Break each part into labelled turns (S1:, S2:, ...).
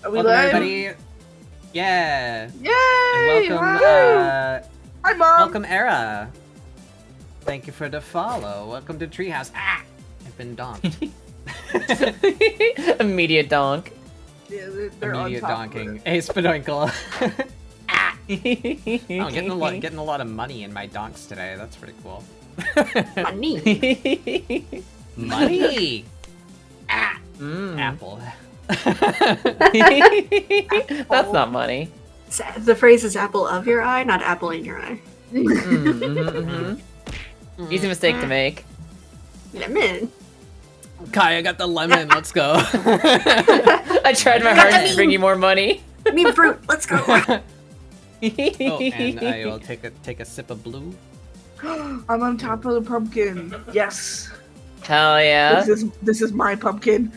S1: Are we
S2: Welcome,
S1: live?
S2: everybody. Yeah.
S1: Yay!
S2: And welcome,
S1: Hi, Mom.
S2: welcome, Era. Thank you for the follow. Welcome to Treehouse. Ah! I've been donked.
S3: Immediate donk.
S1: Yeah, they're
S2: Immediate
S1: on top
S2: donking.
S1: Of it.
S2: Hey, Spadoinkle. Ah!
S3: Oh,
S2: I'm getting a lot of money in my donks today. That's pretty cool.
S3: Money.
S2: Money! Ah!
S3: Mm.
S2: Apple.
S3: That's not money.
S4: The phrase is apple of your eye, not apple in your eye.
S3: Easy mistake to make.
S4: Lemon.
S2: Kai, I got the lemon. Let's go.
S3: I tried my hardest to bring you more money.
S4: I mean fruit. Let's go.
S2: Oh, and I will take a sip of blue.
S1: I'm on top of the pumpkin. Yes.
S3: Hell yeah.
S1: This is my pumpkin.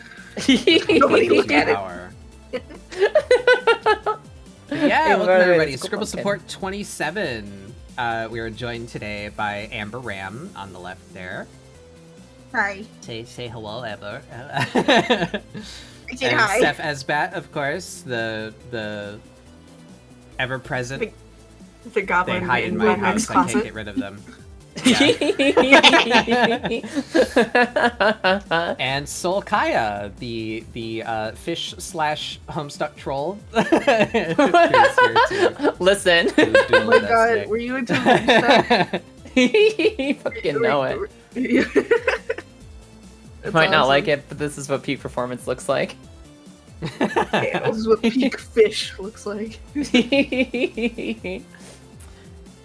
S1: Nobody look at it.
S2: Power. Yeah,
S3: Hey,
S2: welcome
S3: by the way,
S2: everybody.
S3: it's a cool
S2: ScribbleSupport 27. We are joined today by Amber Ram on the left there.
S1: Hi.
S2: Say hello, Amber.
S1: I said
S2: And
S1: hi.
S2: Seth Esbat, of course, the ever present.
S4: The
S2: They
S4: goblin
S2: hide in my
S4: my next
S2: house. I can't
S4: closet.
S2: get rid of them.
S3: Yeah.
S2: And Soul Kaya, the fish / Homestuck troll.
S3: Listen.
S1: Oh my god, were you into that?
S3: You fucking know it. You might not like it, but this is what peak performance looks like.
S1: Yeah, this is what peak fish looks like.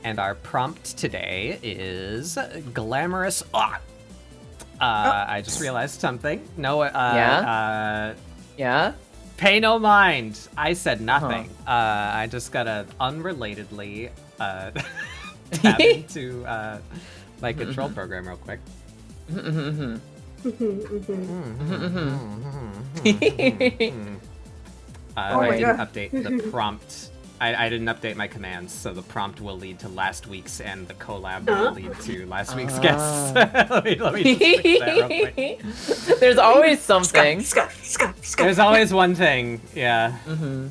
S2: And our prompt today is Glamorous. I just realized something. No,
S3: Yeah?
S2: pay no mind. I said nothing. I just gotta unrelatedly tap into my control program real quick.
S1: Oh
S2: I
S1: my
S2: didn't
S1: God.
S2: update the prompt. I didn't update my commands, so the prompt will lead to last week's, and the collab will lead to last week's guests. let me just fix that real quick.
S3: There's always something.
S4: Scott.
S2: There's always one thing, yeah.
S3: Mm-hmm.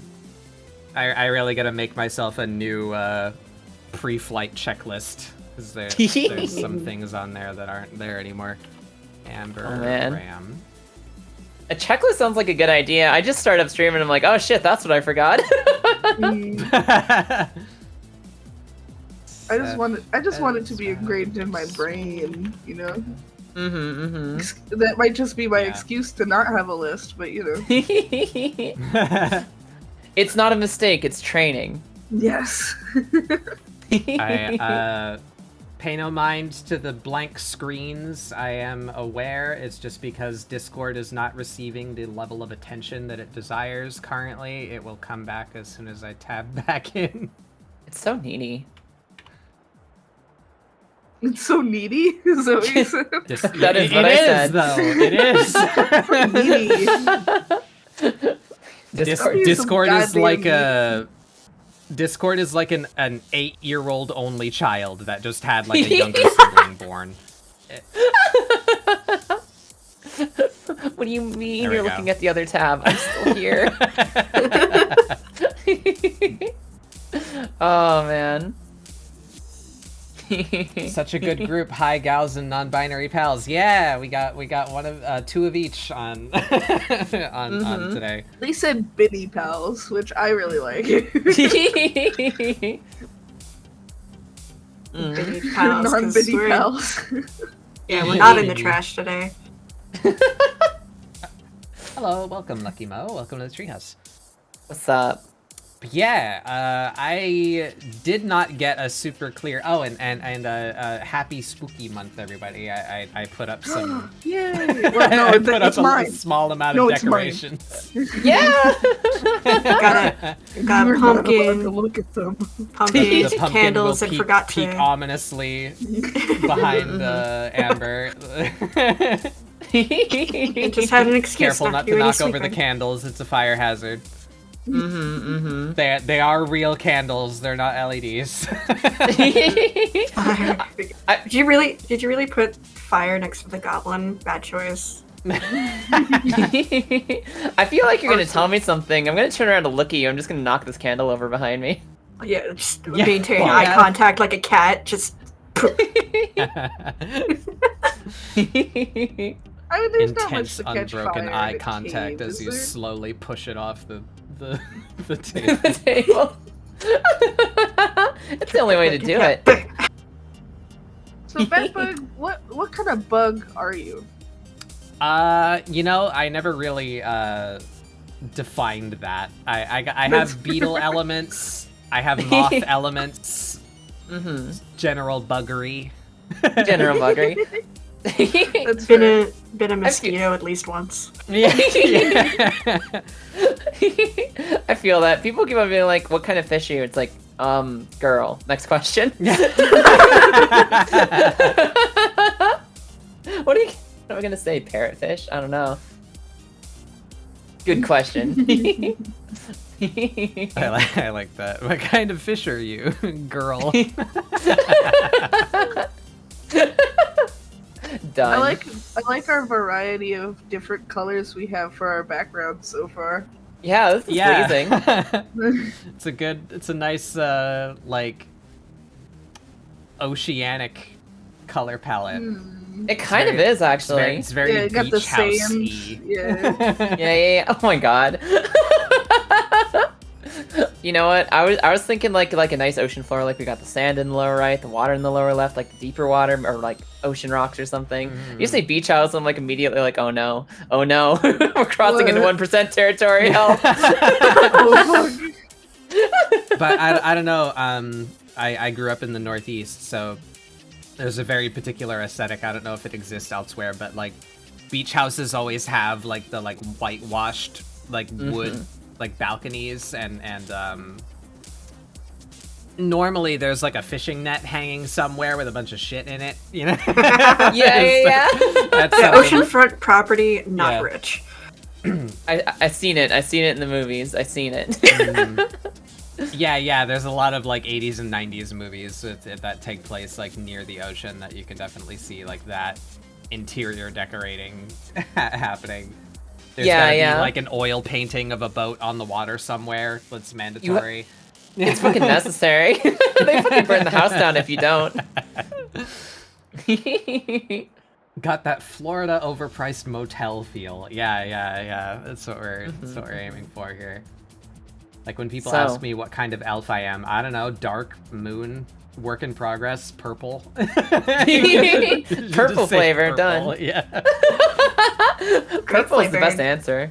S2: I really gotta make myself a new pre-flight checklist, because there's some things on there that aren't there anymore. Amber,
S3: Oh, man.
S2: Ram.
S3: A checklist sounds like a good idea. I just started up streaming and I'm like, oh shit, that's what I forgot.
S1: I just want it to be engraved in my brain, you know? That might just be my
S2: Yeah.
S1: excuse to not have a list, but you know.
S3: It's not a mistake, it's training.
S1: Yes.
S2: I pay no mind to the blank screens. I am aware it's just because Discord is not receiving the level of attention that it desires currently. It will come back as soon as I tab back in.
S3: It's so needy.
S1: It's so needy. Is that what you said?
S3: That is what I said.
S2: Though. It is.
S1: Needy.
S2: Discord is
S1: Goddamn
S2: like
S1: needy.
S2: a... Discord is like an 8-year-old only child that just had like a younger sibling born.
S3: What do you mean
S2: There we
S3: you're
S2: go.
S3: looking at the other tab? I'm still here. Oh man.
S2: Such a good group. Hi, gals and non-binary pals. Yeah, we got one of two of each on on today.
S1: They said Biddy pals, which I really like.
S4: Biddy pals, 'cause
S1: Non-Biddy
S4: we're-
S1: pals.
S4: Yeah, we're not in the trash today.
S2: Hello, welcome, Lucky Mo. Welcome to the Treehouse.
S3: What's up?
S2: But yeah, I did not get a super clear. Oh, and happy spooky month, everybody. I put up some.
S1: Yay!
S2: I
S1: Well, no,
S2: put up
S1: it's
S2: a
S1: mine.
S2: small amount
S1: No,
S2: of
S1: it's mine.
S2: decorations.
S3: Yeah.
S4: Got
S1: You're not allowed to
S4: pumpkin,
S1: look at them.
S4: pumpkin,
S2: The pumpkin
S4: candles,
S2: will
S4: and
S2: peek,
S4: forgot
S2: peek
S4: to.
S2: ominously behind Amber.
S4: I just had an excuse
S2: Careful not
S4: to
S2: to
S4: do any
S2: knock over the
S4: sweeping.
S2: candles. It's a fire hazard. They are real candles. They're not LEDs.
S4: Did you really put fire next to the goblin? Bad choice.
S3: I feel like you're gonna tell me something. I'm gonna turn around to look at you. I'm just gonna knock this candle over behind me.
S4: Yeah, just
S2: Yeah.
S4: maintain
S2: Well,
S4: eye
S2: yeah.
S4: contact like a cat. Just.
S1: I mean, there's not much
S2: Intense,
S1: to catch
S2: unbroken
S1: fire
S2: eye
S1: in a
S2: contact
S1: cave,
S2: as
S1: is
S2: you
S1: there?
S2: slowly push it off the table.
S3: The table. It's the only way to do it.
S1: So, bedbug, what kind of bug are you?
S2: You know, I never really defined that. I have beetle elements. I have moth elements.
S3: Mm-hmm.
S2: General buggery.
S3: General buggery.
S1: That's fair.
S4: Been a mosquito at least once.
S2: Yeah.
S3: I feel that. People keep on being like, what kind of fish are you? It's like, girl. Next question. What am I gonna say? Parrotfish? I don't know. Good question.
S2: I like that. What kind of fish are you, girl?
S3: Done.
S1: I like our variety of different colors we have for our backgrounds so far.
S3: Yeah, this is pleasing.
S2: It's a nice like oceanic color palette.
S3: It kind of is actually.
S2: It's very
S1: Yeah, it got the
S2: beach house-y.
S1: sands. Yeah.
S3: Yeah. Oh my god. You know what? I was thinking like a nice ocean floor, like we got the sand in the lower right, the water in the lower left, like deeper water or like ocean rocks or something. You say beach house, I'm like immediately like, oh no, we're crossing into 1% territory. Help.
S2: But I don't know. I grew up in the Northeast, so there's a very particular aesthetic. I don't know if it exists elsewhere, but like beach houses always have like the like whitewashed like wood like balconies and normally there's like a fishing net hanging somewhere with a bunch of shit in it, you know?
S3: Yeah.
S2: That's
S4: Yeah,
S2: something-
S4: oceanfront property, not rich.
S3: I seen it in the movies. I seen it.
S2: Yeah, there's a lot of like 80s and 90s movies that take place like near the ocean that you can definitely see like that interior decorating happening. There's gotta be like an oil painting of a boat on the water somewhere that's mandatory.
S3: It's fucking necessary. They fucking burn the house down if you don't.
S2: Got that Florida overpriced motel feel. Yeah. That's what we're aiming for here. Like when people ask me what kind of elf I am, I don't know, dark moon, work in progress, purple.
S3: Purple flavor,
S2: purple.
S3: done.
S2: Yeah.
S3: Purple is the best answer.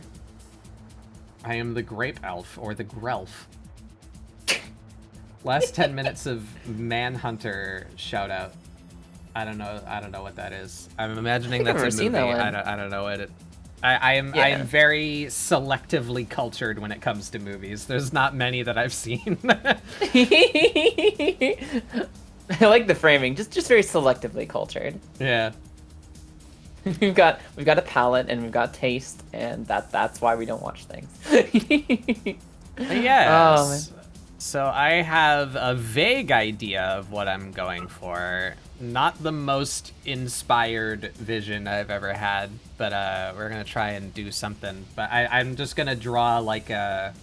S2: I am the grape elf or the grelf. Last 10 minutes of Manhunter shout out. I don't know what that is. I'm imagining that's a movie.
S3: Seen that one.
S2: I don't know what it. I am very selectively cultured when it comes to movies. There's not many that I've seen.
S3: I like the framing. Just very selectively cultured.
S2: Yeah.
S3: We've got a palate and we've got taste, and that's why we don't watch things.
S2: Yes. So I have a vague idea of what I'm going for. Not the most inspired vision I've ever had, but we're gonna try and do something. But I'm just gonna draw like as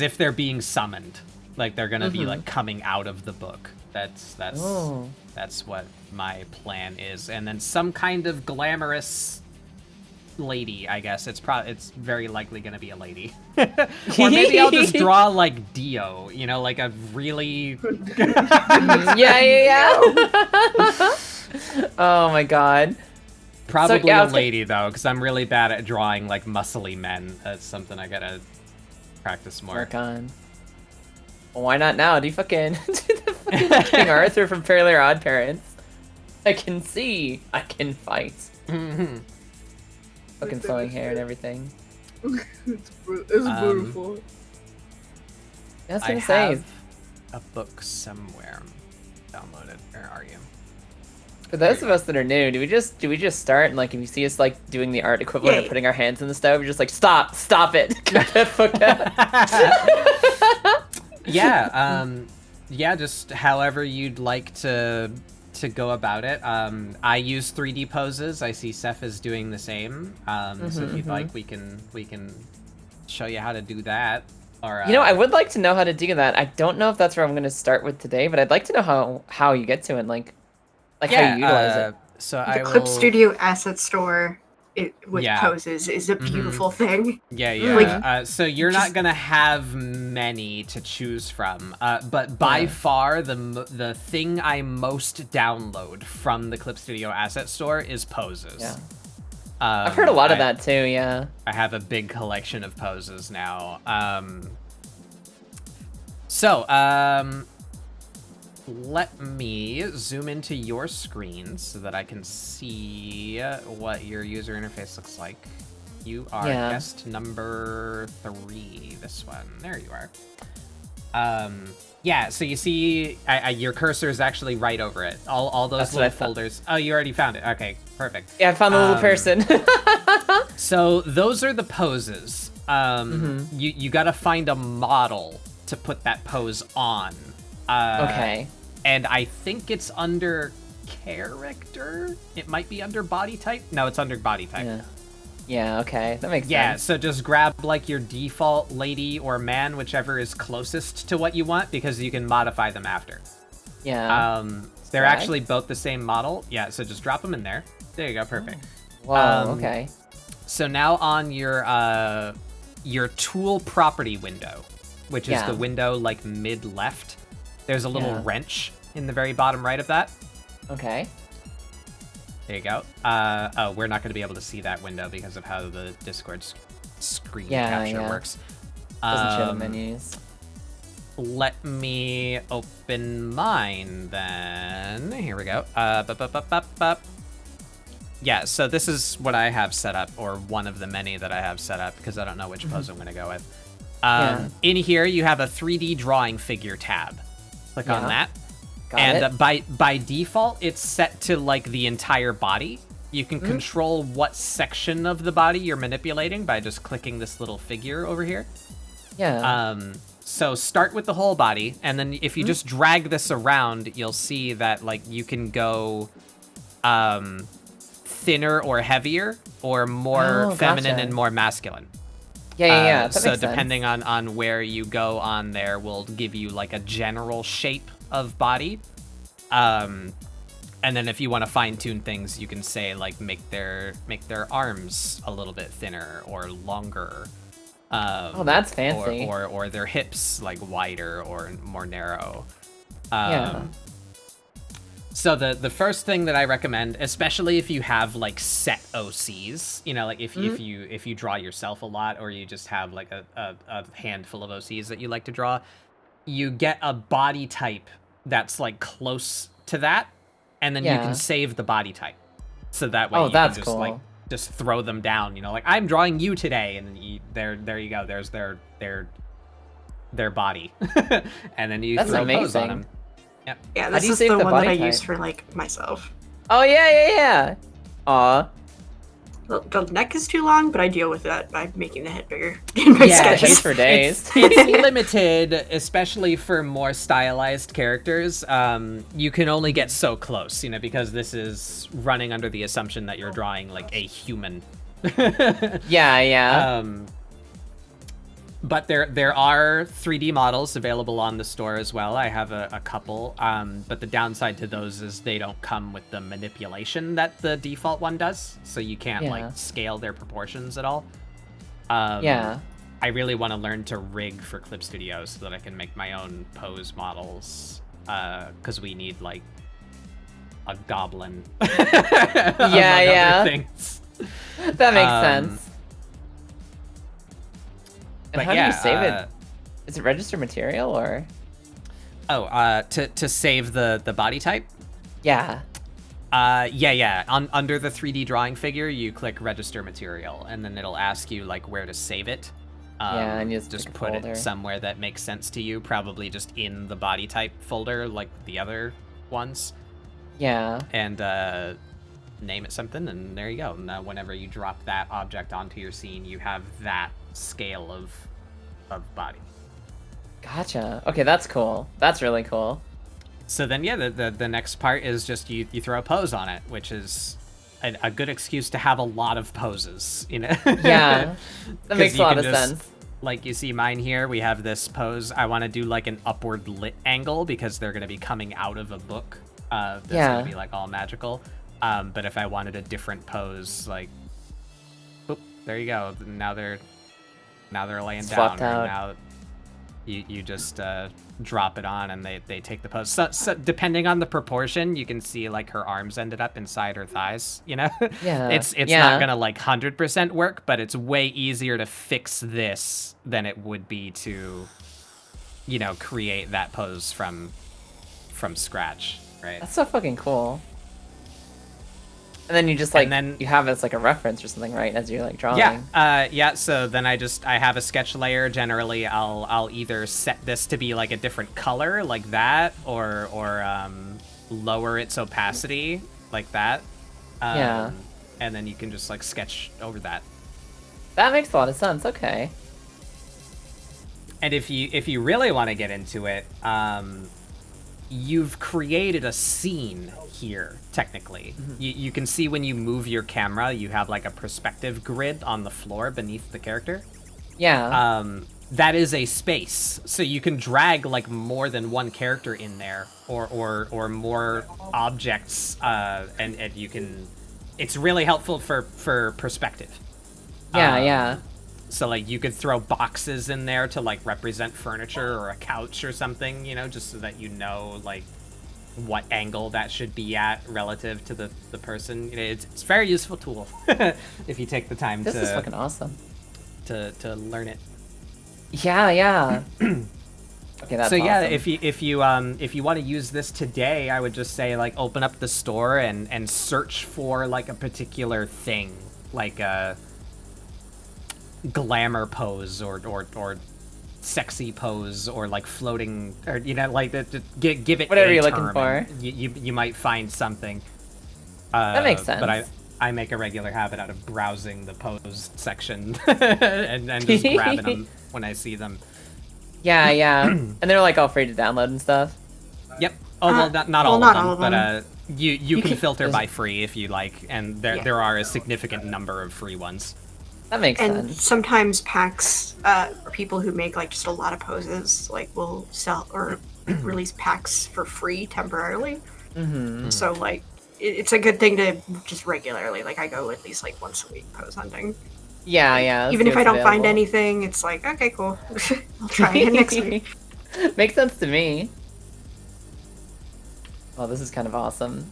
S2: if they're being summoned, like they're gonna be like coming out of the book. That's what my plan is, and then some kind of glamorous lady, I guess. It's very likely gonna be a lady. Or maybe I'll just draw like Dio, you know, like a really
S3: yeah. Oh my god.
S2: Probably a lady though, because I'm really bad at drawing like muscly men. That's something I gotta practice more.
S3: Work on. Well, why not now? Do you fucking do the fucking King Arthur from Fairly Odd Parents? I can see. I can fight. Fucking flowing hair and everything.
S1: It's beautiful.
S3: I was
S2: I
S3: gonna say.
S2: have a book somewhere downloaded. Where are you?
S3: For those of us that are new, do we just start and like if you see us like doing the art equivalent of putting our hands in the stove, you're just like stop it, get the fuck out.
S2: Yeah, just however you'd like to to go about it. I use 3D poses. I see Seth is doing the same. So if you'd like, we can show you how to do that. Or
S3: I would like to know how to do that. I don't know if that's where I'm going to start with today, but I'd like to know how you get to it, like how you utilize it.
S2: So
S4: the Clip Studio asset store with poses is a beautiful thing.
S2: Yeah. So you're not gonna have many to choose from, but by far the thing I most download from the Clip Studio asset store is poses.
S3: Yeah. I've heard a lot of that too. Yeah.
S2: I have a big collection of poses now. Let me zoom into your screen so that I can see what your user interface looks like. You are guest number 3, this one. There you are. So you see your cursor is actually right over it. All those little folders. Oh, you already found it. Okay, perfect.
S3: Yeah, I found the little person.
S2: So those are the poses. You got to find a model to put that pose on.
S3: Okay.
S2: And I think it's under character. It might be under body type. No, it's under body type.
S3: Yeah, okay. That makes sense.
S2: Yeah, so just grab like your default lady or man, whichever is closest to what you want, because you can modify them after.
S3: Yeah.
S2: They're actually both the same model. Yeah, so just drop them in there. There you go, perfect.
S3: Wow, okay.
S2: So now on your tool property window, which is the window like mid-left, there's a little wrench in the very bottom right of that.
S3: Okay.
S2: There you go. We're not going to be able to see that window because of how the Discord screen capture works.
S3: Doesn't show the menus.
S2: Let me open mine then. Here we go. Yeah, so this is what I have set up, or one of the many that I have set up, because I don't know which pose I'm going to go with. In here, you have a 3D drawing figure tab. Click on that. Got it. By default, it's set to like the entire body. You can control what section of the body you're manipulating by just clicking this little figure over here.
S3: Yeah.
S2: So start with the whole body, and then if you just drag this around, you'll see that like you can go thinner or heavier, or more feminine and more masculine.
S3: Yeah.
S2: So depending on where you go on there will give you like a general shape of body. And then if you want to fine tune things, you can say like make their arms a little bit thinner or longer.
S3: Oh, that's fancy.
S2: Or their hips like wider or more narrow. So the first thing that I recommend, especially if you have like set OCs, like if you draw yourself a lot, or you just have like a handful of OCs that you like to draw, you get a body type that's like close to that, and then you can save the body type. So that way you can just
S3: cool.
S2: like just throw them down, like I'm drawing you today, and then there you go. There's their body, and then you throw pose on them. Yep.
S4: Yeah, this is the one that I used for like myself.
S3: Oh yeah. Aw.
S4: The neck is too long, but I deal with that by making the head bigger in my sketches.
S3: For days.
S2: It's limited, especially for more stylized characters. You can only get so close, because this is running under the assumption that you're drawing like a human.
S3: Yeah.
S2: But there are 3D models available on the store as well. I have a couple, but the downside to those is they don't come with the manipulation that the default one does, so you can't like scale their proportions at all. I really want to learn to rig for Clip Studio so that I can make my own pose models, because we need like a goblin.
S3: Yeah.
S2: Things.
S3: That makes sense. And how do you save it? Is it register material or?
S2: To save the body type?
S3: Yeah.
S2: Yeah. Under the 3D drawing figure, you click register material, and then it'll ask you like where to save it.
S3: And you
S2: just put
S3: folder.
S2: it somewhere that makes sense to you, probably just in the body type folder like the other ones.
S3: Yeah.
S2: And name it something, and there you go. Now whenever you drop that object onto your scene, you have that scale of body.
S3: Gotcha. Okay, that's cool. That's really cool.
S2: So then, yeah, the next part is just you throw a pose on it, which is a good excuse to have a lot of poses, you know?
S3: Yeah, that makes a lot of sense.
S2: Like, you see mine here, we have this pose. I want to do, like, an upward lit angle because they're going to be coming out of a book that's going to be, like, all magical. But if I wanted a different pose, like, boop, there you go. Now they're laying down. Or now you just drop it on and they take the pose. So depending on the proportion, you can see like her arms ended up inside her thighs, you know?
S3: Yeah.
S2: It's not gonna like 100% work, but it's way easier to fix this than it would be to, you know, create that pose from scratch, right?
S3: That's so fucking cool. And then you just like, you have it as like a reference or something, right? As you're like drawing.
S2: Yeah. So then I have a sketch layer. Generally, I'll either set this to be like a different color, like that, or lower its opacity, like that.
S3: Yeah.
S2: And then you can just like sketch over that.
S3: That makes a lot of sense. Okay.
S2: And if you really want to get into it, you've created a scene here, technically. You can see when you move your camera, you have like a perspective grid on the floor beneath the character.
S3: Yeah.
S2: That is a space, so you can drag like more than one character in there, or more objects, and you can. It's really helpful for perspective.
S3: Yeah.
S2: So like you could throw boxes in there to like represent furniture or a couch or something, you know, just so that you know like what angle that should be at relative to the person. You know, it's a very useful tool if you take the time
S3: this is fucking awesome
S2: to learn it.
S3: Yeah. Okay, that's
S2: so yeah,
S3: awesome.
S2: if you want to use this today, I would just say like open up the store and search for like a particular thing, like a glamour pose or sexy pose or like floating, or you know, like give it
S3: whatever
S2: a
S3: you're
S2: term,
S3: looking for.
S2: You might find something.
S3: That makes sense.
S2: But I make a regular habit out of browsing the pose section and just grabbing them when I see them.
S3: Yeah. And they're like all free to download and stuff.
S2: Yep. Oh well, not all of them, but you can filter by free if you like, and there are a significant number of free ones.
S3: That makes sense.
S4: And sometimes packs, or people who make like just a lot of poses, like will sell or release packs for free temporarily. So like, it's a good thing to just regularly, like I go at least like once a week pose hunting.
S3: Yeah.
S4: Even if I don't find anything, it's like, okay, cool. I'll try it next week.
S3: Makes sense to me. Oh, this is kind of awesome.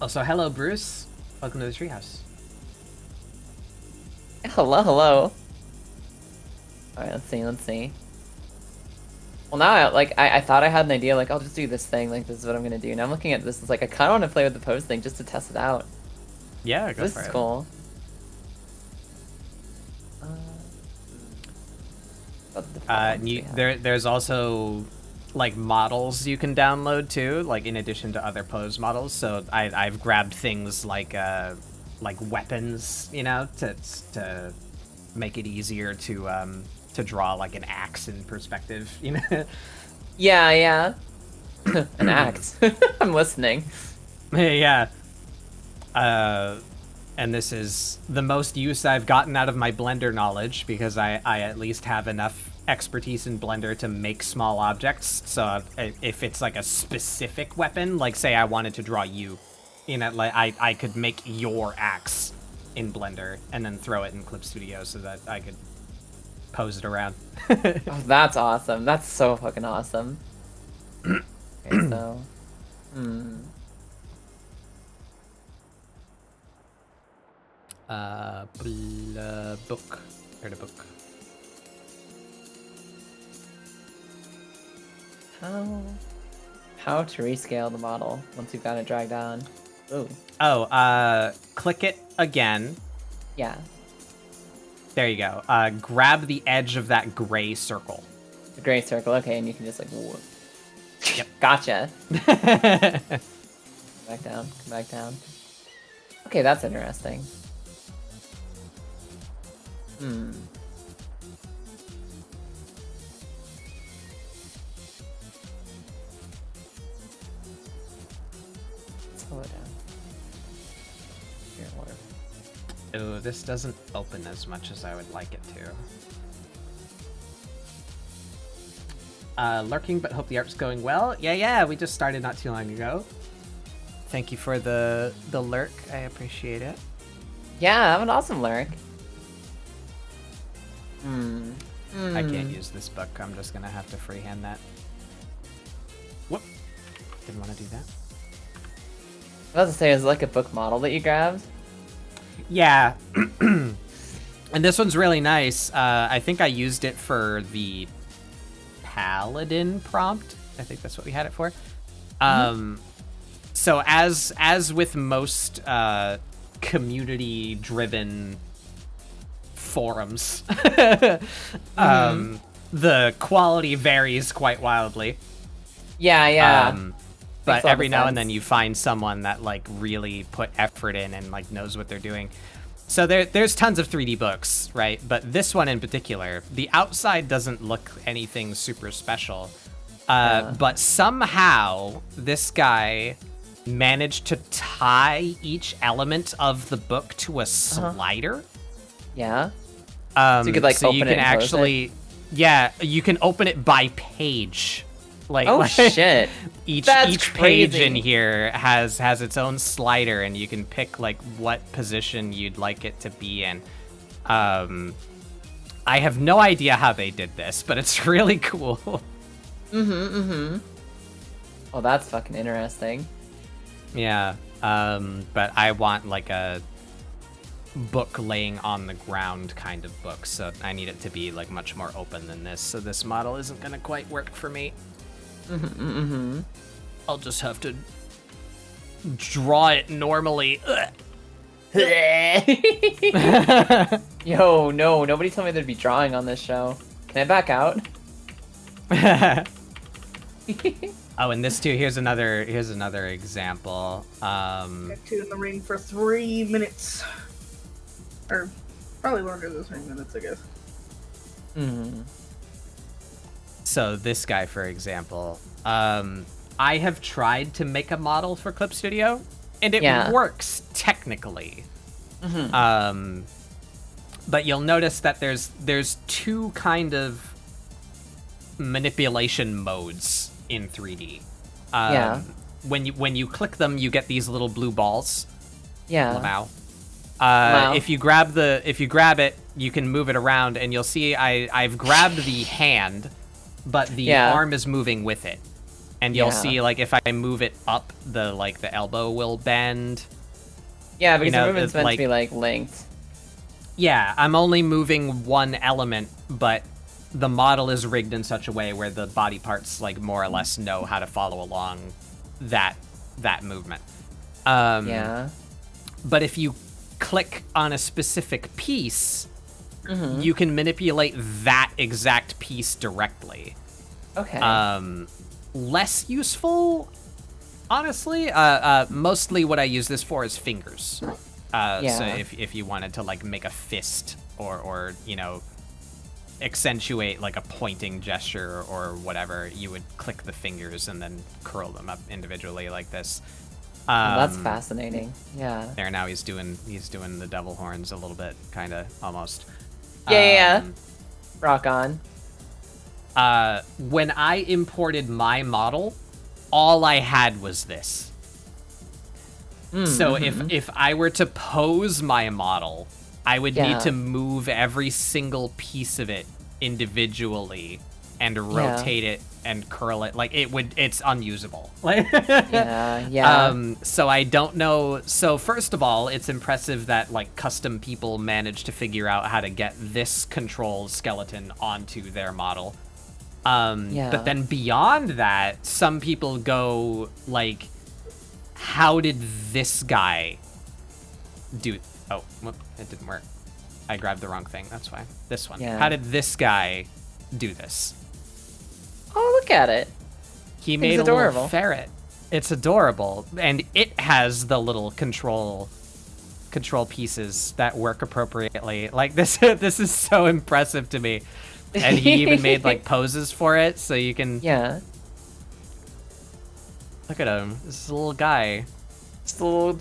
S2: Also, hello, Bruce. Welcome to the treehouse.
S3: Hello. Alright, let's see. Well, now I thought I had an idea, like, I'll just do this thing, like, this is what I'm gonna do. Now I'm looking at this, it's like, I kinda wanna play with the pose thing just to test it out.
S2: Yeah, go
S3: this
S2: for it.
S3: This is cool.
S2: There's also like models you can download too, like in addition to other pose models. So I've grabbed things like weapons, you know, to make it easier to draw like an axe in perspective, you know.
S3: Yeah. An axe. I'm listening.
S2: Yeah. And this is the most use I've gotten out of my Blender knowledge, because I at least have enough expertise in Blender to make small objects. So if it's like a specific weapon, like say I wanted to draw you, you know, like I could make your axe in Blender and then throw it in Clip Studio so that I could pose it around.
S3: Oh, that's awesome. That's so fucking awesome. Okay, so...
S2: book. Heard a book.
S3: How to rescale the model once you've got it dragged on. Ooh.
S2: Oh, click it again.
S3: Yeah.
S2: There you go. Grab the edge of that gray circle.
S3: The gray circle, okay, and you can just like, whoop.
S2: Yep.
S3: Gotcha. Come back down. Okay, that's interesting. Slow it down. Here, water.
S2: Oh, this doesn't open as much as I would like it to. Lurking, but hope the art's going well. Yeah, we just started not too long ago. Thank you for the lurk. I appreciate it.
S3: Yeah, have an awesome lurk.
S2: I can't use this book. I'm just gonna have to freehand that. Whoop. Didn't want to do that.
S3: I was about to say, is it like a book model that you grabbed?
S2: Yeah. And this one's really nice. I think I used it for the Paladin prompt. I think that's what we had it for. So as with most community-driven forums, the quality varies quite wildly.
S3: Yeah.
S2: But every now and then you find someone that like really put effort in and like knows what they're doing. So there's tons of 3D books, right? But this one in particular, the outside doesn't look anything super special. But somehow this guy managed to tie each element of the book to a slider.
S3: Yeah. So you could like open it and
S2: actually,
S3: close it?
S2: Yeah, you can open it by page.
S3: Shit.
S2: Each
S3: That's
S2: page
S3: crazy.
S2: in here has its own slider, and you can pick like what position you'd like it to be in. I have no idea how they did this, but it's really cool.
S3: Oh, that's fucking interesting.
S2: Yeah. But I want like a book laying on the ground kind of book, so I need it to be like much more open than this. So this model isn't gonna quite work for me. I'll just have to draw it normally.
S3: Yo, no, nobody told me there'd be drawing on this show. Can I back out?
S2: Oh, and this too. Here's another example.
S1: Got two in the ring for 3 minutes, or probably longer than 3 minutes, I guess.
S2: So this guy, for example, I have tried to make a model for Clip Studio, and it works technically. But you'll notice that there's two kind of manipulation modes in 3D. When you click them, you get these little blue balls.
S3: Yeah.
S2: If you grab it, you can move it around, and you'll see I've grabbed the hand, but the arm is moving with it. And you'll see like if I move it up, the elbow will bend.
S3: Yeah, because the movement's meant to be like linked.
S2: Yeah, I'm only moving one element, but the model is rigged in such a way where the body parts like more or less know how to follow along that movement. But if you click on a specific piece, you can manipulate that exact piece directly.
S3: Okay.
S2: Less useful, honestly. Mostly what I use this for is fingers. So if you wanted to like make a fist or accentuate like a pointing gesture or whatever, you would click the fingers and then curl them up individually like this.
S3: That's fascinating. Yeah.
S2: There now he's doing the devil horns a little bit, kind of almost.
S3: Yeah. Rock on.
S2: When I imported my model, all I had was this. So if I were to pose my model, I would need to move every single piece of it individually and rotate it and curl it. Like it's unusable. So I don't know. So first of all, it's impressive that like custom people managed to figure out how to get this control skeleton onto their model. But then beyond that, some people go like, how did this guy do? Oh, whoop, it didn't work. I grabbed the wrong thing. That's why. This one. How did this guy do this?
S3: Oh, look at it.
S2: He made a little ferret. It's adorable, and it has the little control pieces that work appropriately. Like this. This is so impressive to me. And he even made like poses for it, so you can.
S3: Yeah.
S2: Look at him. This is a little guy.
S3: just a little,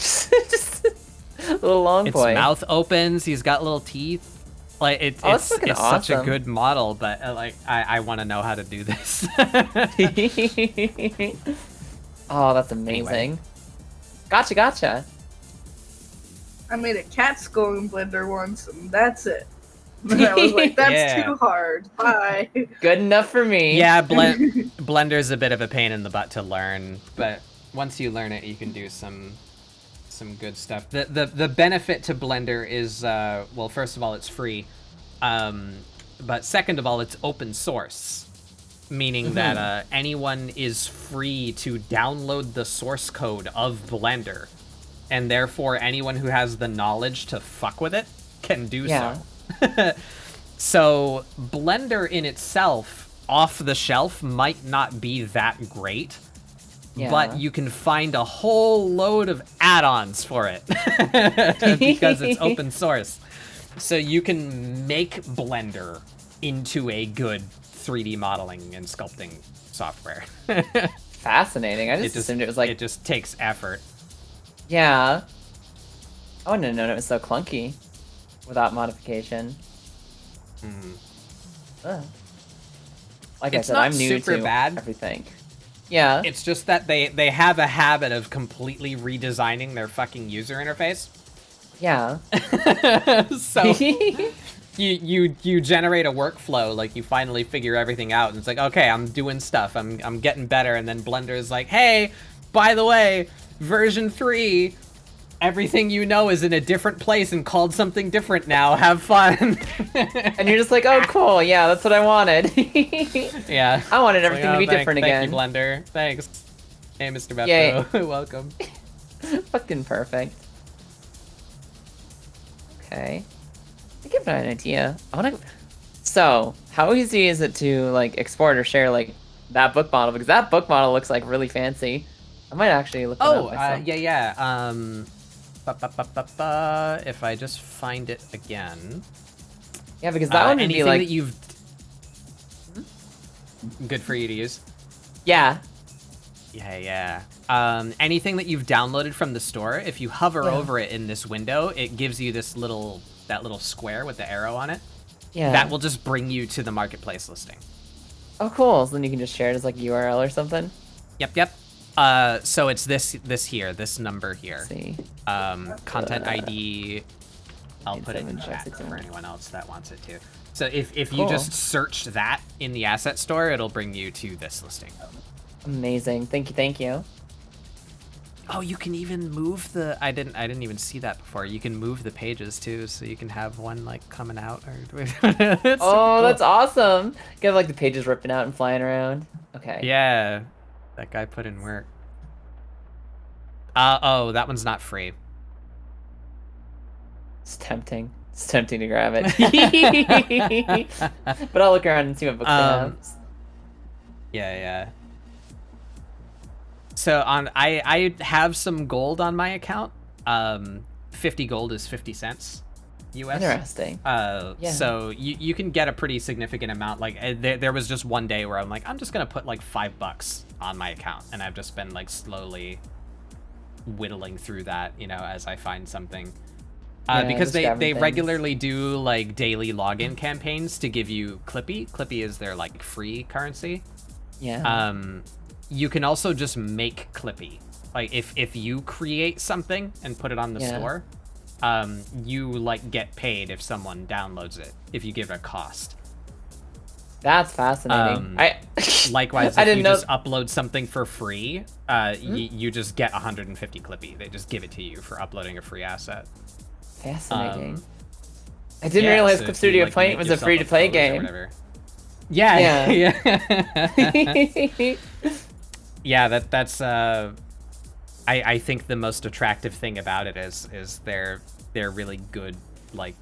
S3: just a little long
S2: Its
S3: boy.
S2: mouth opens. He's got little teeth. Like it's
S3: fucking
S2: such a
S3: awesome.
S2: good model, but like I want to know how to do this.
S3: Oh, that's amazing.
S2: Anyway.
S3: Gotcha.
S1: I made a cat skull in Blender once, and that's it. And I was like, that's
S2: Yeah.
S1: too hard. Bye.
S3: Good enough for me.
S2: Yeah, Blender's a bit of a pain in the butt to learn, but once you learn it, you can do some good stuff. The benefit to Blender is well, first of all, it's free, but second of all, it's open source, meaning that anyone is free to download the source code of Blender, and therefore anyone who has the knowledge to fuck with it can do so. So Blender in itself, off the shelf, might not be that great.
S3: Yeah.
S2: But you can find a whole load of add-ons for it because it's open source. So you can make Blender into a good 3D modeling and sculpting software.
S3: Fascinating. I just assumed it was like...
S2: It just takes effort.
S3: Yeah. I wouldn't have known it was so clunky without modification. Ugh. Like
S2: It's
S3: I said,
S2: not
S3: I'm new
S2: super
S3: to
S2: bad.
S3: everything. Yeah.
S2: It's just that they have a habit of completely redesigning their fucking user interface.
S3: Yeah.
S2: So you generate a workflow, like you finally figure everything out, and it's like, okay, I'm doing stuff, I'm getting better, and then Blender is like, hey, by the way, version 3, everything you know is in a different place and called something different now. Have fun.
S3: And you're just like, oh, cool. Yeah, that's what I wanted.
S2: Yeah.
S3: I wanted everything to be different again.
S2: Thank you, Blender. Thanks. Hey, Mr.
S3: Yay.
S2: Beppo. Welcome.
S3: Fucking perfect. Okay. I give it an idea. So, how easy is it to like export or share like that book model? Because that book model looks like really fancy. I might actually look it up myself.
S2: Yeah. If I just find it again.
S3: Yeah, because that one would be like...
S2: that you've... Good for you to use.
S3: Yeah.
S2: Yeah. Anything that you've downloaded from the store, if you hover over it in this window, it gives you this little square with the arrow on it.
S3: Yeah.
S2: That will just bring you to the marketplace listing.
S3: Oh, cool. So then you can just share it as like URL or something?
S2: Yep. So it's this number here.
S3: Let's see.
S2: Content ID. I'll put it in chat for anyone else that wants it to. So if you just search that in the asset store, it'll bring you to this listing.
S3: Amazing. Thank you.
S2: Oh, you can even move the... I didn't even see that before. You can move the pages too, so you can have one like coming out or...
S3: Oh, cool. That's awesome. Get like the pages ripping out and flying around. Okay.
S2: Yeah. That guy put in work. Oh, that one's not free.
S3: It's tempting. It's tempting to grab it. But I'll look around and see what books they have.
S2: Yeah. So I have some gold on my account. 50 gold is 50 cents US.
S3: Interesting.
S2: Yeah. So you can get a pretty significant amount. Like there was just one day where I'm like, I'm just gonna put like $5 on my account, and I've just been like slowly whittling through that, as I find something. Because they regularly do like daily login campaigns to give you Clippy. Clippy is their like free currency.
S3: Yeah.
S2: You can also just make Clippy. Like if you create something and put it on the store, you like get paid if someone downloads it, if you give it a cost.
S3: That's fascinating.
S2: Likewise,
S3: I
S2: if
S3: didn't
S2: you
S3: know...
S2: just upload something for free, you just get 150 Clippy. They just give it to you for uploading a free asset.
S3: Fascinating. I didn't realize Clip Studio Paint was a free-to-play game.
S2: Yeah. Yeah, that's I think the most attractive thing about it is they're really good, like,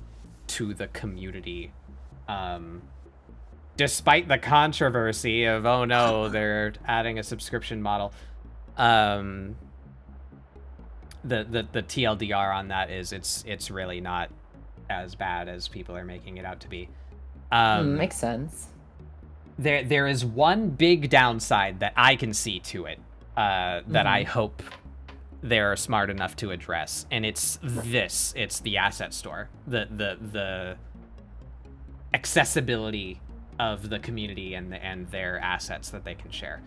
S2: to the community. Despite the controversy of, oh no, they're adding a subscription model. The TLDR on that is it's really not as bad as people are making it out to be.
S3: Makes sense.
S2: There is one big downside that I can see to it, that I hope they're smart enough to address, and it's the asset store, the accessibility of the community and their assets that they can share.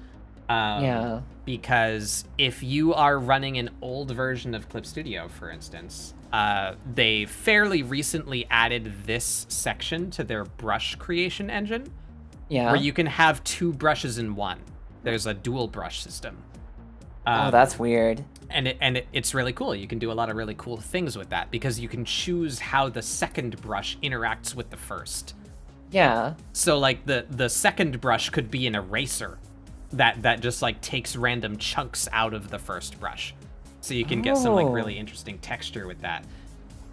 S2: Because if you are running an old version of Clip Studio, for instance, they fairly recently added this section to their brush creation engine, where you can have 2 brushes in one. There's a dual brush system.
S3: Oh, that's weird.
S2: And it's really cool. You can do a lot of really cool things with that because you can choose how the second brush interacts with the first.
S3: Yeah.
S2: So like the second brush could be an eraser that just like takes random chunks out of the first brush. So you can get some like really interesting texture with that.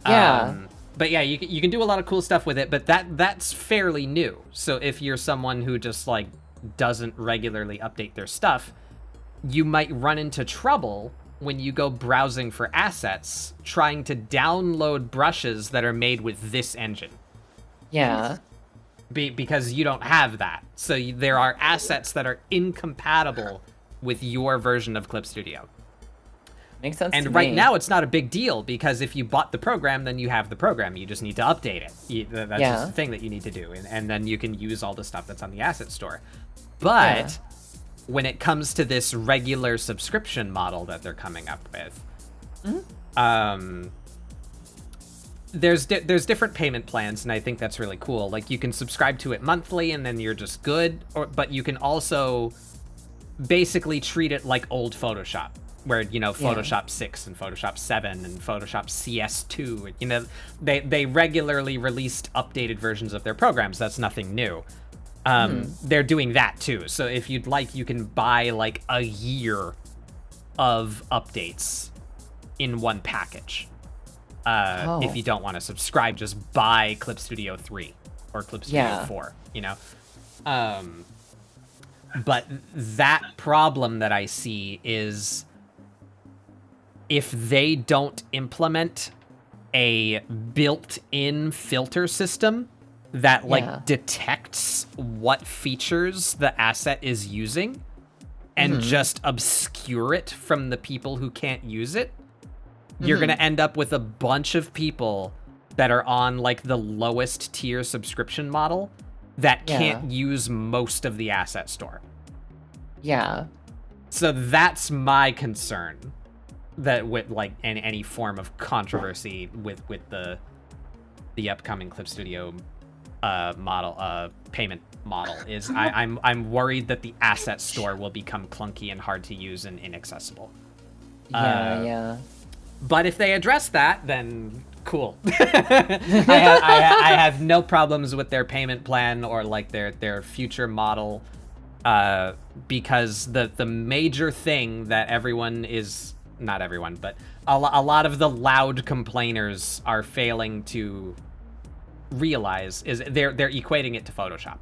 S3: Yeah.
S2: But yeah, you can do a lot of cool stuff with it, but that's fairly new. So if you're someone who just like doesn't regularly update their stuff, you might run into trouble when you go browsing for assets trying to download brushes that are made with this engine.
S3: Yeah.
S2: Because you don't have that. So there are assets that are incompatible with your version of Clip Studio.
S3: Makes sense.
S2: And right now it's not a big deal because if you bought the program, then you have the program. You just need to update it. That's just the thing that you need to do. And then you can use all the stuff that's on the asset store. But when it comes to this regular subscription model that they're coming up with, there's different payment plans, and I think that's really cool. Like you can subscribe to it monthly, and then you're just good. But you can also basically treat it like old Photoshop, where Photoshop 6 and Photoshop 7 and Photoshop CS2. They regularly released updated versions of their programs. That's nothing new. They're doing that too. So if you'd like, you can buy like a year of updates in one package. If you don't want to subscribe, just buy Clip Studio 3 or Clip Studio 4, But that problem that I see is if they don't implement a built-in filter system that detects what features the asset is using and just obscure it from the people who can't use it, you're going to end up with a bunch of people that are on like the lowest tier subscription model that can't use most of the asset store.
S3: Yeah.
S2: So that's my concern, that with like any form of controversy with the upcoming Clip Studio payment model is I'm worried that the asset store will become clunky and hard to use and inaccessible. But if they address that, then cool. I have no problems with their payment plan or like their future model, because the major thing that not everyone, but a lot of the loud complainers are failing to realize is they're equating it to Photoshop.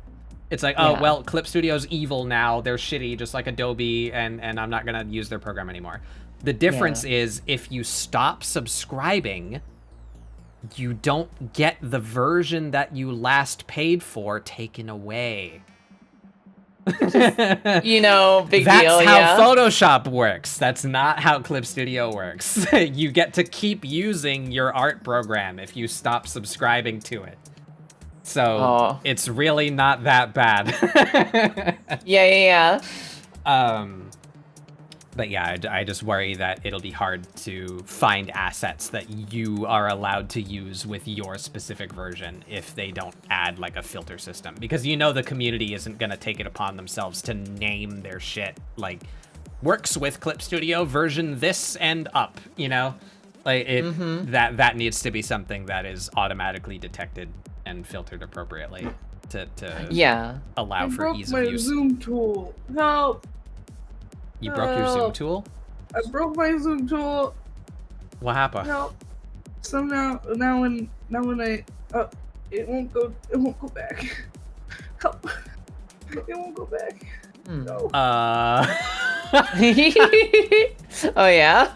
S2: It's like, oh, well, Clip Studio's evil now. They're shitty, just like Adobe, and I'm not going to use their program anymore. The difference is if you stop subscribing, you don't get the version that you last paid for taken away.
S3: Big deal.
S2: That's how Photoshop works. That's not how Clip Studio works. You get to keep using your art program if you stop subscribing to it. So it's really not that bad. But yeah, I just worry that it'll be hard to find assets that you are allowed to use with your specific version if they don't add like a filter system. Because the community isn't going to take it upon themselves to name their shit like works with Clip Studio version this and up, Like that needs to be something that is automatically detected and filtered appropriately to allow for ease of use.
S1: I broke my Zoom tool. Help!
S2: You broke your Zoom tool?
S1: I broke my Zoom tool.
S2: What happened?
S1: Help! So now when I it won't go back. Help! It won't go back. No.
S3: Oh yeah?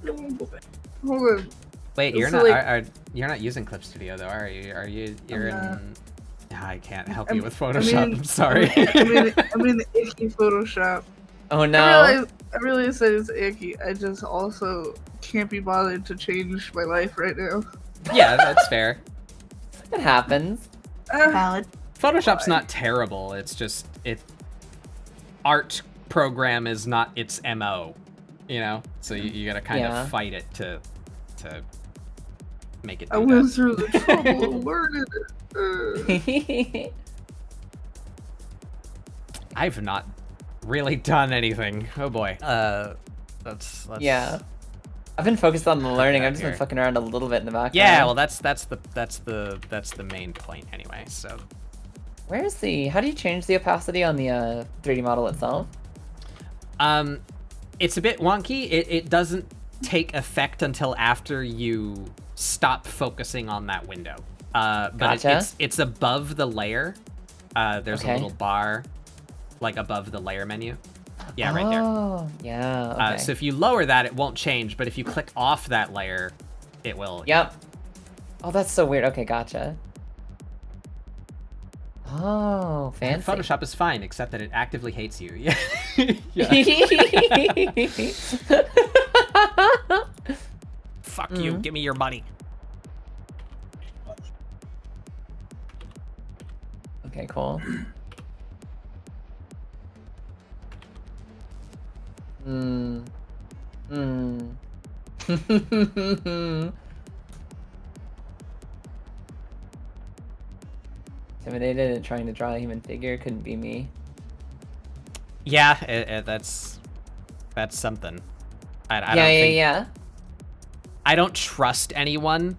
S1: It won't go back. Hold on.
S2: Wait, you're not using Clip Studio though, are you? You're in. I can't help you with Photoshop. I'm sorry.
S1: I'm in the icky Photoshop.
S3: Oh no.
S1: I realize that it's icky. I just also can't be bothered to change my life right now.
S2: Yeah, that's fair.
S3: It happens.
S4: Valid.
S2: Photoshop's not terrible. It's just art program is not its MO, you know. So you gotta kind of fight it to make it.
S1: I went through the trouble of learning it.
S2: I've not really done anything. Oh boy. That's
S3: yeah. I've been focused on the learning. I've just been fucking around a little bit in the background.
S2: Yeah, well, that's the main point anyway. So,
S3: where's the? How do you change the opacity on the 3D model itself?
S2: It's a bit wonky. It doesn't take effect until after you stop focusing on that window. But
S3: Gotcha.
S2: it's above the layer. There's a little bar, like above the layer menu. Yeah, right there.
S3: Oh, yeah. Okay.
S2: So if you lower that, it won't change. But if you click off that layer, it will.
S3: Yep. Oh, that's so weird. Okay, gotcha. Oh, fancy.
S2: Photoshop is fine, except that it actively hates you. Yeah. Fuck you. Give me your money.
S3: Okay, cool. Intimidated and trying to draw a human figure couldn't be me.
S2: Yeah, that's something. I don't think, I don't trust anyone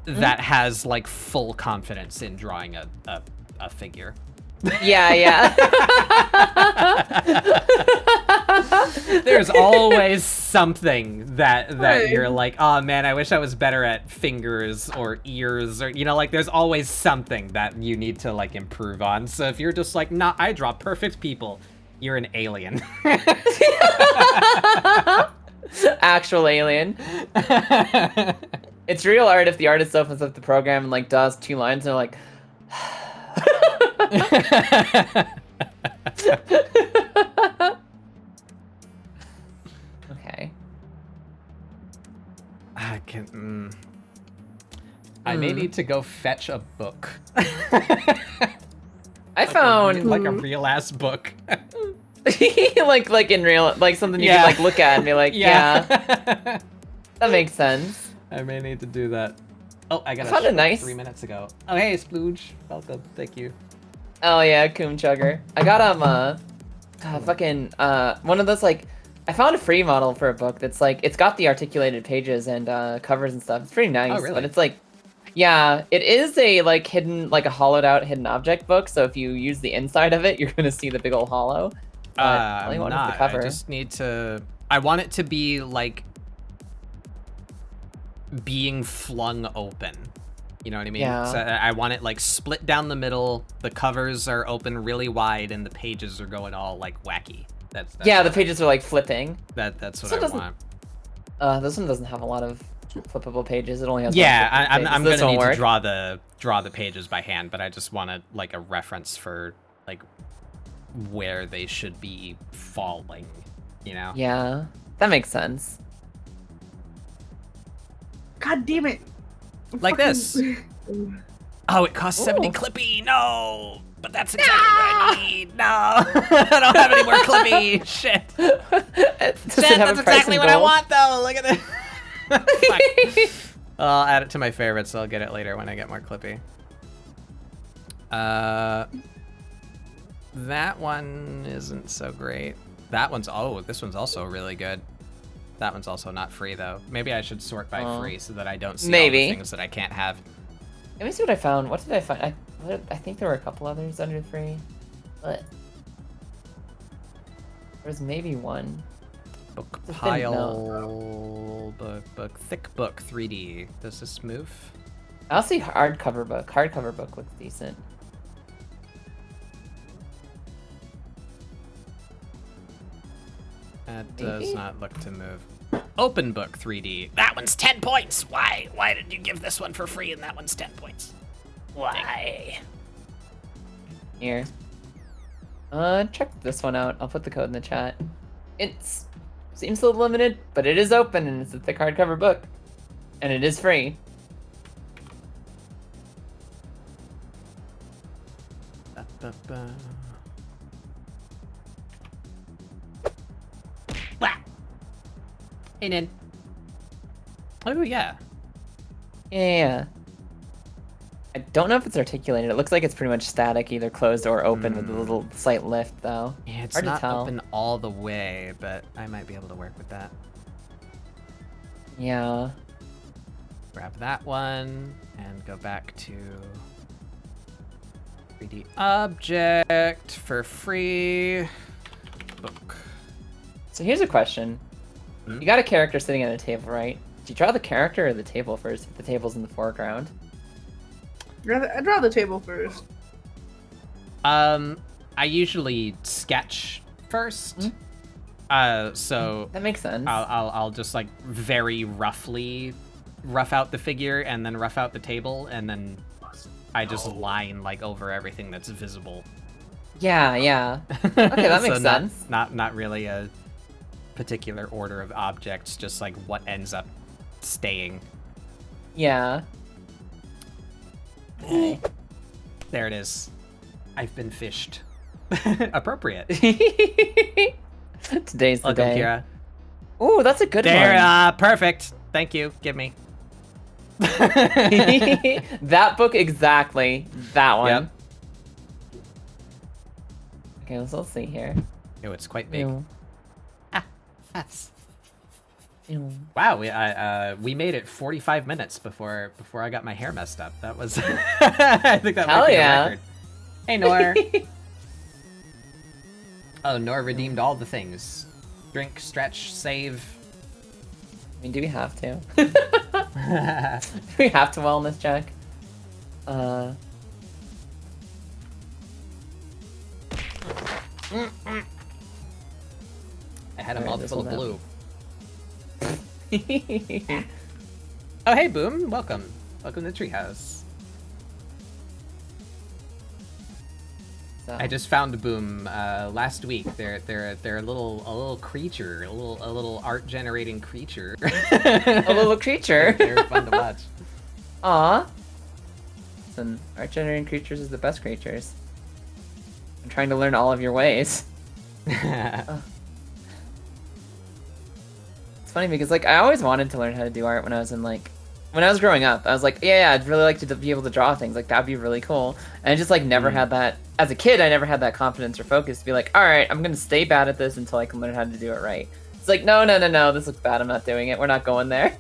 S2: that has like full confidence in drawing a figure.
S3: Yeah.
S2: There's always something that you're like, oh man, I wish I was better at fingers or ears, or you know, like there's always something that you need to like improve on. So if you're just like, nah, I draw perfect people, you're an alien.
S3: Actual alien. It's real art if the artist opens up the program and like does 2 lines and they're like okay.
S2: I can. I may need to go fetch a book.
S3: I found
S2: like a real ass book.
S3: like in real, like something you can like look at and be like, yeah. That makes sense.
S2: I may need to do that. Oh, I got
S3: found a nice
S2: 3 minutes ago. Oh, hey, Splooge. Welcome. Thank you.
S3: Oh yeah, Coom Chugger. I got fucking one of those like, I found a free model for a book that's like, it's got the articulated pages and covers and stuff. It's pretty nice.
S2: Oh, really?
S3: But it's like, yeah, it is a like hidden, like a hollowed out hidden object book. So if you use the inside of it, you're gonna see the big old hollow. But only one is the cover.
S2: I just need to. I want it to be like being flung open. You know what I mean?
S3: Yeah.
S2: So I want it like split down the middle. The covers are open really wide, and the pages are going all like wacky. That's
S3: yeah, the pages are like flipping.
S2: That's what
S3: so
S2: I want.
S3: This one doesn't have a lot of flippable pages. It only has.
S2: Yeah, I'm gonna need
S3: work?
S2: to draw the pages by hand, but I just wanted like a reference for like where they should be falling. You know?
S3: Yeah, that makes sense.
S1: God damn it!
S2: Like this. Oh, it costs 70 Clippy. No, but that's exactly what I need. No, I don't have any more Clippy. Shit. Shit, that's exactly what I want, though. Look at this. I'll add it to my favorites, so I'll get it later when I get more Clippy. That one isn't so great. That one's, this one's also really good. That one's also not free, though. Maybe I should sort by free so that I don't see all the things that I can't have.
S3: Let me see what I found. What did I find? I think there were a couple others under free, but there's maybe one.
S2: Book pile, book, thick book, 3D. Does this move?
S3: I'll see hardcover book. Hardcover book looks decent.
S2: That does not look to move. Open book 3D. That one's 10 points. Why? Why did you give this one for free and that one's 10 points? Why?
S3: Here. Check this one out. I'll put the code in the chat. It seems a little limited, but it is open and it's a thick hardcover book. And it is free.
S2: And then, oh yeah.
S3: Yeah. I don't know if it's articulated. It looks like it's pretty much static, either closed or open with a little slight lift, though.
S2: Yeah, it's
S3: hard
S2: not
S3: to tell.
S2: open all the way, but I might be able to work with that.
S3: Yeah.
S2: Grab that one and go back to 3D object for free. Book.
S3: So here's a question.
S2: Hmm?
S3: You got a character sitting at a table, right? Do you draw the character or the table first if the table's in the foreground?
S1: I draw the table first.
S2: I usually sketch first. So
S3: That makes sense.
S2: I'll just like very roughly rough out the figure and then rough out the table, and then I just line like over everything that's visible.
S3: Yeah, yeah. Okay, that makes
S2: So
S3: sense.
S2: Not really a particular order of objects, just like what ends up staying.
S3: Yeah. Okay.
S2: There it is. I've been fished. Appropriate.
S3: Today's the
S2: Welcome,
S3: day.
S2: Kira.
S3: Ooh, that's a good
S2: There,
S3: one.
S2: perfect. Thank you. Give me.
S3: That book exactly. That one.
S2: Yep.
S3: Okay, so let's see here.
S2: Oh, it's quite big.
S3: Ew.
S2: That's...
S3: Ew.
S2: Wow, we made it 45 minutes before I got my hair messed up. That was I think that
S3: Hell
S2: might be
S3: yeah.
S2: a record. Hey Nor. Oh, Nor redeemed all the things. Drink, stretch, save.
S3: I mean, do we have to? Do we have to wellness check?
S2: I had a
S3: Alright, this
S2: mouthful of
S3: will
S2: blue. Oh hey Boom, welcome. Welcome to Treehouse.
S3: So.
S2: I just found Boom last week. They're a little creature, a little art generating creature.
S3: A little creature.
S2: They're fun to watch.
S3: Aw. Listen, art generating creatures is the best creatures. I'm trying to learn all of your ways. It's funny because like I always wanted to learn how to do art when I was growing up. I was like, yeah, I'd really like to be able to draw things. Like that'd be really cool. And I just like never had that as a kid. I never had that confidence or focus to be like, all right, I'm gonna stay bad at this until I can learn how to do it right. It's like, no, this looks bad. I'm not doing it. We're not going there.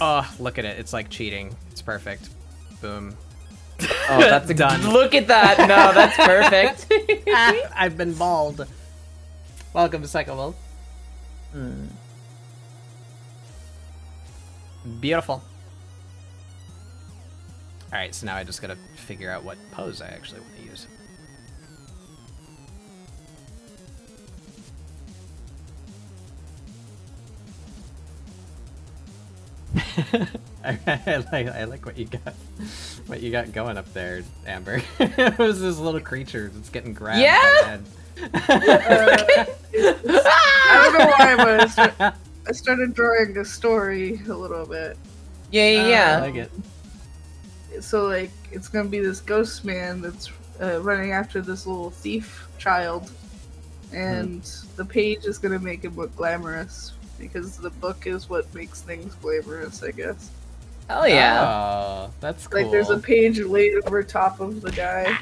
S2: Oh, look at it. It's like cheating. It's perfect. Boom.
S3: Oh, that's
S2: done.
S3: Look at that. No, that's perfect.
S2: I've been bald. Welcome to Psycho Wolf. Beautiful. Alright, so now I just gotta figure out what pose I actually want to use. I like what you got going up there, Amber. It was this little creature that's getting grabbed by the head.
S1: I don't know why, but I started drawing a story a little bit.
S3: Yeah.
S2: I like it.
S1: So like it's gonna be this ghost man that's running after this little thief child, and the page is gonna make him look glamorous because the book is what makes things glamorous, I guess.
S3: Hell yeah.
S2: Oh, that's cool.
S1: Like there's a page laid over top of the guy.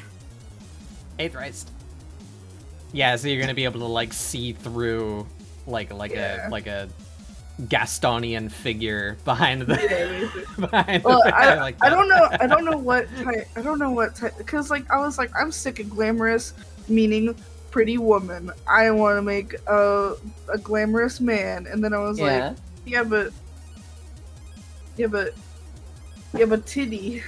S2: Eighth Reist. Yeah, so you're gonna be able to like see through like a Gastonian figure behind the behind
S1: Well,
S2: the guy like that.
S1: I don't know what type because like I was like I'm sick of glamorous meaning pretty woman. I want to make a glamorous man, and then I was like, yeah, but titty.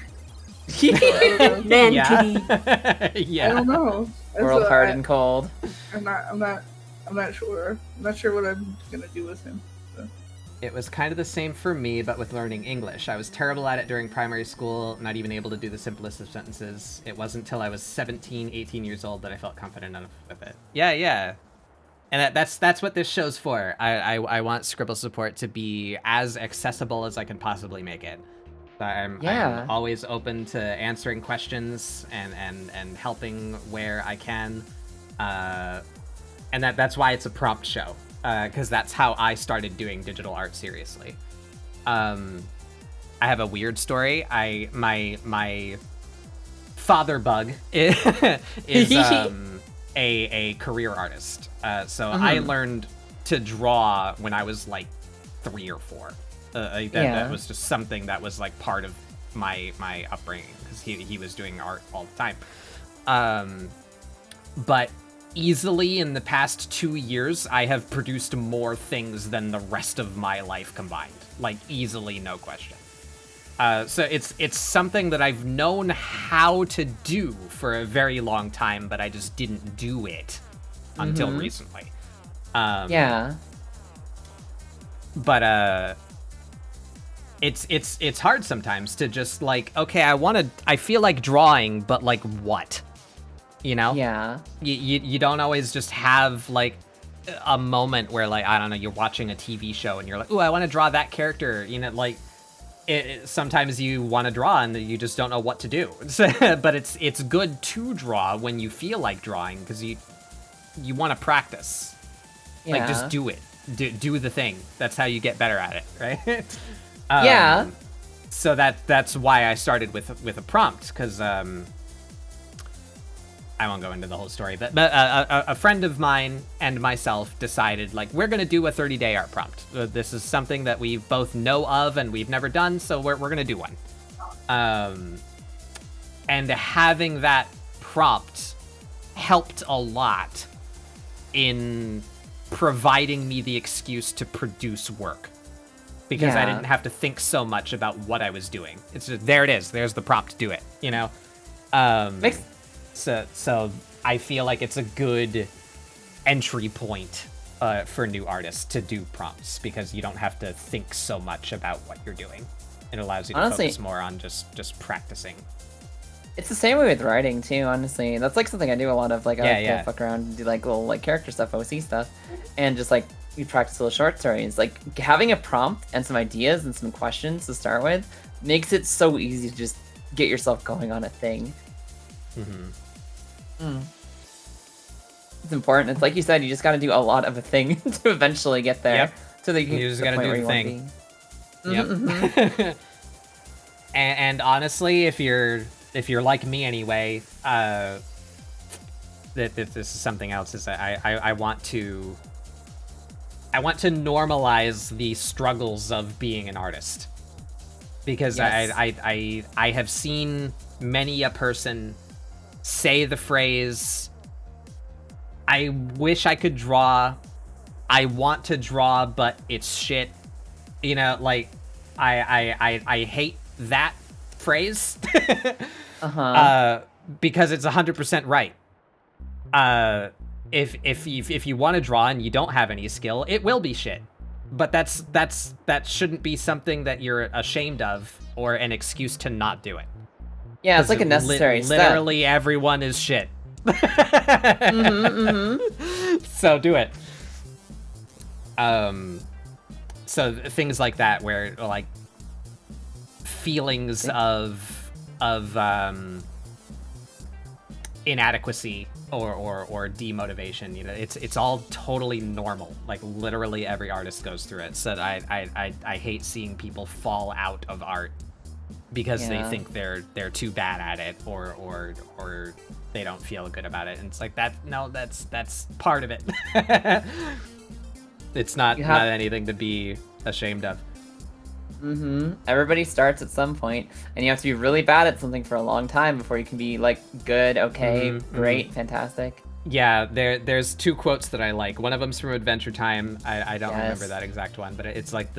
S4: Man,
S2: Yeah.
S4: titty.
S2: Yeah.
S1: I don't know.
S3: World hard and cold.
S1: I'm not sure. I'm not sure what I'm gonna do with him. So.
S2: It was kind of the same for me, but with learning English. I was terrible at it during primary school, not even able to do the simplest of sentences. It wasn't until I was 17, 18 years old that I felt confident enough with it. Yeah. And that's what this show's for. I want ScribbleSupport to be as accessible as I can possibly make it. I'm always open to answering questions and helping where I can. And that's why it's a prompt show, because that's how I started doing digital art seriously. I have a weird story. My father bug is a career artist. So I learned to draw when I was like 3 or 4. That was just something that was like part of my upbringing, because he was doing art all the time. But easily in the past 2 years, I have produced more things than the rest of my life combined. Like, easily, no question. So it's something that I've known how to do for a very long time, but I just didn't do it until recently. But it's hard sometimes to just like, okay, I feel like drawing, but like what? You know?
S3: Yeah.
S2: You don't always just have like a moment where, like, I don't know, you're watching a TV show and you're like, ooh, I want to draw that character. You know, like sometimes you want to draw and you just don't know what to do. But it's good to draw when you feel like drawing, because you want to practice.
S3: Yeah.
S2: Like, just do it. Do the thing. That's how you get better at it, right?
S3: Yeah.
S2: So that's why I started with a prompt, because I won't go into the whole story, but a friend of mine and myself decided, like, we're gonna do a 30-day art prompt. This is something that we both know of and we've never done, so we're gonna do one. And having that prompt helped a lot in providing me the excuse to produce work, because I didn't have to think so much about what I was doing. It's just, there it is. There's the prompt. Do it. You know. So I feel like it's a good entry point for new artists to do prompts, because you don't have to think so much about what you're doing. It allows you to focus more on just practicing.
S3: It's the same way with writing too, honestly. That's like something I do a lot of. Like, I like to fuck around and do like little like character stuff, OC stuff, and just like you practice little short stories. Like, having a prompt and some ideas and some questions to start with makes it so easy to just get yourself going on a thing. It's important. It's like you said, you just got to do a lot of a thing to eventually get there.
S2: Yep.
S3: So that you
S2: just got to do the thing. Yep. And honestly, if you're like me anyway, this is something else. Is that I want to normalize the struggles of being an artist, because I have seen many a person say the phrase, I wish I could draw, I want to draw, but it's shit. You know, like, I hate that phrase. Because it's 100% right. If you want to draw and you don't have any skill, it will be shit. But that shouldn't be something that you're ashamed of or an excuse to not do it.
S3: Yeah, it's like a necessary step.
S2: Literally everyone is shit. So do it. So things like that, where like feelings of inadequacy or demotivation, you know, it's all totally normal. Like, literally every artist goes through it. So I hate seeing people fall out of art because they think they're too bad at it, or they don't feel good about it. And it's like, that's part of it. It's not anything to be ashamed of.
S3: Everybody starts at some point, and you have to be really bad at something for a long time before you can be like good, okay, great, fantastic.
S2: Yeah, there's 2 quotes that I like. One of them's from Adventure Time. I don't remember that exact one, but it's like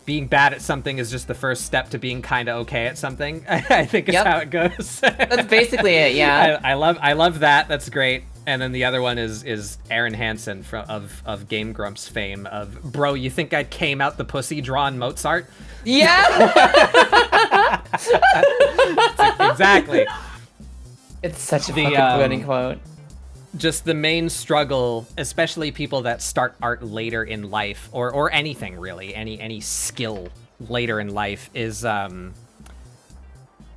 S2: being bad at something is just the first step to being kind of okay at something. I think is how it goes.
S3: That's basically it. Yeah.
S2: I love that. That's great. And then the other one is Aaron Hansen of Game Grumps fame of, bro, you think I came out the pussy drawing Mozart?
S3: Yeah.
S2: Exactly.
S3: It's such a fucking funny quote.
S2: just the main struggle, especially people that start art later in life, or anything really, any skill later in life, is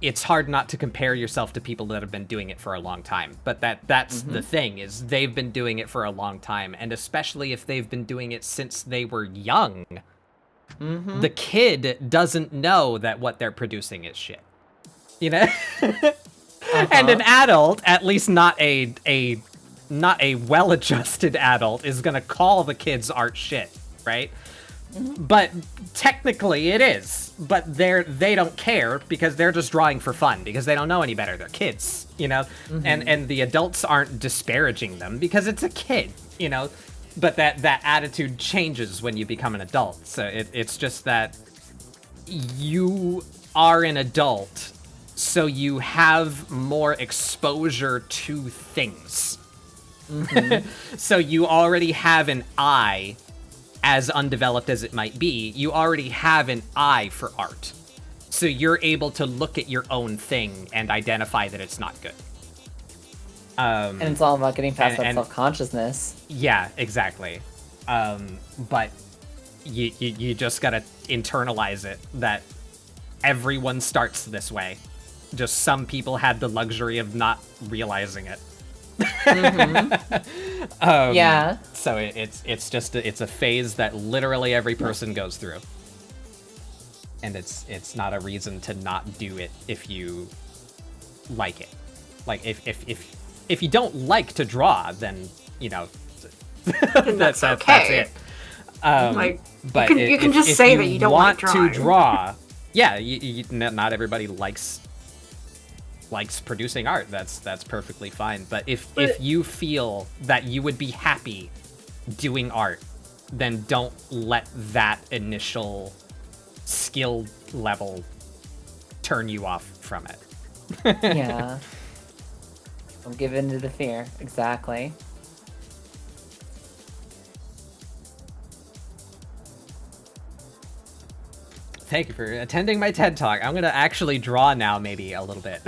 S2: it's hard not to compare yourself to people that have been doing it for a long time. But that's the thing, is they've been doing it for a long time, and especially if they've been doing it since they were young, the kid doesn't know that what they're producing is shit. You know? And an adult, at least not a well-adjusted adult, is gonna call the kid's art shit, right? But technically it is. But they don't care, because they're just drawing for fun, because they don't know any better. They're kids, you know? And the adults aren't disparaging them, because it's a kid, you know? But that attitude changes when you become an adult. So it's just that you are an adult, so you have more exposure to things. So you already have an eye, as undeveloped as it might be, you already have an eye for art. So you're able to look at your own thing and identify that it's not good.
S3: And it's all about getting past that self-consciousness.
S2: Yeah, exactly. But you just gotta internalize it, that everyone starts this way. Just some people had the luxury of not realizing it.
S3: Yeah.
S2: So it's just it's a phase that literally every person goes through, and it's not a reason to not do it if you like it. Like if you don't like to draw, then you know that's it. But
S4: you can just say that you don't
S2: want
S4: like
S2: to draw. Yeah, not everybody likes producing art. That's perfectly fine. But if you feel that you would be happy doing art, then don't let that initial skill level turn you off from it.
S3: Yeah. Don't give in to the fear. Exactly.
S2: Thank you for attending my TED Talk. I'm going to actually draw now, maybe a little bit.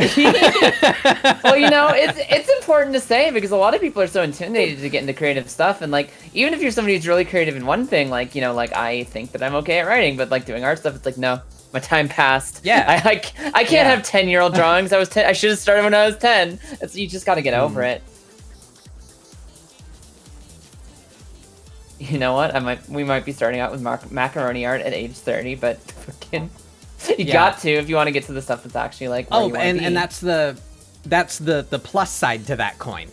S3: Well, you know, it's important to say, because a lot of people are so intimidated to get into creative stuff, and like, even if you're somebody who's really creative in one thing, like, you know, like, I think that I'm okay at writing, but like doing art stuff, it's like, no, my time passed.
S2: Yeah.
S3: I can't have 10-year-old drawings. I should have started when I was 10. You just got to get over it. You know what? We might be starting out with macaroni art at age 30, but fucking, you got to if you want to get to the stuff that's actually like. Where you
S2: and
S3: be.
S2: and that's the plus side to that coin.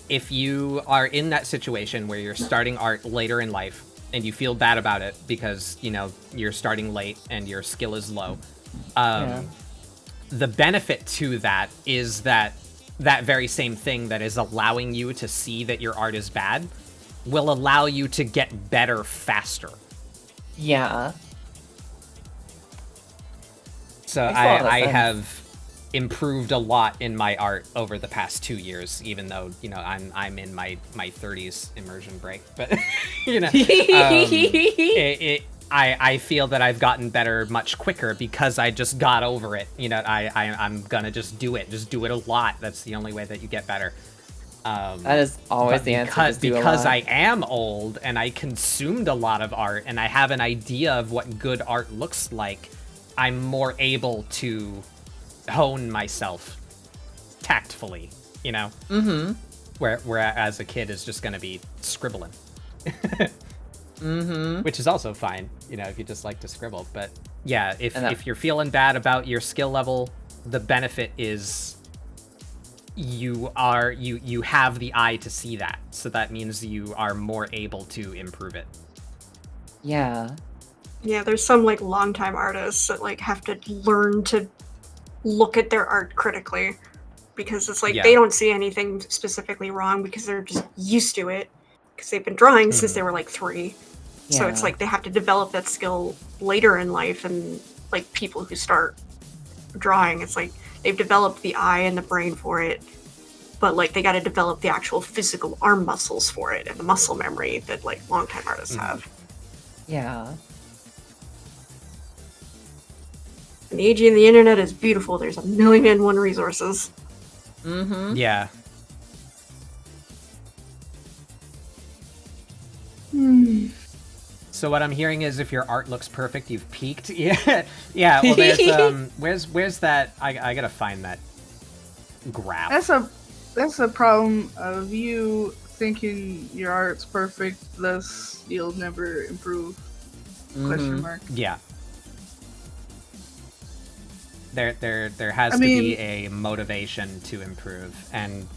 S2: If you are in that situation where you're starting art later in life and you feel bad about it because you know you're starting late and your skill is low, the benefit to that is that very same thing that is allowing you to see that your art is bad will allow you to get better faster.
S3: Yeah.
S2: So I have improved a lot in my art over the past 2 years, even though, you know, I'm in my 30s immersion break. But, you know, I feel that I've gotten better much quicker because I just got over it. You know, I'm gonna just do it a lot. That's the only way that you get better.
S3: That is always the answer.
S2: Because I am old and I consumed a lot of art and I have an idea of what good art looks like, I'm more able to hone myself tactfully, you know? Mm-hmm. Whereas a kid is just going to be scribbling. Mm-hmm. Which is also fine, you know, if you just like to scribble. But yeah, if you're feeling bad about your skill level, the benefit is you have the eye to see that, so that means you are more able to improve it.
S3: Yeah,
S4: there's some like longtime artists that like have to learn to look at their art critically, because it's like they don't see anything specifically wrong because they're just used to it because they've been drawing since they were like 3. So it's like they have to develop that skill later in life, and like people who start drawing, it's like they've developed the eye and the brain for it, but like they got to develop the actual physical arm muscles for it and the muscle memory that like longtime artists have.
S3: Yeah.
S4: And the age of the internet is beautiful. There's 1,000,001 resources.
S3: Mm-hmm.
S2: Yeah. So what I'm hearing is if your art looks perfect, you've peaked. Yeah, yeah. Well, there's where's that? I gotta find that graph.
S1: That's a problem of you thinking your art's perfect, thus you'll never improve. Question mark.
S2: Yeah. There has to be a motivation to improve, and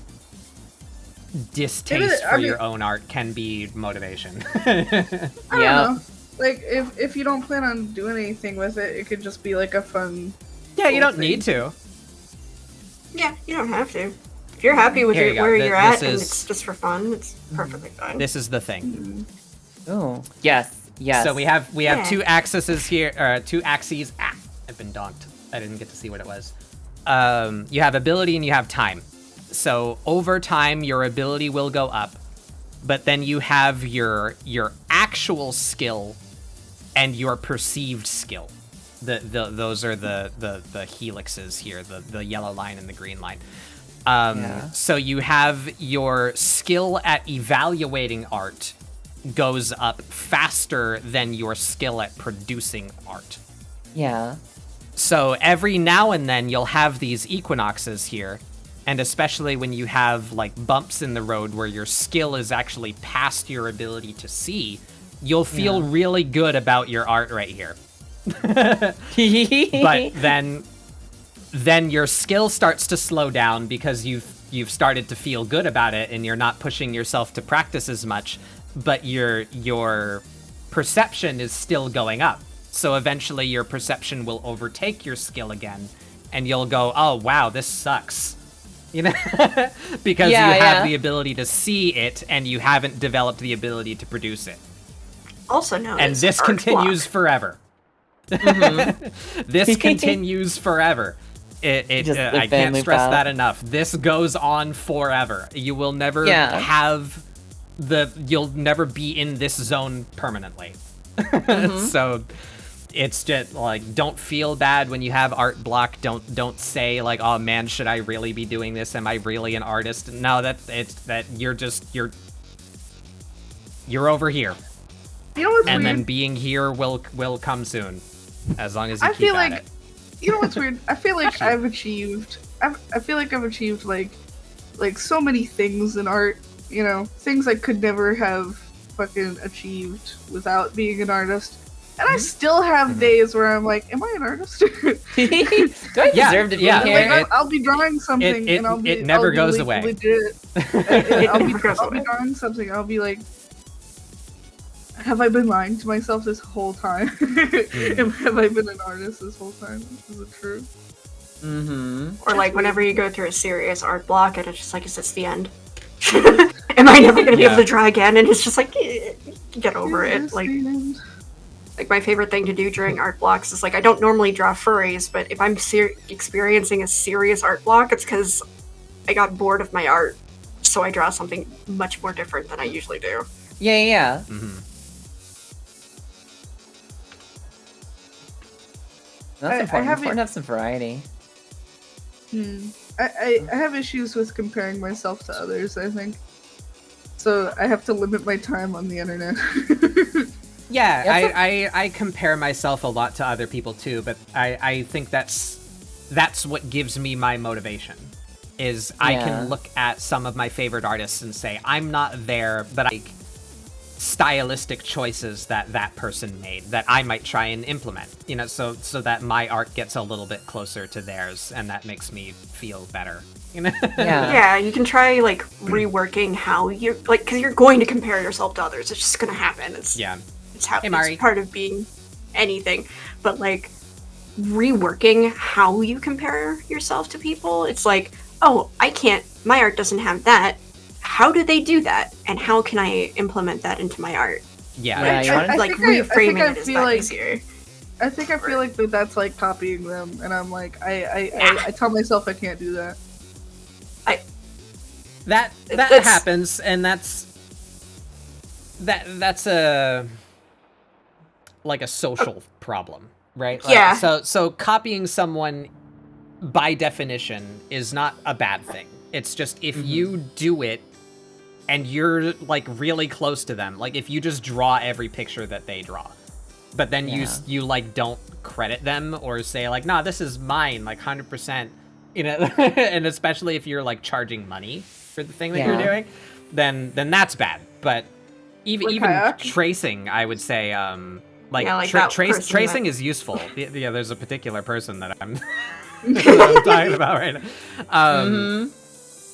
S2: distaste for your own art can be motivation.
S1: I don't know. Like, if you don't plan on doing anything with it, it could just be like a fun.
S2: Yeah, you don't need to.
S4: Yeah, you don't have to. If you're happy with where you're at and it's just for fun, it's perfectly fine.
S2: This is the thing.
S3: Oh, yes.
S2: So we have two axes here, two axes. Ah, I've been donked. I didn't get to see what it was. You have ability and you have time. So over time, your ability will go up, but then you have your actual skill and your perceived skill. Those are the helixes here, the yellow line and the green line. So you have your skill at evaluating art goes up faster than your skill at producing art.
S3: Yeah.
S2: So every now and then you'll have these equinoxes here, and especially when you have like bumps in the road where your skill is actually past your ability to see, you'll feel really good about your art right here. But then your skill starts to slow down because you've started to feel good about it and you're not pushing yourself to practice as much, but your perception is still going up. So eventually your perception will overtake your skill again, and you'll go, oh wow, this sucks. You know? Because you have the ability to see it and you haven't developed the ability to produce it.
S4: Also known
S2: and
S4: as
S2: this
S4: art
S2: continues
S4: block.
S2: Forever. This continues forever. I can't stress that enough. This goes on forever. You will never you'll never be in this zone permanently. So it's just like, don't feel bad when you have art block. Don't say like, oh man, should I really be doing this? Am I really an artist? No, you're over here.
S1: You know what's
S2: and
S1: weird?
S2: Then being here will come soon, as long as you keep
S1: feel
S2: at
S1: like,
S2: it.
S1: You know what's weird? I feel like I've achieved like so many things in art. You know, things I could never have fucking achieved without being an artist. And I still have days where I'm like, am I an artist?
S3: Do I deserve to be here?
S1: Like, I'll be drawing something and I'll be
S2: it never goes away.
S1: Legit. I'll be drawing something and I'll be like, have I been lying to myself this whole time? Have I been an artist this whole time? Is it true?
S4: Or like whenever you go through a serious art block and it's just like, is this the end? Am I never going to be able to draw again? And it's just like, get over it. Like my favorite thing to do during art blocks is like, I don't normally draw furries, but if I'm experiencing a serious art block, it's because I got bored of my art, so I draw something much more different than I usually do.
S3: Yeah. That's important. Important to have some variety.
S1: I have issues with comparing myself to others, I think. So I have to limit my time on the internet.
S2: I compare myself a lot to other people too, but I think that's what gives me my motivation. I can look at some of my favorite artists and say, I'm not there, but I like stylistic choices that person made that I might try and implement, you know, so that my art gets a little bit closer to theirs, and that makes me feel better, you know?
S4: Yeah, you can try like reworking how you're like, because you're going to compare yourself to others. It's just gonna happen. It's part of being anything. But like reworking how you compare yourself to people, it's like, oh, my art doesn't have that. How do they do that? And how can I implement that into my art? Reframing it is that easier.
S1: I think I feel like that's like copying them, and I'm like, I tell myself I can't do that.
S2: That happens, and that's a social problem, right?
S4: Yeah.
S2: So copying someone by definition is not a bad thing. It's just if you do it and you're like really close to them, like if you just draw every picture that they draw, but then you like don't credit them or say like, nah, this is mine, like 100%, you know, and especially if you're like charging money for the thing that you're doing, then that's bad. But even tracing, I would say, tracing is useful. Yeah, there's a particular person that I'm that I'm talking about right now.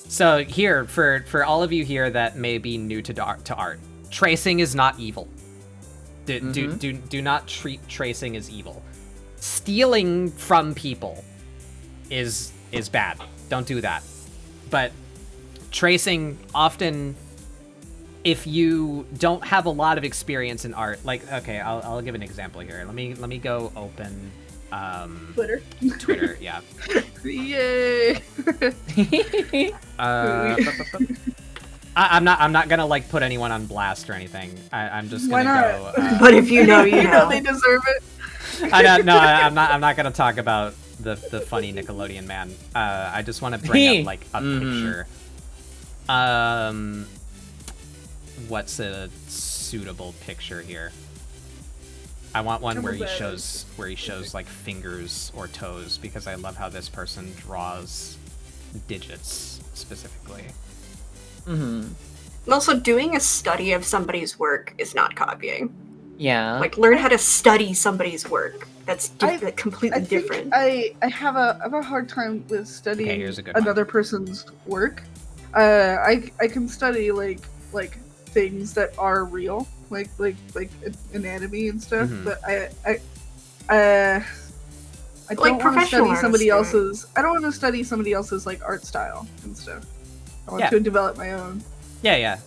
S2: So here, for all of you here that may be new to art, tracing is not evil. Do not treat tracing as evil. Stealing from people is bad. Don't do that. But tracing, often, if you don't have a lot of experience in art, like, okay, I'll give an example here. Let me go open Twitter, yeah.
S1: Yay!
S2: I'm not gonna like put anyone on blast or anything. I'm just gonna go.
S4: But if you know, you know.
S1: They deserve it.
S2: I'm not gonna talk about the funny Nickelodeon man. I just want to bring up like a picture. What's a suitable picture here? I want one where he shows like fingers or toes, because I love how this person draws digits specifically.
S4: And also, doing a study of somebody's work is not copying.
S3: Yeah.
S4: Like, learn how to study somebody's work. That's completely different.
S1: I have a hard time with studying another person's work. I can study like things that are real, like anatomy and stuff, but I don't want to study somebody else's. I don't want to study somebody else's like art style and stuff. I want to develop my own.
S2: Yeah.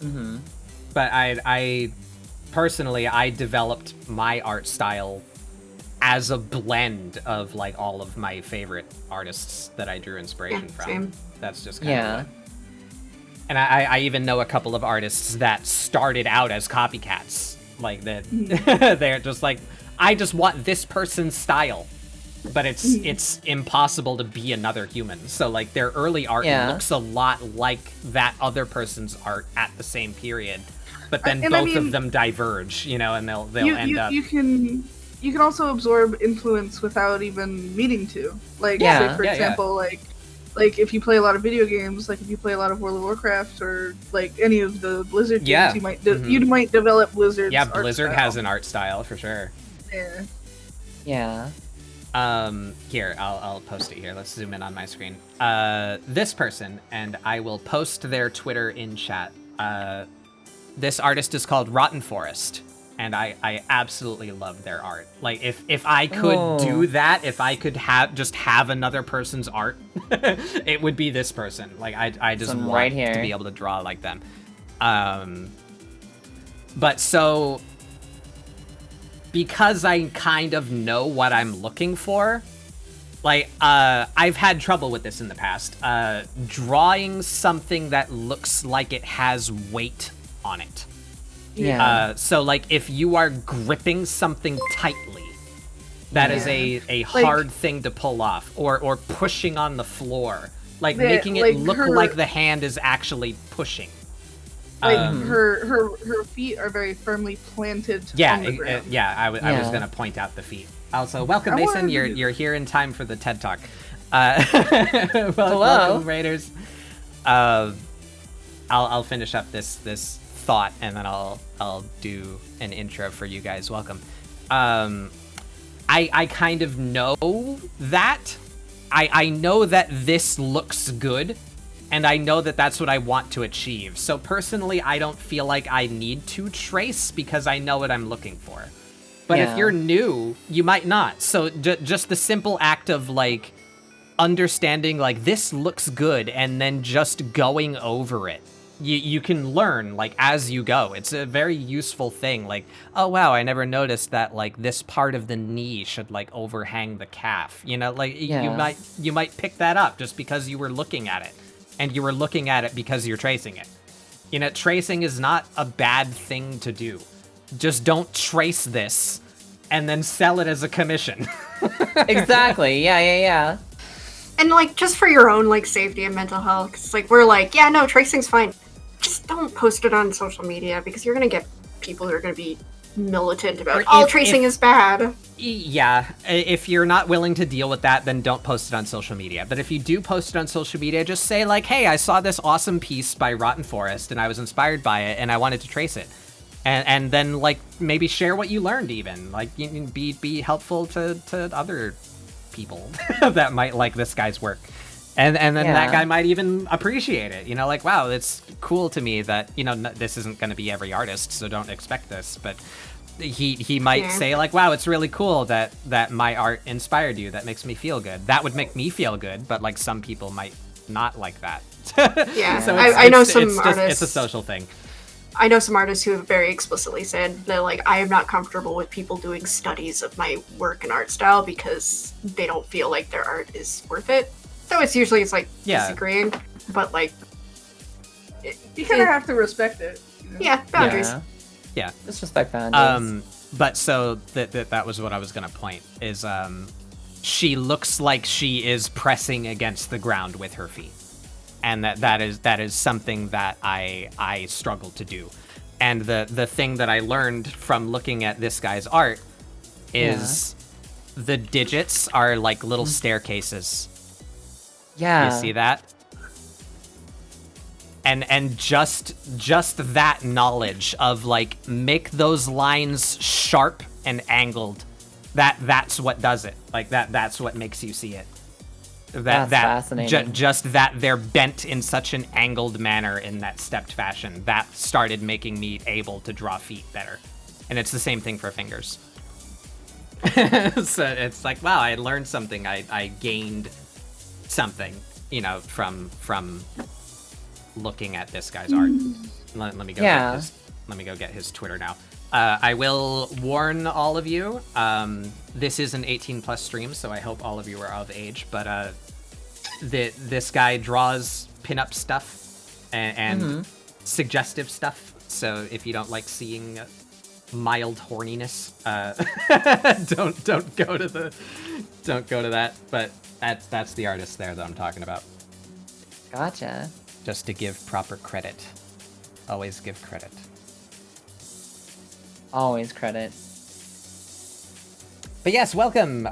S2: But I personally, I developed my art style as a blend of like all of my favorite artists that I drew inspiration from.
S4: Same.
S2: That's just kind of it. And I even know a couple of artists that started out as copycats. Like that, they're just like, I just want this person's style, but it's impossible to be another human. So like their early art looks a lot like that other person's art at the same period, but then both of them diverge, you know, and they'll end up. You can
S1: also absorb influence without even meaning to. Like, say for example, like if you play a lot of video games, like if you play a lot of World of Warcraft or like any of the Blizzard games, you might you might develop Blizzard's art
S2: Blizzard
S1: style.
S2: has an art style for sure.
S3: Yeah.
S2: Here, I'll post it here. Let's zoom in on my screen. This person, and I will post their Twitter in chat. This artist is called Rotten Forest, and I absolutely love their art. Like, if I could do that, if I could have another person's art, it would be this person. Like, I just want
S3: right here
S2: to be able to draw like them. But so, because I kind of know what I'm looking for, like, I've had trouble with this in the past. Drawing something that looks like it has weight on it.
S3: Yeah.
S2: So, like, if you are gripping something tightly, that is a hard thing to pull off. Or pushing on the floor. Like, making it look like the hand is actually pushing.
S1: Like, her feet are very firmly planted on the ground.
S2: I was going to point out the feet. Also, welcome, Mason. You're here in time for the TED Talk. Welcome, Raiders. I'll finish up this thought, and then I'll do an intro for you guys. Welcome. I kind of know that. I know that this looks good, and I know that that's what I want to achieve. So personally, I don't feel like I need to trace because I know what I'm looking for. But if you're new, you might not. So just the simple act of like understanding like this looks good and then just going over it. You can learn like as you go. It's a very useful thing. Like, oh wow, I never noticed that like this part of the knee should like overhang the calf. You know, like you might pick that up just because you were looking at it. And you were looking at it because you're tracing it. You know, tracing is not a bad thing to do. Just don't trace this and then sell it as a commission.
S3: Exactly. Yeah.
S4: And like just for your own like safety and mental health, 'cause like we're like, yeah, no, tracing's fine. Just don't post it on social media because you're gonna get people who are gonna be militant about
S2: Or
S4: all
S2: if-
S4: tracing is bad.
S2: Yeah, if you're not willing to deal with that, then don't post it on social media. But if you do post it on social media, just say like, hey, I saw this awesome piece by Rotten Forest and I was inspired by it and I wanted to trace it. And then like maybe share what you learned even. Like be helpful to other people that might like this guy's work. And then that guy might even appreciate it. You know, like, wow, it's cool to me that, you know, this isn't going to be every artist, so don't expect this. But he might say, like, wow, it's really cool that my art inspired you. That makes me feel good. That would make me feel good, but, like, some people might not like that.
S4: Yeah,
S2: So
S4: I know some artists...
S2: It's a social thing.
S4: I know some artists who have very explicitly said that, like, I am not comfortable with people doing studies of my work and art style because they don't feel like their art is worth it. So it's like disagreeing, but like
S1: you kind of have to respect it. You know?
S4: Yeah, boundaries.
S2: Yeah.
S3: Just respect boundaries.
S2: But so that was what I was gonna point is she looks like she is pressing against the ground with her feet, and that is something that I struggle to do, and the thing that I learned from looking at this guy's art is the digits are like little staircases.
S3: Yeah.
S2: You see that? And just that knowledge of like make those lines sharp and angled. That's what does it. Like that's what makes you see it.
S3: That's fascinating.
S2: Just that they're bent in such an angled manner in that stepped fashion. That started making me able to draw feet better. And it's the same thing for fingers. So it's like, wow, I learned something. I gained something, you know, from looking at this guy's art. Let me go get his Twitter now. I will warn all of you, this is an 18+ stream, so I hope all of you are of age, but this guy draws pinup stuff and suggestive stuff, so if you don't like seeing mild horniness, don't go to that, but that's the artist there that I'm talking about.
S3: Gotcha.
S2: Just to give proper credit. Always give credit.
S3: Always credit.
S2: But yes, welcome,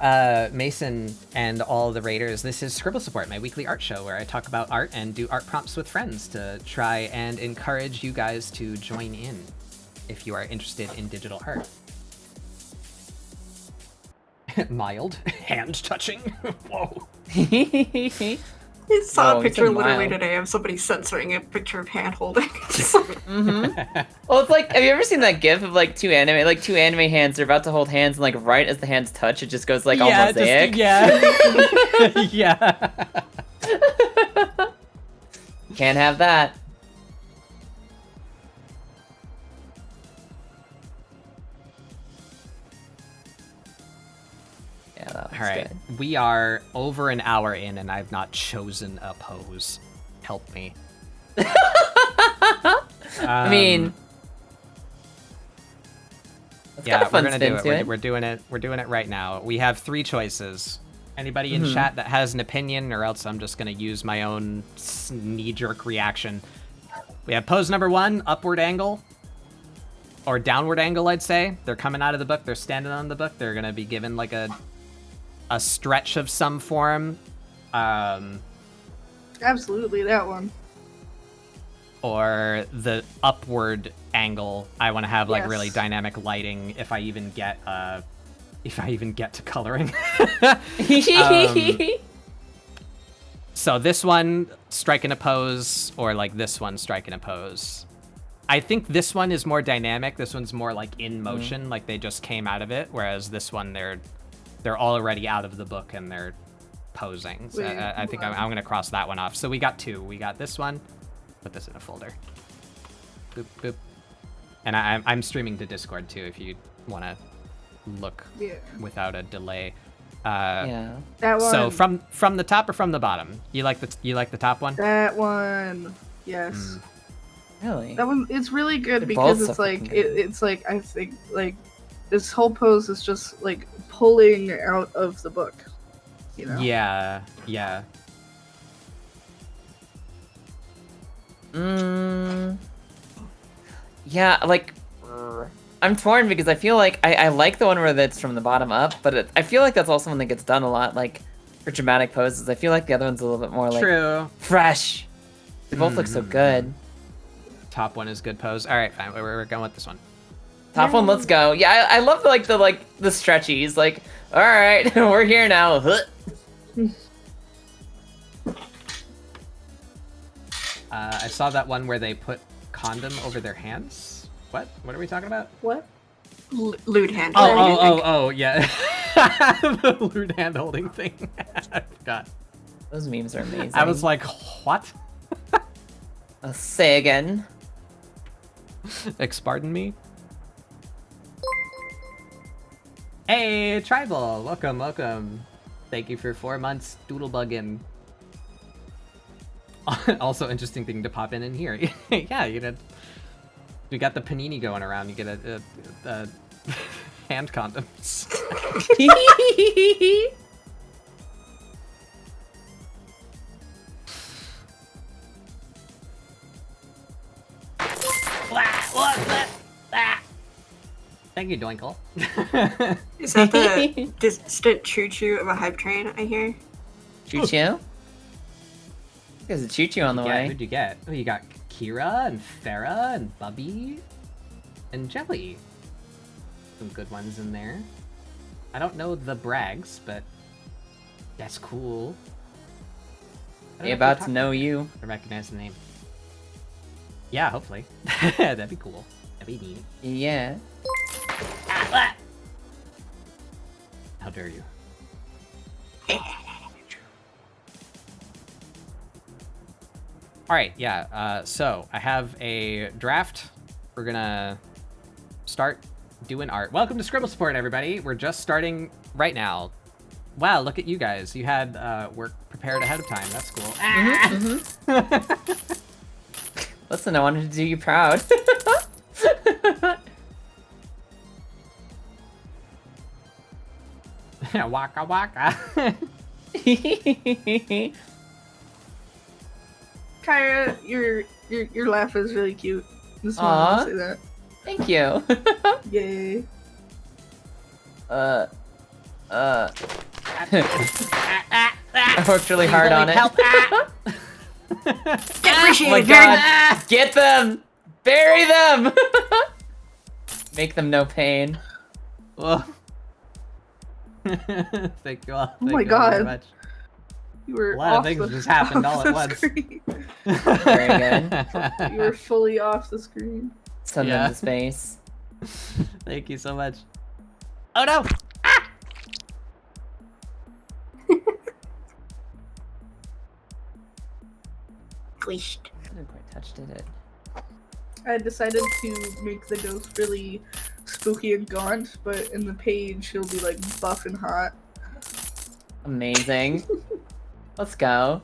S2: Mason and all the raiders. This is ScribbleSupport, my weekly art show where I talk about art and do art prompts with friends to try and encourage you guys to join in if you are interested in digital art. Mild hand touching. Whoa.
S4: I saw a picture literally today of somebody censoring a picture of hand holding.
S3: Well, it's like, have you ever seen that gif of like two anime hands, they're about to hold hands, and like right as the hands touch, it just goes like all mosaic?
S2: Yeah.
S3: Can't have that. All
S2: right,
S3: good.
S2: We are over an hour in and I've not chosen a pose. Help me.
S3: I mean,
S2: yeah, we're gonna do it. We're doing it. We're doing it right now. We have 3 choices. Anybody in chat that has an opinion, or else I'm just gonna use my own knee-jerk reaction. We have pose number 1, upward angle. Or downward angle, I'd say. They're coming out of the book. They're standing on the book. They're gonna be given like a stretch of some form.
S1: Absolutely, that one.
S2: Or the upward angle. I want to have like really dynamic lighting if I even get to coloring. So this one, striking a pose, or like this one, striking a pose. I think this one is more dynamic. This one's more like in motion, like they just came out of it. Whereas this one, they're already out of the book and they're posing. So I think I'm gonna cross that one off. So we got 2. We got this one. Put this in a folder. Boop boop. And I'm streaming to Discord too if you want to look without a delay.
S3: Yeah.
S1: That one.
S2: So from the top or from the bottom? You like the top one?
S1: That one. Yes.
S3: Really?
S1: That one. It's really good
S3: They're
S1: because
S3: both
S1: it's
S3: so
S1: like
S3: fucking good.
S1: it's like I think like this whole pose is just like pulling out of the book. You know?
S2: Yeah.
S3: Yeah, like, I'm torn because I feel like I like the one where that's from the bottom up, but I feel like that's also one that gets done a lot, like, for dramatic poses. I feel like the other one's a little bit more, like,
S2: True.
S3: fresh. They both look so good.
S2: Top one is good pose. All right, fine. We're going with this one.
S3: Top one, let's go. Yeah, I love, the stretchies. Like, all right, we're here now.
S2: I saw that one where they put condom over their hands. What? What are we talking about?
S1: What?
S4: Lewd hand.
S2: Oh, yeah. The lewd hand holding thing. I forgot.
S3: Those memes are amazing.
S2: I was like, what?
S3: Say again.
S2: Pardon me? Hey, Tribal! Welcome, welcome. Thank you for 4 months doodlebugging. Also, interesting thing to pop in here. Yeah, you know, we got the panini going around. You get a hand condoms. Thank you, Doinkle.
S4: Is that the distant choo-choo of a hype train, I hear?
S3: Choo-choo? There's a choo-choo on the way.
S2: Who'd you get? Oh, you got Kira and Farah and Bubby and Jelly. Some good ones in there. I don't know the Brags, but that's cool.
S3: They about to know you.
S2: I recognize the name. Yeah, hopefully. That'd be cool. That'd be neat.
S3: Yeah.
S2: How dare you? Alright, yeah, so I have a draft. We're gonna start doing art. Welcome to ScribbleSupport, everybody. We're just starting right now. Wow, look at you guys. You had work prepared ahead of time. That's cool.
S3: Listen, I wanted to do you proud.
S2: Waka waka.
S1: Kyra, your laugh is really cute. Just wanted to say that.
S3: Thank you.
S1: Yay.
S3: I worked really hard on it.
S4: Appreciate
S3: Oh my
S4: it.
S3: god. Get them! Bury them! Make them no pain.
S2: Well. Thank you all.
S1: Oh
S2: Thank
S1: my
S2: you all very
S1: God.
S2: much.
S1: You were
S2: A lot of
S1: off
S2: things
S1: the,
S2: just happened all
S1: off
S2: at
S1: the
S2: once.
S1: screen.
S3: Very good.
S1: You were fully off the screen.
S3: Send them to space.
S2: Thank you so much. Oh no!
S4: Glitched.
S3: I didn't quite touch, did it?
S1: I decided to make the ghost really spooky and gaunt, but in the page he'll be like buff and hot.
S3: Amazing. Let's go.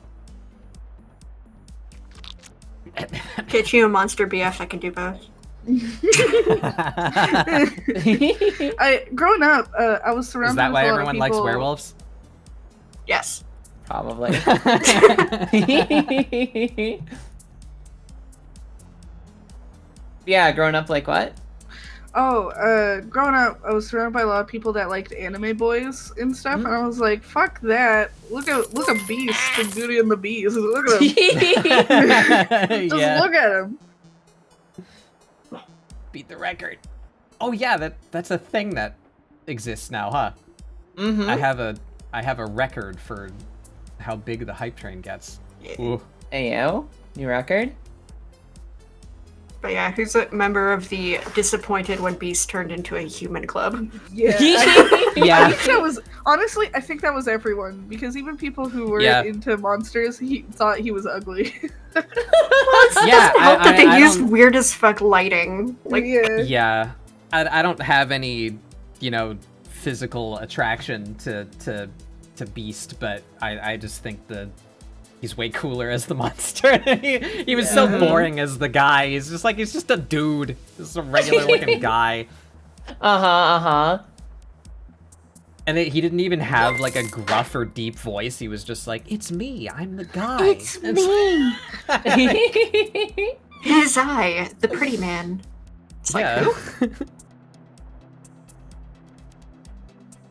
S4: Get you a monster BF that can do both.
S1: Growing up, I was surrounded
S2: Is that
S1: with
S2: why
S1: a lot of
S2: everyone likes
S1: people-
S2: werewolves?
S4: Yes.
S3: Probably. Yeah, growing up like what?
S1: Oh, growing up, I was surrounded by a lot of people that liked anime boys and stuff, and I was like, "Fuck that! Look at Beast from Beauty and the Beast. Look at him. Just
S2: Yeah.
S1: look at him."
S2: Beat the record. Oh yeah, that's a thing that exists now, huh?
S3: Mm-hmm.
S2: I have a record for how big the hype train gets. Ooh.
S3: Ayo, new record?
S4: But yeah, who's a member of the disappointed when Beast turned into a human club?
S1: Yeah.
S2: Yeah.
S1: I think that was honestly. I think that was everyone because even people who were
S2: Yeah.
S1: into monsters, he thought he was ugly.
S2: Yeah,
S4: Hope that they
S2: I
S4: used
S2: don't-
S4: weird as fuck lighting. Like,
S1: yeah.
S2: Yeah, I don't have any, physical attraction to Beast, but I just think he's way cooler as the monster. he was so boring as the guy. He's just a dude. Just a regular looking guy.
S3: Uh-huh.
S2: And he didn't even have like a gruff or deep voice. He was just like, "It's me. I'm the guy."
S1: It's me.
S4: it is I, the pretty man. just like,
S2: Yeah.
S4: who?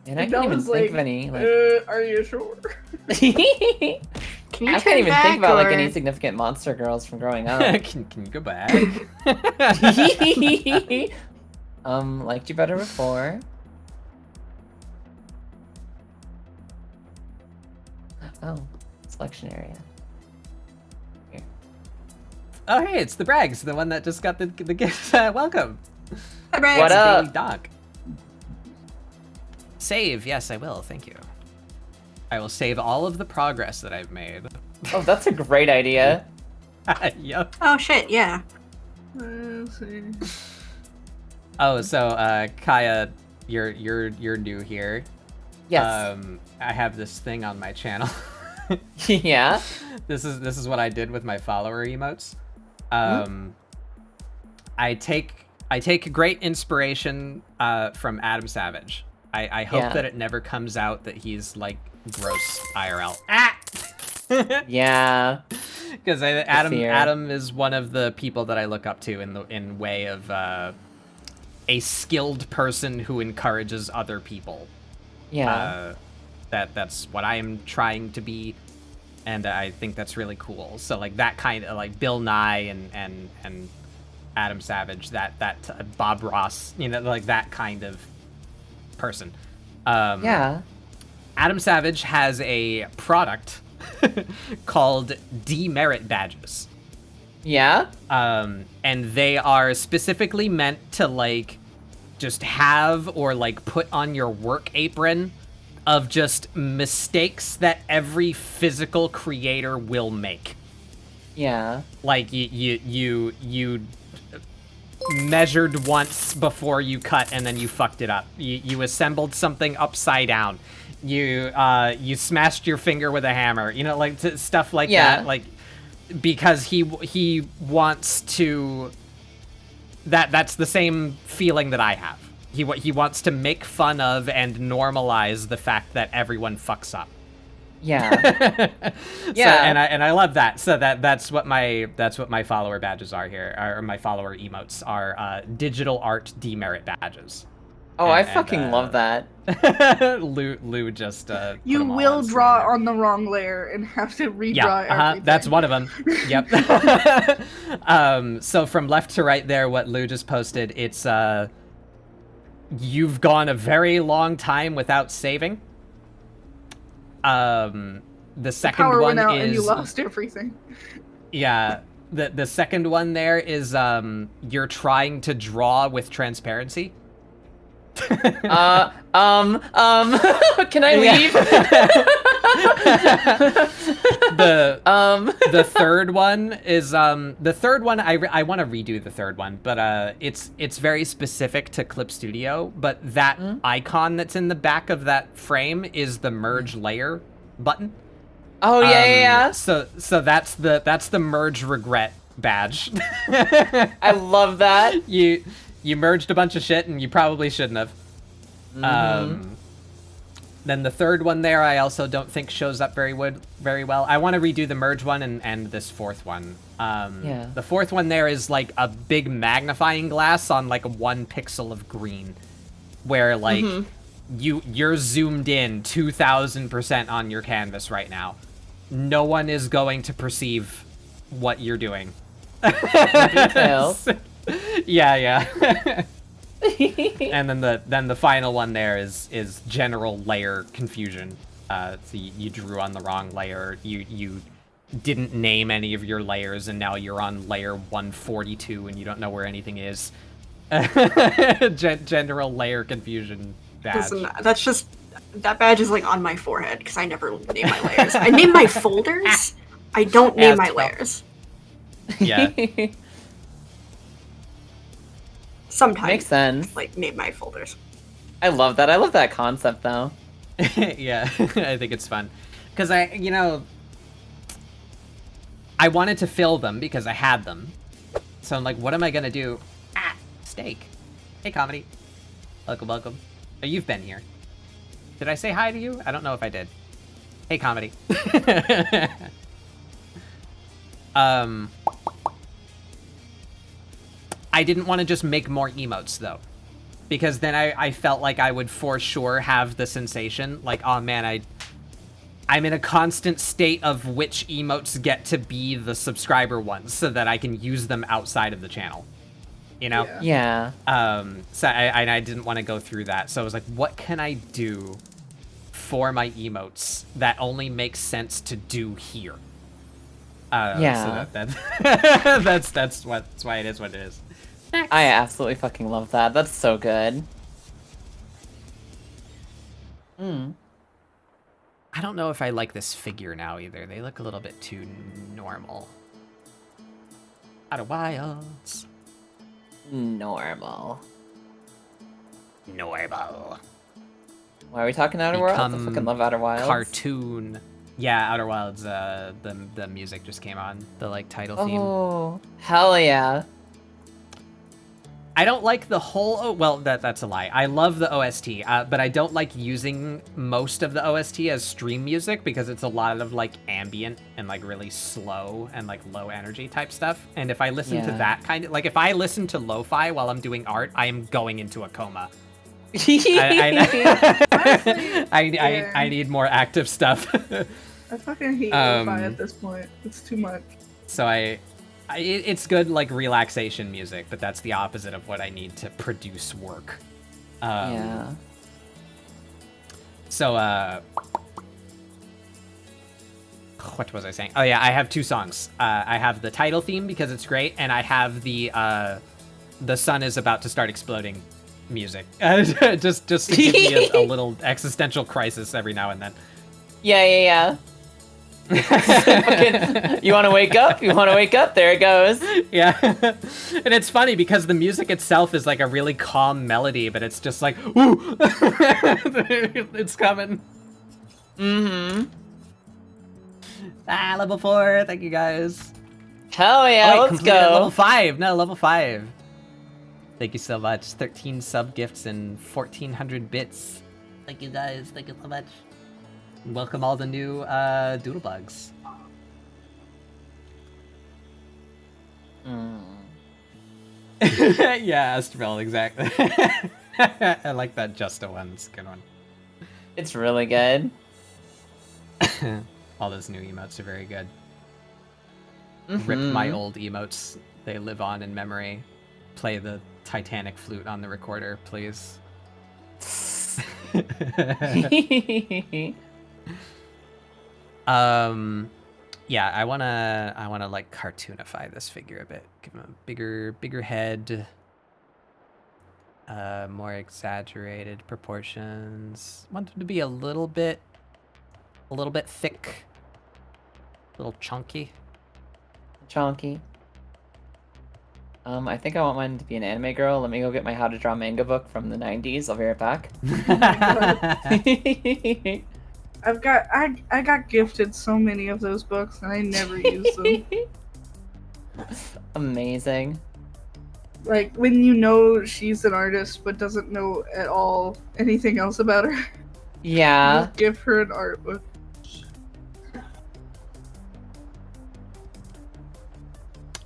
S3: And I
S1: And
S3: can't
S1: I
S3: even
S1: was
S3: think
S1: like,
S3: of any. Like...
S1: are you sure?
S4: Can you
S3: I
S4: turn
S3: can't even
S4: back,
S3: think about like
S4: or-
S3: any significant monster girls from growing up.
S2: can you go back?
S3: Liked you better before. Oh, selection area. Here.
S2: Oh, hey, it's the Brags, the one that just got the gift. Welcome.
S4: Hi, Brax.
S3: What up?
S2: Daily Dog. Save, yes, I will. Thank you. I will save all of the progress that I've made.
S3: Oh, that's a great idea.
S2: Yep.
S4: Oh shit, yeah.
S1: Let's see.
S2: Oh, so Kaya, you're new here.
S3: Yes.
S2: I have this thing on my channel.
S3: Yeah.
S2: This is what I did with my follower emotes. I take great inspiration from Adam Savage. I hope
S3: Yeah.
S2: that it never comes out that he's like gross IRL. Ah!
S3: Yeah.
S2: Because
S3: fear.
S2: Adam is one of the people that I look up to in way of a skilled person who encourages other people.
S3: Yeah.
S2: That's what I am trying to be, and I think that's really cool. So like that kind of like Bill Nye and Adam Savage, that Bob Ross, like that kind of person.
S3: Yeah.
S2: Adam Savage has a product called demerit badges.
S3: Yeah.
S2: And they are specifically meant to like just have or like put on your work apron of just mistakes that every physical creator will make.
S3: Yeah.
S2: Like you measured once before you cut and then you fucked it up. You assembled something upside down. You smashed your finger with a hammer. Like stuff like that. Like because he wants to. That's the same feeling that I have. He wants to make fun of and normalize the fact that everyone fucks up.
S3: Yeah.
S2: Yeah. So, and I love that. So that's what my follower badges are here, or my follower emotes are digital art demerit badges.
S3: Oh, I fucking love that.
S2: Lou just
S1: You
S2: put 'em all
S1: will
S2: on
S1: draw
S2: screen
S1: on the wrong layer and have to redraw
S2: yeah,
S1: everything.
S2: that's one of them. Yep. So from left to right there, what Lou just posted, it's you've gone a very long time without saving. The second
S1: Power
S2: one
S1: went out
S2: is
S1: and you lost everything.
S2: yeah. The second one there is you're trying to draw with transparency.
S3: Can I leave?
S2: The third one is the third one I want to redo the third one, but it's very specific to Clip Studio, but that icon that's in the back of that frame is the merge layer button.
S3: Oh yeah.
S2: So that's the merge regret badge.
S3: I love that.
S2: You merged a bunch of shit and you probably shouldn't have. Then the third one there I also don't think shows up very well. I want to redo the merge one and this fourth one.
S3: Yeah.
S2: The fourth one there is like a big magnifying glass on like 1 pixel of green, where like you're zoomed in 2000% on your canvas right now. No one is going to perceive what you're doing.
S3: Details.
S2: Yeah. And then the final one there is general layer confusion. So you drew on the wrong layer. You didn't name any of your layers, and now you're on layer 142, and you don't know where anything is. General layer confusion badge.
S4: Listen, that badge is like on my forehead because I never name my layers. I name my folders. I don't name my layers.
S2: Yeah.
S4: Sometimes
S3: Makes sense.
S4: like name my folders.
S3: I love that. I love that concept though.
S2: Yeah, I think it's fun. Because I wanted to fill them because I had them. So I'm like, what am I going to do? Steak. Hey, Comedy. Welcome. Oh, you've been here. Did I say hi to you? I don't know if I did. Hey, Comedy. I didn't want to just make more emotes though, because then I felt like I would for sure have the sensation like, oh man, I'm in a constant state of which emotes get to be the subscriber ones so that I can use them outside of the channel. You know?
S3: Yeah.
S2: So I didn't want to go through that. So I was like, what can I do for my emotes that only makes sense to do here?
S3: Yeah.
S2: So that's why it is what it is. Next.
S3: I absolutely fucking love that. That's so good.
S2: I don't know if I like this figure now either. They look a little bit too normal. Outer Wilds.
S3: Normal.
S2: Normal.
S3: Why are we talking Outer Wilds? I fucking love Outer Wilds.
S2: Cartoon. Yeah, Outer Wilds, the music just came on. The, like, title theme.
S3: Oh, hell yeah.
S2: I don't like the whole... well, that's a lie. I love the OST, but I don't like using most of the OST as stream music because it's a lot of, like, ambient and, like, really slow and, like, low energy type stuff. And if I listen to that kind of... like, if I listen to lo-fi while I'm doing art, I am going into a coma. I need more active stuff.
S1: I fucking hate lo-fi at this point. It's too much.
S2: So it's good, like, relaxation music, but that's the opposite of what I need to produce work.
S3: Yeah.
S2: So, what was I saying? Oh, yeah, I have 2 songs. I have the title theme because it's great, and I have the sun is about to start exploding music. just to give me a little existential crisis every now and then.
S3: Yeah. You want to wake up? You want to wake up? There it goes.
S2: Yeah. And it's funny because the music itself is like a really calm melody, but it's just like, ooh, it's coming. Level 4. Thank you guys.
S3: Hell yeah, let's go.
S2: Level 5. No, level 5. Thank you so much. 13 sub gifts and 1,400 bits. Thank you guys. Thank you so much. Welcome all the new doodlebugs. Yeah, Astral, exactly. I like that Justa one. It's a good one.
S3: It's really good.
S2: All those new emotes are very good. Rip my old emotes. They live on in memory. Play the Titanic flute on the recorder, please. Yeah, I wanna like cartoonify this figure a bit. Give him a bigger head. More exaggerated proportions. Want him to be a little bit thick. A little chunky.
S3: I think I want mine to be an anime girl. Let me go get my How to Draw Manga book from the 90s. I'll be right back.
S1: I got gifted so many of those books and I never used them.
S3: Amazing.
S1: Like when you know she's an artist but doesn't know at all anything else about her.
S3: Yeah.
S1: Just give her an art book.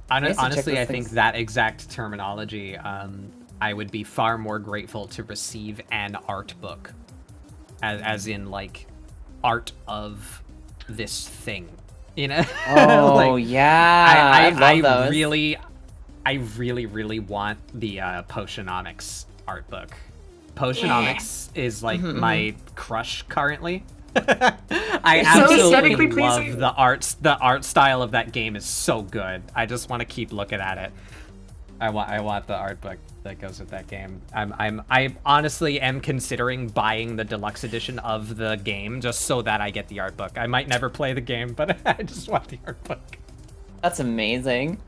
S2: Honestly, I think that exact terminology, I would be far more grateful to receive an art book, as in like art of this thing, you know?
S3: Oh
S2: like,
S3: yeah, I love those.
S2: I really want the Potionomics art book. Potionomics is like my crush currently. I absolutely love the art style of that game is so good. I just want to keep looking at it. I want the art book that goes with that game. I honestly am considering buying the deluxe edition of the game just so that I get the art book. I might never play the game, but I just want the art book.
S3: That's amazing.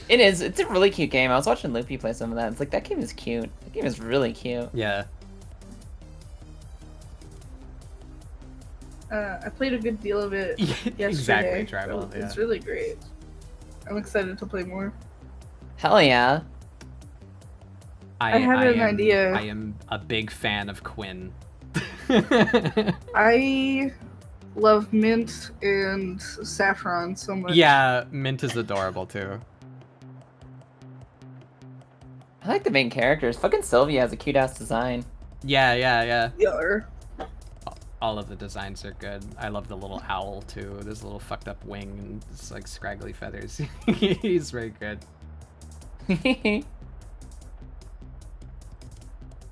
S3: It is. It's a really cute game. I was watching Loopy play some of that. It's like, that game is cute. That game is really cute.
S2: Yeah.
S1: I played a good deal of it yesterday.
S2: Exactly, Tribal.
S1: So it's really great. I'm excited to play more.
S3: Hell yeah.
S1: I have an idea.
S2: I am a big fan of Quinn.
S1: I love Mint and Saffron so much.
S2: Yeah, Mint is adorable too.
S3: I like the main characters. Fucking Sylvia has a cute ass design.
S2: Yeah.
S1: Yeah.
S2: All of the designs are good. I love the little owl too. This little fucked up wing and it's like scraggly feathers. He's very good.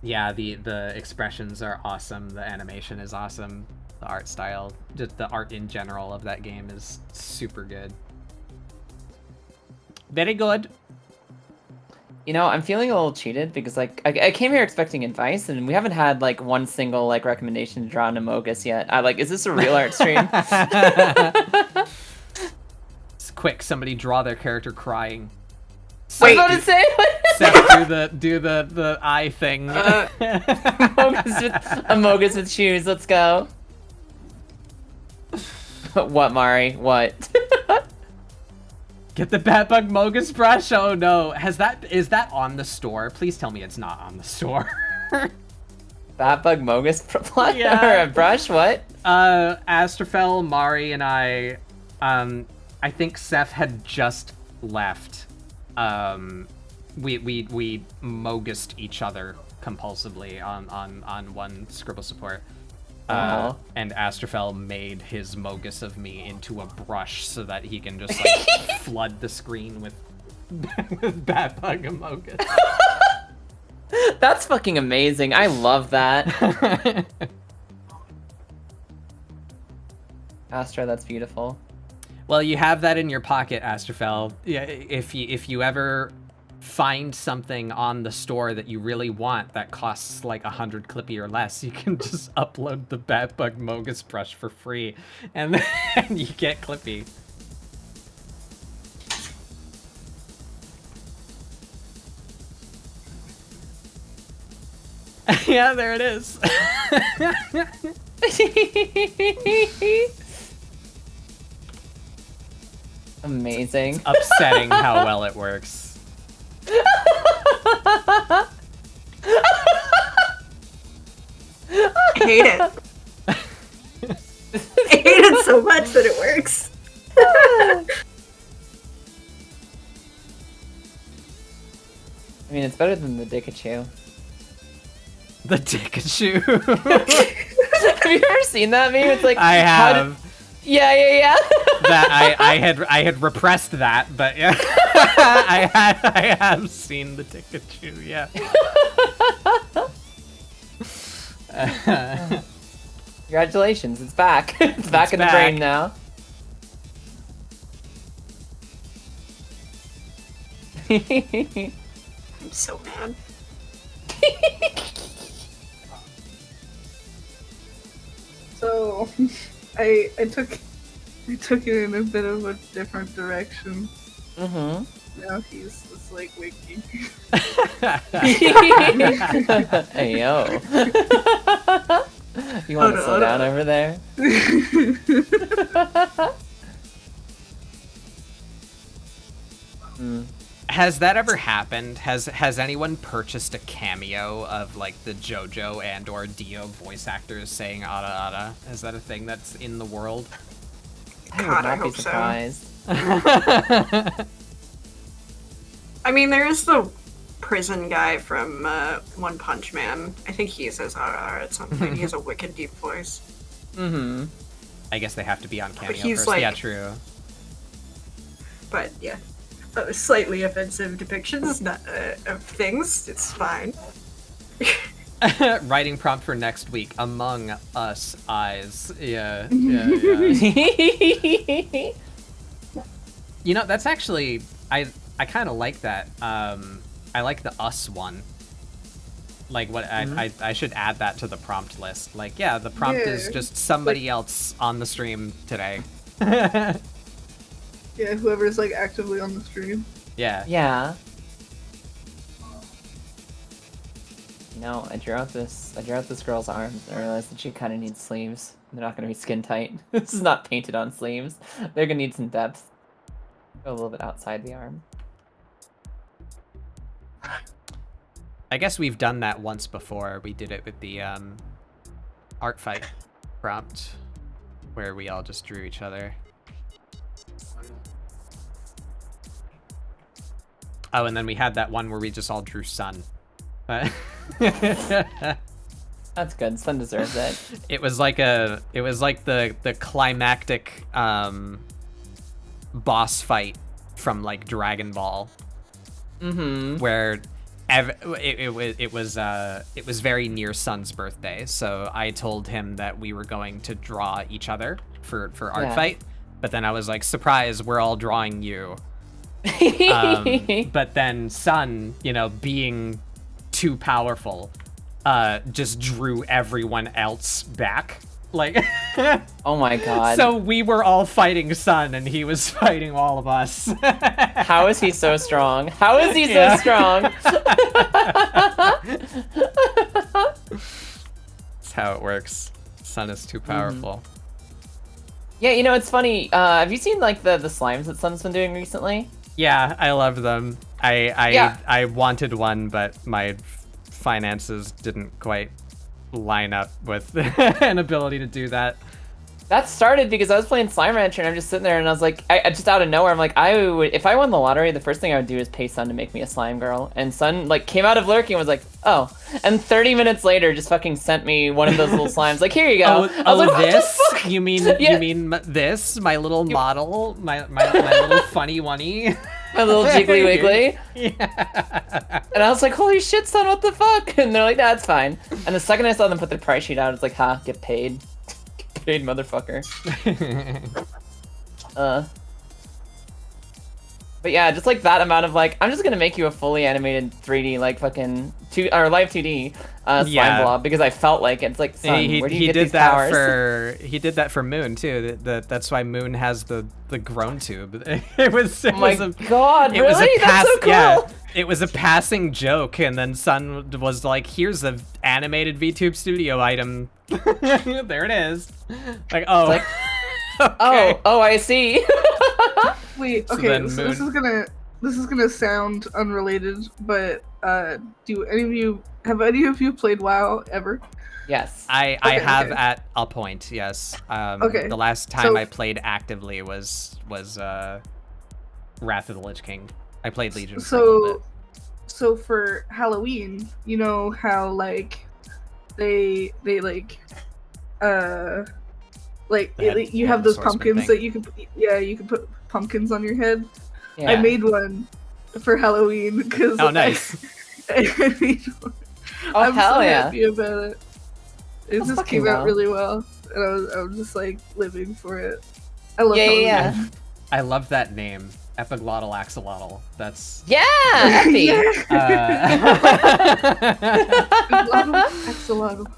S2: Yeah, the expressions are awesome. The animation is awesome. The art style, just the art in general of that game is super good. Very good.
S3: You know, I'm feeling a little cheated because like I came here expecting advice and we haven't had like one single like recommendation to draw an Amogus yet. I like, is this a real art stream?
S2: It's quick, somebody draw their character crying.
S3: Wait, I was about to say.
S2: Seth, do the eye thing.
S3: Amogus with shoes. Let's go. What, Mari? What?
S2: Get the Batbug Mogus brush. Oh no, is that on the store? Please tell me it's not on the store.
S3: Batbug Mogus
S2: Yeah.
S3: or a brush? What?
S2: Astrofel, Mari, and I think Seth had just left. We mogused each other compulsively on one ScribbleSupport. And Astrofel made his Mogus of me into a brush so that he can just like flood the screen with Batbug and Mogus.
S3: That's fucking amazing. I love that. Astra, that's beautiful.
S2: Well, you have that in your pocket, Astrofel. Yeah, if you ever find something on the store that you really want that costs like 100 Clippy or less, you can just upload the Batbug Mogus brush for free, and then you get Clippy. Yeah, there it is.
S3: Amazing.
S2: It's upsetting how well it works.
S4: I hate it. I hate it so much that it works.
S3: I mean, it's better than the Dikachu.
S2: The Dikachu.
S3: Have you ever seen that meme? It's like
S2: I have.
S3: Yeah.
S2: That I had repressed that, but yeah, I have seen the Dikachu. Yeah.
S3: Congratulations, it's back. It's back in the brain now.
S4: I'm so mad.
S1: So, I took it in a bit of a different direction.
S3: Mm-hmm.
S1: Now he's just like wiki.
S3: Hey yo. You want to slow down over there?
S2: Has that ever happened? Has anyone purchased a cameo of like the JoJo and or Dio voice actors saying "Ada Ada"? Is that a thing that's in the world?
S3: I would not be surprised.
S4: I mean, there's the prison guy from One Punch Man. I think he says "ara" at something. He has a wicked deep voice.
S3: Mm-hmm.
S2: I guess they have to be on cameo
S4: he's
S2: first.
S4: like-
S2: Yeah, true.
S4: But yeah, slightly offensive depictions of things. It's fine.
S2: Writing prompt for next week: Among Us eyes. Yeah. You know, that's actually I kind of like that. I like the us one. Like what I should add that to the prompt list. Like, yeah, the prompt is just somebody else on the stream today.
S1: Yeah, whoever's like actively on the stream.
S2: Yeah.
S3: Yeah. You know, I drew out this girl's arms and I realized that she kind of needs sleeves. They're not going to be skin tight. This is not painted on sleeves. They're going to need some depth. Go a little bit outside the arm.
S2: I guess we've done that once before. We did it with the art fight prompt, where we all just drew each other. Oh, and then we had that one where we just all drew sun.
S3: That's good. Sun deserves it.
S2: It was like the climactic boss fight from like Dragon Ball. Where it was very near Sun's birthday, so I told him that we were going to draw each other for art fight, but then I was like, surprise, we're all drawing you. But then Sun, you know, being too powerful, just drew everyone else back. Like,
S3: oh my god.
S2: So we were all fighting Sun, and he was fighting all of us.
S3: How is he so strong? How is he so strong?
S2: That's how it works. Sun is too powerful.
S3: Yeah, you know, it's funny. Have you seen like the slimes that Sun's been doing recently?
S2: Yeah, I love them. I wanted one, but my finances didn't quite line up with an ability to do that.
S3: That started because I was playing Slime Rancher and I'm just sitting there and I was like, I just out of nowhere, I'm like, I would, if I won the lottery, the first thing I would do is pay Sun to make me a slime girl. And Sun like came out of lurking and was like, oh. And 30 minutes later, just fucking sent me one of those little slimes. Like, here you go. I was like,
S2: this? You mean this? My little model? My little funny one-y?
S3: My little Jiggly Wiggly.
S2: Yeah.
S3: And I was like, holy shit, Son, what the fuck? And they're like, nah, it's fine. And the second I saw them put their price sheet out, it's like, ha, get paid. Get paid, motherfucker. But yeah, just like that amount of like, I'm just gonna make you a fully animated 3D, like fucking live 2D slime blob because I felt like it's like, Son, where do you get these powers?
S2: He did that for Moon too. That's why Moon has the grown tube. It was
S3: God, really? That's so cool.
S2: Yeah, it was a passing joke, and then Sun was like, "Here's an animated VTube Studio item." There it is. Like, oh,
S3: like,
S2: okay.
S3: oh, I see.
S1: Wait, okay, so this is gonna sound unrelated, but have any of you played WoW ever?
S3: Yes.
S2: I have at a point, yes.
S1: Okay.
S2: The last time I played actively was Wrath of the Lich King. I played Legion for a little bit.
S1: So for Halloween, you know how like they you have those pumpkins that you can put pumpkins on your head. Yeah. I made one for Halloween because
S2: nice.
S1: I made one. I'm so happy about it. It just came out really well, and I was just like living for it. I love Halloween.
S3: Yeah.
S2: I love that name, Epiglottal Axolotl. That's
S3: Epi.
S1: Axolotl.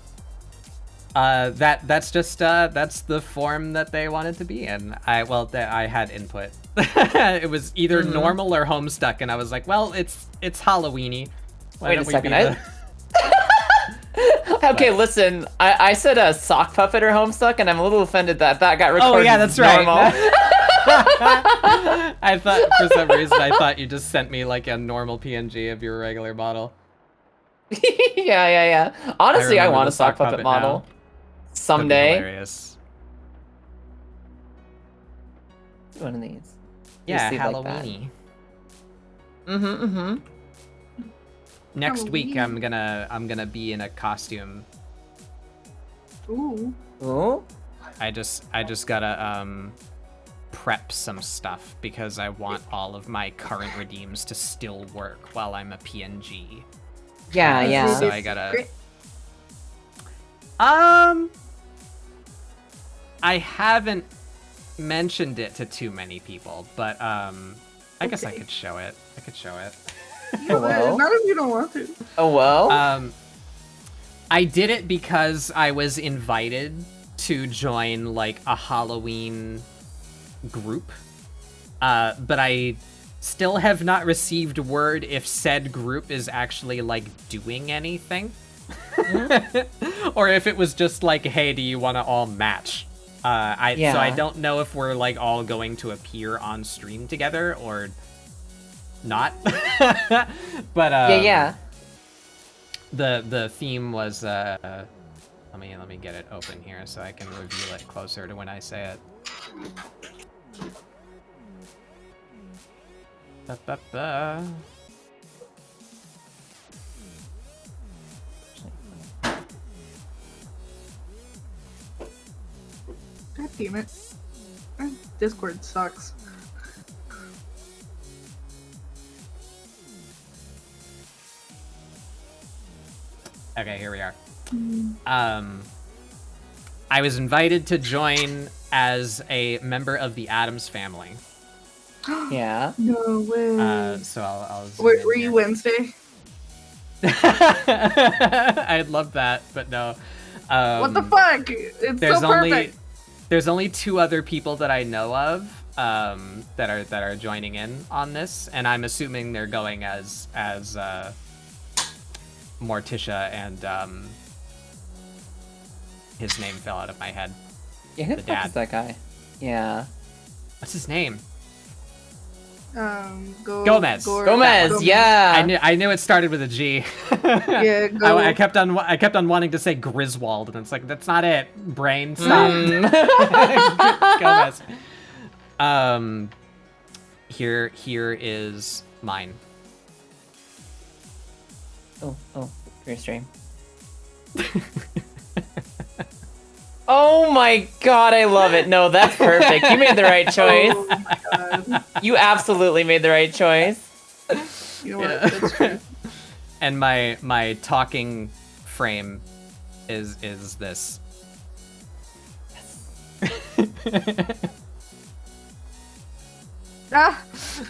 S2: That's just that's the form that they wanted to be in. I had input. It was either normal or Homestuck, and I was like, well, it's Halloweeny.
S3: Wait a second. Okay, listen. I said a sock puppet or Homestuck, and I'm a little offended that got recorded.
S2: Oh yeah, that's right.
S3: Normal.
S2: I thought for some reason you just sent me like a normal PNG of your regular model.
S3: Yeah. Honestly, I want a sock puppet model. Someday.
S2: Hilarious.
S3: One of these.
S2: Yeah, Halloweeny.
S3: Like
S2: Next week, I'm gonna be in a costume.
S3: Ooh.
S2: I just gotta prep some stuff because I want all of my current redeems to still work while I'm a PNG.
S3: Yeah.
S2: So I gotta. I haven't mentioned it to too many people, but I guess I could show it.
S1: Well? Not if you don't want to.
S3: Oh well.
S2: I did it because I was invited to join like a Halloween group, but I still have not received word if said group is actually like doing anything, or if it was just like, hey, do you want to all match? So I don't know if we're like all going to appear on stream together or not. But
S3: yeah.
S2: The theme was let me get it open here so I can reveal it closer to when I say it.
S1: Damn it. Discord sucks.
S2: Okay, here we are. I was invited to join as a member of the Addams family.
S3: Yeah.
S1: No way.
S2: So I'll zoom
S1: Were
S2: in
S1: you
S2: here.
S1: Wednesday?
S2: I'd love that, but no.
S1: What the fuck? It's so perfect.
S2: There's only 2 other people that I know of that are joining in on this, and I'm assuming they're going as Morticia and his name fell out of my head.
S3: Yeah, who the fuck
S2: dad.
S3: is that guy? Yeah.
S2: What's his name?
S1: Gomez.
S3: Gomez, yeah.
S2: I knew it started with a G.
S1: Yeah,
S2: I kept on wanting to say Griswold, and it's like that's not it. Brain, stop. Gomez. Here is mine.
S3: Oh, your stream. Oh my god, I love it. No, that's perfect. You made the right choice.
S1: Oh my god.
S3: You absolutely made the right choice.
S1: You know what? That's true.
S2: And my talking frame is this.
S1: Ah!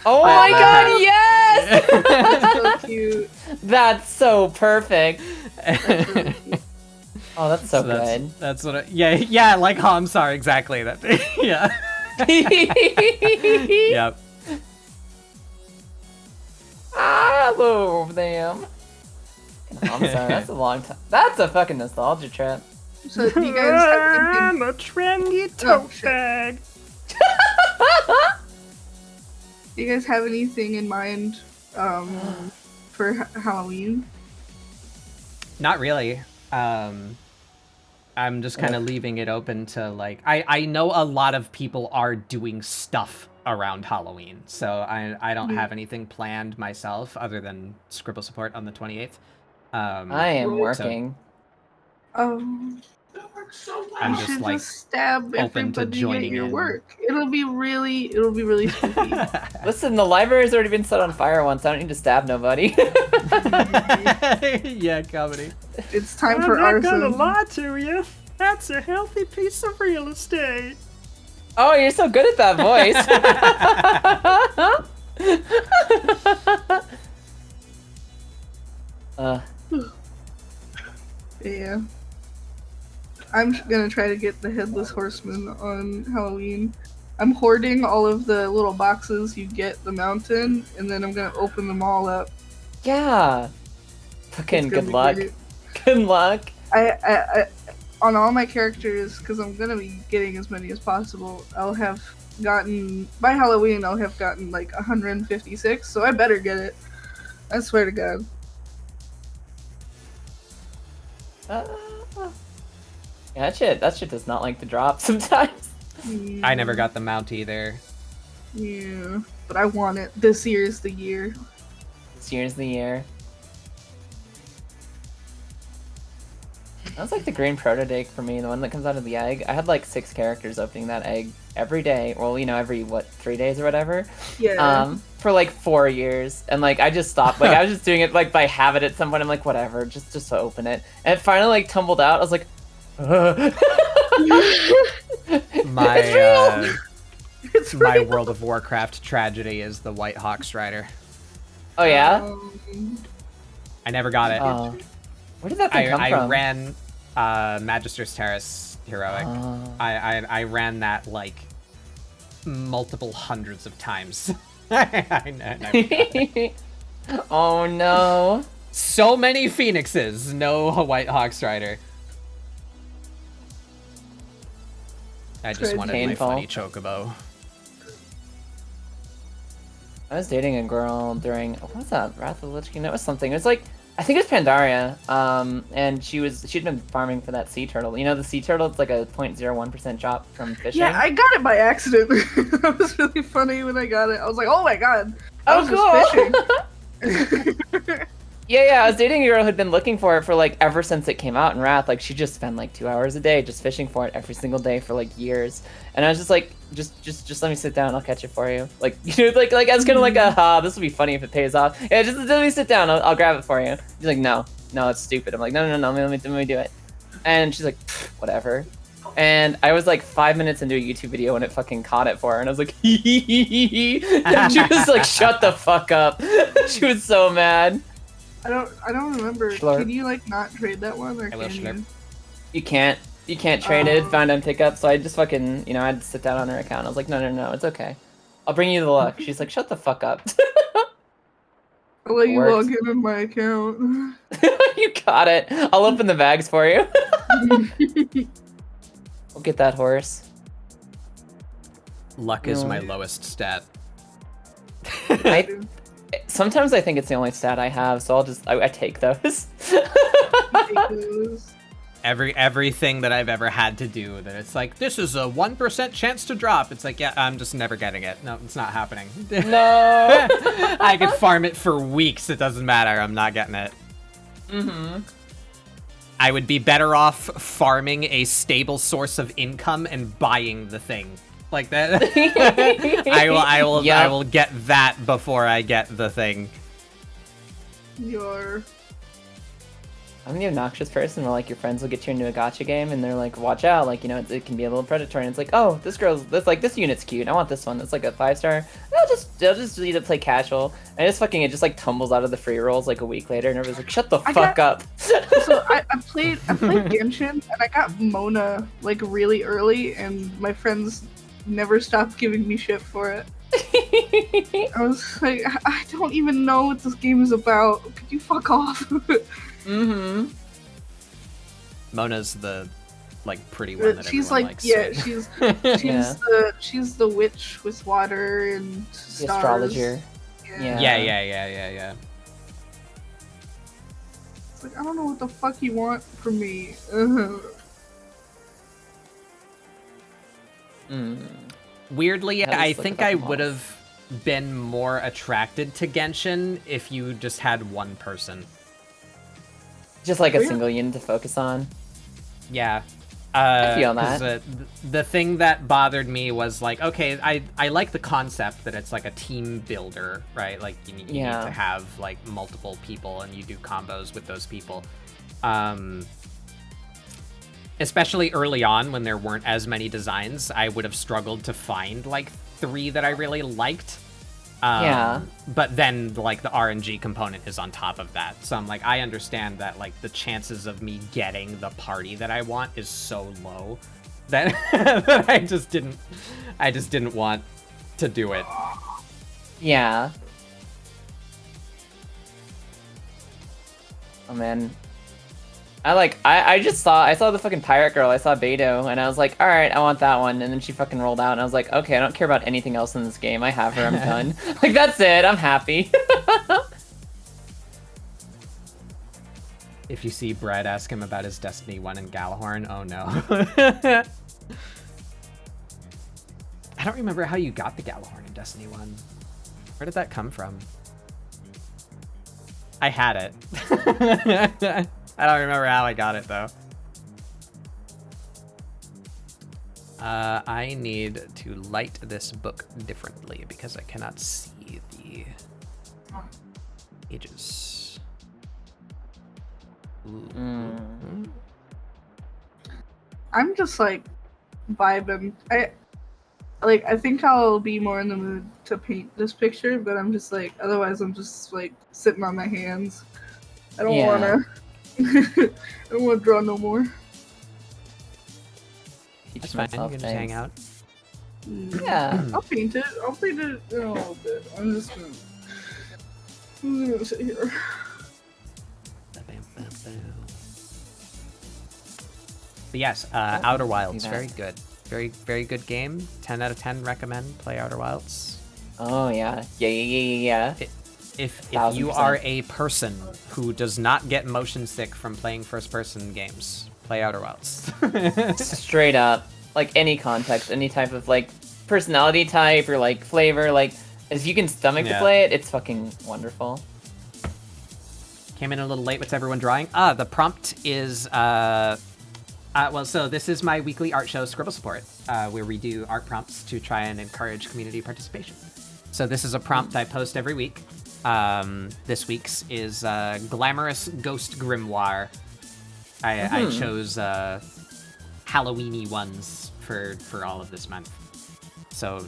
S3: Oh my god, yes!
S1: That's so cute.
S3: That's so perfect.
S1: That's really cute.
S3: Oh, that's so good.
S2: That's what yeah, like Hamsar, exactly. That yeah. Yep.
S3: I love them. Hamsar, that's a long time. That's a fucking nostalgia trip.
S1: So do you guys have anything?
S2: a trendy
S1: tote
S2: bag.
S1: Do you guys have anything in mind for Halloween?
S2: Not really. I'm just kind of leaving it open to like I know a lot of people are doing stuff around Halloween, so I don't have anything planned myself other than ScribbleSupport on the 28th.
S3: I am working.
S2: I'm
S1: You
S2: just
S1: should
S2: like
S1: just stab
S2: open to
S1: everybody at
S2: joining
S1: your
S2: in.
S1: work. It'll be really spooky.
S3: Listen, the library's already been set on fire once. I don't need to stab nobody.
S2: Yeah, comedy.
S1: It's time for arson.
S2: lie to you. That's a healthy piece of real estate.
S3: Oh, you're so good at that voice.
S1: Yeah. I'm gonna try to get the Headless Horseman on Halloween. I'm hoarding all of the little boxes you get the mountain, and then I'm gonna open them all up.
S3: Yeah.
S1: It's
S3: Fucking
S1: gonna
S3: good
S1: be
S3: luck.
S1: great.
S3: Good luck.
S1: I on all my characters, because I'm gonna be getting as many as possible. I'll have gotten by Halloween. I'll have gotten like 156, so I better get it. I swear to God.
S3: Yeah, that shit does not like to drop sometimes.
S1: Yeah.
S2: I never got the mount either.
S1: Yeah, but I want it. This year is the year.
S3: This year's the year. That was like the green prototype for me, the one that comes out of the egg. I had like 6 characters opening that egg every day. Well, you know, every 3 days or whatever.
S1: Yeah.
S3: For like 4 years, and like I just stopped. Like I was just doing it like by habit at some point. I'm like, whatever, just to open it. And it finally like tumbled out. I was like,
S2: My
S1: It's
S2: my
S1: real.
S2: World of Warcraft tragedy is the White Hawk Strider.
S3: oh yeah.
S2: I never got it.
S3: Oh. Where did that thing come
S2: I
S3: from?
S2: ran Magister's Terrace Heroic.
S3: Oh.
S2: I ran that like multiple hundreds of times. I never got it.
S3: Oh no.
S2: So many phoenixes, no White Hawk Strider. I just
S1: Very
S2: wanted
S3: painful.
S2: my funny chocobo.
S3: I was dating a girl during what was that? Wrath of the Lich King? That was something. It was like I think it was Pandaria. And she'd been farming for that sea turtle. You know the sea turtle? It's like a 0.01% drop from fishing.
S1: Yeah, I got it by accident. That was really funny when I got it. I was like, oh my god. I
S3: Oh,
S1: was
S3: cool.
S1: just fishing.
S3: Yeah, I was dating a girl who'd been looking for it for like ever since it came out in Wrath. Like she just spent like 2 hours a day just fishing for it every single day for like years. And I was just like, just let me sit down. I'll catch it for you. Like like I was kind of like, this will be funny if it pays off. Yeah, just let me sit down. I'll grab it for you. She's like, no, it's stupid. I'm like, no, let me do it. And she's like, whatever. And I was like 5 minutes into a YouTube video when it fucking caught it for her, and I was like, hee hee hee hee hee. And she was like, shut the fuck up. She was so mad.
S1: I don't remember.
S3: Schlurp.
S1: Can you like not trade that one, or
S2: I will
S1: can
S2: schlurp.
S1: you?
S3: You can't trade it, found on pickup, so I just fucking, I had to sit down on her account. I was like, no, it's okay. I'll bring you the luck. She's like, shut the fuck up.
S1: I'll let you
S3: Works.
S1: log in my account.
S3: You got it. I'll open the bags for you. We'll get that horse.
S2: Luck is
S3: No.
S2: my lowest stat.
S3: Sometimes I think it's the only stat I have, so I take those.
S2: Everything that I've ever had to do that it's like, this is a 1% chance to drop. It's like, yeah, I'm just never getting it. No, it's not happening.
S3: No.
S2: I could farm it for weeks. It doesn't matter. I'm not getting it.
S3: Mm-hmm.
S2: I would be better off farming a stable source of income and buying the thing. Like that. I will get that before I get the thing.
S3: I'm the obnoxious person where like your friends will get you into a gacha game and they're like, watch out, like, it can be a little predatory, and it's like, oh, this unit's cute, I want this one, that's like a 5-star. I'll just leave it, play casual, and it just like tumbles out of the free rolls like a week later, and everybody's like, shut the fuck up.
S1: So I played Genshin, and I got Mona like really early, and my friends never stopped giving me shit for it. I was like, I don't even know what this game is about. Could you fuck off?
S3: Mm-hmm.
S2: Mona's the pretty one that
S1: she's
S2: everyone
S1: like,
S2: likes.
S1: yeah,
S3: Yeah.
S1: she's the witch with water and
S3: The
S1: stars.
S3: astrologer.
S1: Yeah.
S2: Yeah.
S1: It's like, I don't know what the fuck you want from me.
S2: Weirdly,
S3: That is
S2: I
S3: like a
S2: think I
S3: fucking
S2: would
S3: loss.
S2: have been more attracted to Genshin if you just had one person.
S3: Just like a
S1: Weird.
S3: single unit to focus on.
S2: Yeah.
S3: I feel
S2: 'cause
S3: that.
S2: The thing that bothered me was like, okay, I like the concept that it's like a team builder, right? Like you need to have like multiple people and you do combos with those people. Especially early on when there weren't as many designs, I would have struggled to find like 3 that I really liked. But then like the RNG component is on top of that. So I'm like, I understand that like the chances of me getting the party that I want is so low that, that I just didn't want to do it.
S3: Yeah. Oh man. I saw the fucking pirate girl, I saw Beto, and I was like, alright, I want that one, and then she fucking rolled out, and I was like, okay, I don't care about anything else in this game, I have her, I'm done. Like, that's it, I'm happy.
S2: If you see Brad, ask him about his Destiny 1 and Galahorn. Oh no. I don't remember how you got the Galahorn in Destiny 1. Where did that come from? I had it. I don't remember how I got it, though. I need to light this book differently because I cannot see the pages.
S1: I'm just like vibing. I think I'll be more in the mood to paint this picture, but I'm just like, otherwise I'm just like sitting on my hands. I don't wanna. I don't want to draw no more.
S2: That's fine. You can just hang out.
S3: Yeah.
S1: I'll paint it. I'll paint it in a little bit. I'm just gonna sit here.
S2: But yes, Outer Wilds, very good. Very good game. 10 out of 10 recommend. Play Outer Wilds.
S3: Oh yeah. Yeah.
S2: If you are a person who does not get motion sick from playing first-person games, play Outer Wilds.
S3: Straight up. Like any context, any type of like personality type or like flavor, like if you can stomach to play it, it's fucking wonderful.
S2: Came in a little late. What's everyone drawing? The prompt is so this is my weekly art show, ScribbleSupport, where we do art prompts to try and encourage community participation. So this is a prompt I post every week. This week's is Glamorous Ghost Grimoire. I chose Halloweeny ones for all of this month. So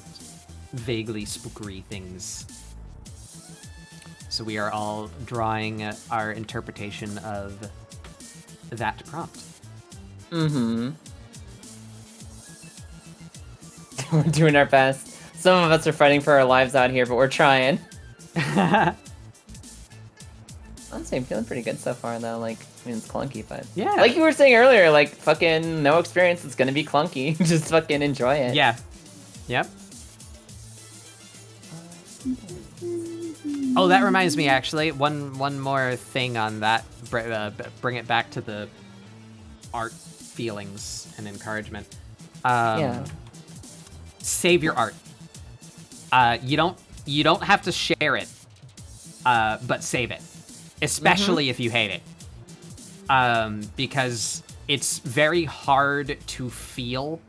S2: vaguely spookery things. So we are all drawing our interpretation of that prompt.
S3: Mm-hmm. We're doing our best. Some of us are fighting for our lives out here, but we're trying. Honestly, I'm feeling pretty good so far, though. Like, I mean, it's clunky, but...
S2: Yeah.
S3: Like you were saying earlier, like, fucking no experience, it's gonna be clunky. Just fucking enjoy it.
S2: Yeah. Yep. Oh, that reminds me, actually. One more thing on that. Bring it back to the art feelings and encouragement.
S3: Yeah.
S2: Save your art. You don't have to share it, but save it, especially if you hate it, because it's very hard to feel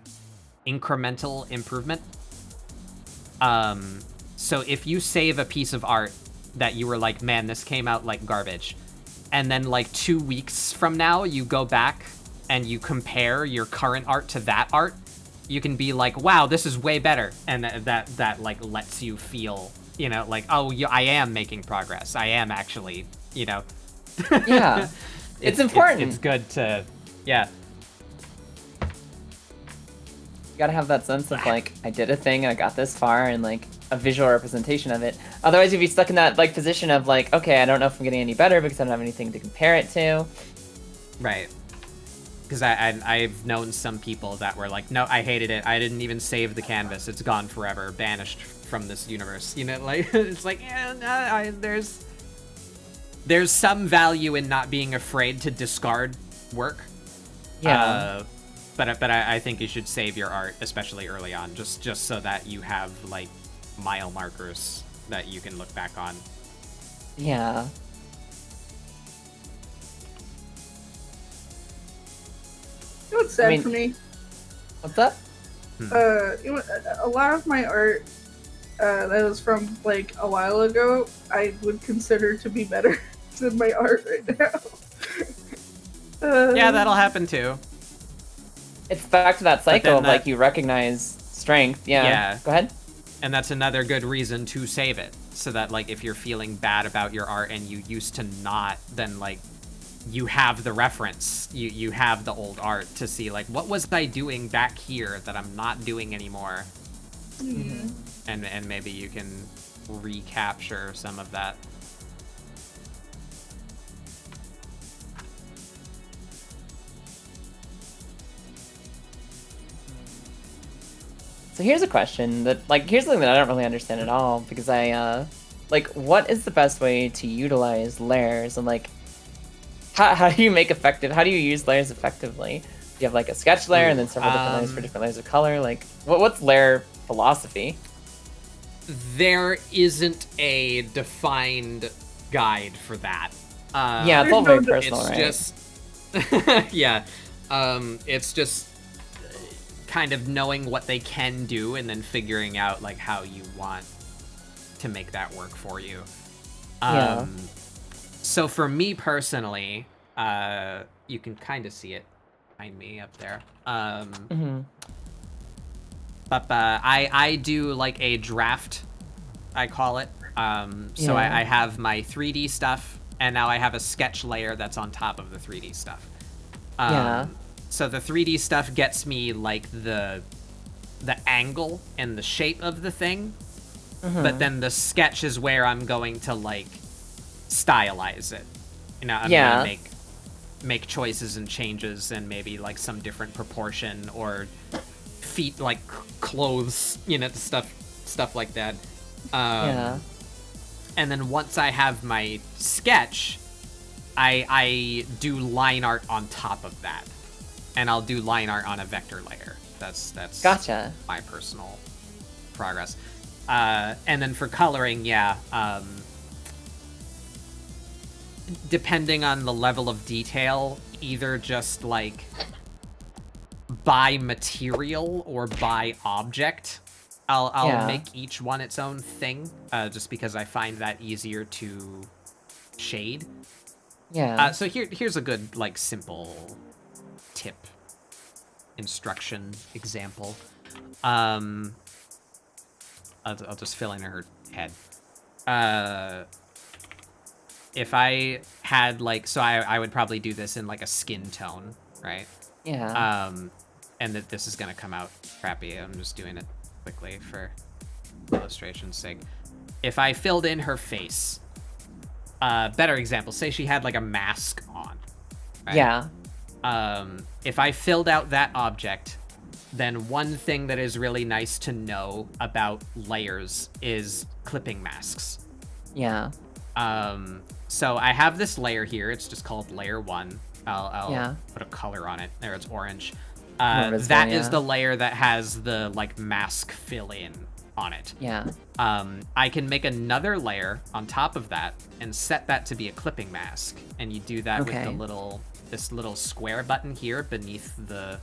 S2: incremental improvement. So if you save a piece of art that you were like, man, this came out like garbage, and then like 2 weeks from now you go back and you compare your current art to that art, you can be like, wow, this is way better. And that like lets you feel, you know, like, oh, I am making progress. I am actually, you know.
S3: Yeah. It's important.
S2: It's good to, yeah.
S3: You gotta have that sense of like, I did a thing, I got this far, and like a visual representation of it. Otherwise you'd be stuck in that like position of like, okay, I don't know if I'm getting any better because I don't have anything to compare it to.
S2: Right. Because I've known some people that were like, no, I hated it. I didn't even save the canvas. It's gone forever, banished from this universe. You know, like it's like, yeah, there's some value in not being afraid to discard work.
S3: Yeah.
S2: But I think you should save your art, especially early on, just so that you have like mile markers that you can look back on.
S3: Yeah.
S1: You know what's sad for me?
S3: What's up?
S1: You know, a lot of my art that was from like a while ago, I would consider to be better than my art right now.
S2: Yeah, that'll happen too.
S3: It's back to that cycle of
S2: that-
S3: like you recognize strength. Yeah.
S2: Yeah.
S3: Go ahead.
S2: And that's another good reason to save it, so that like if you're feeling bad about your art and you used to not, then like you have the reference, you have the old art to see like, what was I doing back here that I'm not doing anymore?
S1: Mm-hmm.
S2: And maybe you can recapture some of that.
S3: So here's a question that, like, here's something that I don't really understand at all, because like, what is the best way to utilize layers, and, like, how do you make how do you use layers effectively? Do you have, like, a sketch layer and then several different layers for different layers of color? Like, what's layer philosophy?
S2: There isn't a defined guide for that.
S3: Yeah, it's all very personal,
S2: it's
S3: right?
S2: Just, yeah, it's just kind of knowing what they can do and then figuring out like how you want to make that work for you.
S3: Yeah.
S2: So for me personally, you can kind of see it behind me up there. But I do like a draft, I call it. So I have my 3D stuff, and now I have a sketch layer that's on top of the 3D stuff.
S3: Yeah.
S2: So the 3D stuff gets me like the angle and the shape of the thing, but then the sketch is where I'm going to like stylize it. You know, I'm gonna make choices and changes, and maybe like some different proportion or feet, like clothes, you know, stuff like that. And then once I have my sketch, I do line art on top of that. And I'll do line art on a vector layer. That's
S3: Gotcha.
S2: my personal progress. And then for coloring, depending on the level of detail, either just like by material or by object. I'll make each one its own thing, just because I find that easier to shade.
S3: Yeah.
S2: So here's a good, like, simple tip, instruction, example. I'll just fill in her head. If I had, like, so I would probably do this in, like, a skin tone, right?
S3: Yeah.
S2: And that this is gonna come out crappy. I'm just doing it quickly for illustration's sake. If I filled in her face, better example, say she had like a mask on, right?
S3: Yeah.
S2: If I filled out that object, then one thing that is really nice to know about layers is clipping masks.
S3: Yeah.
S2: So I have this layer here. It's just called layer 1. I'll put a color on it. There, it's orange. That is the layer that has the, like, mask fill-in on it.
S3: Yeah.
S2: I can make another layer on top of that and set that to be a clipping mask. And you do that with this little square button here beneath the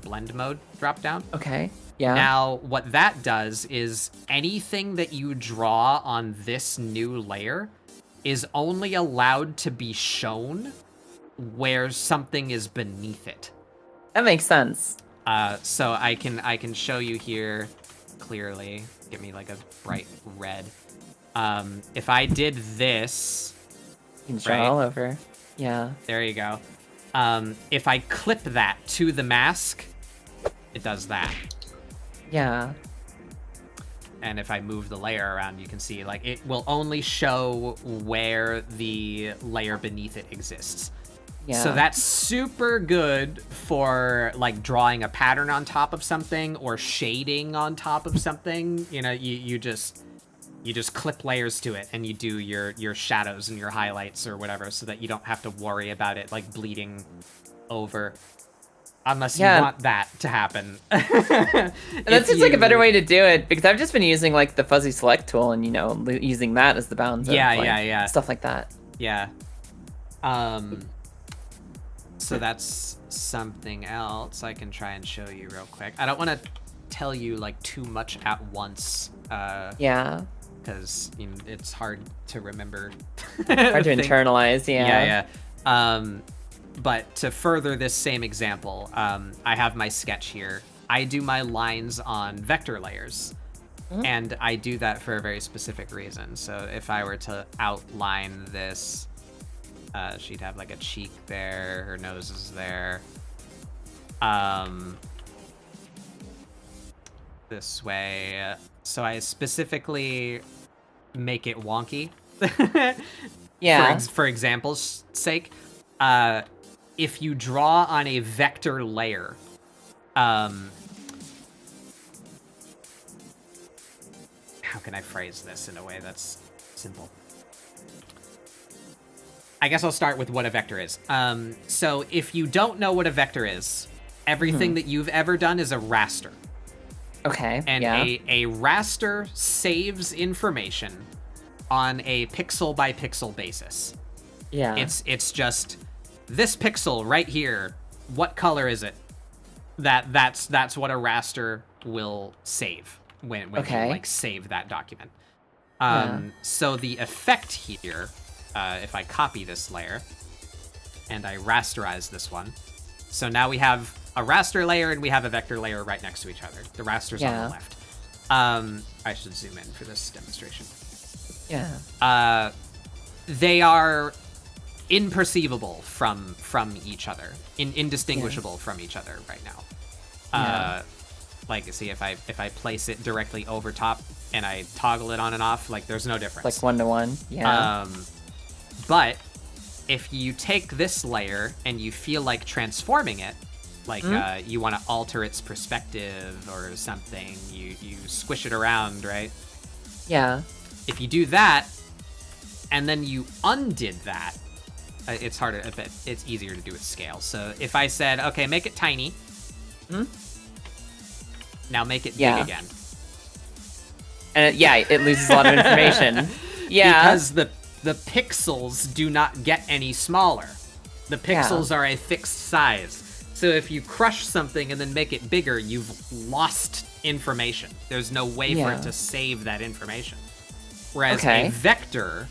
S2: blend mode drop-down.
S3: Okay. Yeah.
S2: Now, what that does is anything that you draw on this new layer is only allowed to be shown where something is beneath it.
S3: That makes sense.
S2: So I can show you here clearly. Give me like a bright red. If I did this,
S3: You can draw all over. Yeah.
S2: there you go. If I clip that to the mask, it does that.
S3: Yeah.
S2: And if I move the layer around, you can see, like, it will only show where the layer beneath it exists.
S3: Yeah.
S2: So that's super good for, like, drawing a pattern on top of something or shading on top of something. You know, you just clip layers to it and you do your shadows and your highlights or whatever, so that you don't have to worry about it, like, bleeding over. Unless you want that to happen.
S3: And that seems like a better way to do it, because I've just been using, like, the fuzzy select tool and, you know, using that as the bounds of, like, stuff like that.
S2: Yeah. So that's something else I can try and show you real quick. I don't want to tell you, like, too much at once.
S3: Yeah.
S2: Because, you know, it's hard to remember.
S3: Hard to internalize,
S2: Yeah. But to further this same example, I have my sketch here. I do my lines on vector layers. And I do that for a very specific reason. So if I were to outline this, she'd have like a cheek there, her nose is there. This way. So I specifically make it wonky.
S3: Yeah.
S2: For example's sake. If you draw on a vector layer, how can I phrase this in a way that's simple? I guess I'll start with what a vector is. So if you don't know what a vector is, everything that you've ever done is a raster.
S3: Okay.
S2: And a raster saves information on a pixel by pixel basis.
S3: Yeah.
S2: It's just this pixel right here. What color is it? That's what a raster will save when you like save that document. So the effect here, if I copy this layer and I rasterize this one, so now we have a raster layer and we have a vector layer right next to each other. The raster's on the left. I should zoom in for this demonstration.
S3: Yeah.
S2: They are imperceivable from each other, indistinguishable from each other right now. Like, see, if I place it directly over top and I toggle it on and off, like, there's no difference.
S3: Like 1-to-1. Yeah.
S2: But if you take this layer and you feel like transforming it, like you want to alter its perspective or something, you squish it around, right?
S3: Yeah.
S2: If you do that and then you undid that, it's harder, but it's easier to do with scale. So if I said, okay, make it tiny, now make it big again.
S3: And it loses a lot of information. Yeah.
S2: Because the the pixels do not get any smaller. The pixels are a fixed size. So if you crush something and then make it bigger, you've lost information. There's no way for it to save that information. Whereas a vector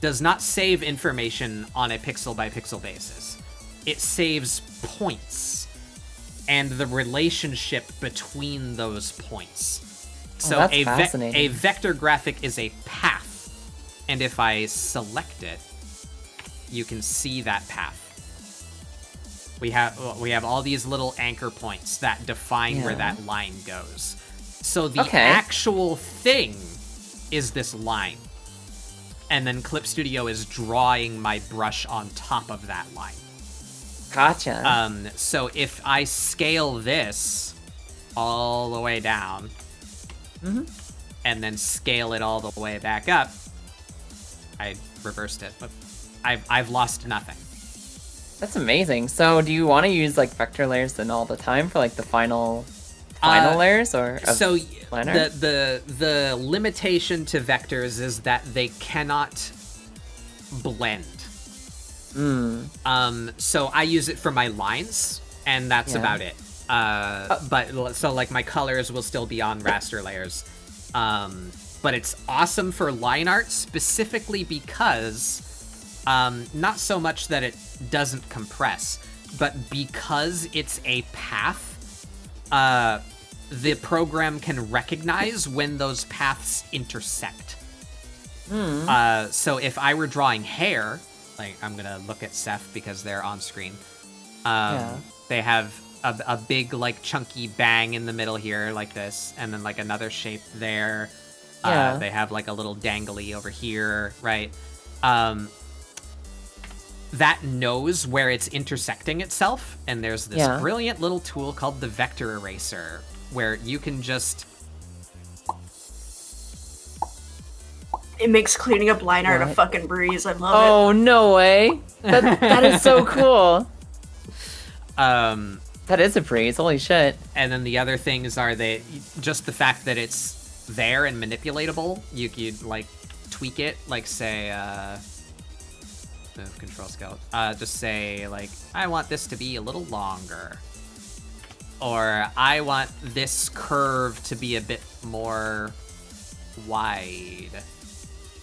S2: does not save information on a pixel by pixel basis. It saves points and the relationship between those points. So a vector graphic is a path. And if I select it, you can see that path. We have all these little anchor points that define where that line goes. So the actual thing is this line. And then Clip Studio is drawing my brush on top of that line.
S3: Gotcha.
S2: So if I scale this all the way down, and then scale it all the way back up, I reversed it, but I've lost nothing.
S3: That's amazing. So do you want to use like vector layers then all the time for like the final layers or
S2: so
S3: planar?
S2: the limitation to vectors is that they cannot blend. So I use it for my lines, and that's about it. But so like my colors will still be on raster layers. But it's awesome for line art specifically because not so much that it doesn't compress, but because it's a path, the program can recognize when those paths intersect. So if I were drawing hair, like I'm gonna look at Seth because they're on screen. They have a big like chunky bang in the middle here like this, and then like another shape there. They have like a little dangly over here, right? That knows where it's intersecting itself, and there's this brilliant little tool called the vector eraser, where you can just...
S4: It makes cleaning up line art a fucking breeze. I love it.
S3: Oh, no way. That is so cool. That is a breeze. Holy shit.
S2: And then the other things are just the fact that it's there and manipulatable. You could like tweak it, like say, control scale. Just say like, I want this to be a little longer, or I want this curve to be a bit more wide.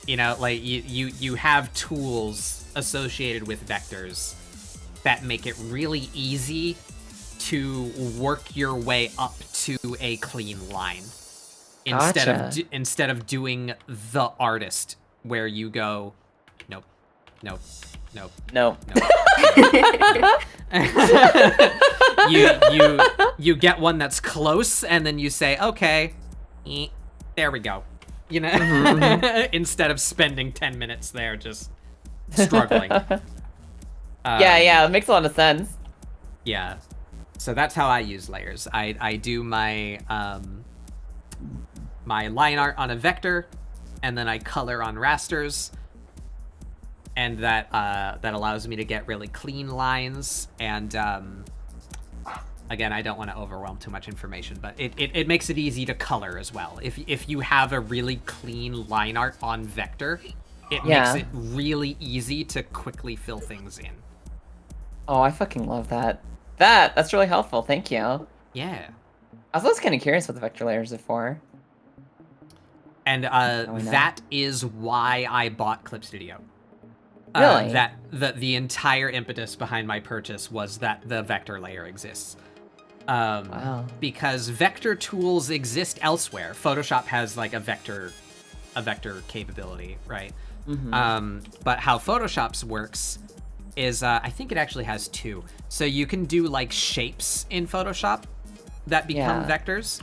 S2: You know, like you have tools associated with vectors that make it really easy to work your way up to a clean line. Instead of doing the artist, where you go, nope. You get one that's close, and then you say, okay, there we go. You know, instead of spending 10 minutes there just struggling.
S3: Yeah, it makes a lot of sense.
S2: Yeah, so that's how I use layers. I do my my line art on a vector, and then I color on rasters, and that allows me to get really clean lines. And again, I don't want to overwhelm too much information, but it makes it easy to color as well. If you have a really clean line art on vector, it makes it really easy to quickly fill things in.
S3: Oh, I fucking love that. That's really helpful. Thank you.
S2: Yeah.
S3: I was always kind of curious what the vector layers are for.
S2: And that is why I bought Clip Studio.
S3: Really?
S2: That the entire impetus behind my purchase was that the vector layer exists.
S3: Wow.
S2: Because vector tools exist elsewhere. Photoshop has like a vector capability, right? But how Photoshop's works is I think it actually has two. So you can do like shapes in Photoshop that become vectors.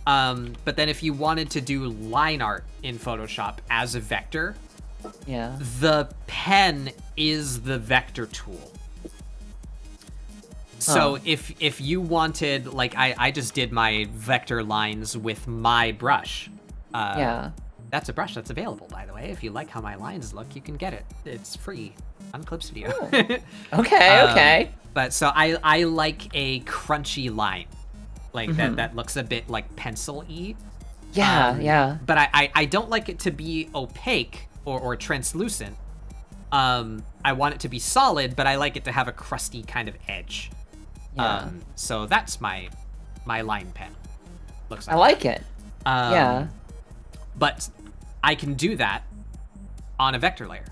S2: But then if you wanted to do line art in Photoshop as a vector, the pen is the vector tool. So if you wanted, like I just did my vector lines with my brush. That's a brush that's available, by the way. If you like how my lines look, you can get it. It's free on Clip Studio.
S3: Okay.
S2: But so I like a crunchy line. Like that looks a bit like pencil-y.
S3: Yeah.
S2: But I don't like it to be opaque or translucent. I want it to be solid, but I like it to have a crusty kind of edge.
S3: Yeah.
S2: So that's my line pen. Looks like.
S3: I like it. Yeah.
S2: But I can do that on a vector layer,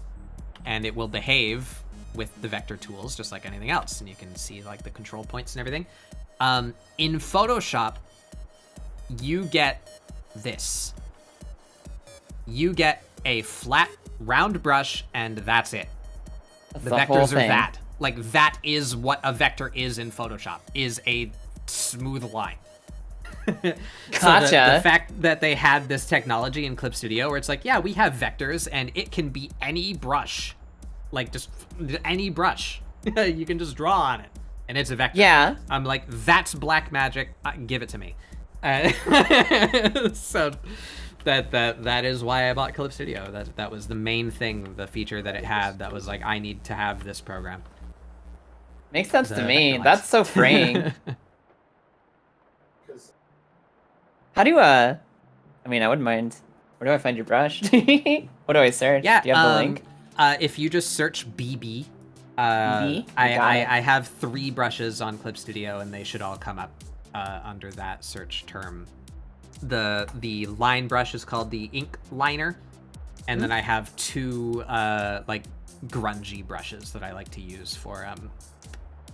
S2: and it will behave with the vector tools just like anything else, and you can see like the control points and everything. In Photoshop, you get this. You get a flat, round brush, and that's it. The vectors are that. Like, that is what a vector is in Photoshop, is a smooth line.
S3: Gotcha.
S2: So the fact that they had this technology in Clip Studio where it's like, yeah, we have vectors, and it can be any brush. Like, just any brush. You can just draw on it, and it's a vector.
S3: Yeah.
S2: I'm like, that's black magic. Give it to me. So that is why I bought Clip Studio. That was the main thing, the feature that it had that was like, I need to have this program.
S3: Makes sense to me. That's so freeing. How do you, I mean, I wouldn't mind. Where do I find your brush? What do I search?
S2: Yeah,
S3: do you have the link?
S2: If you just search BB,
S3: BB?
S2: I have 3 brushes on Clip Studio, and they should all come up under that search term. The line brush is called the ink liner, and then I have 2 like grungy brushes that I like to use for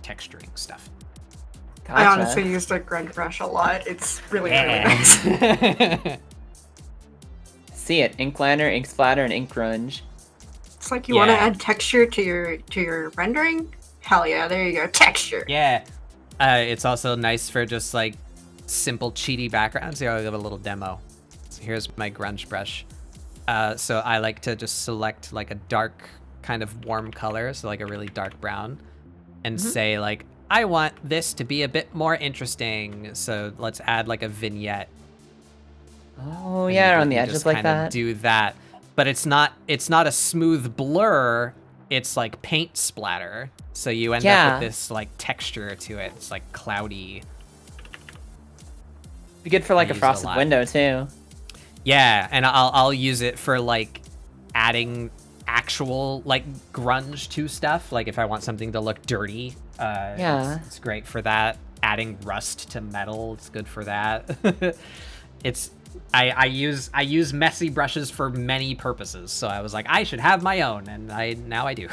S2: texturing stuff.
S3: Gotcha.
S4: I honestly use the grunge brush a lot. It's really nice.
S3: See it, ink liner, ink splatter, and ink grunge.
S4: It's like you want to add texture to your rendering. Hell yeah, there you go, texture.
S2: Yeah, it's also nice for just like simple cheaty backgrounds. Here, I'll give a little demo. So here's my grunge brush. So I like to just select like a dark kind of warm color, so like a really dark brown, and say like, I want this to be a bit more interesting, so let's add like a vignette.
S3: Oh yeah, on the edges like that.
S2: Do that, but it's not a smooth blur. It's like paint splatter, so you end up with this like texture to it. It's like cloudy.
S3: Be good for like a frosted window too.
S2: Yeah, and I'll use it for like adding actual like grunge to stuff. Like if I want something to look dirty, it's great for that. Adding rust to metal, it's good for that. I use messy brushes for many purposes, so I was like, I should have my own, and now I do.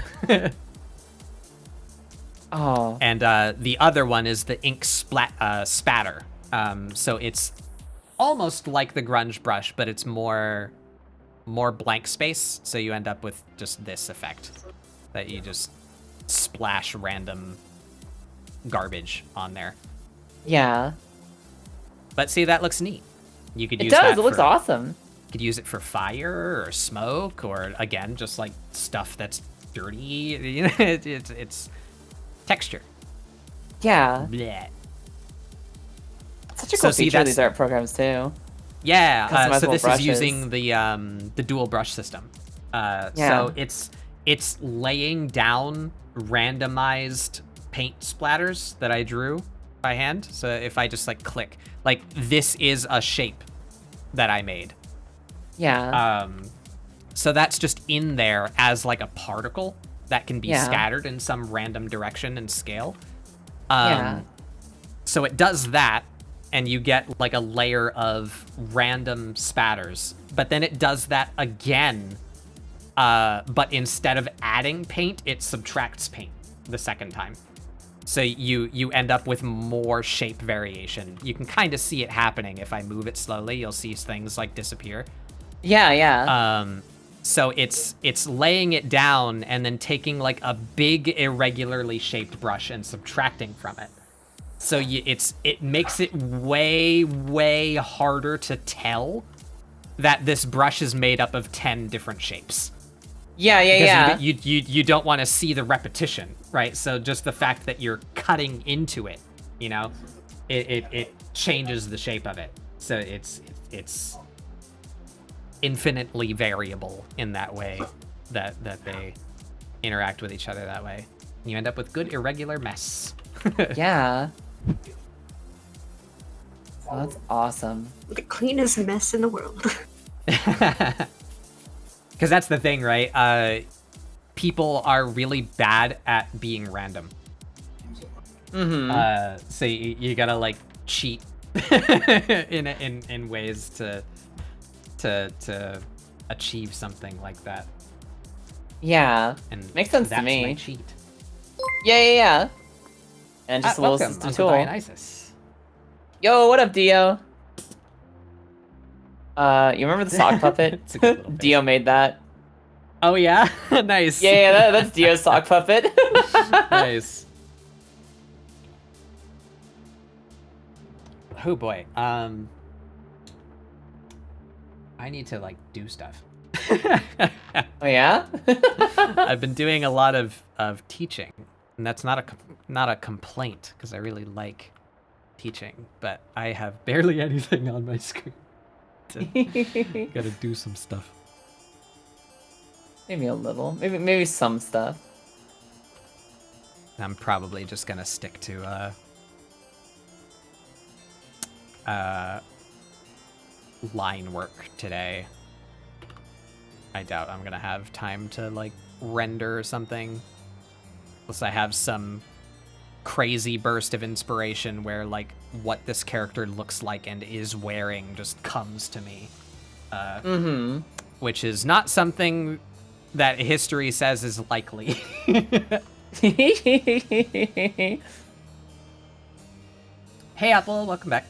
S3: Oh.
S2: And the other one is the ink spatter. So it's almost like the grunge brush, but it's more blank space, so you end up with just this effect that you just splash random garbage on there.
S3: Yeah.
S2: But see, that looks neat. You could use
S3: it looks awesome.
S2: You could use it for fire or smoke, or again, just like stuff that's dirty. You know, it's texture.
S3: Yeah.
S2: Blech.
S3: Such a cool feature of these art programs too.
S2: Yeah, so this
S3: brushes.
S2: is using the dual brush system. So it's laying down randomized paint splatters that I drew by hand. So if I just like click, like this is a shape that I made.
S3: Yeah.
S2: So that's just in there as like a particle that can be scattered in some random direction and scale. So it does that, and you get like a layer of random spatters. But then it does that again, but instead of adding paint, it subtracts paint the second time. So you end up with more shape variation. You can kind of see it happening. If I move it slowly, you'll see things like disappear.
S3: Yeah.
S2: So it's laying it down and then taking like a big irregularly shaped brush and subtracting from it. So it makes it way harder to tell that this brush is made up of 10 different shapes.
S3: Yeah.
S2: You don't want to see the repetition, right? So just the fact that you're cutting into it, you know, it changes the shape of it. So it's infinitely variable in that way that they interact with each other that way. You end up with good irregular mess.
S3: Yeah. Oh, that's awesome.
S4: The cleanest mess in the world.
S2: Because that's the thing, right? people are really bad at being random. So you gotta like cheat in ways to achieve something like that.
S3: Yeah,
S2: And
S3: makes sense to
S2: that's
S3: me.
S2: my cheat.
S3: Yeah. And just a little
S2: Welcome,
S3: system
S2: Uncle
S3: tool.
S2: Dionysus.
S3: Yo, what up, Dio? You remember the sock puppet?
S2: It's a good little face.
S3: Dio made that.
S2: Oh yeah, nice.
S3: Yeah, that's Dio's sock puppet.
S2: Nice. Oh boy. I need to like do stuff.
S3: Oh yeah?
S2: I've been doing a lot of teaching, and that's not a complaint because I really like teaching, but I have barely anything on my screen. Gotta do some stuff.
S3: Maybe a little. Maybe some stuff.
S2: I'm probably just gonna stick to line work today. I doubt I'm gonna have time to like render or something, unless I have some crazy burst of inspiration where like what this character looks like and is wearing just comes to me. Which is not something that history says is likely. Hey Apple, welcome back.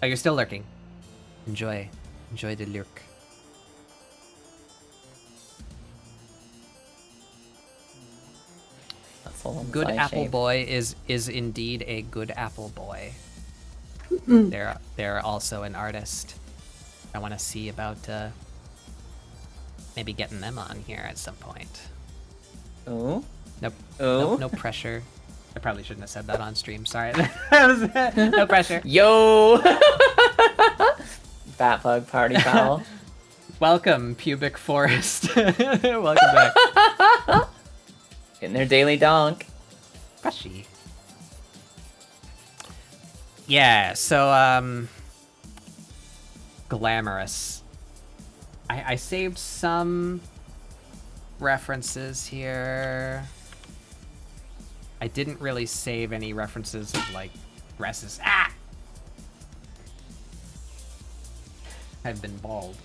S2: Oh, you're still lurking. Enjoy the lurk.
S3: That's all.
S2: Good apple boy is indeed a good apple boy. They're also an artist. I want to see about maybe getting them on here at some point.
S3: Oh.
S2: Nope.
S3: Oh.
S2: No pressure. I probably shouldn't have said that on stream. Sorry. No pressure.
S3: Yo. Batbug party foul.
S2: Welcome, Pubic Forest. Welcome back.
S3: Getting their daily donk.
S2: Freshy. Yeah, so Glamorous. I saved some references here. I didn't really save any references of like dresses. Ah! I've been bald.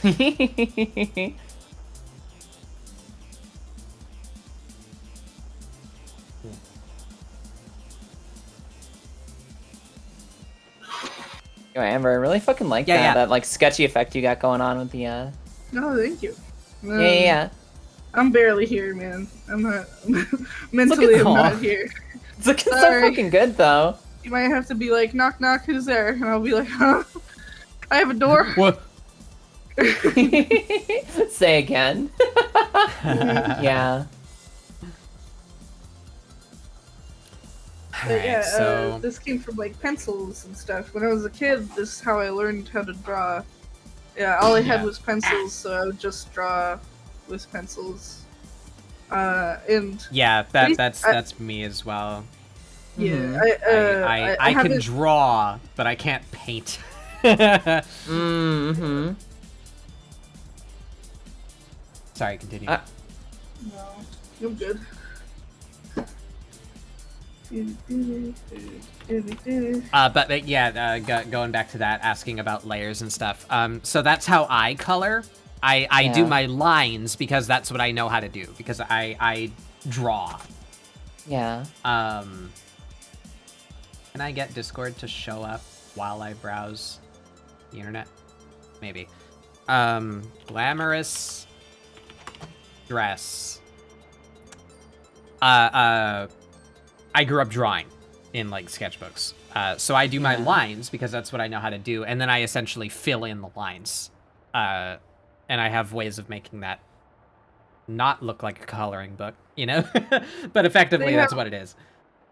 S3: Yo, Amber, I really fucking like that like sketchy effect you got going on with the
S1: No, thank you.
S3: Yeah.
S1: I'm barely here, man. I'm not mentally. I'm not here.
S3: It's looking so
S1: Sorry.
S3: fucking good though.
S1: You might have to be like, knock, knock, who's there? And I'll be like, huh? I have a door.
S2: What?
S3: Say again. Yeah.
S1: But yeah,
S2: so
S1: this came from like pencils and stuff. When I was a kid, this is how I learned how to draw. Yeah, all I had was pencils, so I would just draw with pencils. And
S2: yeah, that's me as well.
S1: yeah,
S2: I can draw, but I can't paint. Sorry, continue.
S1: No, I'm good.
S2: But yeah, going back to that, asking about layers and stuff. So that's how I color. I do my lines because that's what I know how to do, because I draw.
S3: Yeah.
S2: Can I get Discord to show up while I browse the internet? Maybe. Glamorous dress. I grew up drawing in like sketchbooks. So I do my lines because that's what I know how to do, and then I essentially fill in the lines. And I have ways of making that not look like a coloring book, you know? But effectively, that's what it is.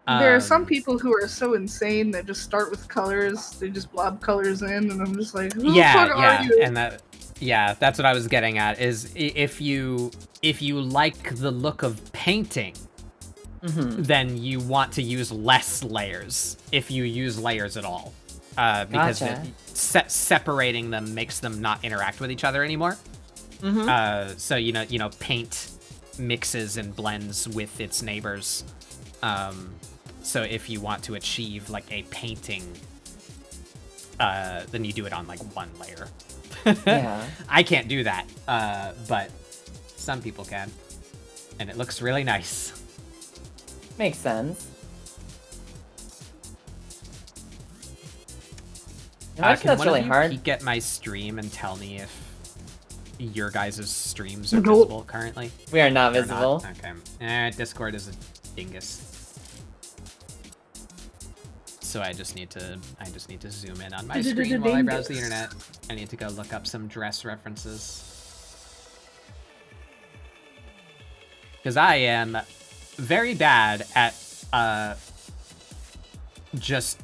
S1: There are some people who are so insane that just start with colors. They just blob colors in, and I'm just like, who the fuck are you?
S2: And that's what I was getting at. Is if you like the look of painting, then you want to use less layers. If you use layers at all, because separating them makes them not interact with each other anymore. So paint mixes and blends with its neighbors. So if you want to achieve like a painting, then you do it on like one layer.
S3: Yeah.
S2: I can't do that, but some people can, and it looks really nice.
S3: Makes sense.
S2: Can
S3: That's
S2: one
S3: really
S2: of you
S3: hard.
S2: peek at my stream and tell me if your guys' streams are
S4: Nope.
S2: visible currently?
S3: We are not
S2: They're
S3: visible.
S2: not? Okay. Discord is a dingus. So I just need to zoom in on my screen while I browse the internet. I need to go look up some dress references. Because I am very bad at just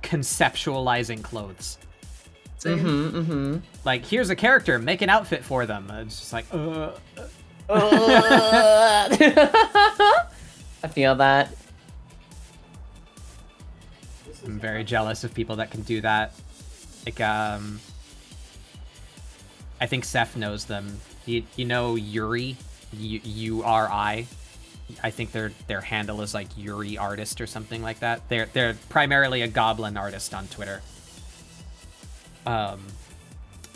S2: conceptualizing clothes. Like, here's a character, make an outfit for them. It's just like,
S3: I feel that.
S2: I'm very jealous of people that can do that. Like, I think Seth knows them. You know Yuri? Uri? I think their handle is like Yuri Artist or something like that. They're primarily a goblin artist on Twitter.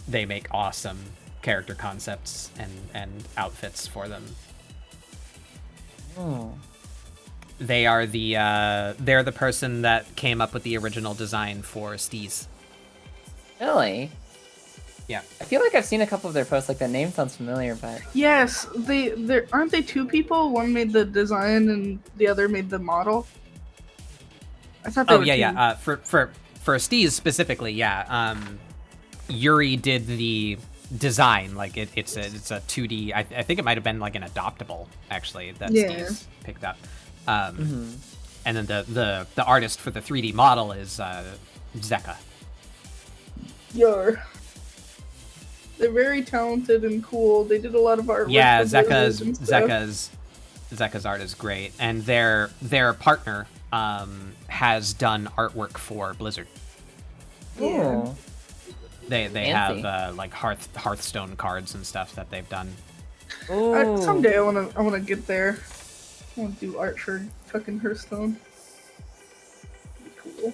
S2: They make awesome character concepts and outfits for them.
S3: Oh.
S2: They are they're the person that came up with the original design for Steez.
S3: Really?
S2: Yeah.
S3: I feel like I've seen a couple of their posts. Like, that name sounds familiar, but
S1: Yes, they aren't they two people? One made the design and the other made the model. I thought they were two.
S2: Yeah. For Steez specifically, yeah. Yuri did the design. Like it's a 2D. I think it might have been like an adoptable actually that Steez picked up. And then the artist for the 3D model is Zeka.
S1: They're very talented and cool. They did a lot of artwork.
S2: Yeah,
S1: for Blizzard and stuff.
S2: Zeka's art is great, and their partner has done artwork for Blizzard.
S3: oh,
S2: They
S3: Fancy.
S2: have like Hearthstone cards and stuff that they've done.
S3: Ooh.
S1: Someday I wanna get there. I wanna do art for fucking Hearthstone. Be cool.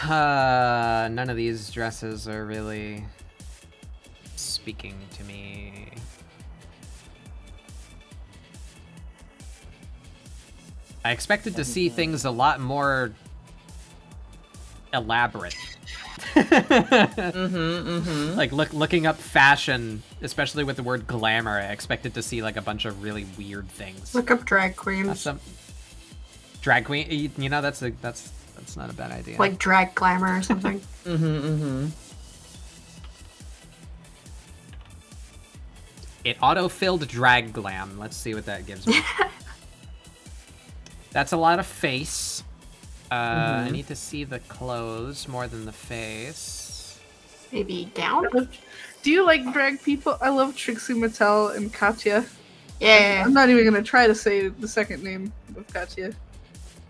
S2: None of these dresses are really speaking to me. I expected to see things a lot more elaborate. Like looking up fashion, especially with the word glamour, I expected to see like a bunch of really weird things.
S4: Look up drag queens.
S2: Drag queen, you know, that's not a bad idea.
S4: Like drag glamour or something.
S2: It auto-filled drag glam. Let's see what that gives me. That's a lot of face. I need to see the clothes more than the face.
S4: Maybe gown?
S1: Do you like drag people? I love Trixie Mattel and Katya.
S4: Yeah.
S1: I'm not even gonna try to say the second name of Katya.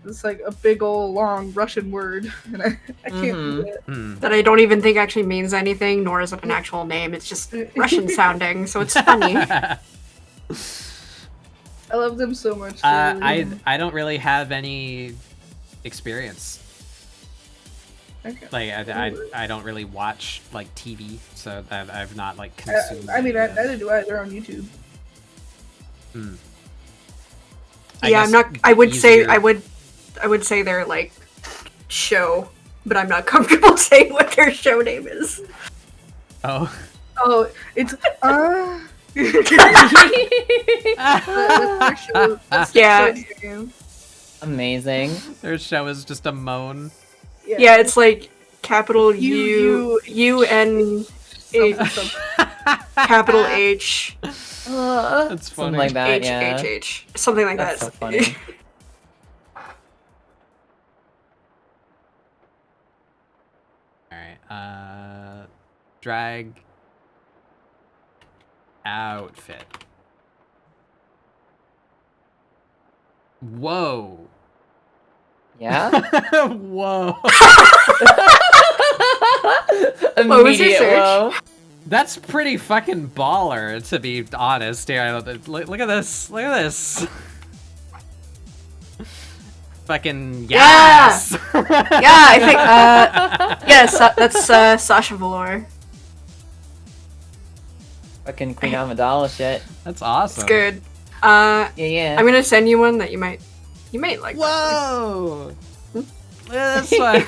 S1: It's like a big old long Russian word, and I can't do it.
S4: That I don't even think actually means anything, nor is it an actual name. It's just Russian sounding, so it's funny.
S1: I love them so much. They're really good.
S2: I don't really have any experience.
S1: Okay.
S2: Like I don't really watch like TV, so I've not like consumed.
S1: I mean,
S2: any of
S1: neither do I. They're on YouTube.
S4: Yeah, I'm not. I would say they're like show, but I'm not comfortable saying what their show name is.
S2: Oh.
S1: Oh, it's
S4: Yeah.
S3: Amazing.
S2: Their show is just a moan.
S4: Yeah, it's like capital U N H capital H
S2: That's funny.
S3: Something like that,
S4: H
S3: yeah.
S4: H H something like
S3: That's
S4: that.
S3: so funny.
S2: Alright, drag outfit. Whoa.
S3: Yeah?
S2: Whoa.
S4: What was your
S3: Immediate
S4: search?
S3: low.
S2: That's pretty fucking baller, to be honest. Here, look at this. Look at this. Fucking yes.
S4: Yeah, I think. Yes, that's Sasha Velour.
S3: Fucking Queen Amidala shit.
S2: That's awesome.
S4: It's good.
S3: Yeah.
S4: I'm gonna send you one that you might like.
S2: Whoa! Look at this one.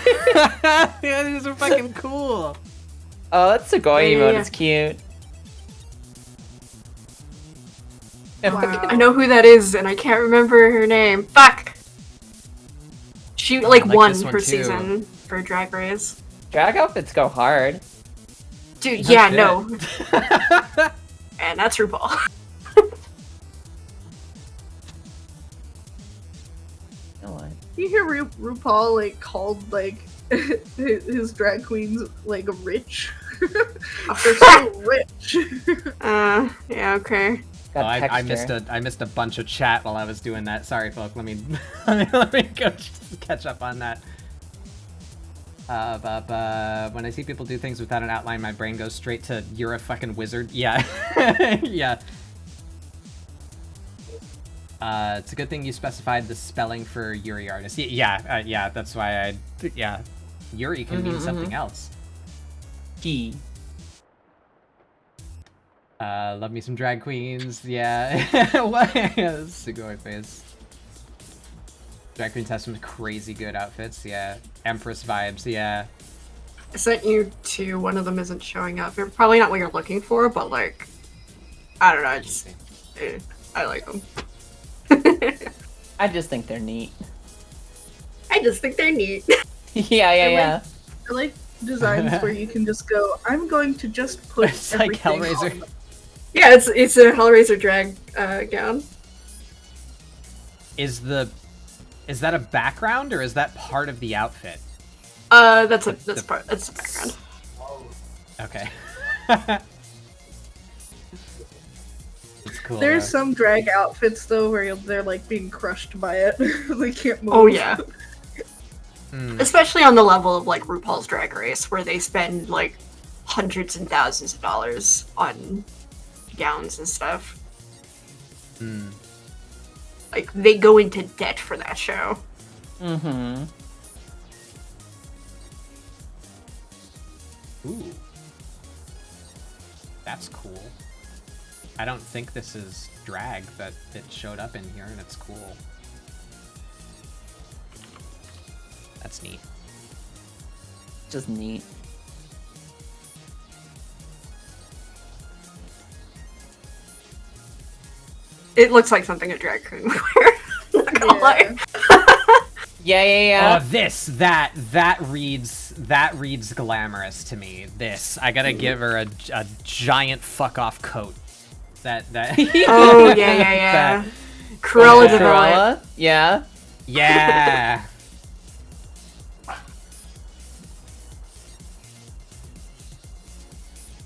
S2: Yeah, these are fucking cool.
S3: Oh, that Segoy
S4: Yeah,
S3: emote
S4: yeah.
S3: is cute.
S1: Wow.
S4: I know who that is, and I can't remember her name. Fuck. She
S2: I like
S4: won
S2: this one
S4: her
S2: too.
S4: season for Drag Race.
S3: Drag outfits go hard.
S4: Dude,
S2: No
S4: yeah,
S2: shit.
S4: no, and that's RuPaul.
S3: You know what?
S1: You hear RuPaul like called like his drag queens like rich. They're so rich.
S4: Yeah, okay.
S2: Oh,
S3: Got
S2: I
S3: texture.
S2: missed a bunch of chat while I was doing that. Sorry, folk. Let me let me go catch up on that. When I see people do things without an outline, my brain goes straight to "you're a fucking wizard." Yeah, yeah. It's a good thing you specified the spelling for Yuri artist. Yeah. That's why Yuri can mean something else.
S3: Key.
S2: Love me some drag queens. Yeah. What? Sugoi face. Drag queens have some crazy good outfits. Yeah. Empress vibes. Yeah.
S4: I sent you to one of them isn't showing up. They're probably not what you're looking for, but like, I don't know. I like them.
S3: I just think they're neat.
S4: I just think they're neat.
S3: Yeah.
S1: I like designs where you can just go, I'm going to just put
S2: It's like
S1: everything
S2: Hellraiser.
S1: on.
S4: Yeah, it's a Hellraiser drag gown.
S2: Is that a background or is that part of the outfit?
S4: That's the background.
S2: Okay. It's cool.
S1: There's
S2: though.
S1: some drag outfits though where they're like being crushed by it. They can't move.
S4: Oh yeah.
S2: Hmm.
S4: Especially on the level of like RuPaul's Drag Race, where they spend like hundreds and thousands of dollars on gowns and stuff.
S2: Hmm.
S4: Like they go into debt for that show.
S3: Mm-hmm.
S2: Ooh. That's cool. I don't think this is drag, but it showed up in here and it's cool. That's neat.
S3: Just neat.
S4: It looks like something a drag queen would wear. Not gonna lie.
S3: Yeah.
S2: Oh, that reads glamorous to me. This, I gotta give her a giant fuck off coat. That.
S4: Oh yeah.
S2: That-
S4: Cruella de Vil.
S3: Cruella? Yeah.
S2: Yeah.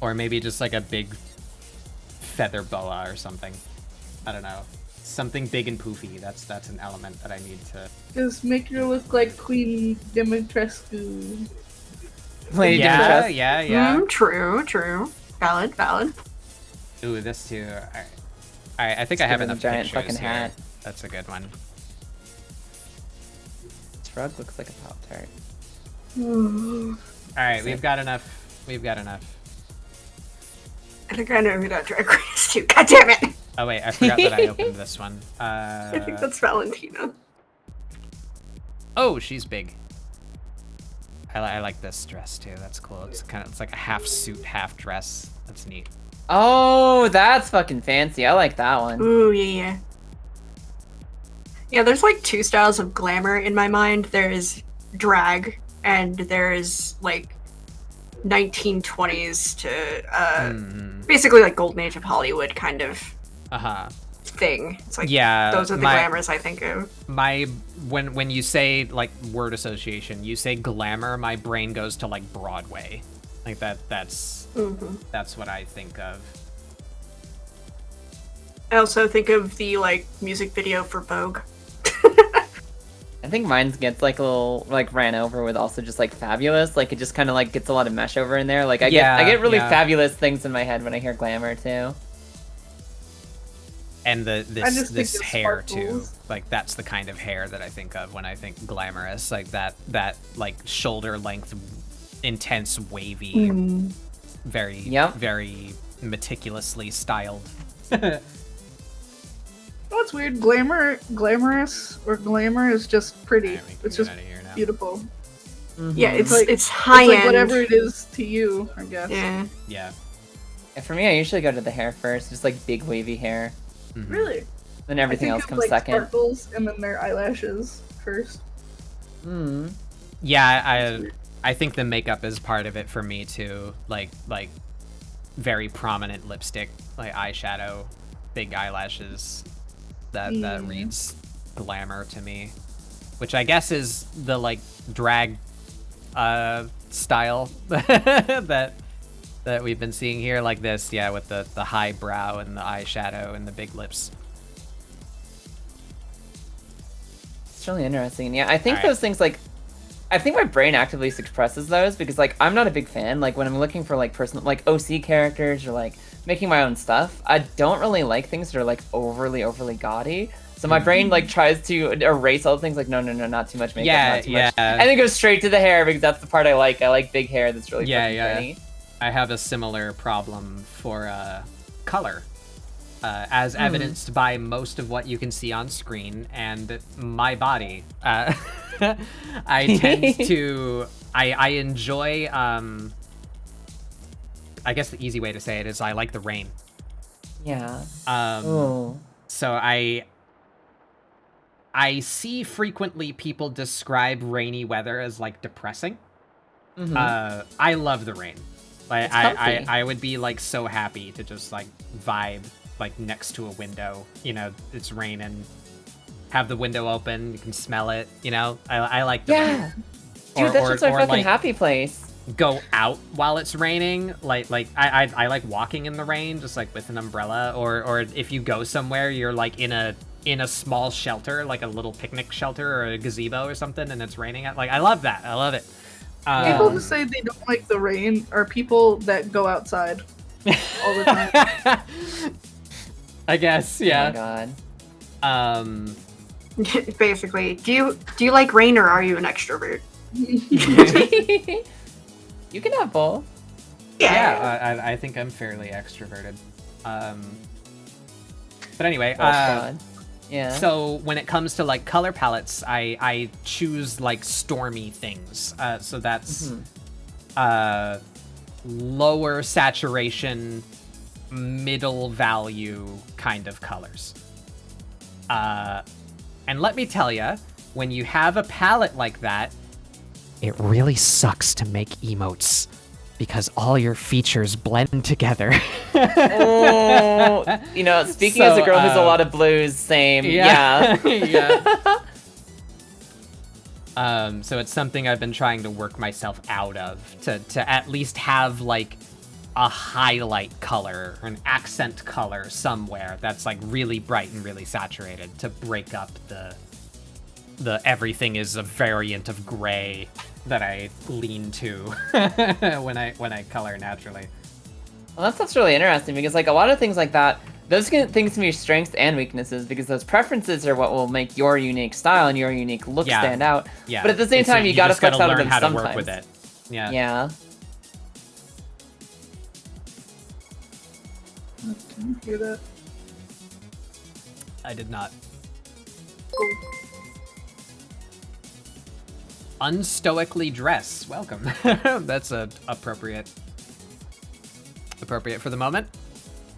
S2: Or maybe just like a big feather boa or something. I don't know. Something big and poofy. That's an element that I need to.
S1: Just make her look like Queen Dimitrescu.
S3: Lady
S2: Yeah.
S4: Mm, true. Valid.
S2: Ooh, this too. I think I have
S3: give her
S2: enough
S3: the giant
S2: pictures
S3: fucking
S2: here.
S3: hat.
S2: That's a good one.
S3: This rug looks like a Pop-Tart.
S2: All right,
S3: Sick.
S2: we've got enough.
S4: I think I know who that drag queen is too. God damn it!
S2: Oh wait, I forgot that I opened this one.
S4: I think that's Valentina.
S2: Oh, she's big. I like this dress too. That's cool. It's like a half suit, half dress. That's neat.
S3: Oh, that's fucking fancy. I like that one.
S4: Ooh, yeah. Yeah, there's like two styles of glamour in my mind. There is drag, and there is like 1920s to basically like golden age of Hollywood kind of thing. It's like those are the glamours I think of.
S2: When you say like word association, you say glamour, my brain goes to like Broadway. Like that's what I think of.
S4: I also think of the like music video for Vogue.
S3: I I think mine gets like a little like ran over with also just like fabulous. Like it just kind of like gets a lot of mesh over in there. Like I get really fabulous things in my head when I hear glamour too.
S2: And this hair too,
S1: sparkles.
S2: like that's the kind of hair that I think of when I think glamorous, like that like shoulder length, intense, wavy, very meticulously styled.
S1: Oh, it's weird. Glamorous or glamour is just pretty.
S2: Yeah,
S1: It's just beautiful.
S4: Yeah, it's
S1: Like-
S4: it's high
S1: It's like
S4: end.
S1: whatever it is to you, I guess.
S4: Yeah.
S2: Yeah.
S3: Yeah, for me, I usually go to the hair first, just like big wavy hair.
S2: Mhm.
S1: Really?
S3: Then everything
S1: I
S3: else
S1: think
S3: comes
S1: of, like,
S3: second.
S1: Sparkles and then their eyelashes first.
S3: Mm.
S2: Yeah, I think the makeup is part of it for me too. Like very prominent lipstick, like eyeshadow, big eyelashes. That reads glamour to me, which I guess is the like drag style that we've been seeing here, like this, yeah, with the high brow and the eyeshadow and the big lips.
S3: It's really interesting. Yeah, I think
S2: All right.
S3: those things like, I think my brain actively suppresses those because like I'm not a big fan. Like when I'm looking for like personal like OC characters or like making my own stuff, I don't really like things that are like overly gaudy. So my brain like tries to erase all the things like no, not too much makeup, not too much. And then goes straight to the hair because that's the part I like. I like big hair that's really pretty.
S2: I have a similar problem for color, as evidenced by most of what you can see on screen and my body. I tend to, I enjoy, I guess the easy way to say it is I like the rain.
S3: Yeah.
S2: So I see frequently people describe rainy weather as like depressing. I love the rain. Like I would be like so happy to just like vibe like next to a window. You know, it's raining. Have the window open. You can smell it. You know, I like the rain.
S3: Dude, that's just my fucking
S2: like,
S3: happy place.
S2: Go out while it's raining. Like I like walking in the rain, just like with an umbrella. Or if you go somewhere, you're like in a small shelter, like a little picnic shelter or a gazebo or something, and it's raining. Like I love that. I love it.
S1: People who say they don't like the rain are people that go outside all the time.
S2: I guess, yeah.
S3: Oh my god.
S4: Basically, do you like rain or are you an extrovert?
S3: You can have both.
S2: Yeah, I think I'm fairly extroverted. But anyway,
S3: yeah.
S2: So when it comes to like color palettes, I choose like stormy things. So that's lower saturation, middle value kind of colors. And let me tell you, when you have a palette like that, it really sucks to make emotes because all your features blend together.
S3: Oh, you know, speaking as a girl who's a lot of blues, same. Yeah.
S2: So it's something I've been trying to work myself out of to at least have like a highlight color or an accent color somewhere that's like really bright and really saturated to break up the everything is a variant of gray that I lean to when I color naturally.
S3: Well, that's really interesting because like a lot of things like that, those things can be strengths and weaknesses because those preferences are what will make your unique style and your unique look stand out.
S2: Yeah.
S3: But at the same time, you gotta flex out of them
S2: how
S3: sometimes.
S2: to work with it. Yeah.
S3: Yeah.
S1: Can you hear that?
S2: I did not.
S1: Cool.
S2: Unstoically dress. Welcome. That's appropriate for the moment.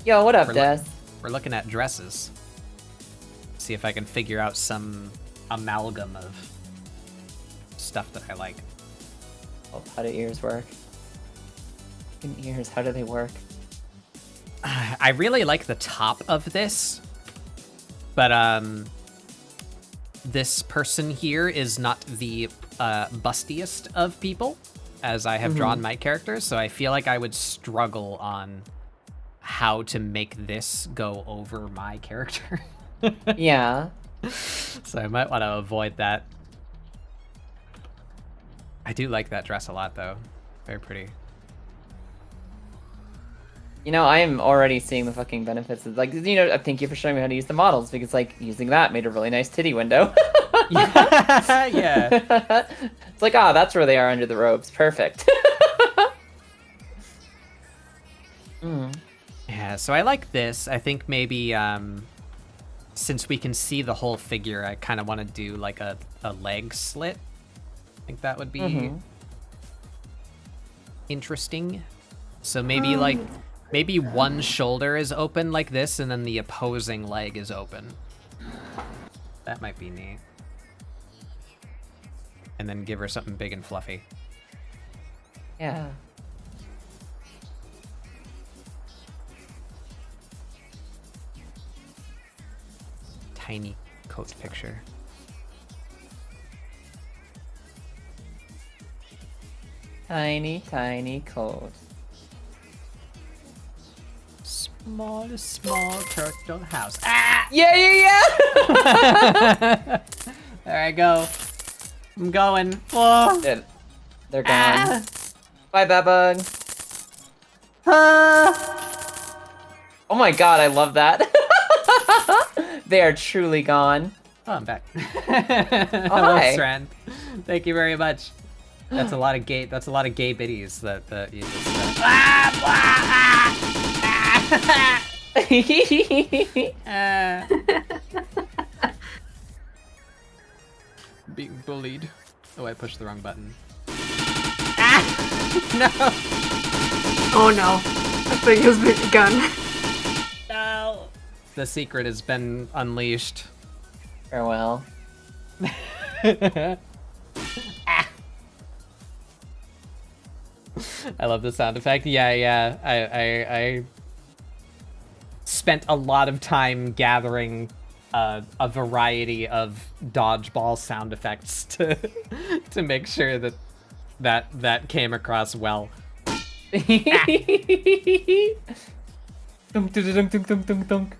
S3: Yo, what up,
S2: We're
S3: Des?
S2: We're looking at dresses. See if I can figure out some amalgam of stuff that I like.
S3: Oh, how do ears work? Fucking ears, how do they work?
S2: I really like the top of this, but this person here is not the bustiest of people, as I have drawn my characters, so I feel like I would struggle on how to make this go over my character.
S3: Yeah.
S2: So I might want to avoid that. I do like that dress a lot, though. Very pretty.
S3: You know, I am already seeing the fucking benefits of, like, you know, thank you for showing me how to use the models, because, like, using that made a really nice titty window.
S2: Yeah.
S3: It's like, ah, that's where they are under the robes. Perfect.
S2: Yeah, so I like this. I think maybe, since we can see the whole figure, I kind of want to do, like, a leg slit. I think that would be interesting. So maybe, like... Maybe one shoulder is open like this, and then the opposing leg is open. That might be neat. And then give her something big and fluffy.
S3: Yeah.
S2: Tiny coat picture.
S3: Tiny, tiny coat.
S2: Small, small turtle house. Ah!
S3: Yeah, yeah, yeah!
S2: There I go. I'm going. Oh.
S3: They're gone. Bye, Babug. Oh my god, I love that. They are truly gone.
S2: Oh, I'm back.
S3: Hello,
S2: Hello, Strand. Thank you very much. That's a lot of gay. That's a lot of gay biddies that you just being bullied. Oh, I pushed the wrong button. No.
S4: Oh no, that thing has begun.
S2: No. The secret has been unleashed.
S3: Farewell.
S2: I love the sound effect. Yeah. I spent a lot of time gathering a variety of dodgeball sound effects to make sure that came across well.
S3: Dunk, dunk, dunk, dunk, dunk, dunk.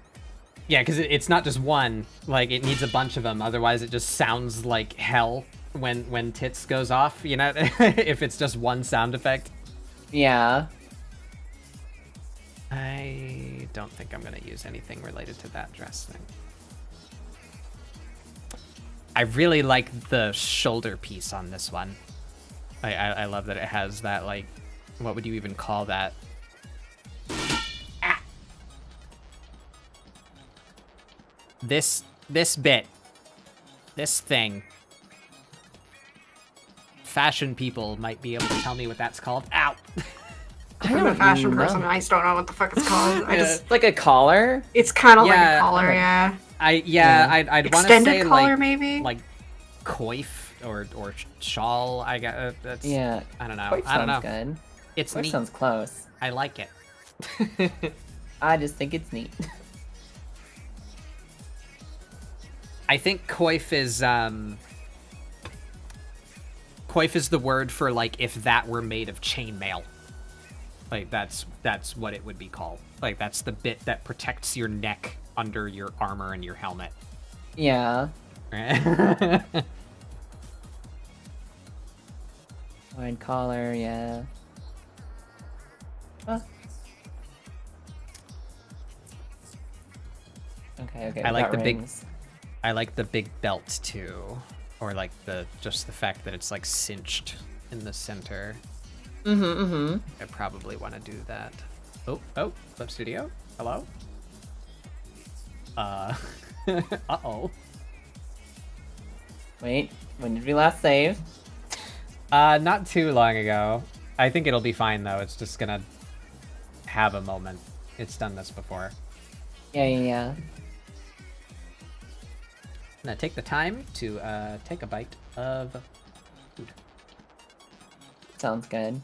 S2: Yeah, because it's not just one. Like, it needs a bunch of them. Otherwise, it just sounds like hell when tits goes off, you know? If it's just one sound effect.
S3: Yeah.
S2: I don't think I'm going to use anything related to that dress thing. I really like the shoulder piece on this one. I love that it has that, like, what would you even call that? Ah. This bit, this thing. Fashion people might be able to tell me what that's called. Ow!
S4: I'm a fashion person. I just don't know what the fuck it's called. I just
S3: Like a collar?
S4: it's kind of like
S2: Yeah,
S4: a collar, yeah.
S2: I'd want to
S4: Extended
S2: say
S4: collar,
S2: like
S4: maybe.
S2: like coif or shawl. I got that's
S3: Yeah.
S2: I don't know.
S3: Coif
S2: I don't know.
S3: sounds good.
S2: It's
S3: Coif
S2: neat.
S3: sounds close.
S2: I like it.
S3: I just think it's neat.
S2: I think coif is the word for, like, if that were made of chainmail. Like, that's what it would be called. Like, that's the bit that protects your neck under your armor and your helmet.
S3: Yeah.
S2: Right?
S3: Wine collar, yeah. Huh. Okay.
S2: I like
S3: we got
S2: the big-
S3: rings.
S2: I like the big belt too, or like just the fact that it's like cinched in the center. I probably want to do that. Oh, Clip Studio, hello. Uh-oh.
S3: Wait, when did we last save?
S2: Not too long ago. I think it'll be fine though. It's just gonna have a moment. It's done this before.
S3: Yeah.
S2: Now take the time to take a bite of food.
S3: Sounds good.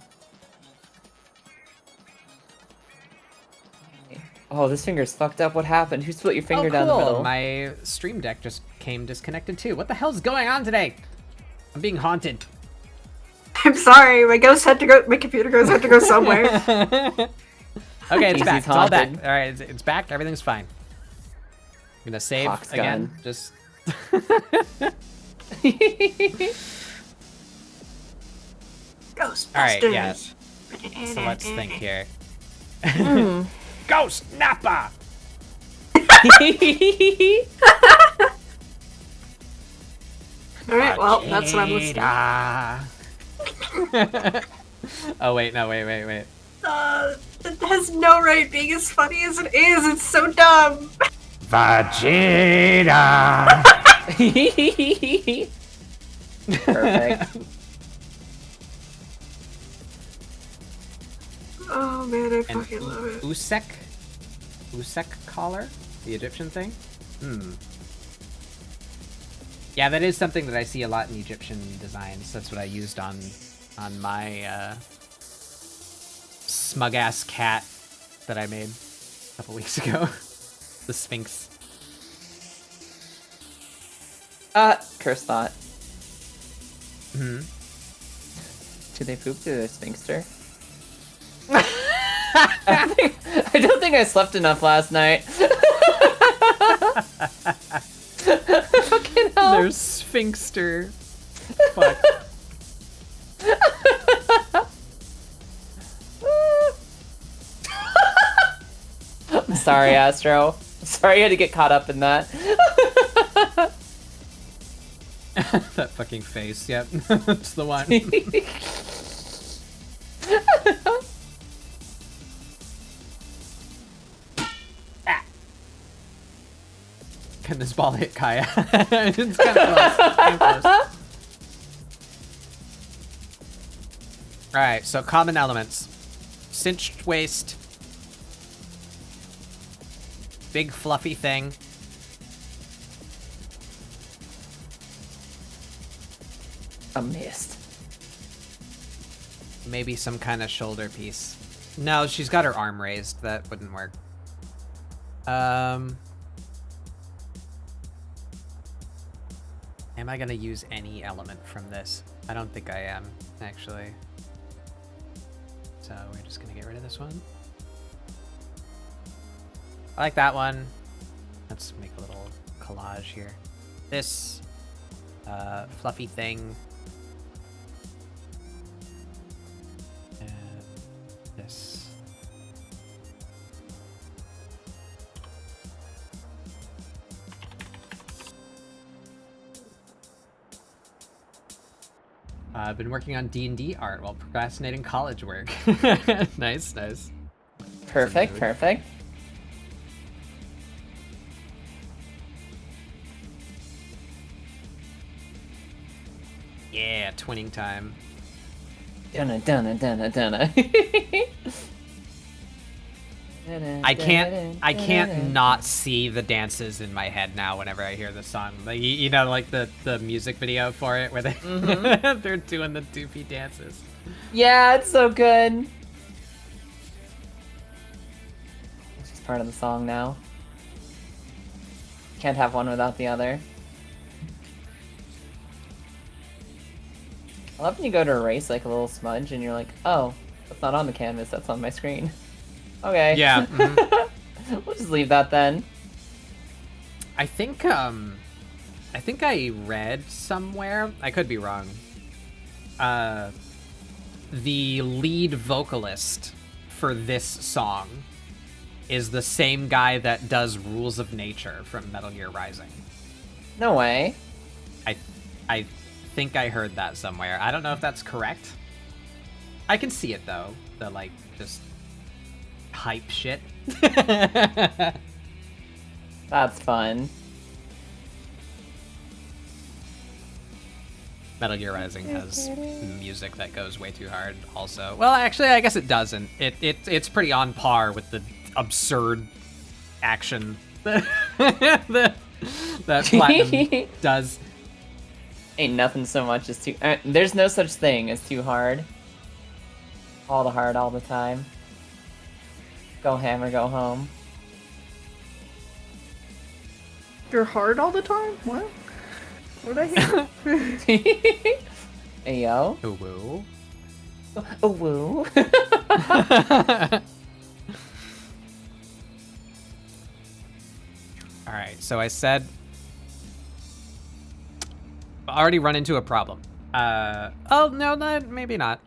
S3: Oh, this finger's fucked up. What happened? Who split your finger down the middle?
S2: My stream deck just came disconnected too. What the hell's going on today? I'm being haunted.
S4: I'm sorry, my ghost had to go. My computer ghost had to go somewhere.
S2: Okay, it's
S3: Easy's
S2: back. It's all back.
S3: haunted.
S2: All right, it's back. Everything's fine. I'm gonna save
S3: Hawk's
S2: again.
S3: gun.
S2: Just.
S4: Ghostbusters.
S2: All right, yeah. So let's think here. Ghost Nappa.
S4: All right, well, that's what I'm listening.
S2: Oh wait, no, wait.
S4: It has no right being as funny as it is. It's so dumb.
S2: Vegeta.
S3: Perfect.
S4: Oh man, I
S2: And
S4: fucking love it.
S2: Usek collar, the Egyptian thing. Yeah, that is something that I see a lot in Egyptian designs. That's what I used on my smug ass cat that I made a couple weeks ago. The Sphinx.
S3: Curse thought.
S2: Hmm.
S3: Should they poop through their sphincter? I don't think I slept enough last night. Fucking hell.
S2: There's Sphinxter. Fuck.
S3: I'm sorry, Astro. Sorry you had to get caught up in that.
S2: That fucking face. Yep, that's the one. Can this ball hit Kaya? It's kind of close. Alright, so common elements. Cinched waist. Big fluffy thing.
S3: A mist.
S2: Maybe some kind of shoulder piece. No, she's got her arm raised. That wouldn't work. Am I gonna use any element from this? I don't think I am, actually. So we're just gonna get rid of this one. I like that one. Let's make a little collage here. This fluffy thing. And this. I've been working on D&D art while procrastinating college work. Nice.
S3: Perfect, perfect.
S2: Yeah, twinning time.
S3: Dunna.
S2: I can't not see the dances in my head now whenever I hear the song. Like you know, like the music video for it where they they're doing the doofy dances.
S3: Yeah, it's so good. It's just part of the song now. Can't have one without the other. I love when you go to erase like a little smudge and you're like, oh, that's not on the canvas, that's on my screen. Okay.
S2: Yeah.
S3: We'll just leave that then.
S2: I think I read somewhere, I could be wrong. The lead vocalist for this song is the same guy that does Rules of Nature from Metal Gear Rising.
S3: No way.
S2: I think I heard that somewhere. I don't know if that's correct. I can see it though. The like just hype shit.
S3: That's fun.
S2: Metal Gear Rising has music that goes way too hard also. Well, actually, I guess it doesn't. It's pretty on par with the absurd action that Platinum does.
S3: Ain't nothing so much as too... there's no such thing as too hard. All the hard all the time. Go hammer, go home.
S1: You're hard all the time? What? What did I hear?
S3: Hey, yo.
S2: Ooh, woo.
S3: Oh, woo.
S2: Alright, so I said... already run into a problem. Oh, no, maybe not.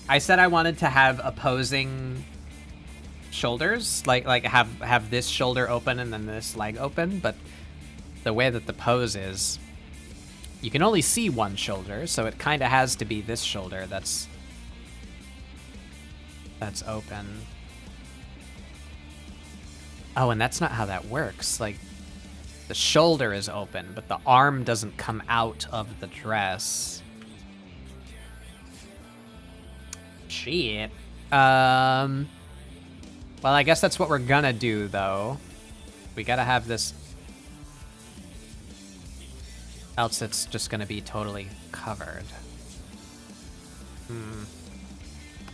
S2: I said I wanted to have opposing shoulders, like have this shoulder open and then this leg open, but the way that the pose is, you can only see one shoulder, so it kind of has to be this shoulder that's open. Oh, and that's not how that works. Like, the shoulder is open, but the arm doesn't come out of the dress. Shit. Well, I guess that's what we're gonna do, though. We gotta have this... Else it's just gonna be totally covered.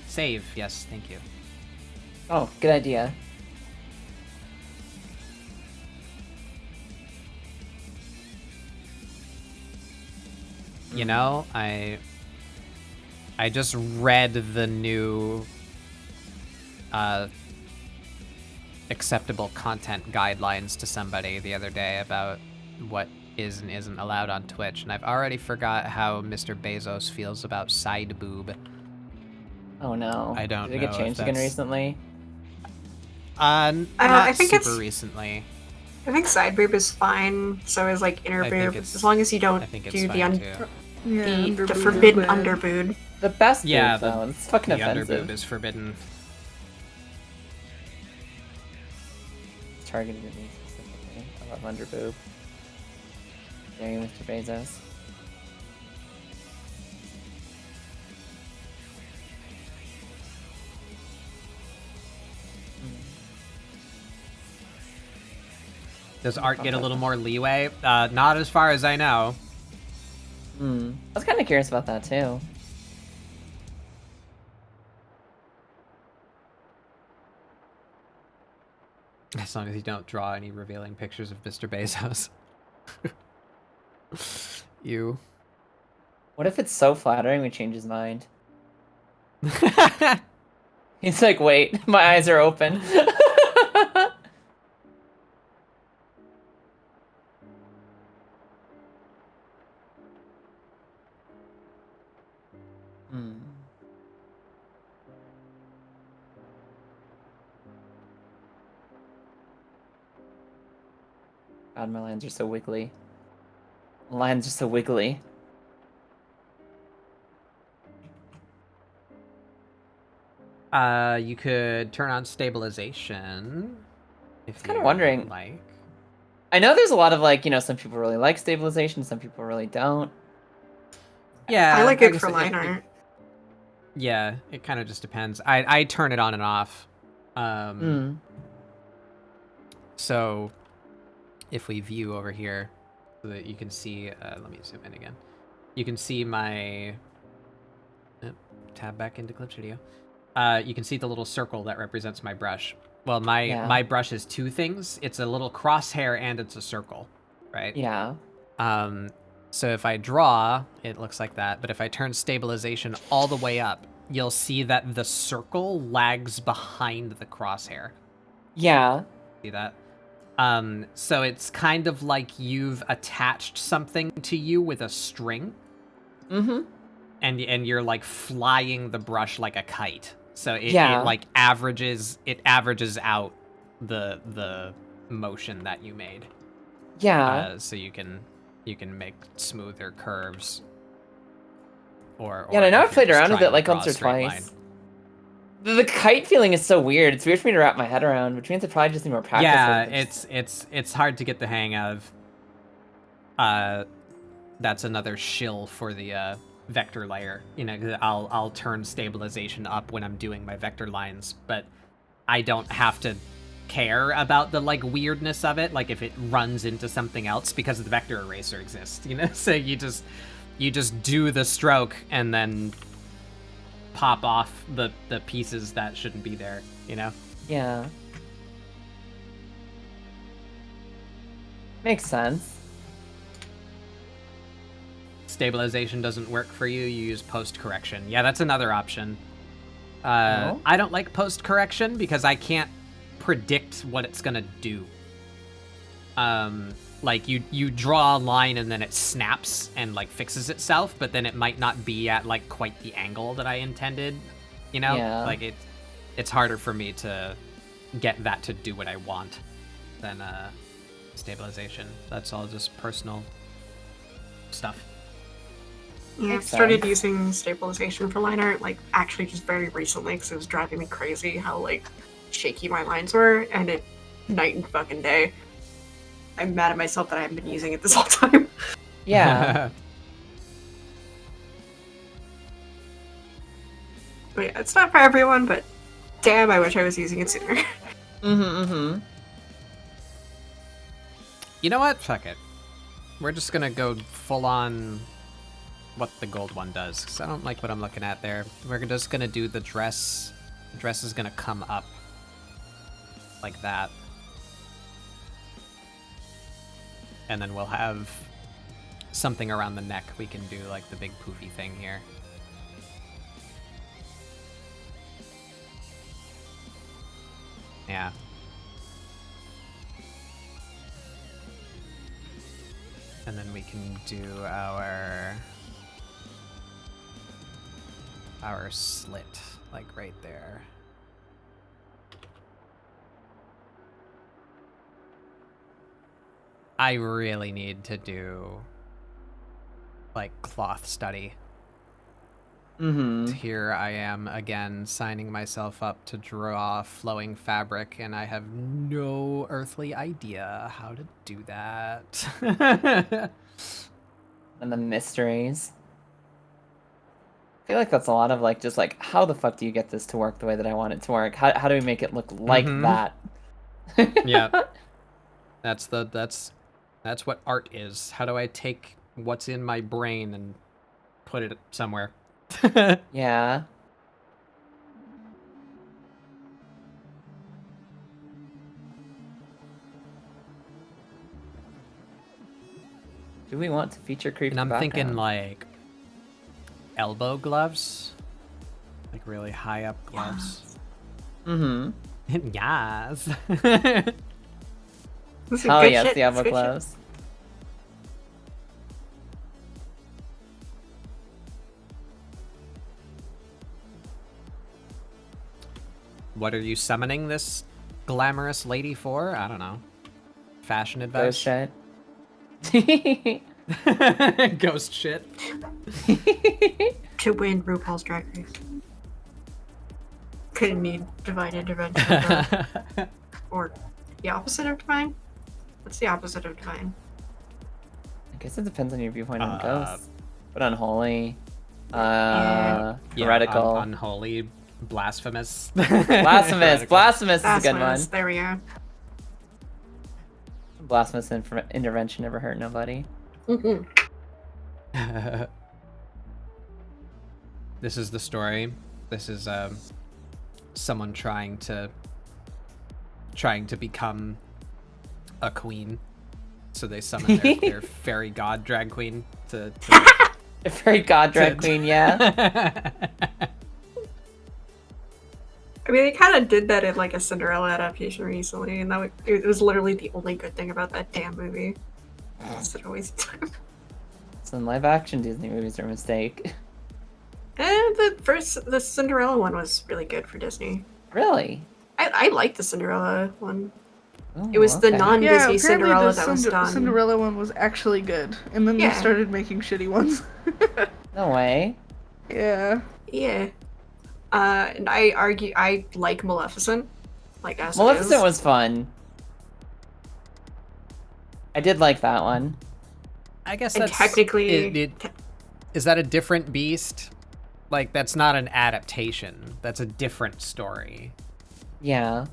S2: Save, yes, thank you.
S3: Oh, good idea.
S2: You know, I just read the new acceptable content guidelines to somebody the other day about what is and isn't allowed on Twitch, and I've already forgot how Mr. Bezos feels about side boob.
S3: Oh no.
S2: I don't know.
S3: Did it get changed again recently?
S2: Not
S4: I think
S2: super recently.
S4: I think side boob is fine. So is like inner boob, as long as you don't do the forbidden under boob.
S3: The best
S2: yeah,
S3: boob, though. It's fucking offensive.
S2: The under boob is forbidden.
S3: Targeted at me specifically. I love under boob. There you, Mr. Bezos.
S2: Does art get a little more leeway? Not as far as I know.
S3: I was kind of curious about that too.
S2: As long as you don't draw any revealing pictures of Mr. Bezos. You.
S3: What if it's so flattering we change his mind? He's like, wait, my eyes are open. God, my lines are so wiggly. My lines are so wiggly.
S2: You could turn on stabilization. If
S3: I was kind of wondering.
S2: Like.
S3: I know there's a lot of like, you know, some people really like stabilization, some people really don't.
S2: Yeah,
S4: I like it for line art.
S2: Yeah, it kind of just depends. I turn it on and off. So, if we view over here, so that you can see, let me zoom in again. You can see my, tab back into Clip Studio. You can see the little circle that represents my brush. Well, my brush is two things. It's a little crosshair and it's a circle, right?
S3: Yeah.
S2: So if I draw, it looks like that. But if I turn stabilization all the way up, you'll see that the circle lags behind the crosshair.
S3: Yeah.
S2: See that? So it's kind of like you've attached something to you with a string.
S3: Mm-hmm.
S2: And you're like flying the brush like a kite. So it like averages out the motion that you made.
S3: Yeah.
S2: So you can make smoother curves. Or
S3: yeah, and I know I've played around with it like once or twice. The kite feeling is so weird. It's weird for me to wrap my head around, which means I probably just need more practice.
S2: Yeah, it's hard to get the hang of. That's another shill for the vector layer. You know, I'll turn stabilization up when I'm doing my vector lines, but I don't have to care about the like weirdness of it, like if it runs into something else, because the vector eraser exists, you know. So you just do the stroke and then pop off the pieces that shouldn't be there, you know.
S3: Yeah, makes sense.
S2: Stabilization doesn't work for you, you use post correction. Yeah, that's another option. I don't like post correction because I can't predict what it's gonna do. Like you draw a line and then it snaps and like fixes itself, but then it might not be at like quite the angle that I intended. You know,
S3: Yeah.
S2: like it's harder for me to get that to do what I want than stabilization. That's all just personal stuff.
S4: Yeah, I
S3: Makes
S4: started
S3: sense.
S4: using stabilization for line art, like, actually just very recently, because it was driving me crazy how, like, shaky my lines were, and it night and fucking day. I'm mad at myself that I haven't been using it this whole time.
S3: Yeah.
S4: But yeah, it's not for everyone, but damn, I wish I was using it sooner.
S3: Mm-hmm.
S2: You know what? Fuck it. We're just gonna go full on what the gold one does, because I don't like what I'm looking at there. We're just gonna do the dress. The dress is gonna come up like that. And then we'll have something around the neck. We can do like the big poofy thing here. Yeah. And then we can do our slit, like right there. I really need to do like cloth study.
S3: Mm-hmm.
S2: Here I am again signing myself up to draw flowing fabric, and I have no earthly idea how to do that.
S3: And the mysteries. I feel like that's a lot of like just like how the fuck do you get this to work the way that I want it to work? How do we make it look like that?
S2: Yeah. That's what art is. How do I take what's in my brain and put it somewhere?
S3: Yeah. Do we want to feature creepy
S2: And I'm
S3: background?
S2: thinking like elbow gloves, like really high up gloves.
S3: Mm-hmm.
S2: Yes.
S4: This is
S3: Oh
S4: good
S3: yes,
S4: shit,
S3: the elbow
S4: good shit.
S3: gloves.
S2: What are you summoning this glamorous lady for? I don't know. Fashion advice?
S3: Ghost shit.
S2: Ghost shit.
S4: To win RuPaul's Drag Race. Couldn't need divine intervention. Or the opposite of divine? What's the opposite of divine?
S3: I guess it depends on your viewpoint on
S2: Uh,
S3: ghosts. But unholy.
S4: Yeah.
S3: Heretical.
S2: Unholy. Blasphemous.
S3: Blasphemous.
S2: Heretical.
S3: Blasphemous is a good one.
S4: Blasphemous, there we go.
S3: Blasphemous intervention never hurt nobody.
S4: Mm-hmm.
S2: This is the story. This is someone trying to become a queen. So they summon their fairy god drag queen to
S3: A fairy god drag queen, yeah.
S4: I mean, they kind of did that in like a Cinderella adaptation recently, and it was literally the only good thing about that damn movie. It's a waste of time.
S3: So in live action Disney movies are a mistake.
S4: And the Cinderella one was really good for Disney.
S3: Really?
S4: I liked the Cinderella one.
S3: Oh,
S4: It was the
S3: okay.
S4: non-Disney
S1: apparently
S4: Cinderella
S1: the
S4: that was done.
S1: Cinderella one was actually good, and then
S4: Yeah.
S1: they started making shitty ones.
S3: No way.
S1: Yeah.
S4: Yeah. And I like Maleficent. Like as
S3: Maleficent
S4: it is.
S3: was fun. I did like that one.
S2: I guess
S4: And
S2: that's
S4: technically-
S2: is that a different beast? Like that's not an adaptation. That's a different story.
S3: Yeah.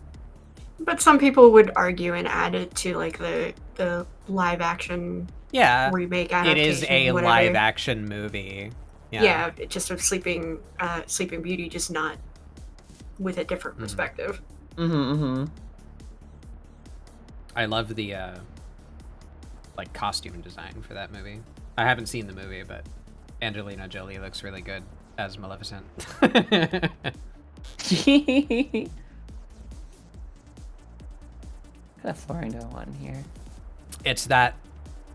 S4: But some people would argue and add it to like the live action
S2: Yeah.
S4: remake
S2: It
S4: adaptation.
S2: is a
S4: whatever.
S2: live action movie.
S4: Yeah, it just of Sleeping Beauty, just not with a different perspective.
S3: Mm-hmm.
S2: I love the like costume design for that movie. I haven't seen the movie, but Angelina Jolie looks really good as Maleficent.
S3: Got a flooring to one here.
S2: It's that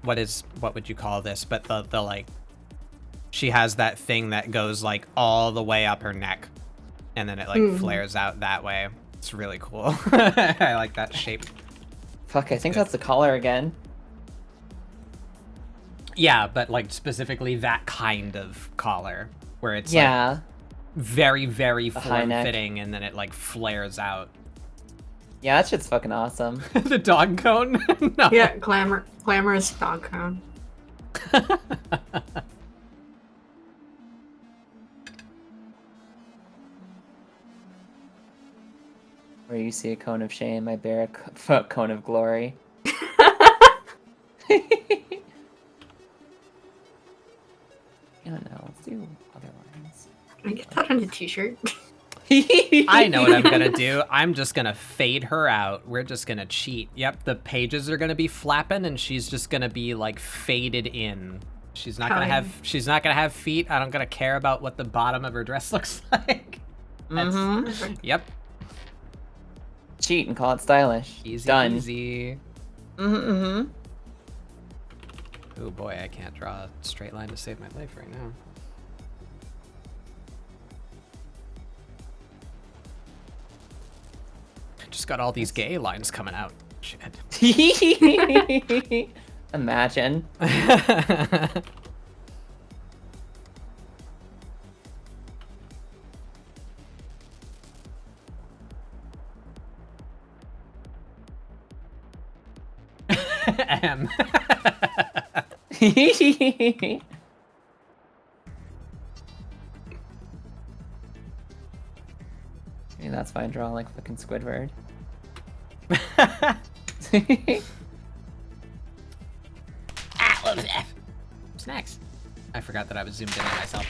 S2: what would you call this? But the like she has that thing that goes like all the way up her neck. and then it like flares out that way. It's really cool. I like that shape.
S3: Fuck, I think that's the collar again.
S2: Yeah, but like specifically that kind of collar where it's
S3: Yeah.
S2: like very, very
S3: The high neck.
S2: form-fitting, and then it like flares out.
S3: Yeah, that shit's fucking awesome.
S2: The dog cone? No.
S4: Yeah, glamorous dog cone.
S3: Where you see a cone of shame, I bear a cone of glory. I don't know. Let's do other lines.
S4: Can I get that on a t-shirt?
S2: I know what I'm gonna do. I'm just gonna fade her out. We're just gonna cheat. Yep, the pages are gonna be flapping, and she's just gonna be like faded in. She's not gonna have. She's not gonna have feet. I don't gonna care about what the bottom of her dress looks like. Yep.
S3: Cheat and call it stylish.
S2: Easy
S3: Done.
S2: peasy.
S3: Oh
S2: boy, I can't draw a straight line to save my life right now. Just got all these gay lines coming out. Shit.
S3: Imagine.
S2: M.
S3: Maybe that's why I draw like fucking Squidward.
S2: Snacks. I forgot that I was zoomed in on myself.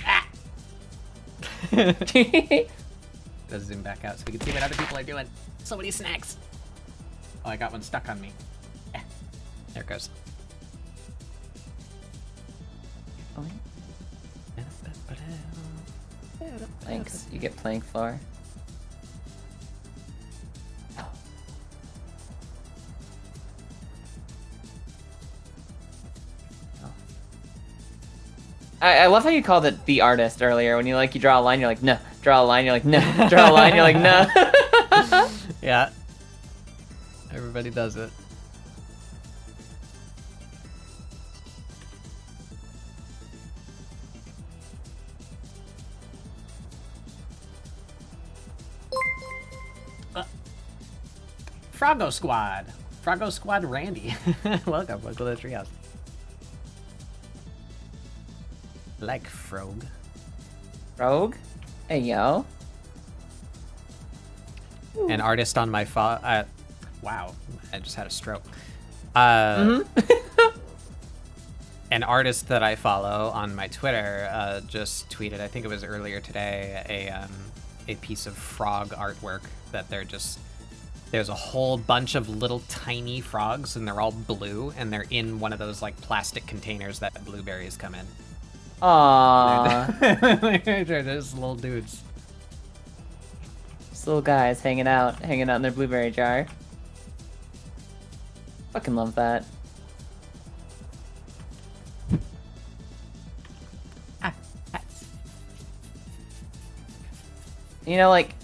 S2: Let's zoom back out so we can see what other people are doing. So many snacks. Oh, I got one stuck on me. There it goes.
S3: Thanks. You get plank floor. I love how you called it the artist earlier. When you draw a line, you're like, no. Draw a line, you're like, no. Draw a line, you're like, no.
S2: Yeah. Everybody does it. Froggo Squad. Froggo Squad Randy. Welcome to the treehouse. Like Frog.
S3: Rogue? Hey, yo.
S2: An artist on my wow, I just had a stroke. An artist that I follow on my Twitter just tweeted, I think it was earlier today, a piece of frog artwork that there's a whole bunch of little tiny frogs, and they're all blue, and they're in one of those like plastic containers that blueberries come in.
S3: Aww.
S2: They're just little dudes.
S3: Just little guys hanging out in their blueberry jar. Fucking love that. You know, like,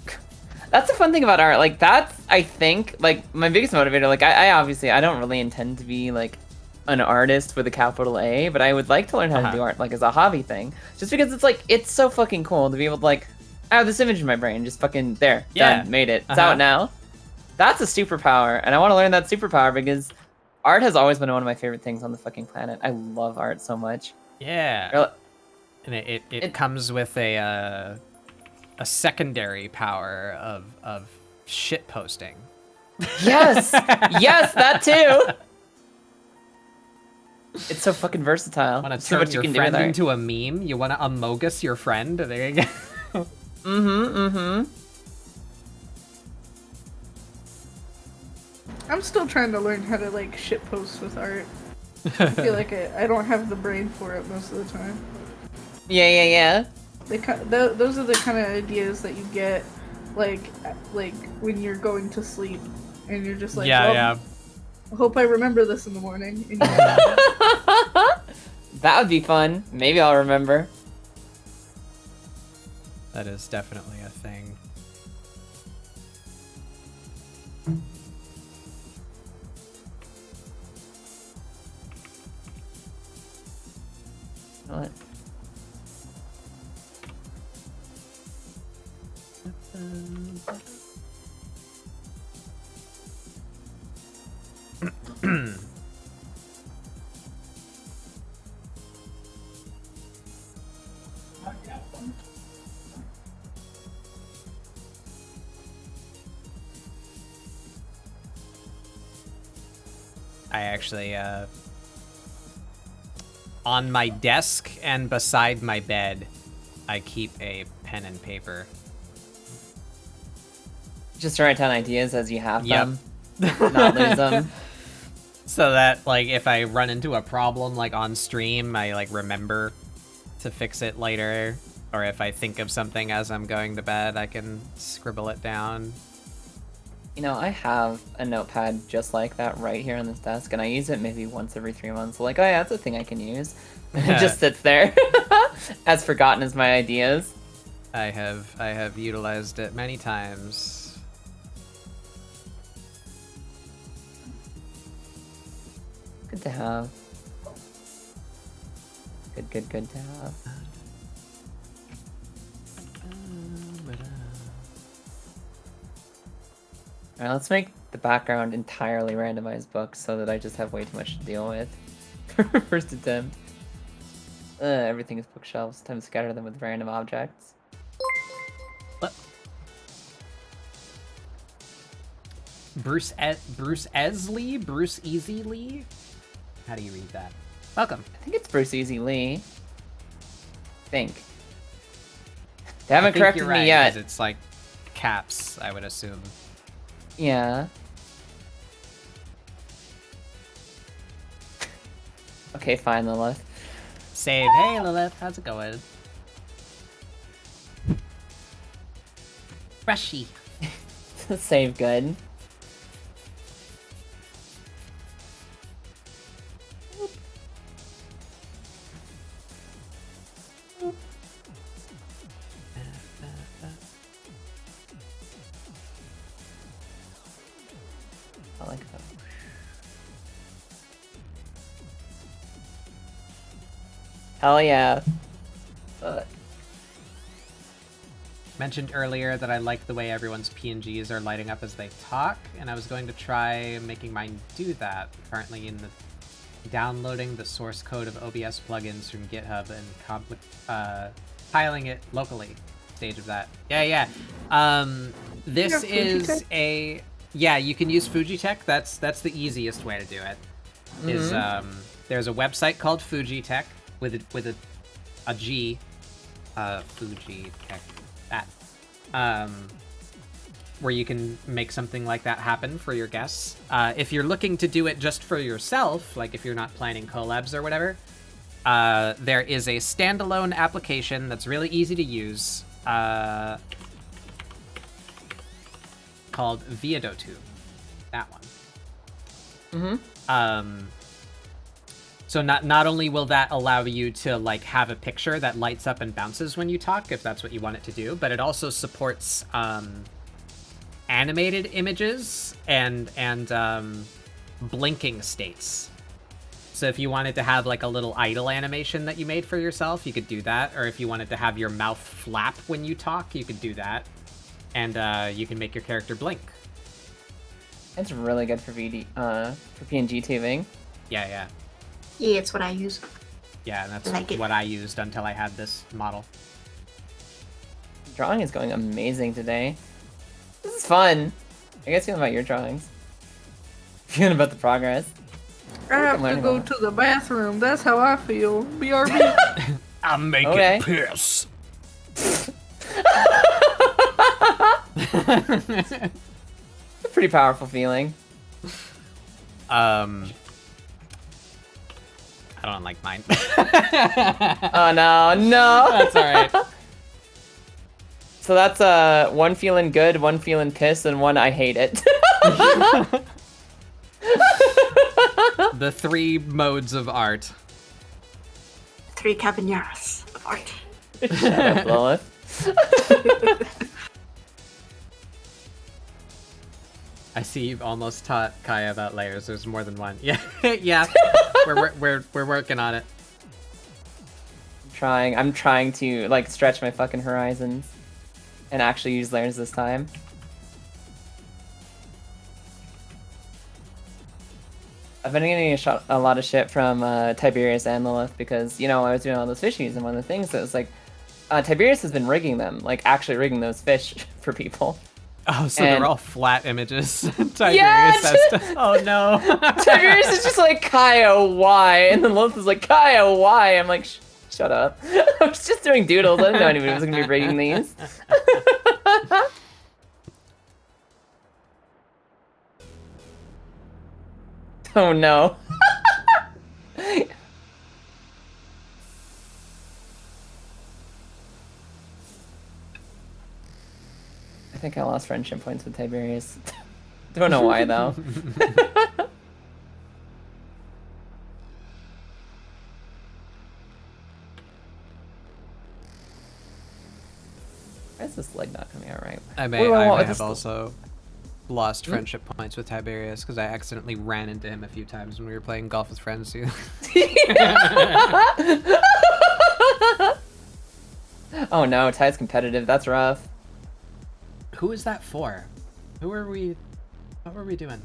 S3: that's the fun thing about art. Like, that's, I think, like, my biggest motivator. Like, I obviously, I don't really intend to be, like, an artist with a capital A, but I would like to learn how to do art, like, as a hobby thing. Just because it's, like, it's so fucking cool to be able to, like, I have this image in my brain, just fucking, there, done, made it. It's out now. That's a superpower, and I want to learn that superpower because art has always been one of my favorite things on the fucking planet. I love art so much.
S2: Yeah. And it comes with a secondary power of shit posting.
S3: Yes! Yes, that too! It's so fucking versatile.
S2: Want to
S3: so
S2: turn
S3: much
S2: your
S3: you can
S2: friend
S3: do with
S2: into a meme? You want to amogus your friend? There you go.
S1: I'm still trying to learn how to like shit post with art. I feel like I don't have the brain for it most of the time.
S3: Yeah.
S1: Those are the kind of ideas that you get, like when you're going to sleep, and you're just like, I hope I remember this in the morning. And
S3: that would be fun. Maybe I'll remember.
S2: That is definitely a thing.
S3: What?
S2: I actually, on my desk and beside my bed, I keep a pen and paper.
S3: Just write down ideas as you have
S2: Yep.
S3: them. Not lose them.
S2: So that, like, if I run into a problem, like, on stream, I, like, remember to fix it later. Or if I think of something as I'm going to bed, I can scribble it down.
S3: You know, I have a notepad just like that right here on this desk, and I use it maybe once every 3 months. Like, oh yeah, that's a thing I can use. And it just sits there, as forgotten as my ideas.
S2: I have utilized it many times.
S3: Good to have. Good to have. Alright, let's make the background entirely randomized books so that I just have way too much to deal with. First attempt. Everything is bookshelves. Time to scatter them with random objects.
S2: What? Bruce Easley? Bruce Easy Lee? How do you read that? Welcome.
S3: I think it's Bruce Easy Lee. I think. They haven't corrected me yet.
S2: It's like caps, I would assume.
S3: Yeah. Okay, fine, Lilith.
S2: Save. Hey, Lilith. How's it going? Brushy.
S3: Save good. I like that. Hell yeah.
S2: Mentioned earlier that I like the way everyone's PNGs are lighting up as they talk, and I was going to try making mine do that. Currently in the downloading the source code of OBS plugins from GitHub and compiling it locally. Stage of that. Yeah. This is a... Yeah, you can use Fujitech. That's the easiest way to do it. Is there's a website called Fujitech with a G, Fujitech, that, where you can make something like that happen for your guests. If you're looking to do it just for yourself, like if you're not planning collabs or whatever, there is a standalone application that's really easy to use, called Viadotu. That one. So not only will that allow you to like have a picture that lights up and bounces when you talk, if that's what you want it to do, but it also supports animated images and blinking states. So if you wanted to have like a little idle animation that you made for yourself, you could do that. Or if you wanted to have your mouth flap when you talk, you could do that. And you can make your character blink.
S3: It's really good for for PNG tubing.
S2: Yeah.
S4: Yeah, it's what I use.
S2: Yeah, and that's
S4: Like it.
S2: what I used until I had this model.
S3: Drawing is going amazing today. This is fun. I guess feeling about your drawings. Feeling about the progress.
S1: I have to
S3: learning
S1: go
S3: about
S1: to the bathroom. That's how I feel. BRB.
S2: I'm making
S3: Okay.
S2: piss.
S3: It's a pretty powerful feeling.
S2: I don't like mine.
S3: Oh no.
S2: That's alright.
S3: So that's one feeling good, one feeling pissed, and one I hate it.
S2: The 3 modes of art.
S4: 3 cabañeras of art.
S3: Shut up, Lilith.
S2: I see you've almost taught Kaya about layers. There's more than one. Yeah, yeah. We're working on it.
S3: I'm trying to like stretch my fucking horizons and actually use layers this time. I've been getting a lot of shit from Tiberius and Lilith because, you know, I was doing all those fishies, and one of the things that was like, Tiberius has been rigging them, like actually rigging those fish for people.
S2: Oh, so
S3: And-
S2: they're all flat images. Tiberius
S3: Yeah,
S2: has to... Oh no.
S3: Tiberius is just like Kaya, why? And then Lilith is like, Kaya, why? I'm like, shut up. I was just doing doodles. I didn't know anybody was gonna be rigging these. Oh no. I think I lost friendship points with Tiberius. Don't know why though. Why is this leg not coming out right?
S2: I may have also lost friendship points with Tiberius because I accidentally ran into him a few times when we were playing golf with friends too.
S3: Oh no, Ty's competitive. That's rough.
S2: Who is that for? Who are we? What were we doing?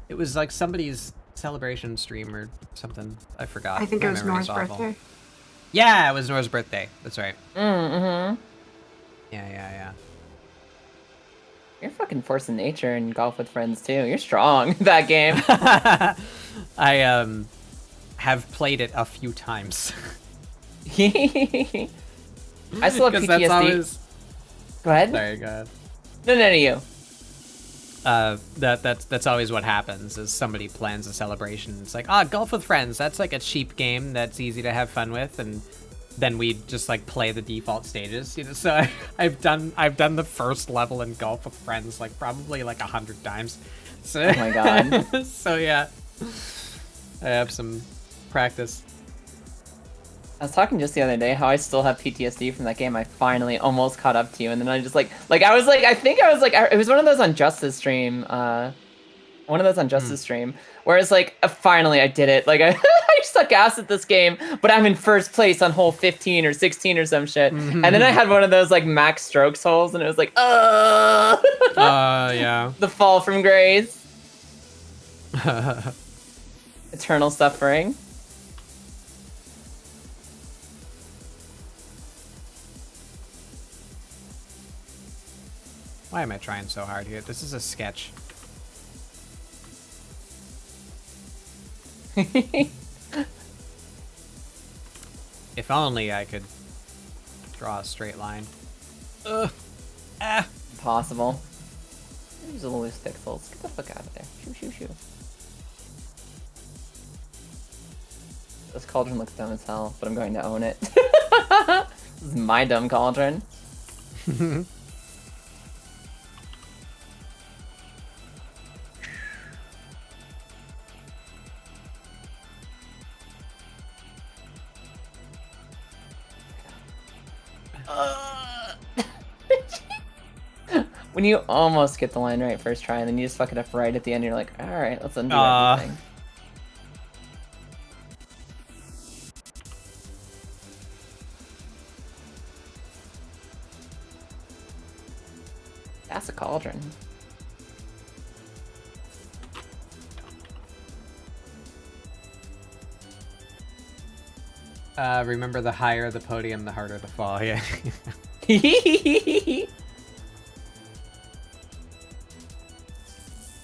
S2: It was like somebody's celebration stream or something. I forgot.
S4: I think
S2: My
S4: it was
S2: memory's
S4: Nora's
S2: awful.
S4: birthday.
S2: Yeah, it was Nora's birthday. That's right.
S3: Mm-hmm.
S2: Yeah.
S3: You're fucking force of nature in golf with friends too. You're strong that game.
S2: I have played it a few times.
S3: I still have PTSD.
S2: That's always...
S3: Go ahead.
S2: Sorry, go ahead.
S3: No, none of you.
S2: That's always what happens is somebody plans a celebration. It's like, golf with friends. That's like a cheap game that's easy to have fun with, and then we just like play the default stages. You know, so I've done the first level in golf with friends like probably like 100 times. So,
S3: Oh my god.
S2: So yeah, I have some practice.
S3: I was talking just the other day how I still have PTSD from that game. I finally almost caught up to you, and then I just I was like, it was one of those on Justice stream, whereas like finally I did it. Like I suck ass at this game, but I'm in first place on hole 15 or 16 or some shit. And then I had one of those like max strokes holes, and it was like,
S2: Yeah.
S3: the fall from grace, eternal suffering.
S2: Why am I trying so hard here? This is a sketch. If only I could draw a straight line. Ugh. Ah.
S3: Impossible. Use a loose pixels. Get the fuck out of there. Shoo. This cauldron looks dumb as hell, but I'm going to own it. This is my dumb cauldron. When you almost get the line right first try, and then you just fuck it up right at the end, you're like, alright, let's undo everything. That's a cauldron.
S2: Remember, the higher the podium, the harder to fall. Yeah.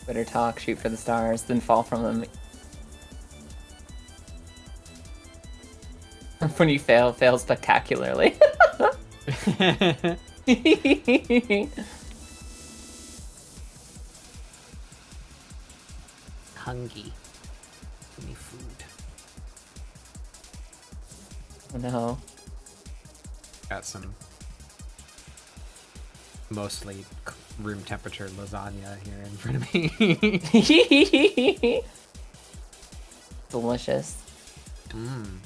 S3: Better talk, shoot for the stars, then fall from them. When you fail spectacularly.
S2: Hungry. Give me food.
S3: Oh no.
S2: Got some mostly room temperature lasagna here in front of me.
S3: Delicious.
S2: Mmm.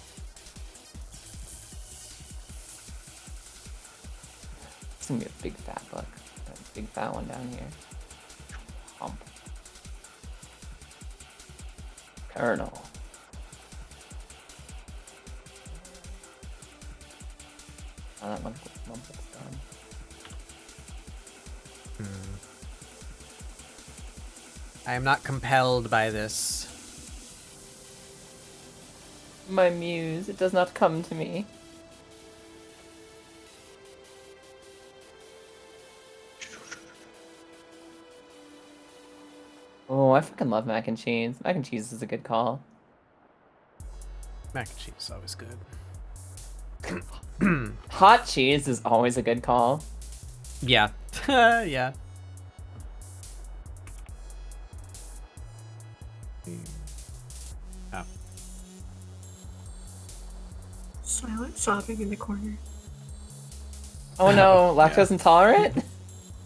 S3: It's gonna be a big fat book. A big fat one down here. Hump. Colonel. Oh, that lump looks done.
S2: I am not compelled by this.
S3: My muse, it does not come to me. Oh, I fucking love mac and cheese. Mac and cheese is a good call.
S2: Mac and cheese is always good.
S3: Hot cheese is always a good call.
S2: Yeah. Yeah. Oh.
S4: Silent sobbing in the corner.
S3: Oh no, lactose intolerant?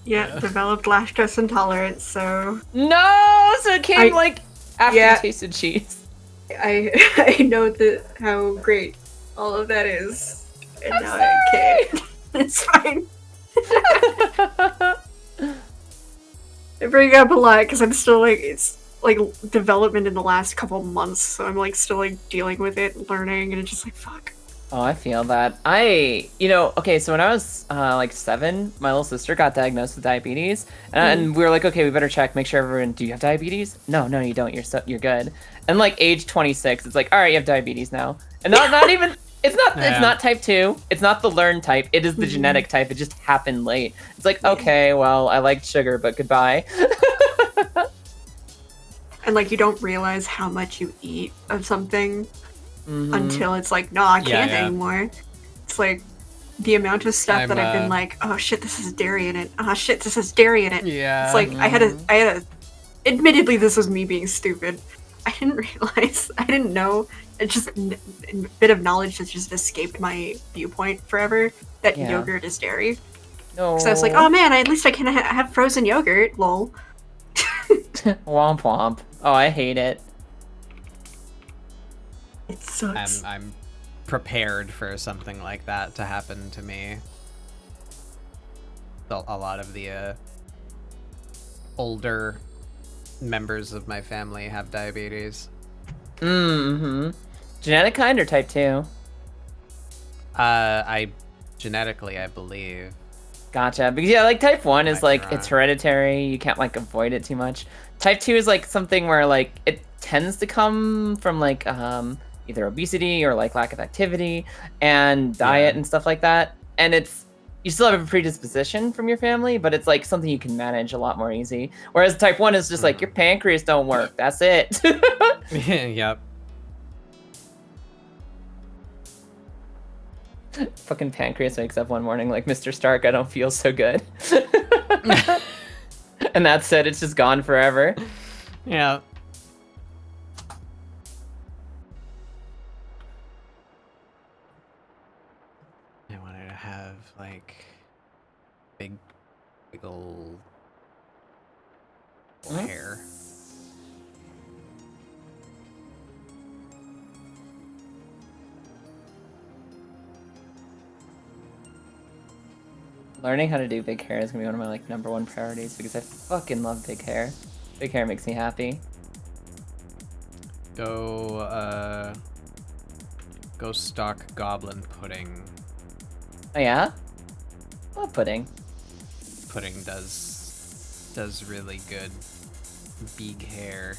S4: Yeah, developed lactose intolerance, so
S3: No! So it came like after
S4: yeah.
S3: you tasted cheese.
S4: I know how great all of that is. And now I can't. It's fine. I bring it up a lot because I'm still like, it's like development in the last couple months, so I'm like still like dealing with it, learning, and it's just like, fuck.
S3: Oh, I feel that. Okay, so when I was like 7, my little sister got diagnosed with diabetes, and we were like, okay, we better check, make sure everyone. Do you have diabetes? No, you don't. You're good. And like age 26, it's like, all right, you have diabetes now, and not even. It's not type 2. It's not the learned type. It is the genetic type. It just happened late. It's like, okay, well, I liked sugar, but goodbye.
S4: And like you don't realize how much you eat of something. Until it's like, no, I can't anymore. It's like the amount of stuff that I've been like, oh shit, this has dairy in it. Oh shit, this has dairy in it.
S2: Yeah.
S4: It's like I had a. Admittedly, this was me being stupid. I didn't realize. I didn't know. It just a bit of knowledge has just escaped my viewpoint forever. That yogurt is dairy.
S3: No.
S4: So I was like, oh man, at least I can have frozen yogurt. Lol.
S3: Womp womp. Oh, I hate it.
S4: It sucks.
S2: I'm prepared for something like that to happen to me. A lot of the older members of my family have diabetes.
S3: Genetic kind or type 2?
S2: Genetically, I believe.
S3: Gotcha. Because yeah, like type 1 is like,
S2: wrong.
S3: it's hereditary. You can't like avoid it too much. Type 2 is like something where like it tends to come from like either obesity or like lack of activity and diet and stuff like that. And you still have a predisposition from your family, but it's like something you can manage a lot more easy. Whereas type 1 is just like your pancreas don't work. That's it.
S2: Yep.
S3: Fucking pancreas wakes up one morning like, Mr. Stark, I don't feel so good. And that's it. It's just gone forever.
S2: Yeah. I wanted to have like big old hair.
S3: Learning how to do big hair is gonna be one of my like #1 priorities because I fucking love big hair. Big hair makes me happy.
S2: Go stock goblin pudding.
S3: Oh yeah? Love pudding.
S2: Pudding does really good big hair.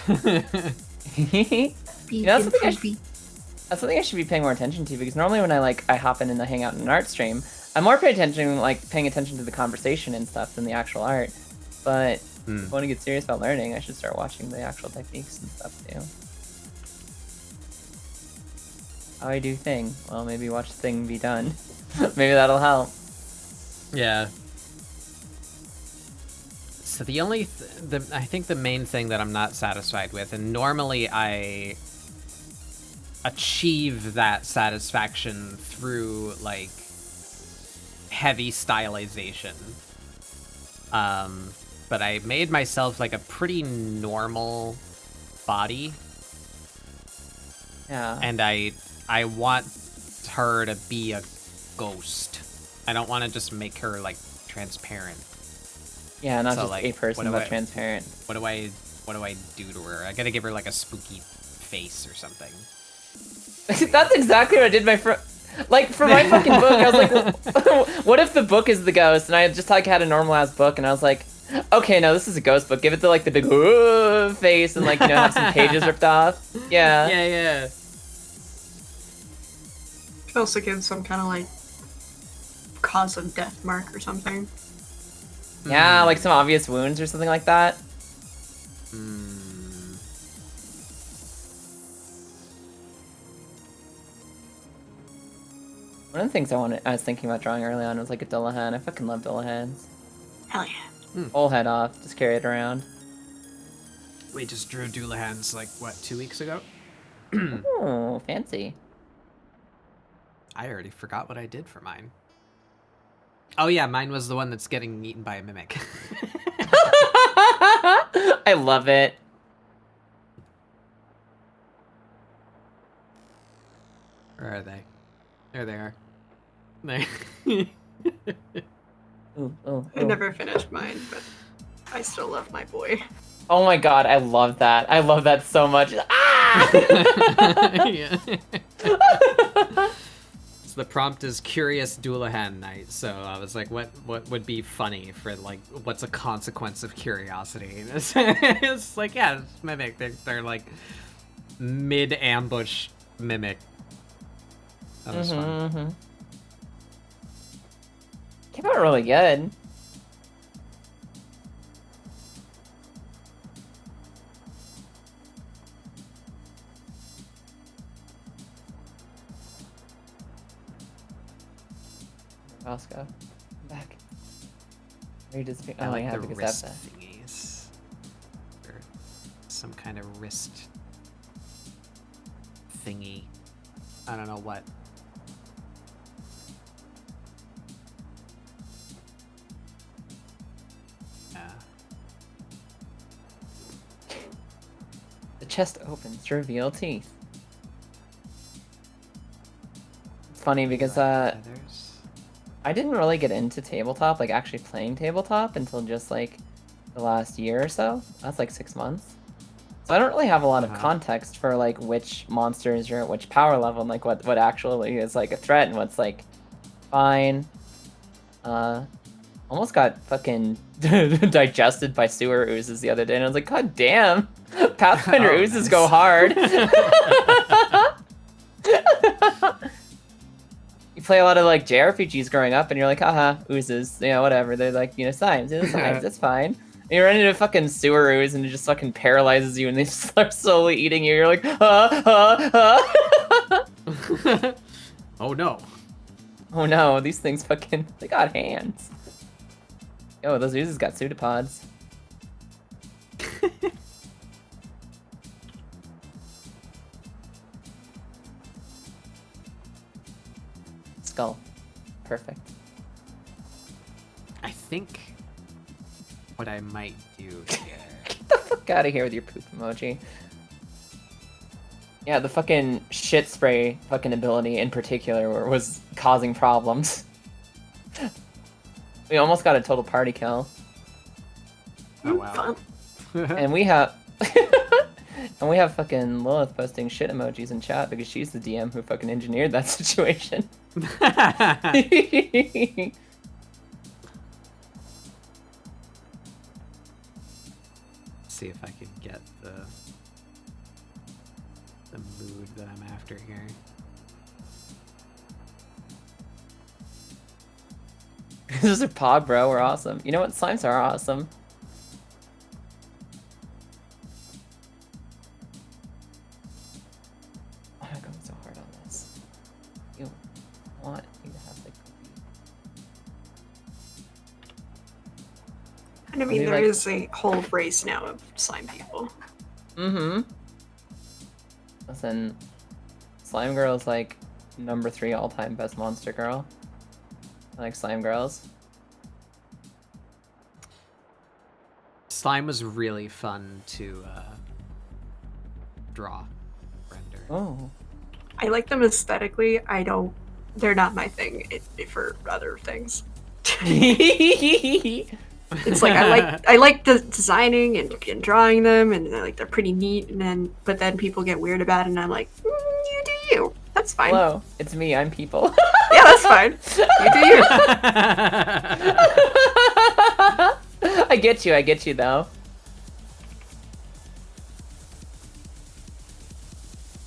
S3: You know, that's something I should be paying more attention to because normally when I hop in and I hang out in an art stream, I'm more paying attention to the conversation and stuff than the actual art. But if I want to get serious about learning, I should start watching the actual techniques and stuff too. How I do thing. Well, maybe watch the thing be done. Maybe that'll help.
S2: Yeah. So the only I think the main thing that I'm not satisfied with, and normally I achieve that satisfaction through like heavy stylization. But I made myself like a pretty normal body.
S3: Yeah.
S2: And I want her to be a ghost. I don't want to just make her like transparent.
S3: Yeah, not
S2: So,
S3: just
S2: like,
S3: a person,
S2: what
S3: but transparent.
S2: What do I do to her? I gotta give her like a spooky face or something.
S3: That's exactly what I did Like, for my fucking book, I was like, well, what if the book is the ghost? And I just, like, had a normal-ass book, and I was like, okay, no, this is a ghost book. Give it the, like, the big face and, like, you know, have some pages ripped off. Yeah.
S2: Yeah.
S4: Could also give some kind of, like, cause of death mark or something.
S3: Yeah, like some obvious wounds or something like that. One of the things I was thinking about drawing early on was like a Dullahan. I fucking love Dullahans.
S4: Hell yeah.
S3: Whole head off, just carry it around.
S2: We just drew Dullahans like, what, 2 weeks ago?
S3: Oh, fancy.
S2: I already forgot what I did for mine. Oh yeah, mine was the one that's getting eaten by a mimic.
S3: I love it.
S2: Where are they? There they are.
S3: Ooh.
S4: I never finished mine, but I still love my boy.
S3: Oh my god, I love that. I love that so much. Ah!
S2: Yeah. So the prompt is Curious Dullahan Night, so I was like, what would be funny for, like, what's a consequence of curiosity? It's like, yeah, it's mimic. They're like mid-ambush mimic. That was fun.
S3: Came out really good. Roscoe, I'm back. Are you just?
S2: I like
S3: yeah,
S2: the
S3: because
S2: wrist
S3: that's
S2: thingies. Or some kind of wrist thingy. I don't know what. Yeah.
S3: The chest opens to reveal teeth. It's funny because
S2: Feathers.
S3: I didn't really get into tabletop, like actually playing tabletop, until just like the last year or so. That's like 6 months. So I don't really have a lot of context for like which monsters are at which power level and like what actually is like a threat and what's like fine. Almost got fucking digested by sewer oozes the other day, and I was like, God damn, Pathfinder oozes go hard. You play a lot of like JRPGs growing up, and you're like, haha, oozes, you know, whatever. They're like, you know, science, that's fine. And you run into a fucking sewer ooze, and it just fucking paralyzes you, and they just start slowly eating you. You're like,
S2: Oh no.
S3: Oh no, these things fucking, they got hands. Yo, those oozes got pseudopods. Skull. Perfect.
S2: I think what I might do here.
S3: Get the fuck out of here with your poop emoji. Yeah, the fucking shit spray fucking ability in particular was causing problems. We almost got a total party kill.
S2: Oh wow.
S3: And we have and we have fucking Lilith posting shit emojis in chat because she's the DM who fucking engineered that situation.
S2: See if I can get the mood that I'm after here.
S3: This is a pod, bro. We're awesome. You know what? Slimes are awesome. Oh, I'm going so hard on this. You want you to have the cookie.
S4: And I mean, there is a whole race now of slime people.
S3: Mm-hmm. Listen, Slime Girl is like number 3 all-time best monster girl. I like slime girls.
S2: Slime was really fun to draw, render.
S3: Oh.
S4: I like them aesthetically. They're not my thing for other things. It's like I like the designing and drawing them, and like they're pretty neat. But then people get weird about it, and I'm like, you do you. That's That's fine.
S3: Hello, it's me. I'm people.
S4: Yeah, that's fine. You do you.
S3: I get you though.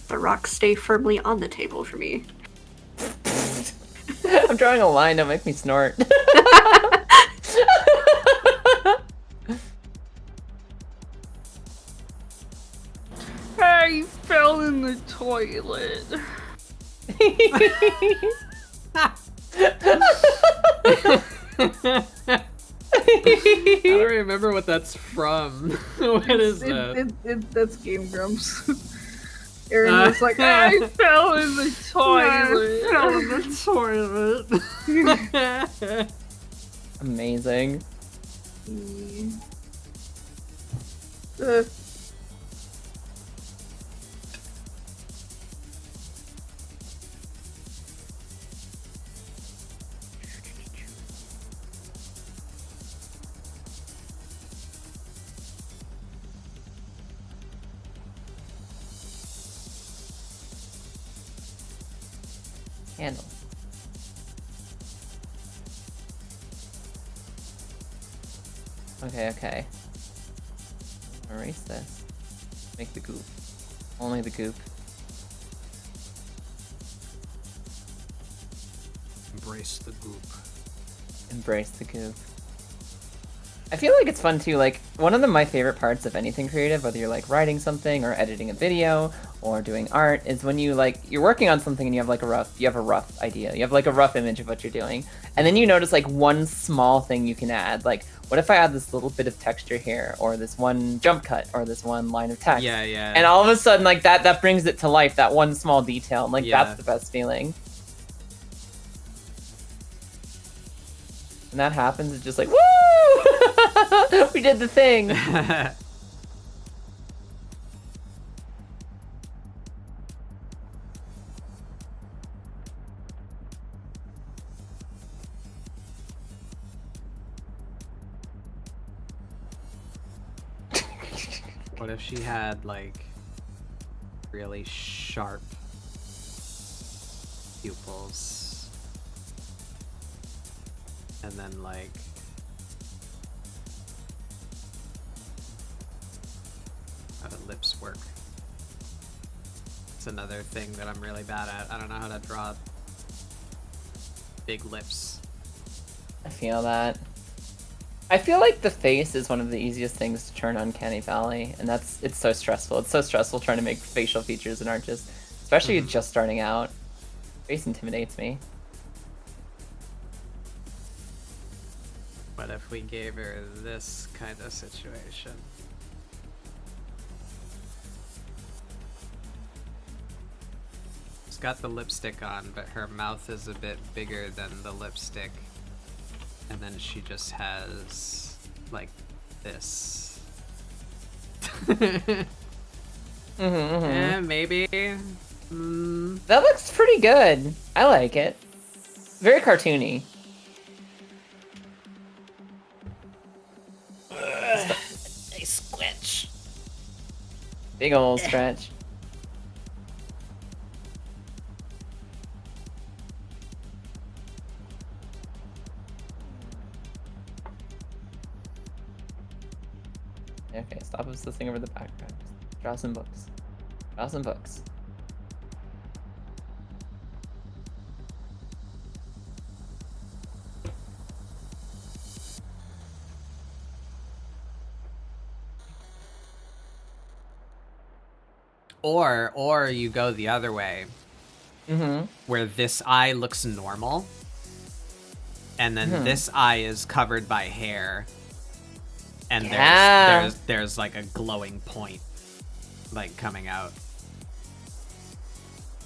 S4: The rocks stay firmly on the table for me.
S3: I'm drawing a line, don't make me snort.
S1: I fell in the toilet.
S2: I don't remember what that's from. What is that?
S1: That's Game Grumps. Aaron was like, I fell in the toilet.
S2: I fell in the toilet.
S3: Amazing. Handle. Okay. Erase this. Make the goop. Only the goop.
S2: Embrace the goop.
S3: Embrace the goop. I feel like it's fun too, like, one of my favorite parts of anything creative, whether you're like writing something or editing a video or doing art, is when you you're working on something and you have a rough idea. You have like a rough image of what you're doing. And then you notice like one small thing you can add. Like, what if I add this little bit of texture here, or this one jump cut, or this one line of text?
S2: Yeah.
S3: And all of a sudden, like, that brings it to life, that one small detail. And like,
S2: Yeah.
S3: that's the best feeling. When that happens, it's just like, woo! We did the thing!
S2: What if she had, like, really sharp pupils? And then, like... how do lips work? It's another thing that I'm really bad at. I don't know how to draw big lips.
S3: I feel that. I feel like the face is one of the easiest things to turn Uncanny Valley, and it's so stressful. It's so stressful trying to make facial features in art, especially just starting out. Face intimidates me.
S2: What if we gave her this kind of situation? She's got the lipstick on, but her mouth is a bit bigger than the lipstick. And then she just has, like, this. Maybe.
S3: That looks pretty good. I like it. Very cartoony.
S2: I squinch.
S3: Big ol' stretch. Okay, stop obsessing over the background. Just draw some books. Draw some books.
S2: Or you go the other way. Where this eye looks normal. And then this eye is covered by hair. And there's like a glowing point, like, coming out.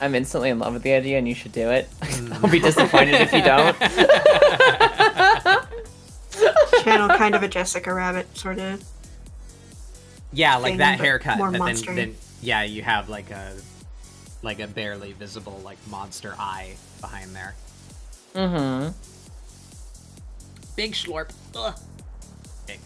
S3: I'm instantly in love with the idea, and you should do it. I'll be disappointed if you don't.
S4: Channel kind of a Jessica Rabbit sort of.
S2: Yeah, like
S4: thing,
S2: that
S4: but
S2: haircut.
S4: more
S2: But
S4: monster-y.
S2: then yeah, you have like a barely visible, like, monster eye behind there. Big schlorp. Ugh. Big.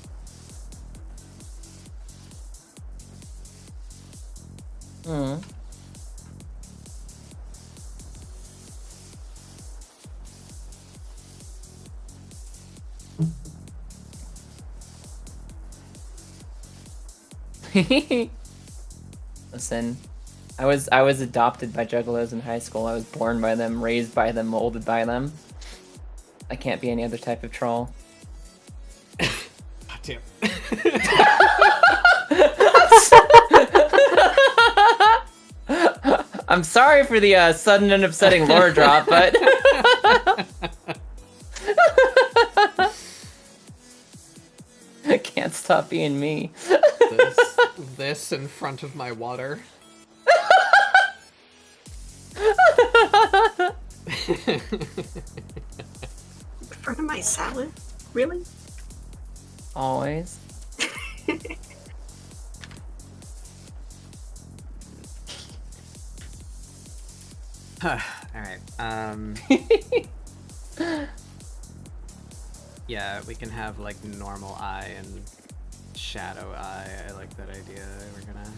S3: Listen, I was adopted by juggalos in high school. I was born by them, raised by them, molded by them. I can't be any other type of troll.
S2: God damn.
S3: I'm sorry for the sudden and upsetting lore drop, but I can't stop being me.
S2: This in front of my water.
S4: In front of my salad? Really?
S3: Always.
S2: Alright, yeah, we can have, like, normal eye and shadow eye. I like that idea. We're gonna...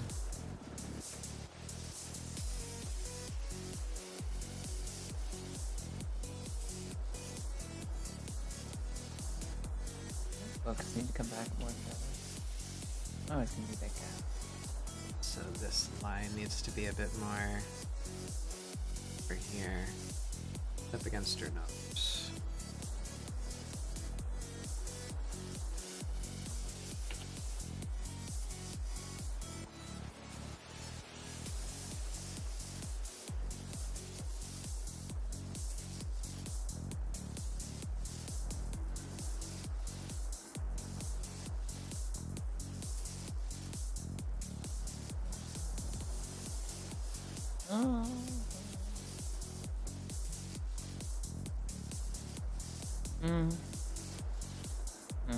S3: Focus need to come back more. Oh, it's gonna be big gap.
S2: So this line needs to be a bit more over here, up against her nose.
S3: Oh. Mm. Mm.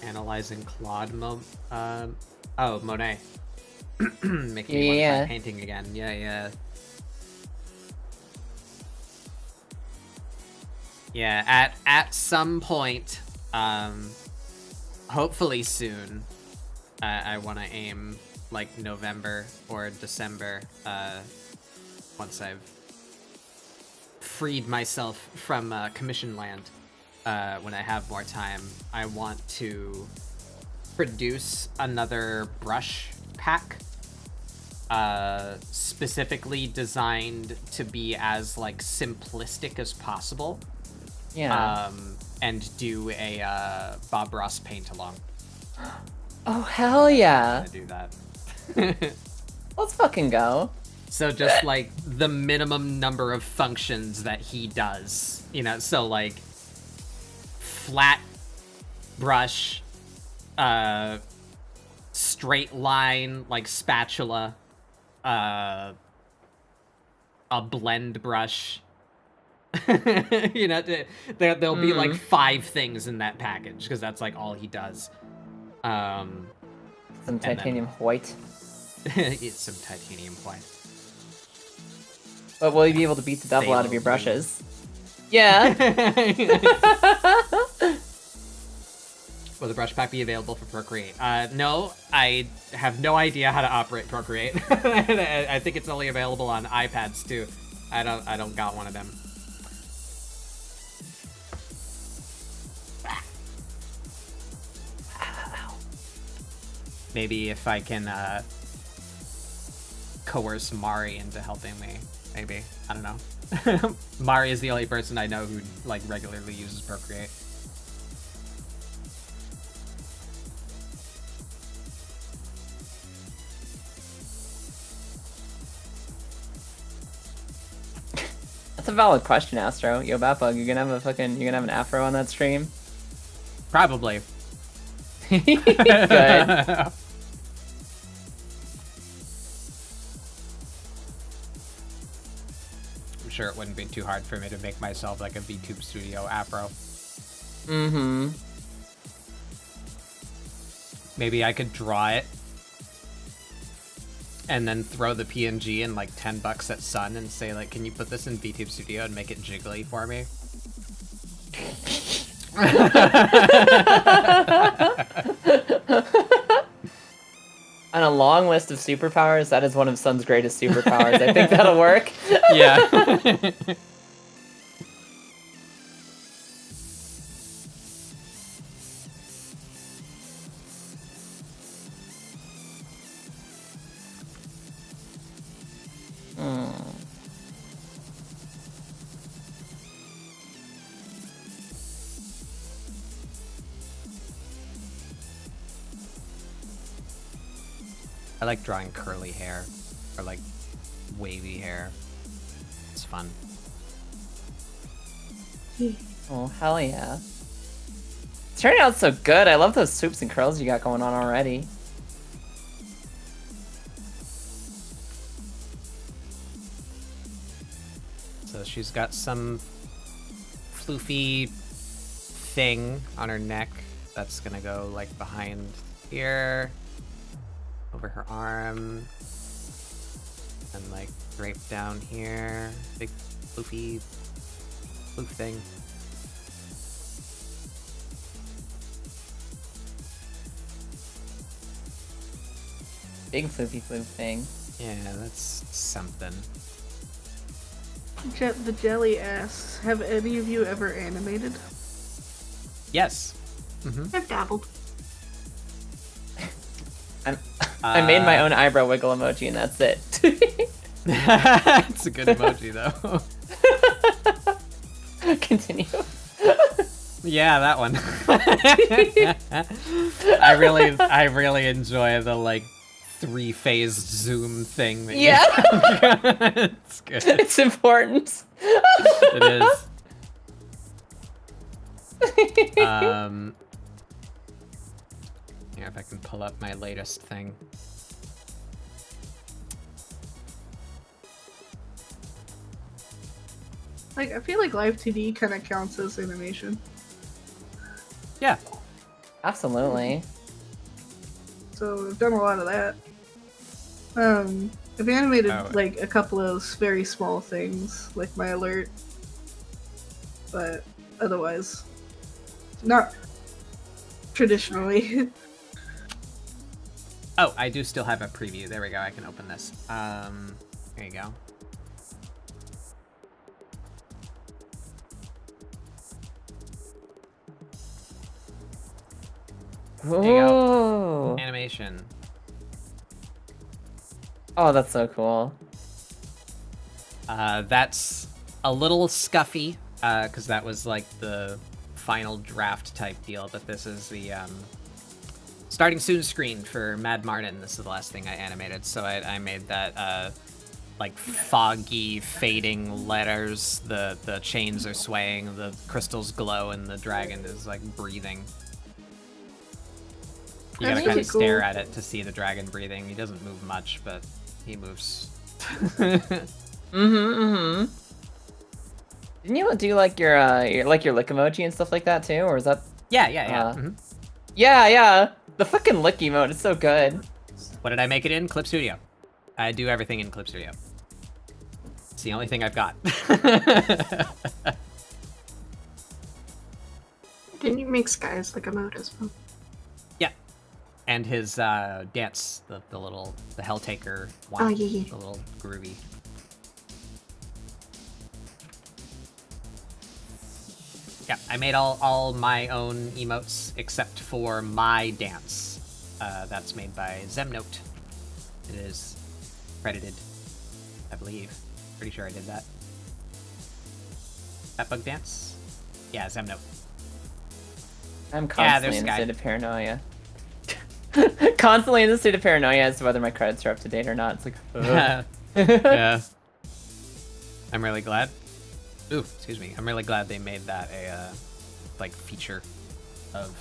S2: Analyzing Claude oh, Monet. Making me want to
S3: Yeah.
S2: try painting again. Yeah. Yeah, at some point, hopefully soon, I want to aim like November or December, once I've freed myself from commission land, when I have more time. I want to produce another brush pack, specifically designed to be as like simplistic as possible.
S3: Yeah.
S2: And do a Bob Ross paint along.
S3: Oh hell yeah!
S2: I'm gonna do that.
S3: Let's fucking go.
S2: So just like the minimum number of functions that he does, you know. So like flat brush, straight line like spatula, a blend brush. You know, there'll be like 5 things in that package because that's like all he does.
S3: Some titanium white.
S2: It's some titanium white.
S3: But will you be able to beat the devil out of your
S2: Sailor
S3: brushes? Yeah.
S2: Will the brush pack be available for Procreate? No, I have no idea how to operate Procreate. I think it's only available on iPads too. I don't got one of them. Maybe if I can coerce Mari into helping me, maybe. I don't know. Mari is the only person I know who like regularly uses Procreate.
S3: That's a valid question, Astro. Yo, Batbug, you're gonna have an afro on that stream?
S2: Probably.
S3: Good.
S2: I'm sure it wouldn't be too hard for me to make myself like a VTube Studio afro.
S3: Mm-hmm.
S2: Maybe I could draw it and then throw the PNG in like $10 at Sun and say like, can you put this in VTube Studio and make it jiggly for me?
S3: On a long list of superpowers, that is one of Sun's greatest superpowers. I think that'll work.
S2: Yeah. I like drawing curly hair, or like wavy hair. It's fun.
S3: Oh, hell yeah. It's turning out so good. I love those swoops and curls you got going on already.
S2: So she's got some floofy thing on her neck that's gonna go like behind here, over her arm, and like drape down here. Big floofy floof thing.
S3: Big floofy floof thing.
S2: Yeah, that's something.
S1: The Jelly asks, have any of you ever animated?
S2: Yes.
S4: I've dabbled.
S3: I made my own eyebrow wiggle emoji and that's it.
S2: It's a good emoji though.
S3: Continue.
S2: Yeah, that one. I really enjoy the like 3-phased zoom thing. That
S3: Yeah.
S2: It's good.
S3: It's important.
S2: It is. Yeah, if I can pull up my latest thing.
S1: Like, I feel like live 2D kind of counts as animation.
S2: Yeah.
S3: Absolutely.
S1: So I've done a lot of that. I've animated
S2: Oh.
S1: like a couple of very small things, like my alert, but otherwise, not traditionally.
S2: Oh, I do still have a preview. There we go. I can open this. There you go.
S3: Ooh.
S2: you go. Animation.
S3: Oh, that's so cool.
S2: That's a little scuffy, because that was like the final draft type deal, but this is the starting soon screen for Mad Martin. This is the last thing I animated, so I made that like foggy, fading letters. The chains are swaying, the crystals glow, and the dragon is like breathing. You
S1: That's
S2: gotta kind
S1: really
S2: of stare
S1: cool.
S2: at it to see the dragon breathing. He doesn't move much, but he moves.
S3: Didn't you do like your lick emoji and stuff like that too, or is that?
S2: Yeah.
S3: Yeah. The fucking lick emote is so good.
S2: What did I make it in? Clip Studio. I do everything in Clip Studio. It's the only thing I've got.
S4: Didn't you make Sky's like a mode as well?
S2: Yeah. And his dance, the Helltaker one.
S4: Oh, yeah.
S2: The little groovy. Yeah, I made all my own emotes except for my dance. That's made by Zemnote. It is credited, I believe. Pretty sure I did that. That bug dance? Yeah, Zemnote.
S3: I'm
S2: Yeah,
S3: constantly
S2: there's
S3: in a
S2: Sky.
S3: state of paranoia. Constantly in the state of paranoia as to whether my credits are up to date or not. It's like, ugh.
S2: Yeah. I'm really glad. Ooh, excuse me. I'm really glad they made that a like feature of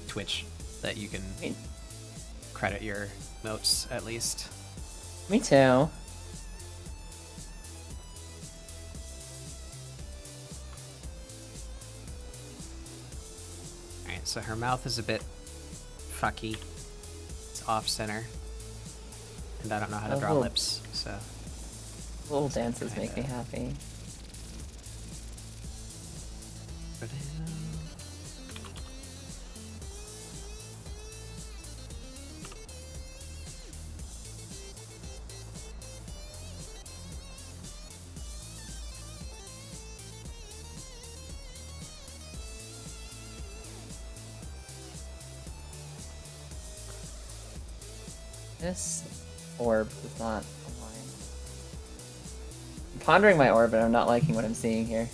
S2: Twitch that you can credit your notes at least.
S3: Me too.
S2: Alright, so her mouth is a bit fucky. It's off center. And I don't know how to
S3: Oh,
S2: draw
S3: little-
S2: lips, so
S3: Little dances make me happy. This orb is not aligned. I'm pondering my orb, but I'm not liking what I'm seeing here.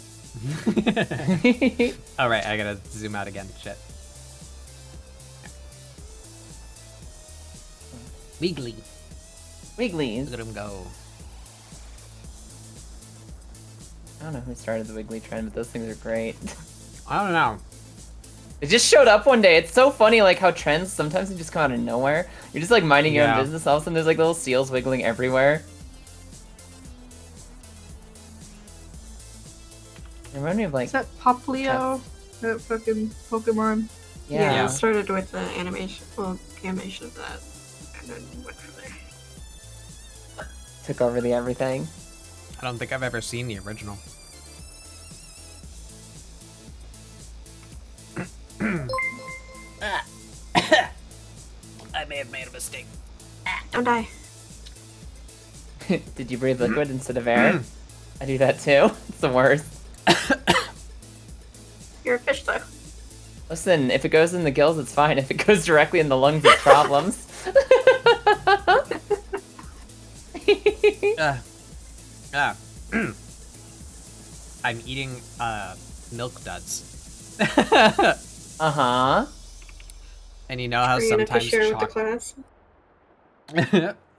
S2: Alright, I gotta zoom out again. Shit. Wiggly.
S3: Wigglies.
S2: Look at him go.
S3: I don't know who started the Wiggly trend, but those things are great.
S2: I don't know.
S3: It just showed up one day. It's so funny, like how trends sometimes they just come out of nowhere. You're just like minding your own business, all of a sudden there's like little seals wiggling everywhere. It reminded me of like.
S1: Is that Poplio? That fucking Pokemon?
S4: Yeah, it started with the animation, animation of that, and then went from there.
S3: Took over the everything.
S2: I don't think I've ever seen the original. I may have made a mistake.
S4: Don't die.
S3: Did you breathe liquid instead of air? I do that too. It's the worst.
S4: You're a fish, though.
S3: Listen, if it goes in the gills, it's fine. If it goes directly in the lungs, it's problems.
S2: I'm eating milk duds.
S3: Uh-huh.
S2: And you know how
S4: Are you gonna have to
S2: sometimes
S4: share with the class?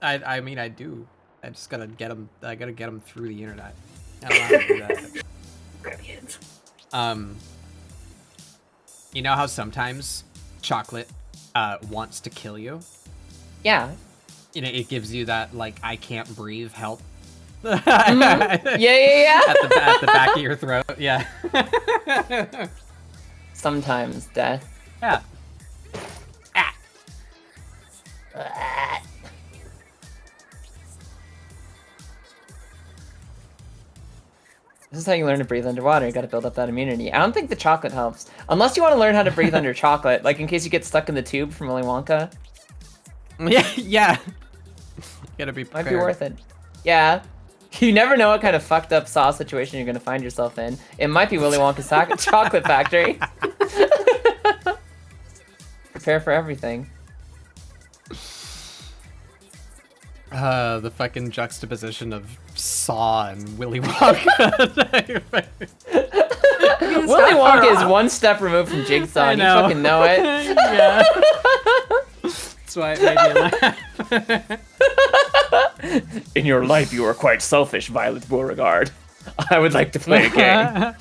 S2: I mean I do. I just gotta get them. I gotta get them through the internet. I don't know how to do that.
S4: Grab hands.
S2: You know how sometimes chocolate wants to kill you?
S3: Yeah.
S2: You know, it gives you that like I can't breathe help.
S3: Mm-hmm. Yeah.
S2: At the back of your throat. Yeah.
S3: Sometimes death.
S2: Yeah.
S3: This is how you learn to breathe underwater. You gotta build up that immunity. I don't think the chocolate helps. Unless you want to learn how to breathe under chocolate, like in case you get stuck in the tube from Willy Wonka.
S2: Yeah. You gotta be prepared.
S3: Might be worth it. Yeah. You never know what kind of fucked up saw situation you're gonna find yourself in. It might be Willy Wonka's chocolate factory. Prepare for everything.
S2: The fucking juxtaposition of Saw and Willy Wonka.
S3: Willy Wonka is one step removed from Jigsaw, and you fucking know it.
S2: Yeah. That's why it made me laugh.
S3: In your life, you are quite selfish, Violet Beauregard. I would like to play a game.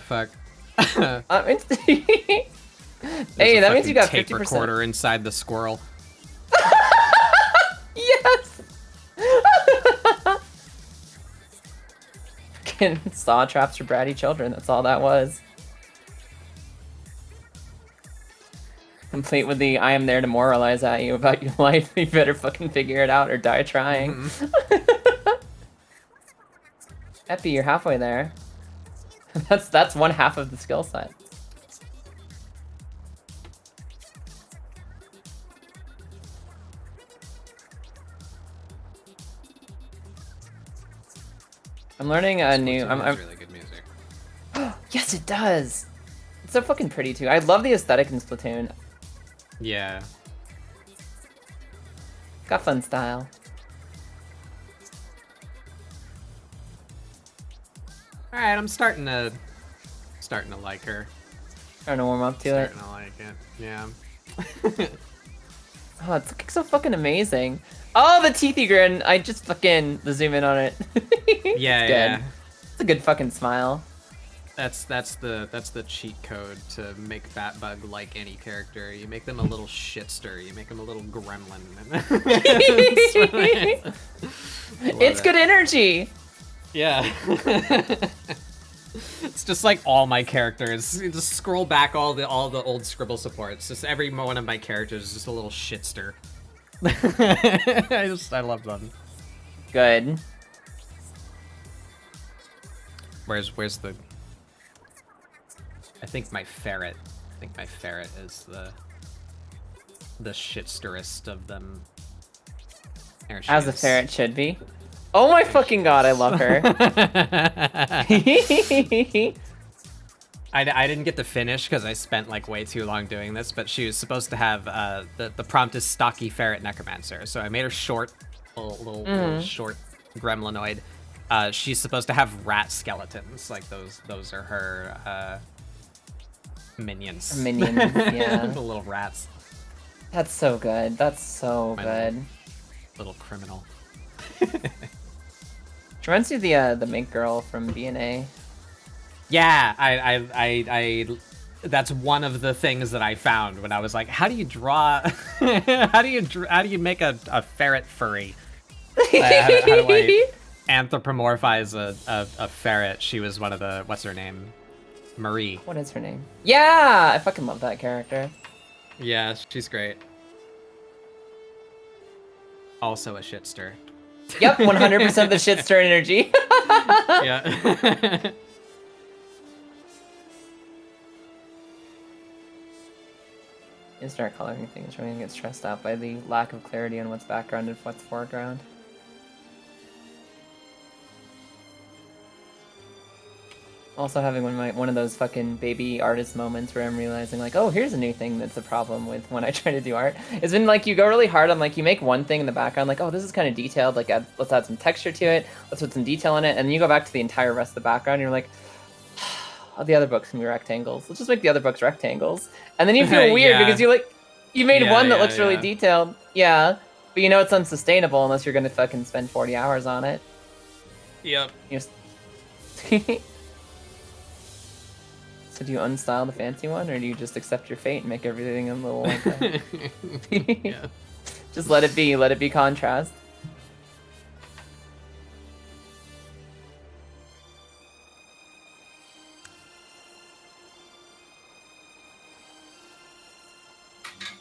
S2: Fuck.
S3: Hey, that means you got 50%.
S2: Tape recorder inside the squirrel.
S3: Yes! Fucking saw traps for bratty children, that's all that was. Complete with the I am there to moralize at you about your life. You better fucking figure it out or die trying. Mm-hmm. Epi, you're halfway there. That's one half of the skill set. I'm learning a new.
S2: Has really good music.
S3: Yes, it does. It's so fucking pretty too. I love the aesthetic in Splatoon.
S2: Yeah.
S3: Got fun style.
S2: All right, I'm starting to like her.
S3: Trying to warm up to it.
S2: Starting to like it. Yeah.
S3: Oh, it's looking so fucking amazing. Oh, the teethy grin. I just fucking zoom in on it.
S2: Yeah,
S3: it's good. It's a good fucking smile.
S2: That's the cheat code to make Batbug like any character. You make them a little shitster. You make them a little gremlin.
S3: It's good energy.
S2: Yeah. It's just like all my characters. You just scroll back all the old ScribbleSupport. It's just every one of my characters is just a little shitster. I love them.
S3: Good.
S2: Where's the? I think my ferret. Is the shitsterest of them.
S3: As a ferret should be. Oh my fucking god, I love her.
S2: I didn't get to finish because I spent like way too long doing this, but she was supposed to have the prompt is stocky ferret necromancer, so I made her short, little short gremlinoid. She's supposed to have rat skeletons, like those are her Minions.
S3: Minions, yeah.
S2: The little rats.
S3: That's so good. That's so good.
S2: Little criminal.
S3: She reminds me of the mink girl from BNA.
S2: Yeah, I that's one of the things that I found when I was like, how do you draw how do you make a ferret furry? How do I anthropomorphize a ferret? She was one of the, what's her name? Marie.
S3: What is her name? Yeah, I fucking love that character.
S2: Yeah, she's great. Also a shitster.
S3: Yep, 100% the shitster energy.
S2: Yeah.
S3: You start coloring things, you're gonna get stressed out by the lack of clarity on what's background and what's foreground. Also having one of those fucking baby artist moments where I'm realizing like, oh, here's a new thing that's a problem with when I try to do art. It's been like you go really hard on like you make one thing in the background like, oh, this is kind of detailed, like let's add some texture to it, let's put some detail in it, and then you go back to the entire rest of the background and you're like, oh, the other books can be rectangles. Let's just make the other books rectangles. And then you feel weird because you made one that looks really detailed. Yeah. But you know it's unsustainable unless you're gonna fucking spend 40 hours on it.
S2: Yep.
S3: So do you unstyle the fancy one, or do you just accept your fate and make everything a little like that?
S2: Yeah.
S3: Just let it be contrast.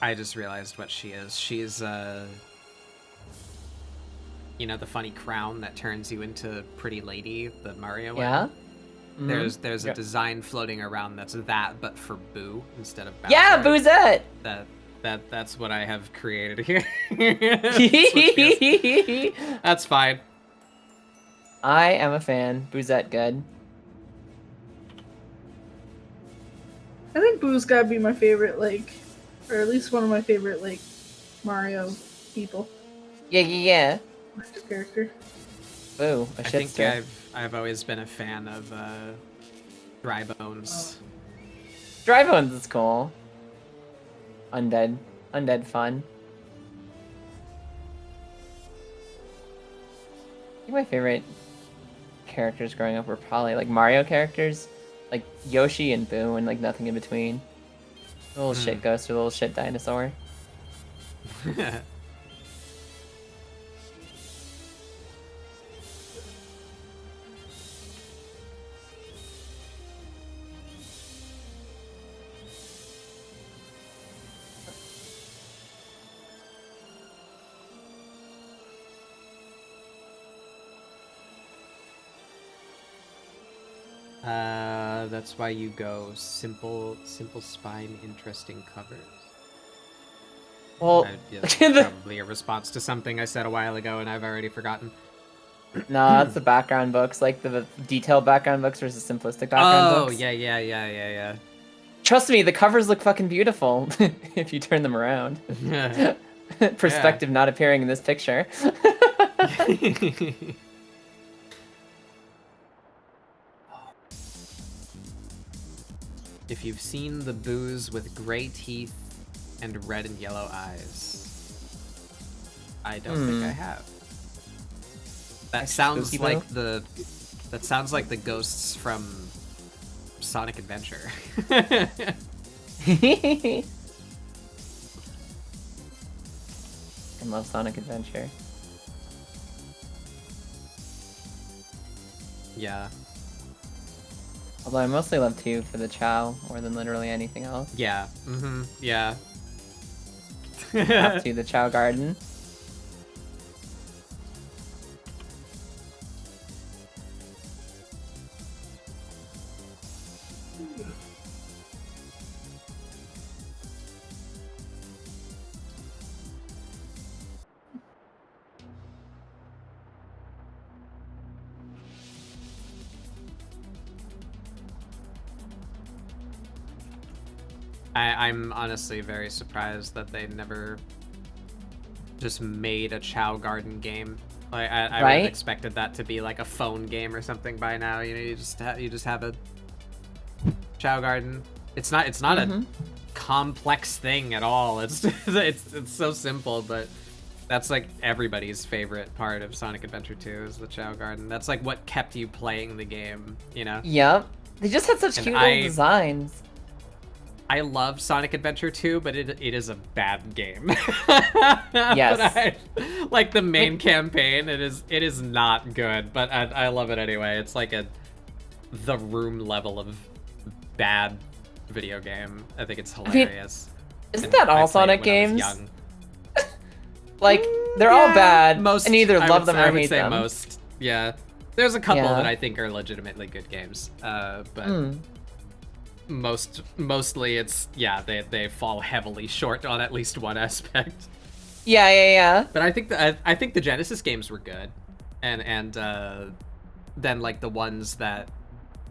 S2: I just realized what she is. She's, you know, the funny crown that turns you into Pretty Lady, the Mario one?
S3: Yeah?
S2: There's a design floating around that's that, but for Boo instead of Bowser.
S3: Yeah, Boozette!
S2: That's what I have created here. That's fine.
S3: I am a fan. Boozette good.
S1: I think Boo's gotta be my favorite, like, or at least one of my favorite, like, Mario people.
S3: Yeah.
S1: Character.
S3: Boo, a
S2: I think
S3: shitster.
S2: I've always been a fan of Dry Bones.
S3: Dry Bones is cool. Undead fun. I think my favorite characters growing up were probably like Mario characters, like Yoshi and Boo, and like nothing in between. Little shit ghost or little shit dinosaur.
S2: That's why you go simple spine, interesting covers.
S3: Well,
S2: Probably a response to something I said a while ago and I've already forgotten.
S3: no, that's the background books, like the detailed background books versus simplistic background books.
S2: Oh, yeah.
S3: Trust me, the covers look fucking beautiful if you turn them around. Perspective not appearing in this picture.
S2: If you've seen the Boos with gray teeth and red and yellow eyes, I don't think I have. That sounds like the ghosts from Sonic Adventure.
S3: I love Sonic Adventure.
S2: Yeah.
S3: Although I mostly love 2 for the Chow more than literally anything else.
S2: Yeah. Yeah.
S3: Up to the Chow Garden.
S2: I'm honestly very surprised that they never just made a Chow Garden game. Like I would have expected that to be like a phone game or something by now. You know, you just have a Chow Garden, It's not a complex thing at all. It's it's so simple, but that's like everybody's favorite part of Sonic Adventure 2 is the Chow Garden. That's like what kept you playing the game, you know?
S3: Yep. They just had such cute little designs.
S2: I love Sonic Adventure 2, but it is a bad game.
S3: Yes.
S2: But like the main campaign, it is not good, but I love it anyway. It's like the Room level of bad video game. I think it's hilarious.
S3: Isn't that all Sonic games? Like, they're all bad,
S2: most,
S3: and either love them or hate them.
S2: I would say most, yeah. There's a couple that I think are legitimately good games, but mostly it's, they fall heavily short on at least one aspect.
S3: Yeah.
S2: But I think the Genesis games were good, and then like the ones that,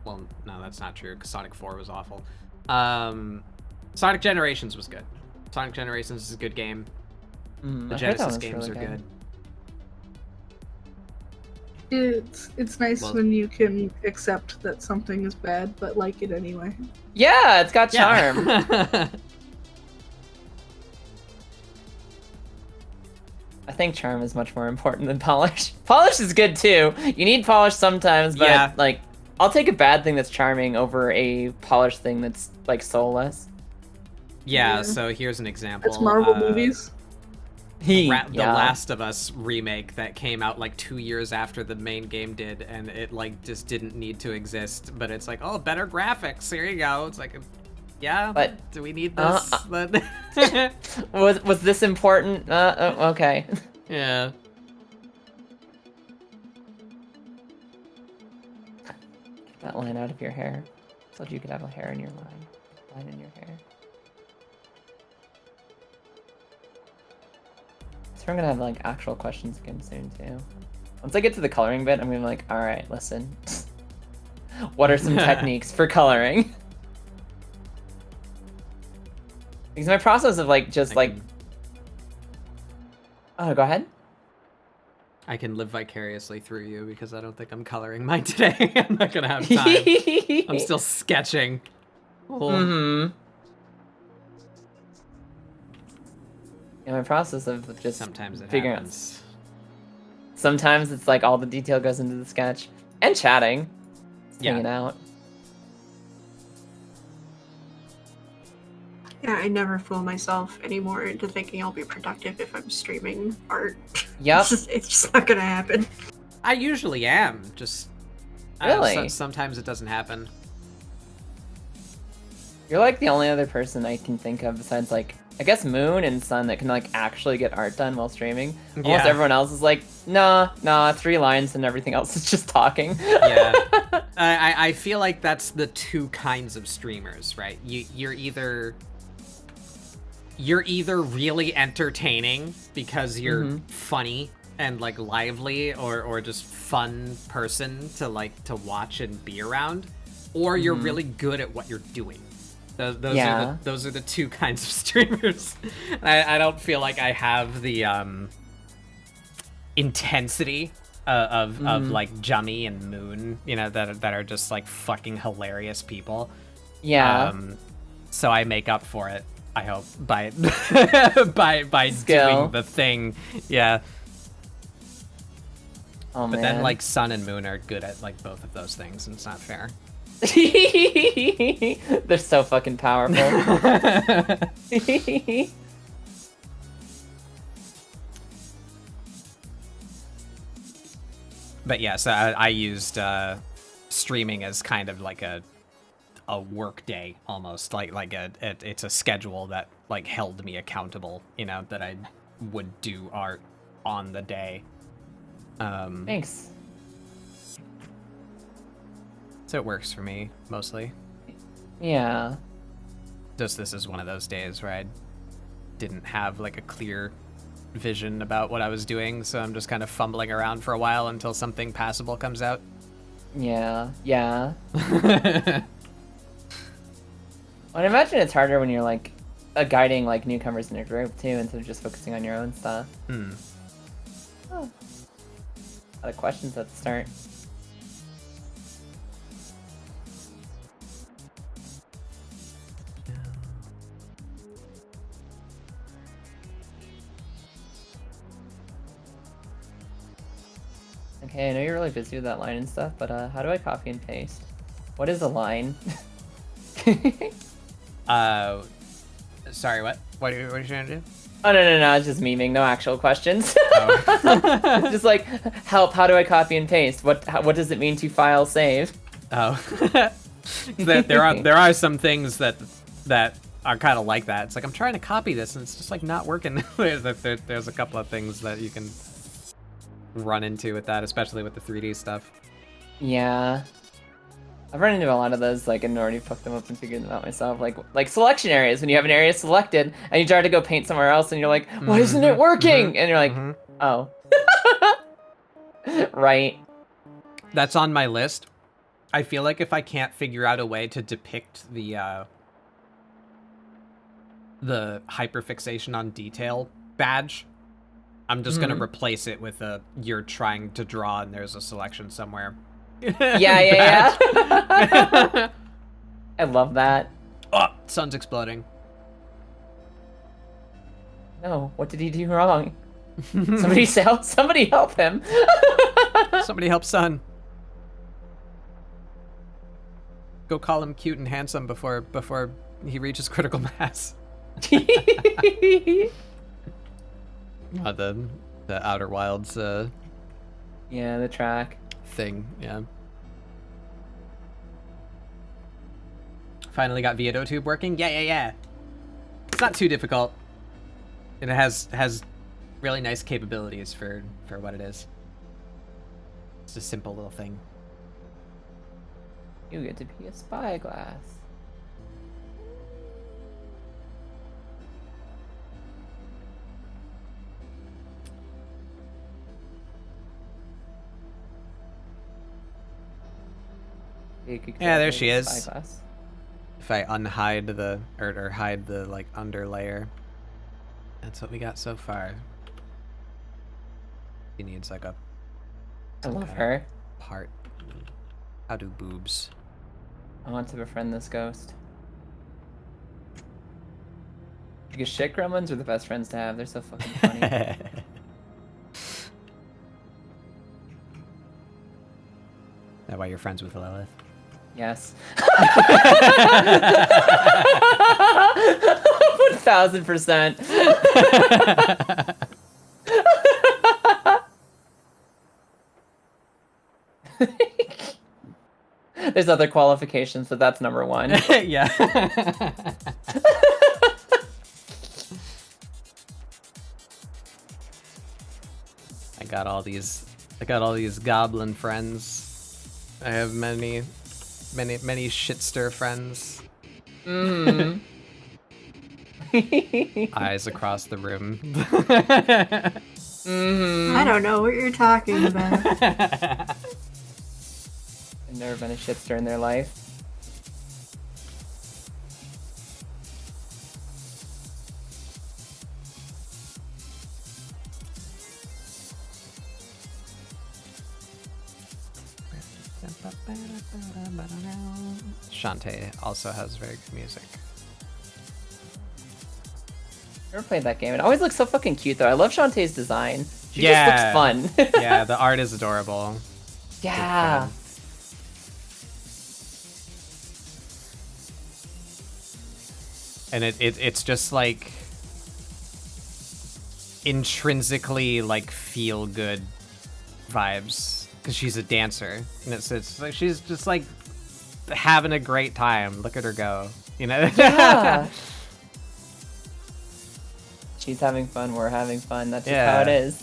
S2: well, no, that's not true because Sonic 4 was awful. Sonic Generations was good. Sonic Generations is a good game. The Genesis games really are
S1: good. It's nice when you can accept that something is bad, but like it anyway.
S3: Yeah, it's got charm. I think charm is much more important than polish. Polish is good too. You need polish sometimes, but like, I'll take a bad thing that's charming over a polished thing that's like soulless.
S2: Yeah, so here's an example.
S1: It's Marvel movies.
S2: The Last of Us remake that came out like 2 years after the main game did, and it like just didn't need to exist, but it's like, oh, better graphics, here you go. It's like, yeah, but do we need this?
S3: Was this important? Okay.
S2: Yeah.
S3: Get that line out of your hair. So you could have a hair in your line in your hair. So we're gonna have like actual questions again soon too. Once I get to the coloring bit, I'm gonna be like, all right, listen. What are some techniques for coloring? Because my process of like just oh, go ahead.
S2: I can live vicariously through you because I don't think I'm coloring mine today. I'm not gonna have time. I'm still sketching.
S3: Yeah, my process of just
S2: sometimes it
S3: figuring
S2: happens.
S3: Sometimes it's like all the detail goes into the sketch and chatting, hanging out.
S4: Yeah, I never fool myself anymore into thinking I'll be productive if I'm streaming art.
S3: Yep.
S4: It's just not gonna happen.
S2: I usually am. Just
S3: really.
S2: Sometimes it doesn't happen.
S3: You're like the only other person I can think of besides like, I guess Moon and Sun that can like actually get art done while streaming. Almost everyone else is like, nah, 3 lines and everything else is just talking.
S2: Yeah. I feel like that's the two kinds of streamers, right? You're either really entertaining because you're funny and like lively or just fun person to watch and be around, or you're really good at what you're doing. Those are the two kinds of streamers. I don't feel like I have the intensity of like Jummy and Moon, you know, that are just like fucking hilarious people.
S3: Yeah.
S2: So I make up for it, I hope, by by
S3: Skill.
S2: doing the thing. Yeah.
S3: Oh,
S2: but
S3: man.
S2: then like Sun and Moon are good at like both of those things, and it's not fair.
S3: They're so fucking powerful.
S2: But yeah, so I used streaming as kind of like a work day almost, like it's a schedule that like held me accountable, you know, that I would do art on the day.
S3: Thanks.
S2: So it works for me mostly.
S3: Yeah.
S2: Just this is one of those days where I didn't have like a clear vision about what I was doing, so I'm just kind of fumbling around for a while until something passable comes out.
S3: Yeah. I'd imagine it's harder when you're like guiding like newcomers in a group too, instead of just focusing on your own stuff. Oh. A lot of questions at the start. Okay, I know you're really busy with that line and stuff, but how do I copy and paste? What is a line?
S2: Sorry, what? What are you trying to do?
S3: Oh, no, it's just memeing, no actual questions.
S2: Oh.
S3: Just like, help, how do I copy and paste? What does it mean to file save?
S2: Oh. there are some things that are kind of like that. It's like, I'm trying to copy this, and it's just like not working. There's a couple of things that you can run into with that, especially with the 3D stuff.
S3: Yeah. I've run into a lot of those, like, and already fucked them up and figured them out myself. Like selection areas, when you have an area selected, and you try to go paint somewhere else, and you're like, why isn't it working? And you're like, oh. Right.
S2: That's on my list. I feel like if I can't figure out a way to depict the hyperfixation on detail badge, I'm just gonna replace it with a you're trying to draw and there's a selection somewhere.
S3: Yeah. I love that.
S2: Oh, sun's exploding.
S3: No, what did he do wrong? Somebody help him.
S2: Somebody help Sun. Go call him cute and handsome before he reaches critical mass. The Outer Wilds
S3: yeah, the track
S2: thing, yeah. Finally got ViadoTube working. Yeah. It's not too difficult. And it has really nice capabilities for what it is. It's a simple little thing.
S3: You get to be a spyglass.
S2: Yeah, there she is.
S3: Spyglass.
S2: If I unhide the or hide the like underlayer, that's what we got so far. He needs like a.
S3: I love her.
S2: Part. How do boobs?
S3: I want to befriend this ghost. Because shit gremlins are the best friends to have. They're so fucking funny.
S2: That why you're friends with Lilith?
S3: Yes. 1000%. There's other qualifications, but that's number one.
S2: Yeah. I got all these goblin friends. I have many shitster friends. Eyes across the room.
S4: I don't know what you're talking about.
S3: I've never been a shitster in their life.
S2: Shantae also has very good music.
S3: Never played that game. It always looks so fucking cute, though. I love Shantae's design. She just looks fun.
S2: Yeah, the art is adorable.
S3: Yeah.
S2: And it's just like intrinsically like feel good vibes because she's a dancer, and it's like she's just like having a great time. Look at her go, you know?
S3: Yeah. She's having fun, we're having fun. That's just how it is.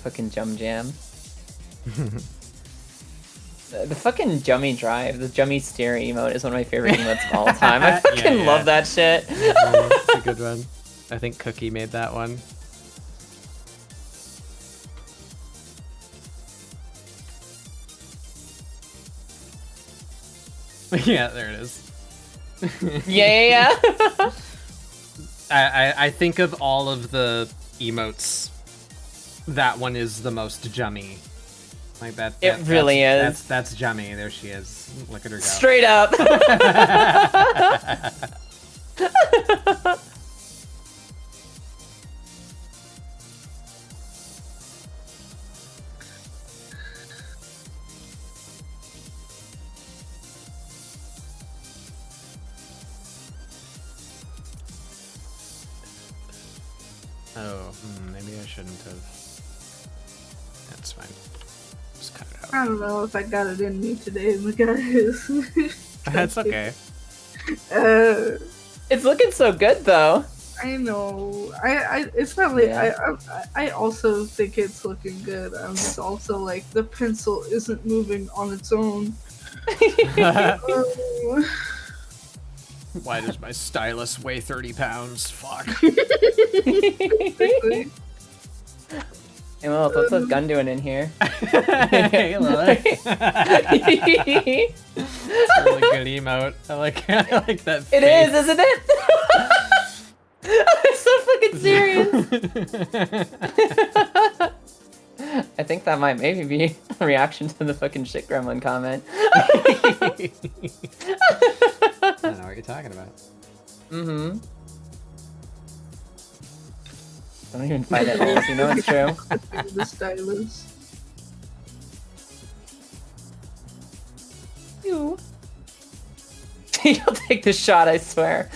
S3: Fucking Jum Jam. The fucking Jummy Drive, the Jummy Steer emote is one of my favorite emotes of all time. I fucking love that shit.
S2: It's a good one. I think Cookie made that one. Yeah, there it is.
S3: Yeah.
S2: I think of all of the emotes, that one is the most Jummy. Like that.
S3: It really is.
S2: That's Jummy. There she is. Look at her go.
S3: Straight up.
S2: Oh, maybe I shouldn't have. That's fine. Just cut it out.
S1: I don't know if I got it in me today, guys.
S2: That's okay.
S3: It's looking so good though.
S1: I know. It's not like
S3: Yeah.
S1: I also think it's looking good. I'm just also like the pencil isn't moving on its own. Oh.
S2: Why does my stylus weigh 30 pounds? Fuck.
S1: Basically.
S3: Hey, well, what's that gun doing in here?
S2: Hey, Lily. It's a really good emote. I like that
S3: It
S2: face.
S3: is, isn't it? I'm so fucking serious. I think that might maybe be a reaction to the fucking shit gremlin comment.
S2: I don't know what you're talking about.
S3: Mm-hmm. Don't even fight it, Lance. You know it's true.
S1: The stylus.
S3: You'll take the shot, I swear.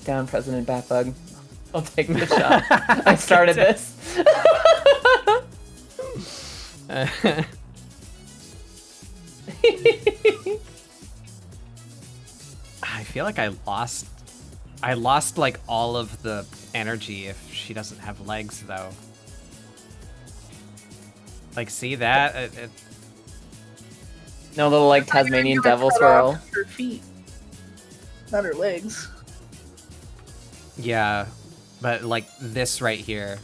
S3: Down, President Batbug. I'll take the shot. I started this.
S2: I feel like I lost like all of the energy if she doesn't have legs though. Like, see that?
S3: No little like Tasmanian devil swirl.
S1: Her feet, not her legs.
S2: Yeah, but like this right here.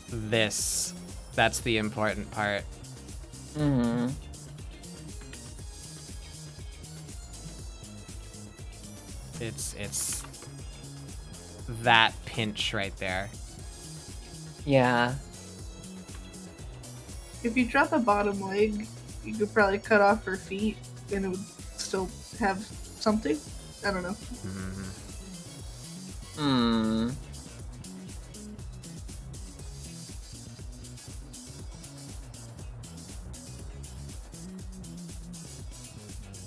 S2: That's the important part.
S3: Mm-hmm.
S2: It's that pinch right there.
S3: Yeah.
S1: If you drop a bottom leg, you could probably cut off her feet, and it would still have something. I don't know.
S3: Hmm.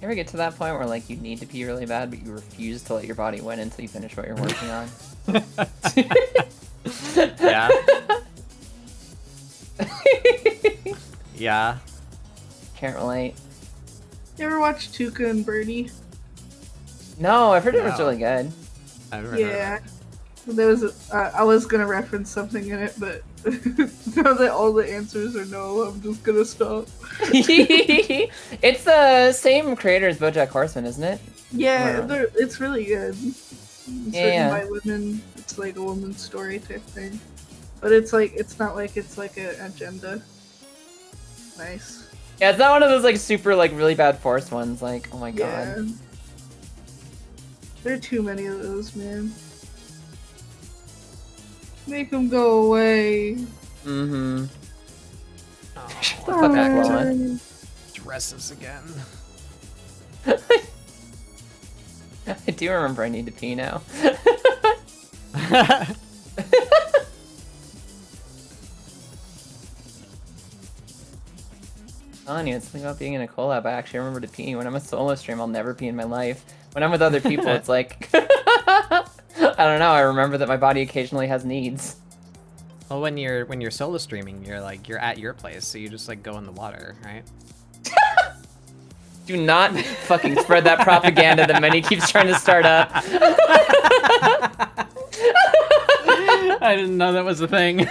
S3: You ever get to that point where like you need to pee really bad, but you refuse to let your body win until you finish what you're working on?
S2: Yeah. Yeah.
S3: Can't relate.
S1: You ever watch Tuca and Birdie?
S3: No, I've heard it was
S2: No.
S3: really good.
S2: I've never
S1: Yeah. There was I was gonna reference something in it, but now that all the answers are no, I'm just gonna stop.
S3: It's the same creator as BoJack Horseman, isn't it?
S1: Yeah,
S3: Wow.
S1: it's really good. It's
S3: Yeah,
S1: written
S3: yeah.
S1: by women. It's like a woman's story type thing, but it's not like it's like an agenda. Nice.
S3: Yeah, it's not one of those like super like really bad forced ones. Like, oh my god.
S1: Yeah. There are too many of those, man. Make them go away.
S3: Mm-hmm.
S2: Oh,
S3: Shut the fuck up, Roland.
S2: dresses again.
S3: I do remember I need to pee now. It's something about being in a collab. I actually remember to pee. When I'm a solo stream, I'll never pee in my life. When I'm with other people, it's like I don't know. I remember that my body occasionally has needs.
S2: Well, when you're solo streaming, you're at your place, so you just like go in the water, right?
S3: Do not fucking spread that propaganda that Many keeps trying to start up.
S2: I didn't know that was a thing.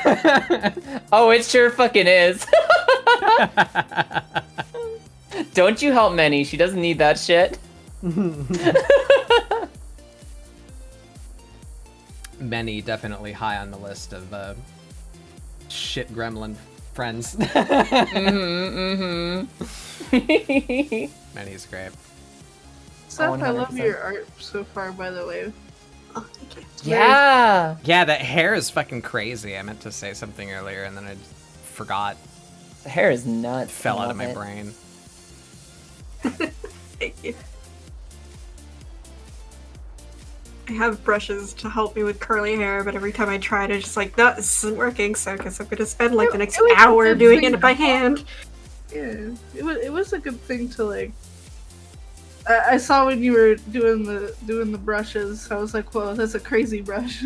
S3: Oh, it sure fucking is. Don't you help Many. She doesn't need that shit.
S2: Many definitely high on the list of shit gremlin friends. Many's great.
S1: Seth, I love
S3: 100%.
S1: your art so far, by the way.
S4: Oh, thank you.
S3: Yeah.
S2: Yeah, that hair is fucking crazy. I meant to say something earlier and then I forgot.
S3: The hair is nuts.
S2: It fell
S3: I
S2: out of
S3: love
S2: my
S3: it.
S2: brain.
S4: Thank you. I have brushes to help me with curly hair, but every time I try it, it's just like, no, this isn't working, so I guess I'm gonna spend like the next
S1: It was a
S4: hour
S1: good
S4: doing
S1: thing
S4: it by
S1: to-
S4: hand.
S1: Yeah, it was a good thing to like. I saw when you were doing the brushes. I was like, whoa, that's a crazy brush.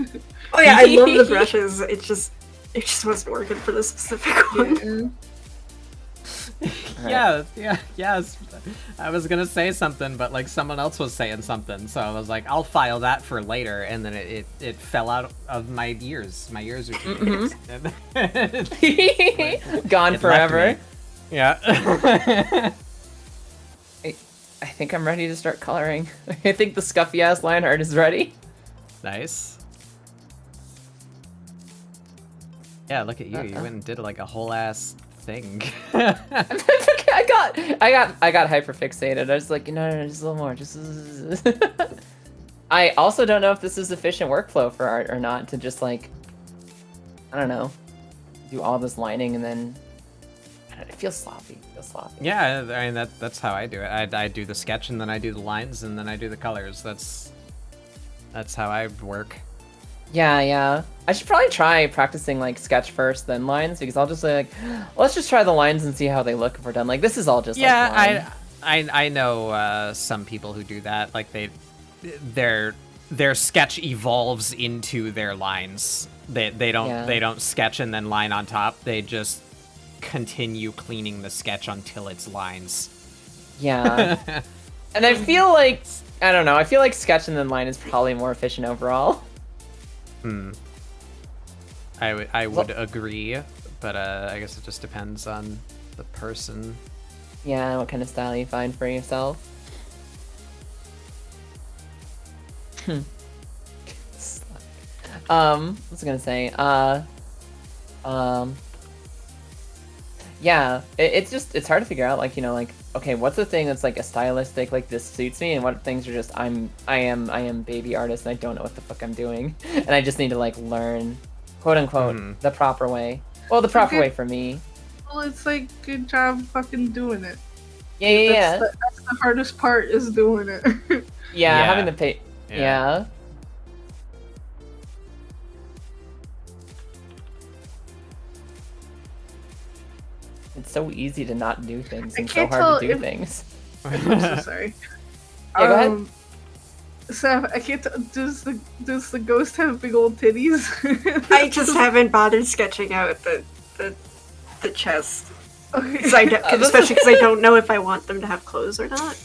S4: Oh yeah, I love the brushes. It just wasn't working for the specific one.
S2: Yeah, yes. I was gonna say something, but like someone else was saying something, so I was like, I'll file that for later, and then it fell out of my ears. My ears are
S3: gone forever.
S2: Yeah.
S3: I think I'm ready to start coloring. I think the scuffy ass line art is ready.
S2: Nice. Yeah, look at you. You went and did like a whole ass thing.
S3: It's okay. I got hyper fixated. I was like, no, just a little more. Just. I also don't know if this is efficient workflow for art or not. To just like, I don't know, do all this lining and then it feels sloppy.
S2: Yeah, I mean that's how I do it. I do the sketch and then I do the lines and then I do the colors. That's how I work.
S3: Yeah. I should probably try practicing like sketch first, then lines, because I'll just say like, let's just try the lines and see how they look if we're done. Like this is all just
S2: yeah.
S3: Like,
S2: I know some people who do that. Like their sketch evolves into their lines. They don't sketch and then line on top. They just continue cleaning the sketch until it's lines.
S3: Yeah. And I feel like I feel like sketch and then line is probably more efficient overall.
S2: I would agree, but I guess it just depends on the person.
S3: Yeah, what kind of style you find for yourself. What was I gonna say? Yeah, it's hard to figure out, like, like, okay, what's the thing that's like a stylistic, like this suits me, and what things are just I am baby artist and I don't know what the fuck I'm doing, and I just need to like learn, quote unquote, the proper way. Well, the proper way for me.
S1: Well, it's like, good job fucking doing it.
S3: Yeah.
S1: That's the hardest part, is doing it.
S3: Yeah, having the pay. Yeah. It's so easy to not do things and so hard to do things.
S1: I'm so sorry.
S3: Yeah, go ahead.
S1: Seth, I can't does the ghost have big old titties?
S4: I just haven't bothered sketching out the chest.
S1: Okay.
S4: Especially because I don't know if I want them to have clothes or not.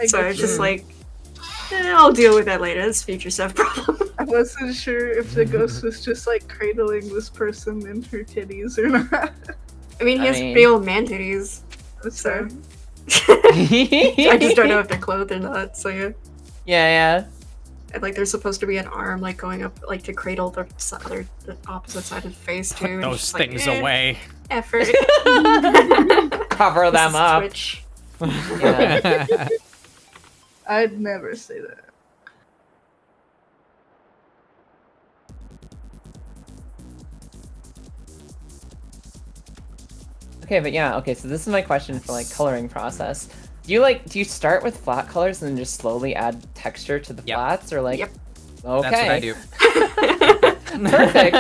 S4: So it's just like, I'll deal with that later. It's future Seth problem.
S1: I wasn't sure if the ghost was just like cradling this person in her titties or not.
S4: I mean, he has big old man titties, so
S3: I
S4: I just don't know if they're clothed or not. So yeah.
S3: Yeah.
S4: And like, there's supposed to be an arm like going up, like to cradle the opposite side of the face too.
S2: Put those things away.
S4: Effort.
S3: Cover them up.
S4: Twitch.
S3: Yeah.
S1: I'd never say that.
S3: Okay, but yeah, okay, so this is my question for like coloring process. Do you start with flat colors and then just slowly add texture to the flats, or like?
S4: Yep.
S3: Okay.
S2: That's what I do.
S3: Perfect.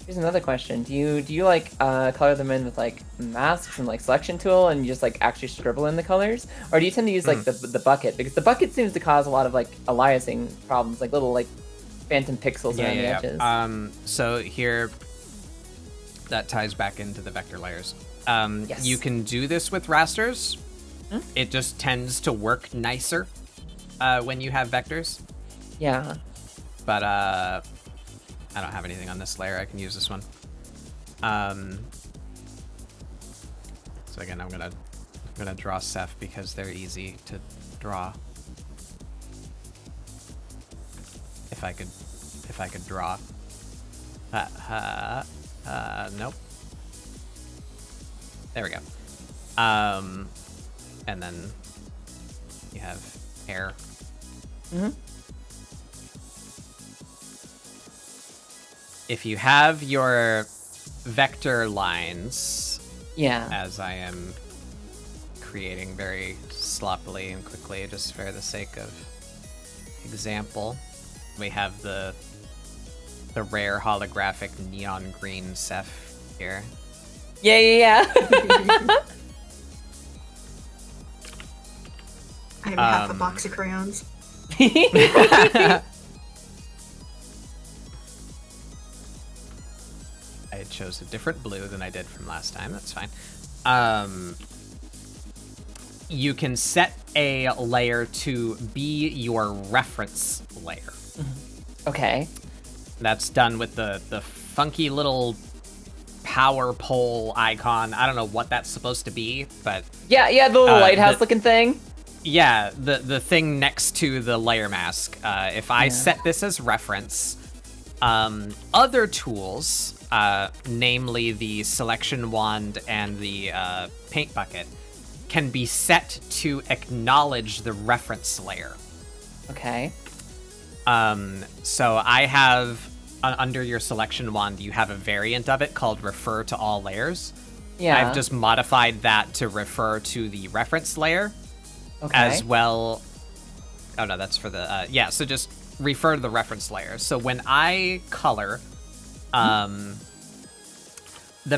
S3: Here's another question. Do you like color them in with like masks and like selection tool and you just like actually scribble in the colors, or do you tend to use like the bucket, because the bucket seems to cause a lot of like aliasing problems, like little like phantom pixels around the edges.
S2: So here, that ties back into the vector layers. Yes. You can do this with rasters. It just tends to work nicer when you have vectors.
S3: Yeah.
S2: But I don't have anything on this layer. I can use this one. So again, I'm gonna draw Seth because they're easy to draw. If I could draw. Nope. There we go. And then you have hair. If you have your vector lines, as I am creating very sloppily and quickly, just for the sake of example, we have the rare holographic neon green Seth here.
S3: Yeah.
S4: I have half a box of crayons.
S2: I chose a different blue than I did from last time. That's fine. You can set a layer to be your reference layer.
S3: Okay.
S2: That's done with the funky little power pole icon. I don't know what that's supposed to be, but
S3: Yeah, the little lighthouse looking thing.
S2: yeah, the thing next to the layer mask. If I set this as reference, other tools, namely the selection wand and the paint bucket, can be set to acknowledge the reference layer.
S3: Okay.
S2: So I have, under your selection wand, you have a variant of it called refer to all layers.
S3: Yeah.
S2: I've just modified that to refer to the reference layer as well. Oh no, that's for the, so just refer to the reference layer. So when I color, the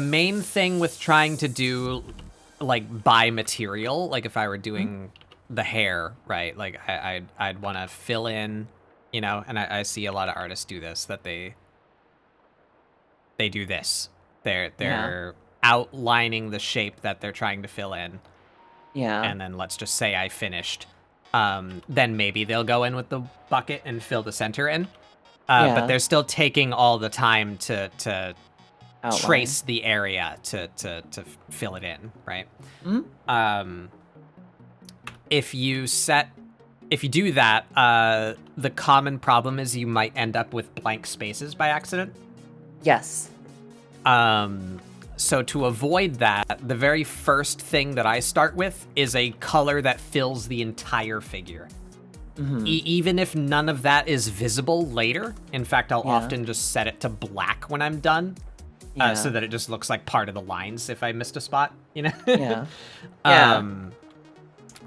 S2: main thing with trying to do, like, by material, like if I were doing the hair, right, like I'd want to fill in, you know, and I see a lot of artists do this, that they do this. They're outlining the shape that they're trying to fill in.
S3: Yeah.
S2: And then let's just say I finished. Then maybe they'll go in with the bucket and fill the center in. But they're still taking all the time to
S3: Outline.
S2: trace the area to fill it in, right? If you do that, the common problem is you might end up with blank spaces by accident.
S3: Yes.
S2: So to avoid that, the very first thing that I start with is a color that fills the entire figure. Even if none of that is visible later. In fact, I'll often just set it to black when I'm done, so that it just looks like part of the lines if I missed a spot, you know?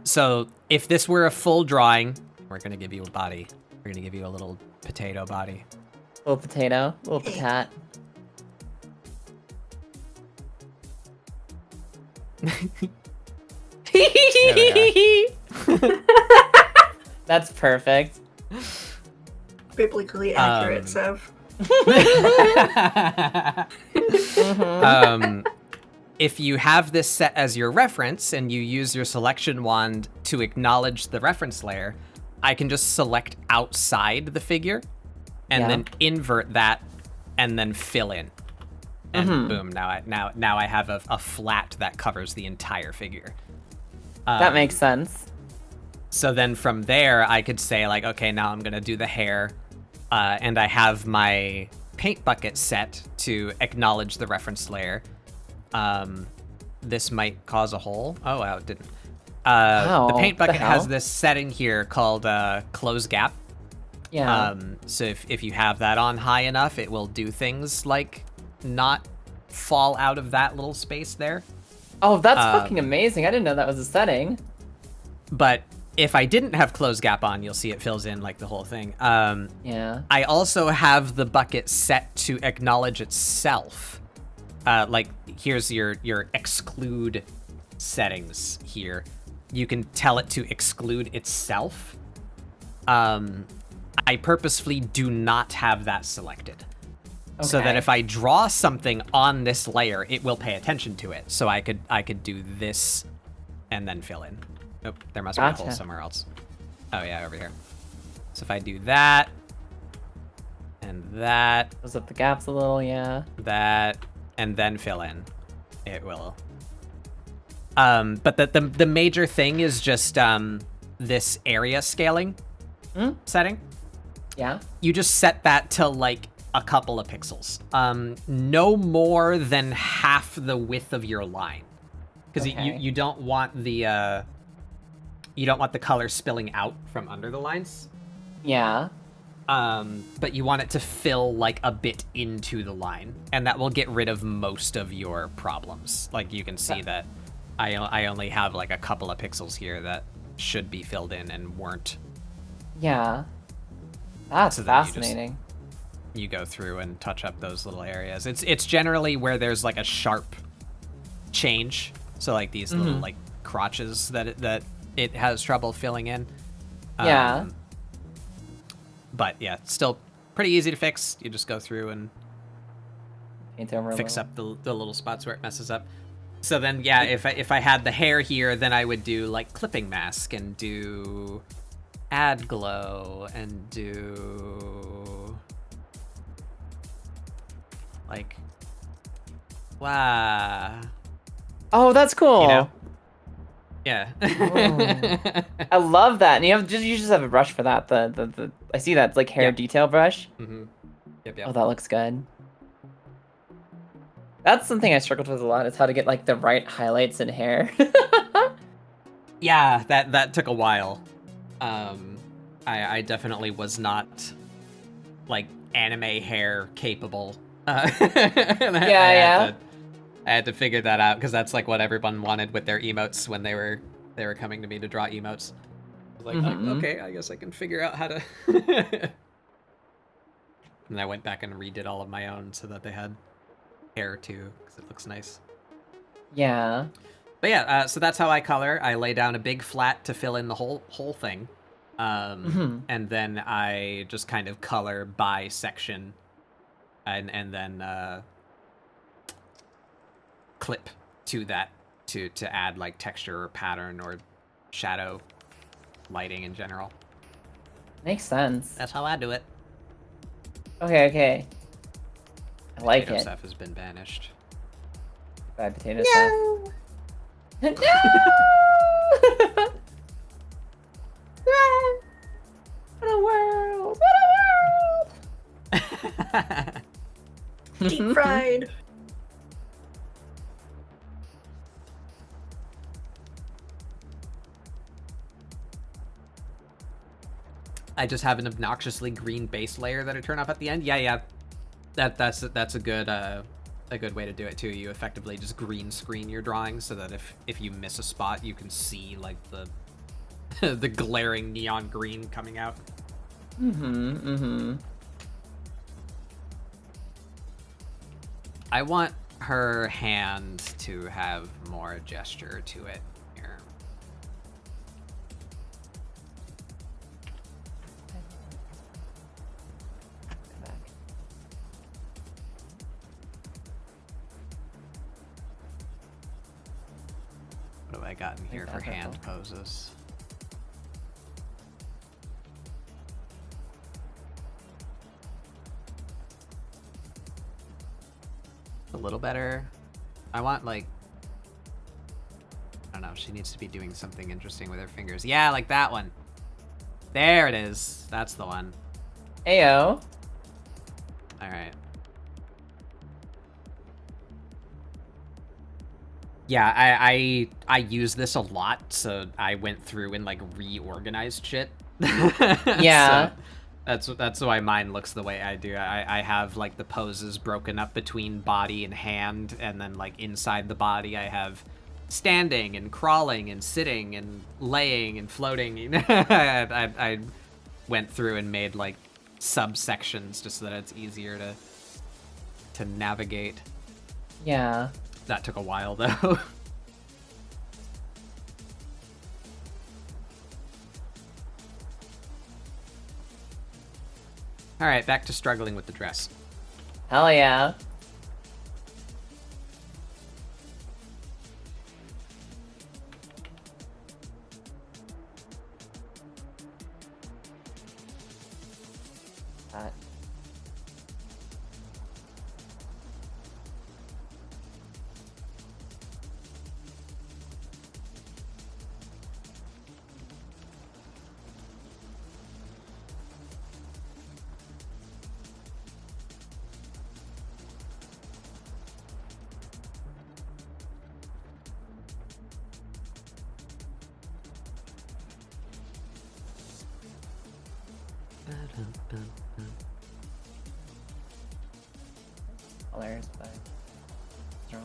S2: So if this were a full drawing, we're going to give you a body. We're going to give you a little potato body.
S3: Little potato, little patat. That's perfect.
S4: Biblically accurate, Sev.
S2: If you have this set as your reference and you use your selection wand to acknowledge the reference layer, I can just select outside the figure and then invert that and then fill in. And boom, now I have a flat that covers the entire figure.
S3: That makes sense.
S2: So then from there, I could say, like, okay, now I'm going to do the hair, and I have my paint bucket set to acknowledge the reference layer. This might cause a hole. Oh, wow, it didn't. The paint bucket has this setting here called close gap.
S3: Yeah.
S2: So if you have that on high enough, it will do things like not fall out of that little space there.
S3: Oh, that's fucking amazing. I didn't know that was a setting.
S2: But if I didn't have close gap on, you'll see it fills in like the whole thing. I also have the bucket set to acknowledge itself. Like here's your exclude settings here. You can tell it to exclude itself. I purposefully do not have that selected. So that if I draw something on this layer, it will pay attention to it. So I could do this and then fill in. Nope, there must be a hole somewhere else. Oh yeah, over here. So if I do that and that,
S3: close up the gaps a little,
S2: that, and then fill in, it will. But the major thing is just this area scaling setting.
S3: Yeah.
S2: You just set that to like a couple of pixels. No more than half the width of your line, because you don't want the color spilling out from under the lines.
S3: Yeah.
S2: But you want it to fill like a bit into the line, and that will get rid of most of your problems. Like you can see that I only have like a couple of pixels here that should be filled in and weren't.
S3: Yeah. That's fascinating.
S2: You go through and touch up those little areas. It's generally where there's like a sharp change. So like these little like crotches that it has trouble filling in.
S3: Yeah.
S2: But yeah, it's still pretty easy to fix. You just go through and
S3: Paint over
S2: fix
S3: a
S2: up the little spots where it messes up. So then, yeah, if I had the hair here, then I would do like clipping mask and do add glow and do like wow.
S3: Oh, that's cool.
S2: You know? Yeah.
S3: I love that. And you just have a brush for that. The I see that. It's like hair detail brush.
S2: Mm-hmm. Yep.
S3: Oh, that looks good. That's something I struggled with a lot, is how to get like the right highlights in hair.
S2: Yeah, that took a while. I definitely was not like anime hair capable.
S3: Yeah.
S2: I had to figure that out because that's like what everyone wanted with their emotes when they were coming to me to draw emotes. I was like, okay, I guess I can figure out how to. And I went back and redid all of my own so that they had hair too, because it looks nice.
S3: Yeah.
S2: But yeah, so that's how I color. I lay down a big flat to fill in the whole thing, and then I just kind of color by section, and then clip to that to add like texture or pattern or shadow lighting in general.
S3: Makes sense.
S2: That's how I do it.
S3: Okay. I like
S2: Potato
S3: it.
S2: stuff has been banished.
S3: Bad potato stuff. No! What a world! What a world!
S4: Deep fried.
S2: I just have an obnoxiously green base layer that I turn off at the end. Yeah. That's a good way to do it too. You effectively just green screen your drawing so that if you miss a spot, you can see like the the glaring neon green coming out. I want her hand to have more gesture to it here. What have I got in here for hand poses? A little better. I want like, I don't know, she needs to be doing something interesting with her fingers. Yeah, like that one. There it is. That's the one.
S3: Ayo.
S2: All right. Yeah, I use this a lot, so I went through and like reorganized shit.
S3: Yeah.
S2: So that's why mine looks the way I do. I have like the poses broken up between body and hand, and then like inside the body I have standing and crawling and sitting and laying and floating. I went through and made like subsections just so that it's easier to navigate.
S3: Yeah.
S2: That took a while though. All right, back to struggling with the dress.
S3: Hell yeah. Colors, but strong.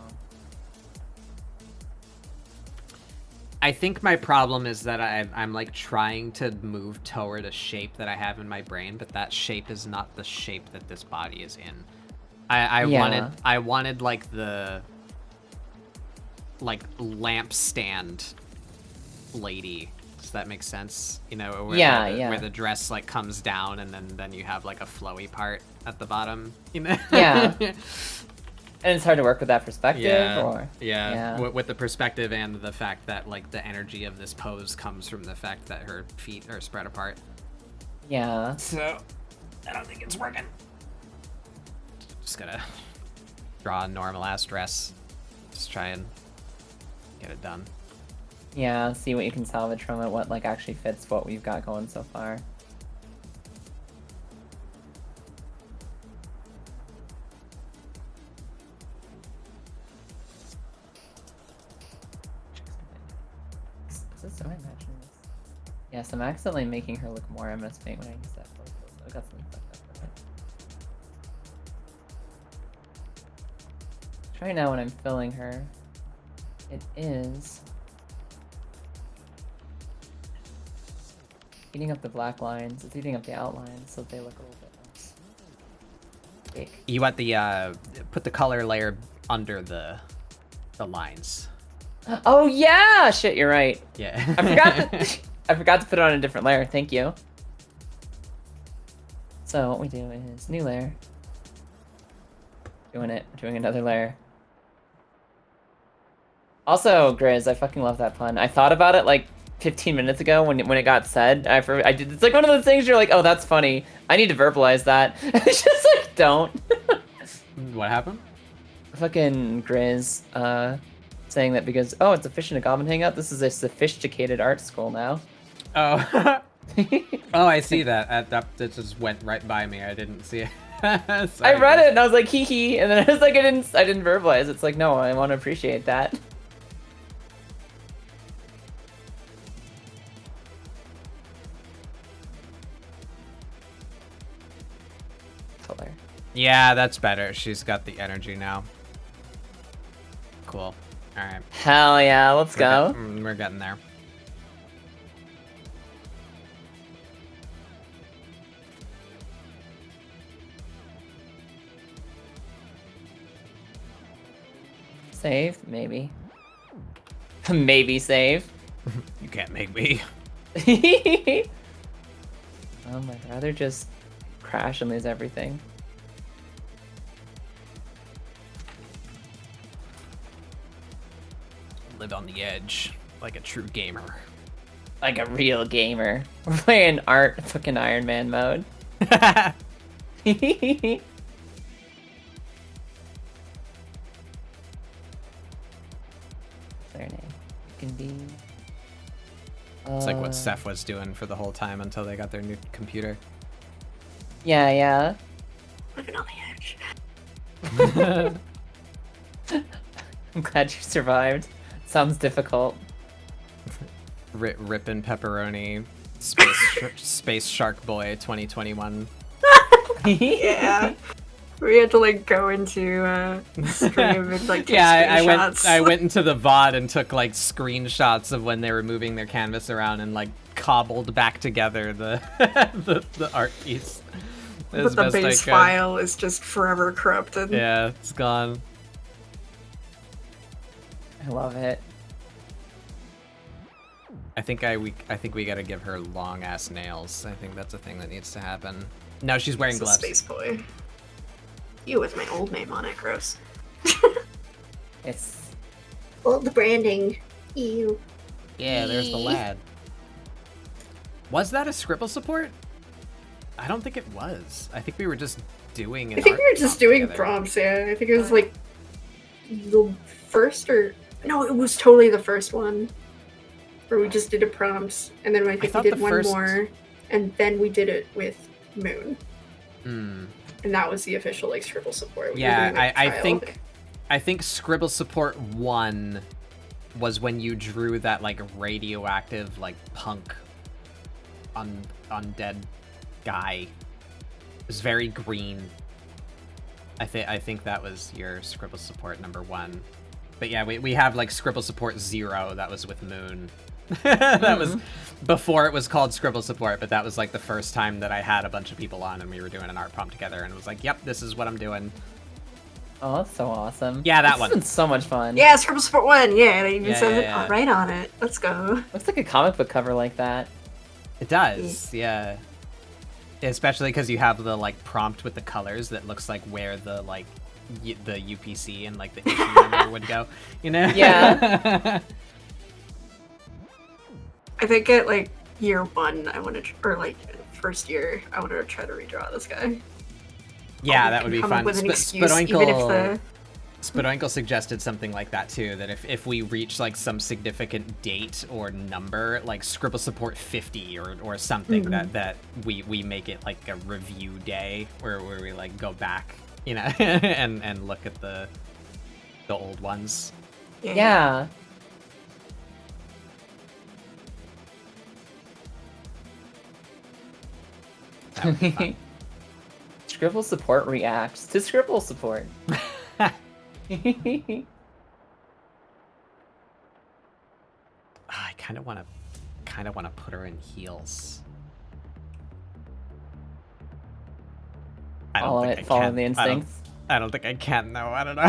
S2: I think my problem is that I'm like trying to move toward a shape that I have in my brain, but that shape is not the shape that this body is in. I wanted like the lampstand lady that makes sense. You know, where the dress like comes down and then you have like a flowy part at the bottom. You know.
S3: Yeah. And it's hard to work with that perspective.
S2: With the perspective and the fact that like the energy of this pose comes from the fact that her feet are spread apart.
S3: Yeah.
S2: So I don't think it's working. Just gotta draw a normal ass dress. Just try and get it done.
S3: Yeah, see what you can salvage from it, what like actually fits what we've got going so far. Am I imagining this? Yes, I'm accidentally making her look more MS Paint when I use that. I got something fucked up with it. Try now when I'm filling her. It is eating up the black lines. It's eating up the outlines so they look a little bit less big.
S2: You want the put the color layer under the lines.
S3: Oh yeah! Shit, you're right.
S2: Yeah.
S3: I forgot to put it on a different layer. Thank you. So what we do is new layer. Doing another layer. Also, Grizz, I fucking love that pun. I thought about it like 15 minutes ago when it got said. I did. It's like one of those things you're like, oh, that's funny. I need to verbalize that. It's just like, don't.
S2: What happened?
S3: Fucking Grizz, saying that because, oh, it's a fish and a goblin hangout. This is a sophisticated art school now.
S2: Oh. Oh, I see that. That just went right by me. I didn't see it.
S3: I read it and I was like, hee hee, and then I was like, I didn't verbalize. It's like, no, I want to appreciate that. Color.
S2: Yeah, that's better. She's got the energy now. Cool. All right.
S3: Hell yeah, let's go.
S2: We're getting there.
S3: Save, maybe. Maybe save.
S2: You can't make me.
S3: I'd rather just crash and lose everything.
S2: Live on the edge like a true gamer.
S3: Like a real gamer. We're playing art fucking Iron Man mode. Their name can be.
S2: It's like what Steph was doing for the whole time until they got their new computer.
S3: Yeah, yeah.
S4: Living on the edge.
S3: I'm glad you survived. Sounds difficult.
S2: Rippin' pepperoni, space shark boy 2021.
S4: Yeah. We had to like go into stream and like take screenshots.
S2: I went into the VOD and took like screenshots of when they were moving their canvas around and like cobbled back together the the art piece.
S4: But the base file is just forever corrupted.
S2: Yeah, it's gone.
S3: I love it.
S2: I think we gotta give her long ass nails. I think that's a thing that needs to happen. No, she's wearing gloves.
S4: Space boy. You with my old name on it, gross.
S3: It's
S4: old branding. Ew.
S2: Yeah, there's the lad. Was that a ScribbleSupport? I don't think it was. I think we were just doing an
S4: I think we were just doing
S2: together.
S4: prompts, yeah. I think it was like the first or no, it was totally the first one. Where we just did a prompt and then I think we did one more and then we did it with Moon. And that was the official like ScribbleSupport.
S2: Yeah, I think ScribbleSupport 1 was when you drew that like radioactive like punk undead guy. It was very green. I think that was your ScribbleSupport number 1. But yeah, we have like ScribbleSupport 0 that was with Moon. That was before it was called ScribbleSupport, but that was like the first time that I had a bunch of people on and we were doing an art prompt together and it was like, yep, this is what I'm doing.
S3: Oh, that's so awesome.
S2: Yeah, that
S3: This
S2: one.
S3: has been so much fun.
S4: Yeah, ScribbleSupport 1. Yeah, they even
S2: Yeah,
S4: says
S2: yeah,
S4: it right on it. Let's go.
S3: Looks like a comic book cover like that.
S2: It does, yeah. Especially because you have the like prompt with the colors that looks like where the like the UPC and like the issue number would go, you know?
S3: Yeah.
S4: I think at like year 1, I want to, or like first year, I want to try to redraw this guy.
S2: Yeah, that would be
S4: Come
S2: fun.
S4: up with an excuse, even if the
S2: Spadoinkle suggested something like that too, that if we reach like some significant date or number, like ScribbleSupport 50 or something, that we make it like a review day where we like go back, you know, and look at the old ones.
S3: Yeah.
S2: That would be fun.
S3: ScribbleSupport reacts to ScribbleSupport.
S2: I kind of want to put her in heels. I don't think I
S3: Follow
S2: can.
S3: the instincts.
S2: I don't think I can. No, I don't know.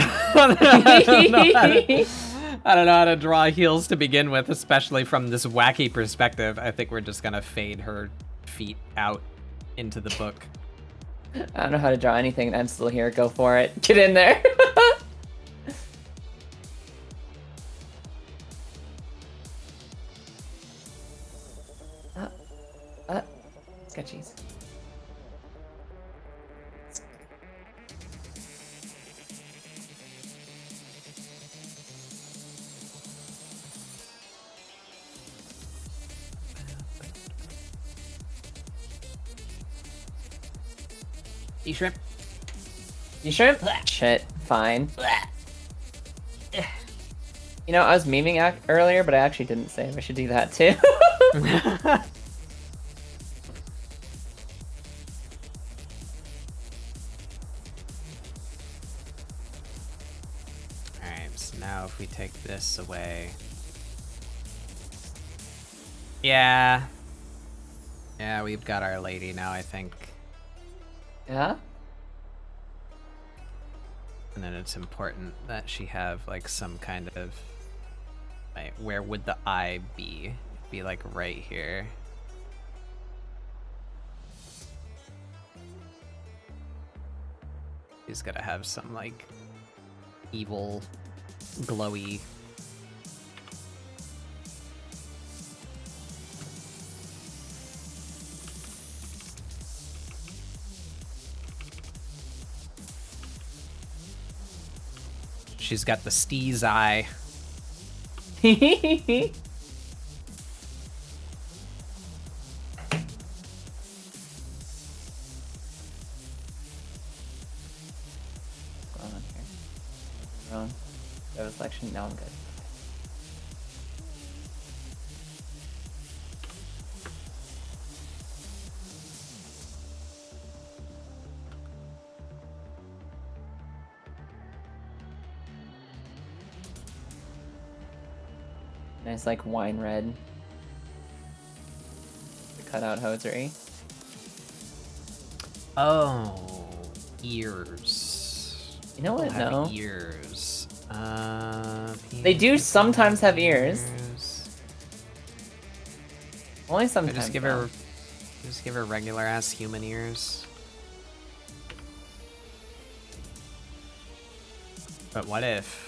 S2: I don't know how to draw heels to begin with, especially from this wacky perspective. I think we're just gonna fade her feet out into the book.
S3: I don't know how to draw anything, and I'm still here. Go for it. Get in there. Sketchies.
S2: You shrimp?
S3: You shrimp? Shit. Fine. You know, I was memeing earlier, but I actually didn't say I should do that too.
S2: Alright, so now if we take this away... Yeah. Yeah, we've got Our Lady now, I think.
S3: Yeah?
S2: And then it's important that she have, like, some kind of... Like, where would the eye be? It'd be, like, right here. She's gotta have some, like, evil, glowy... She's got the Stee's eye.
S3: Going on here. Wrong. Go selection. Now I'm good. Nice, like, wine red. Cut out hosiery.
S2: Oh, ears.
S3: You know what?
S2: Have
S3: No.
S2: ears.
S3: They do sometimes have ears. Only
S2: I
S3: sometimes.
S2: just give
S3: though.
S2: her regular ass human ears. But what if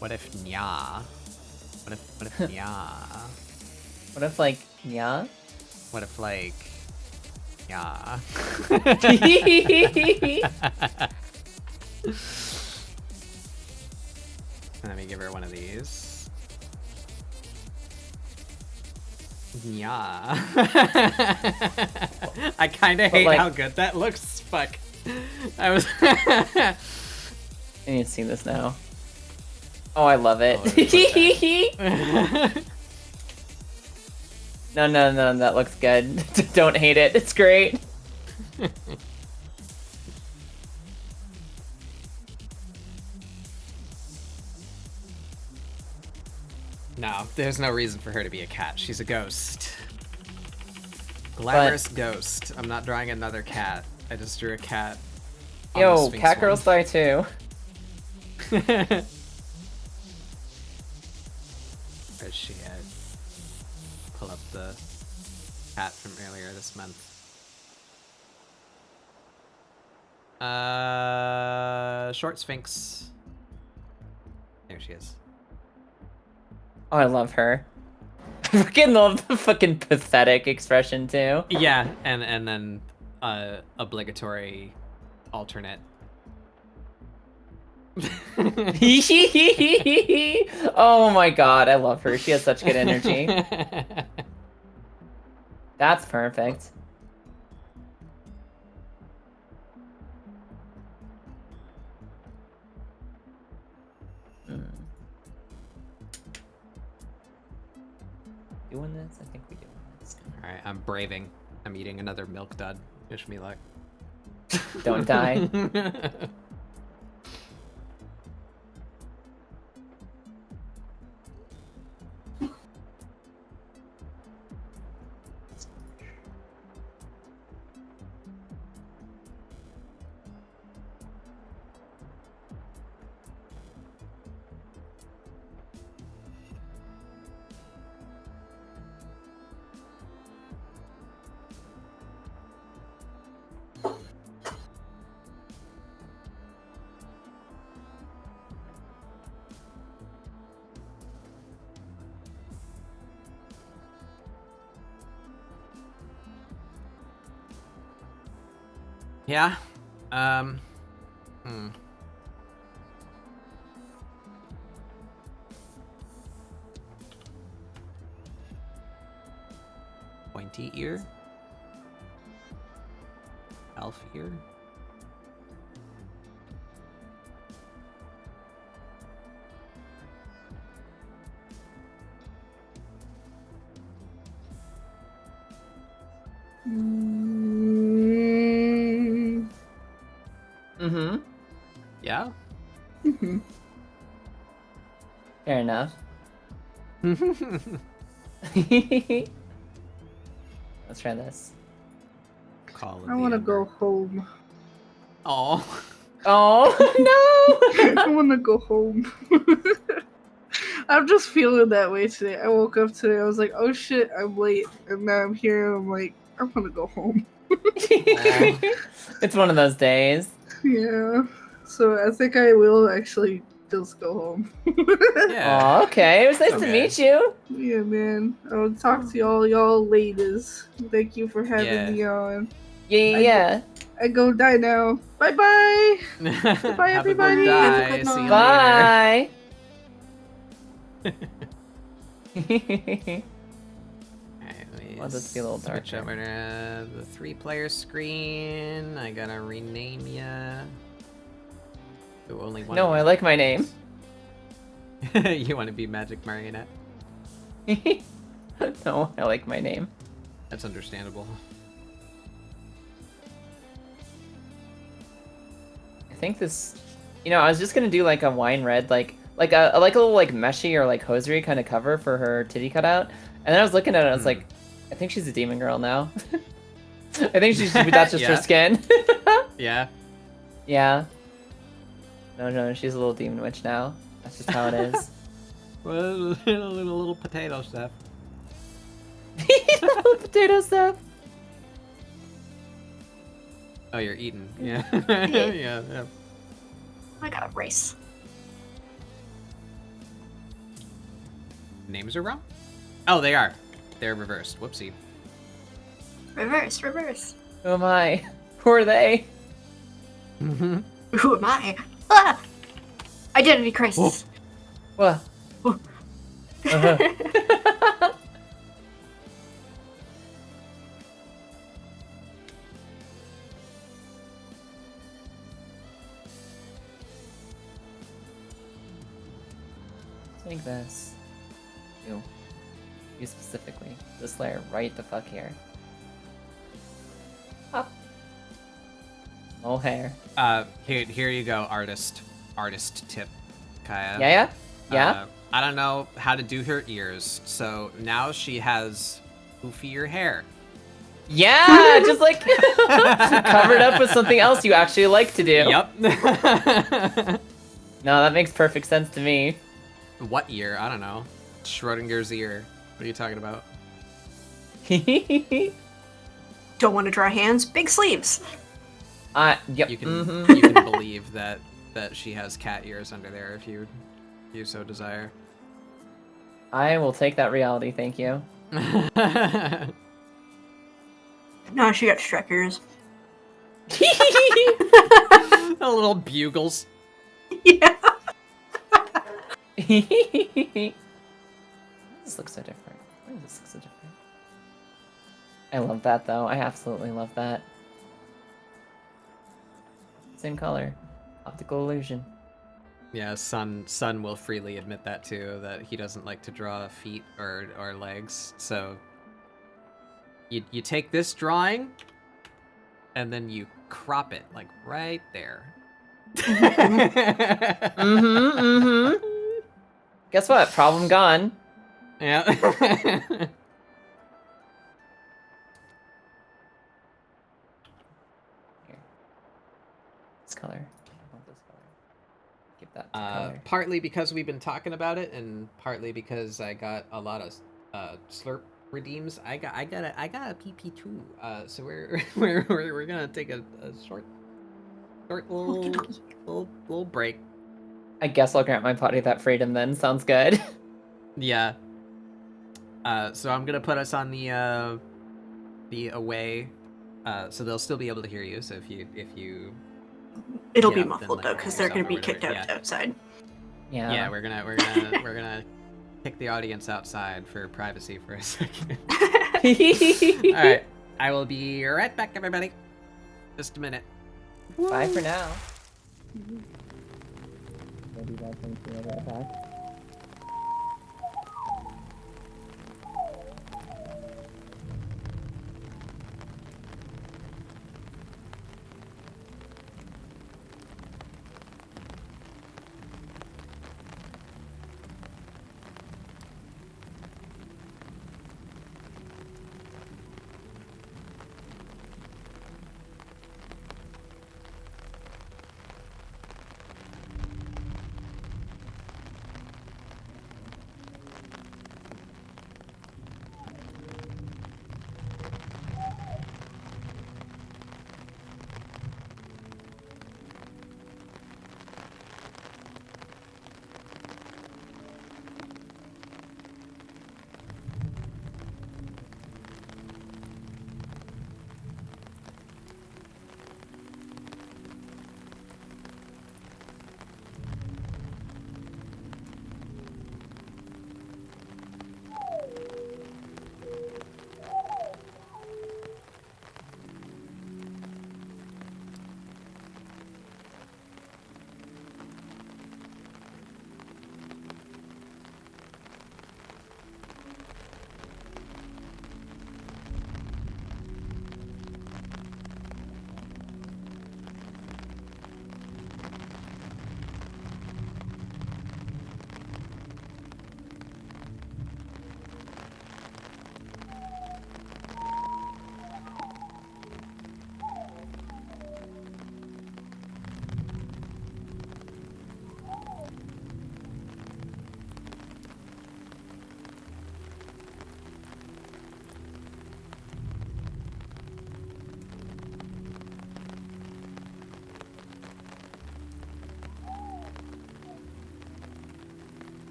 S2: nya? What if nya?
S3: What if, like, yeah?
S2: What if, like, yeah? Let me give her one of these. Yeah. I kind of hate
S3: like-
S2: how good that looks. Fuck. I was.
S3: I need to see this now. Oh, I love it. No, that looks good. Don't hate it. It's great.
S2: No, there's no reason for her to be a cat. She's a ghost. Glamorous ghost. I'm not drawing another cat. I just drew a cat.
S3: Yo, cat girls die too.
S2: Where's she at? Pull up the cat from earlier this month. Short Sphinx. There she is.
S3: Oh, I love her. Fucking love the fucking pathetic expression too.
S2: Yeah, and then obligatory alternate.
S3: Oh my god, I love her. She has such good energy. That's perfect. Doing this? I think we're doing this.
S2: Alright, I'm braving. I'm eating another milk dud. Wish me luck.
S3: Don't die.
S2: Yeah. Pointy ear. Elf ear.
S3: Mm-hmm.
S2: Yeah.
S3: Fair enough. Let's try this.
S2: Call
S1: I want to go home.
S2: Oh.
S3: Oh no!
S1: I want to go home. I'm just feeling that way today. I woke up today. I was like, oh shit, I'm late. And now I'm here and I'm like, I want to go home.
S3: It's one of those days.
S1: Yeah. So I think I will actually just go home.
S2: Yeah.
S3: Oh, okay. It was nice to
S2: Okay.
S3: meet you.
S1: Yeah, man. I'll talk to y'all ladies. Thank you for having
S2: Yeah.
S1: me on.
S3: Yeah.
S1: I go die now. Bye bye.
S2: Bye,
S1: everybody.
S4: Have a good
S2: See you
S4: night.
S3: Bye.
S2: Alright,
S3: Want this to be a little
S2: switch
S3: darker.
S2: over to the 3-player screen. I gotta rename ya. Ooh, only one.
S3: No, I like my name.
S2: You want to be Magic Marionette?
S3: No, I like my name.
S2: That's understandable.
S3: I think this, I was just gonna do like a wine red, like a little like meshy or like hosiery kind of cover for her titty cutout, and then I was looking at it, I was like, I think she's a demon girl now. I think that's just her
S2: Yeah.
S3: skin.
S2: Yeah.
S3: Yeah. No, she's a little demon witch now. That's just how it is.
S2: Well, little potato stuff.
S3: Little potato stuff.
S2: Oh, you're eating. Yeah. Yeah.
S4: I got a race.
S2: Names are wrong? Oh, they are. They're reversed. Whoopsie.
S4: Reverse.
S3: Who am I? Who are they?
S2: Mm-hmm.
S4: Who am I? Ah! Identity crisis.
S3: What?
S4: Oh.
S3: Uh-huh. Take this. You specifically. This layer right the fuck here. Up. No hair.
S2: Here you go, artist tip, Kaya.
S3: Yeah?
S2: I don't know how to do her ears, so now she has poofier hair.
S3: Yeah, just like covered up with something else you actually like to do.
S2: Yep.
S3: No, that makes perfect sense to me.
S2: What ear? I don't know. Schrodinger's ear. What are you talking about?
S4: Don't want to dry hands? Big sleeves.
S3: Yep.
S2: You can believe that she has cat ears under there if you so desire.
S3: I will take that reality, thank you.
S4: No, she got Shrek ears.
S2: The little bugles.
S4: Yeah.
S3: Why does this look so different? Why does this look so different? I love that though. I absolutely love that. Same color. Optical illusion.
S2: Yeah, Sun will freely admit that too, that he doesn't like to draw feet or legs. So you take this drawing and then you crop it like right there.
S3: Guess what? Problem gone.
S2: Yeah.
S3: This color. I want this color. Give that to color.
S2: Partly because we've been talking about it, and partly because I got a lot of slurp redeems. I got a PP too. So we're gonna take a short little break.
S3: I guess I'll grant my body that freedom then. Sounds good.
S2: Yeah. So I'm gonna put us on the away. So they'll still be able to hear you. So if you
S4: It'll
S2: get
S4: be
S2: up, then,
S4: muffled
S2: like,
S4: though,
S2: mute
S4: because they're
S2: yourself
S4: gonna
S2: or
S4: be kicked
S2: whatever.
S4: out outside.
S3: Yeah.
S2: Yeah, we're gonna kick the audience outside for privacy for a second. All right, I will be right back, everybody. Just a minute.
S3: Bye for now.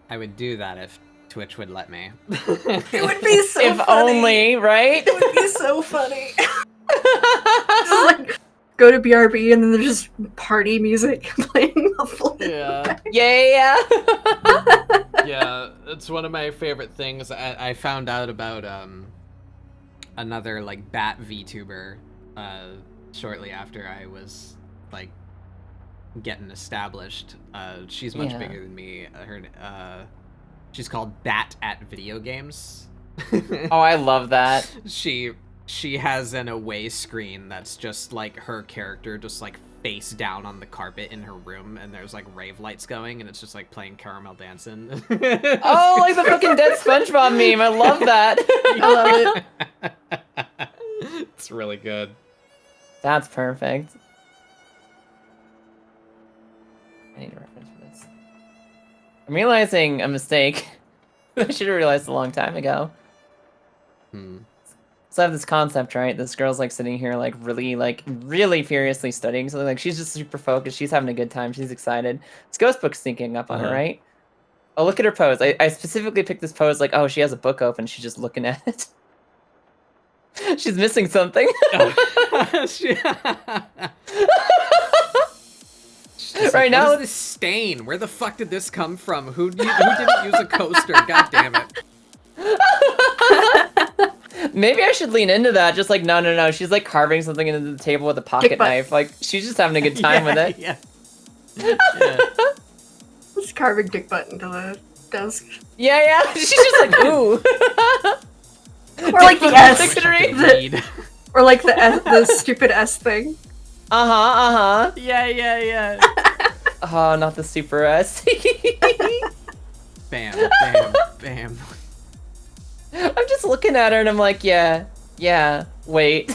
S2: I would do that if Twitch would let me.
S4: It would be so
S3: If
S4: funny.
S3: only, right?
S4: It would be so funny. Just like go to BRB and then there's just party music playing muffled.
S2: Yeah.
S3: Yeah.
S2: Yeah, it's one of my favorite things. I found out about another like bat VTuber shortly after I was like getting established. She's much bigger than me. She's called Bat at Video Games.
S3: Oh, I love that.
S2: She has an away screen that's just like her character just like face down on the carpet in her room, and there's like rave lights going, and it's just like playing Caramel Dancing.
S3: Oh, like the fucking dead SpongeBob meme. I love that.
S4: I love it.
S2: It's really good.
S3: That's perfect. I need a reference for this. I'm realizing a mistake. I should have realized a long time ago. So I have this concept, right? This girl's like sitting here like really furiously studying something. Like she's just super focused. She's having a good time. She's excited. This ghost book's sneaking up on her, right? Oh, look at her pose. I specifically picked this pose like, oh, she has a book open. She's just looking at it. She's missing something. Right now,
S2: what is this stain? Where the fuck did this come from? Who didn't use a coaster? God damn it.
S3: Maybe I should lean into that. Just like, no. She's like carving something into the table with a pocket knife. Like, she's just having a good time with it.
S2: Yeah.
S4: Just carving dick butt into the desk.
S3: Yeah. She's just like, ooh.
S4: Or like the S.
S2: Dictionary.
S4: Or like the stupid S thing.
S2: Yeah.
S3: Oh, not the super S.
S2: Bam.
S3: I'm just looking at her and I'm like, yeah, wait.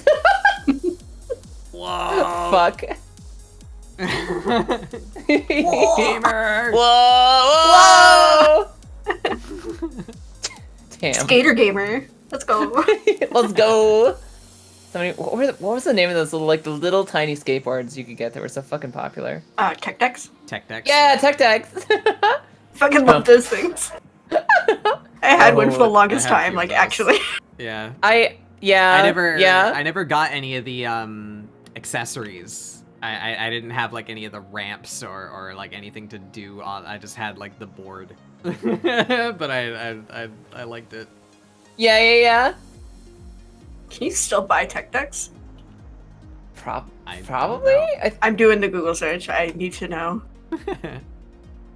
S2: Whoa.
S3: Fuck.
S2: Gamer.
S3: Whoa. Damn.
S4: Skater gamer. Let's go.
S3: Let's go. What was the name of those the little tiny skateboards you could get that were so fucking popular?
S4: Tech decks.
S2: Tech decks.
S3: Yeah, Tech Decks.
S4: Fucking love those things. I had one for the longest time, like actually.
S2: Yeah.
S3: I
S2: never got any of the accessories. I didn't have like any of the ramps or like anything to do on. I just had like the board. But I liked it.
S3: Yeah.
S4: Can you still buy tech decks?
S3: Probably.
S4: I'm doing the Google search. I need to know.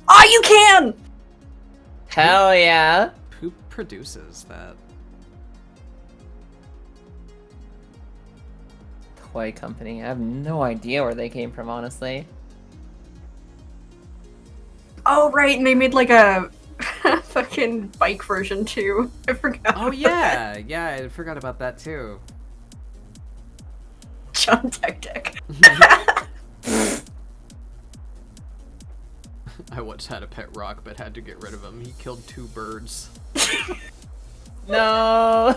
S4: Oh, you can!
S3: Hell yeah.
S2: Who produces that?
S3: Toy company. I have no idea where they came from, honestly.
S4: Oh, right, and they made like a fucking bike version too. I forgot.
S2: Oh yeah, I forgot about that too.
S4: John Tech Deck.
S2: I once had a pet rock, but had to get rid of him. He killed 2 birds.
S3: No.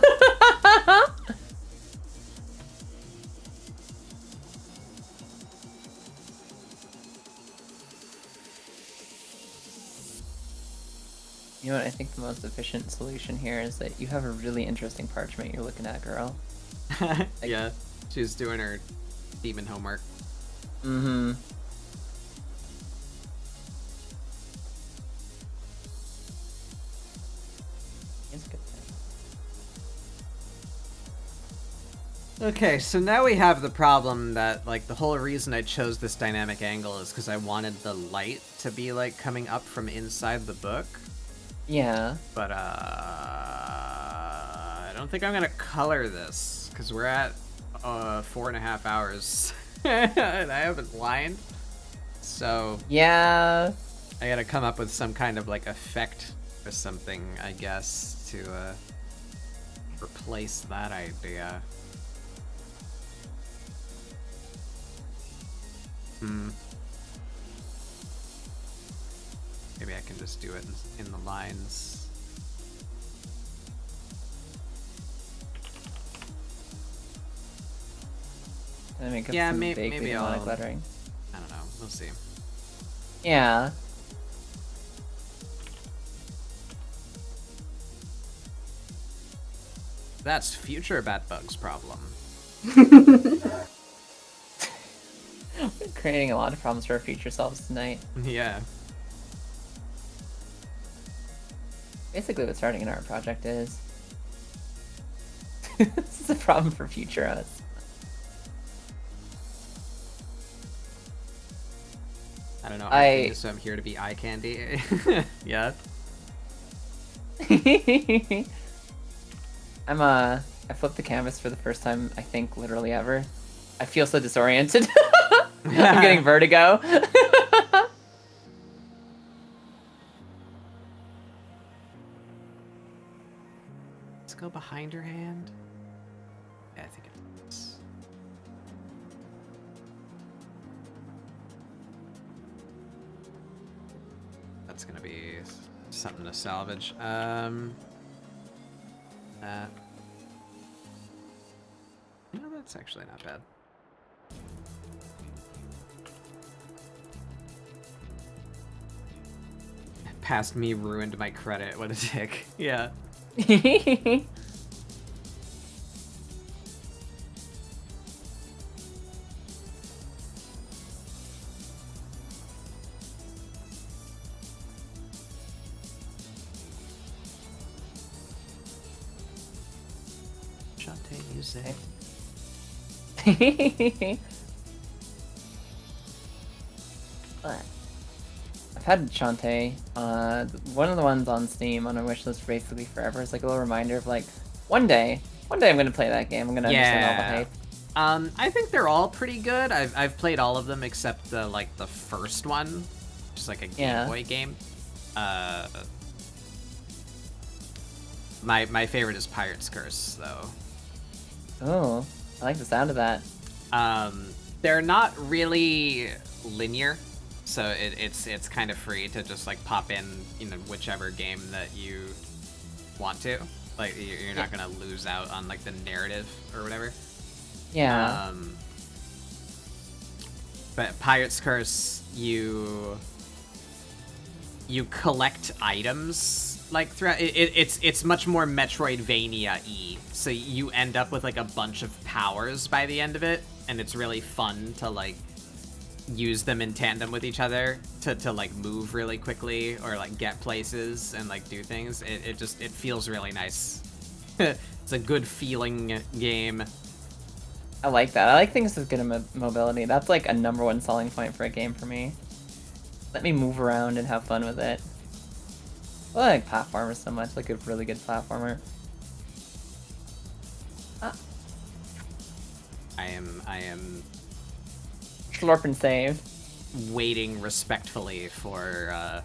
S3: You know what? I think the most efficient solution here is that you have a really interesting parchment you're looking at, girl.
S2: Yeah, she's doing her demon homework.
S3: Mm-hmm. It's good.
S2: Okay, so now we have the problem that, like, the whole reason I chose this dynamic angle is because I wanted the light to be, like, coming up from inside the book.
S3: Yeah.
S2: But, I don't think I'm gonna color this, because we're at, 4.5 hours, and I haven't lined. So...
S3: Yeah.
S2: I gotta come up with some kind of, like, effect or something, I guess, to, replace that idea. Maybe I can just do it in the lines.
S3: Can I make up
S2: Yeah,
S3: some
S2: maybe
S3: vaguely
S2: I'll...
S3: demonic lettering?
S2: I don't know. We'll see.
S3: Yeah.
S2: That's future Batbug's problem.
S3: We're creating a lot of problems for our future selves tonight.
S2: Yeah.
S3: Basically what starting an art project is. This is a problem for future us.
S2: I don't know. So I'm here to be eye candy. Yeah.
S3: I flipped the canvas for the first time, I think, literally ever. I feel so disoriented. I'm getting vertigo.
S2: Let's go behind her hand. Yeah, I think it is. That's gonna be something to salvage. No, that's actually not bad. Past me ruined my credit. What a dick. Yeah. Shantae music.
S3: But I've had Shantae. One of the ones on Steam on my wish list basically forever. It's like a little reminder of like one day I'm gonna play that game. I'm gonna understand all the hype.
S2: I think they're all pretty good. I've played all of them except the first one, just like a Game Boy game. My favorite is Pirate's Curse though.
S3: Oh, I like the sound of that.
S2: They're not really linear, so it's kind of free to just like pop in, whichever game that you want to. Like you're not gonna lose out on like the narrative or whatever.
S3: Yeah.
S2: But Pirate's Curse, you collect items like throughout. It's much more Metroidvania-y. So you end up with like a bunch of powers by the end of it, and it's really fun to like use them in tandem with each other to like move really quickly or like get places and like do things. It feels really nice. It's a good feeling game.
S3: I like that. I like things with good mobility. That's like a #1 selling point for a game for me. Let me move around and have fun with it. I like platformers so much, like a really good platformer.
S2: I am
S3: Slurp and save.
S2: Waiting respectfully for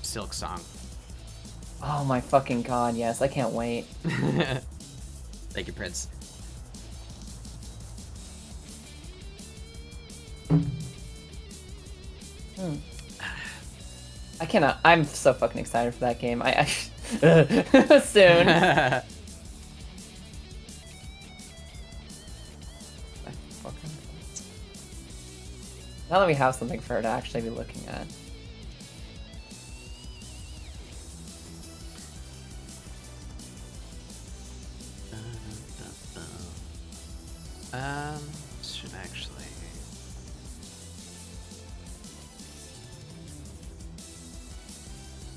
S2: Silk Song.
S3: Oh my fucking god, yes, I can't wait.
S2: Thank you, Prince.
S3: I cannot. I'm so fucking excited for that game. I soon. Now that we have something for her to actually be looking at.
S2: Should actually.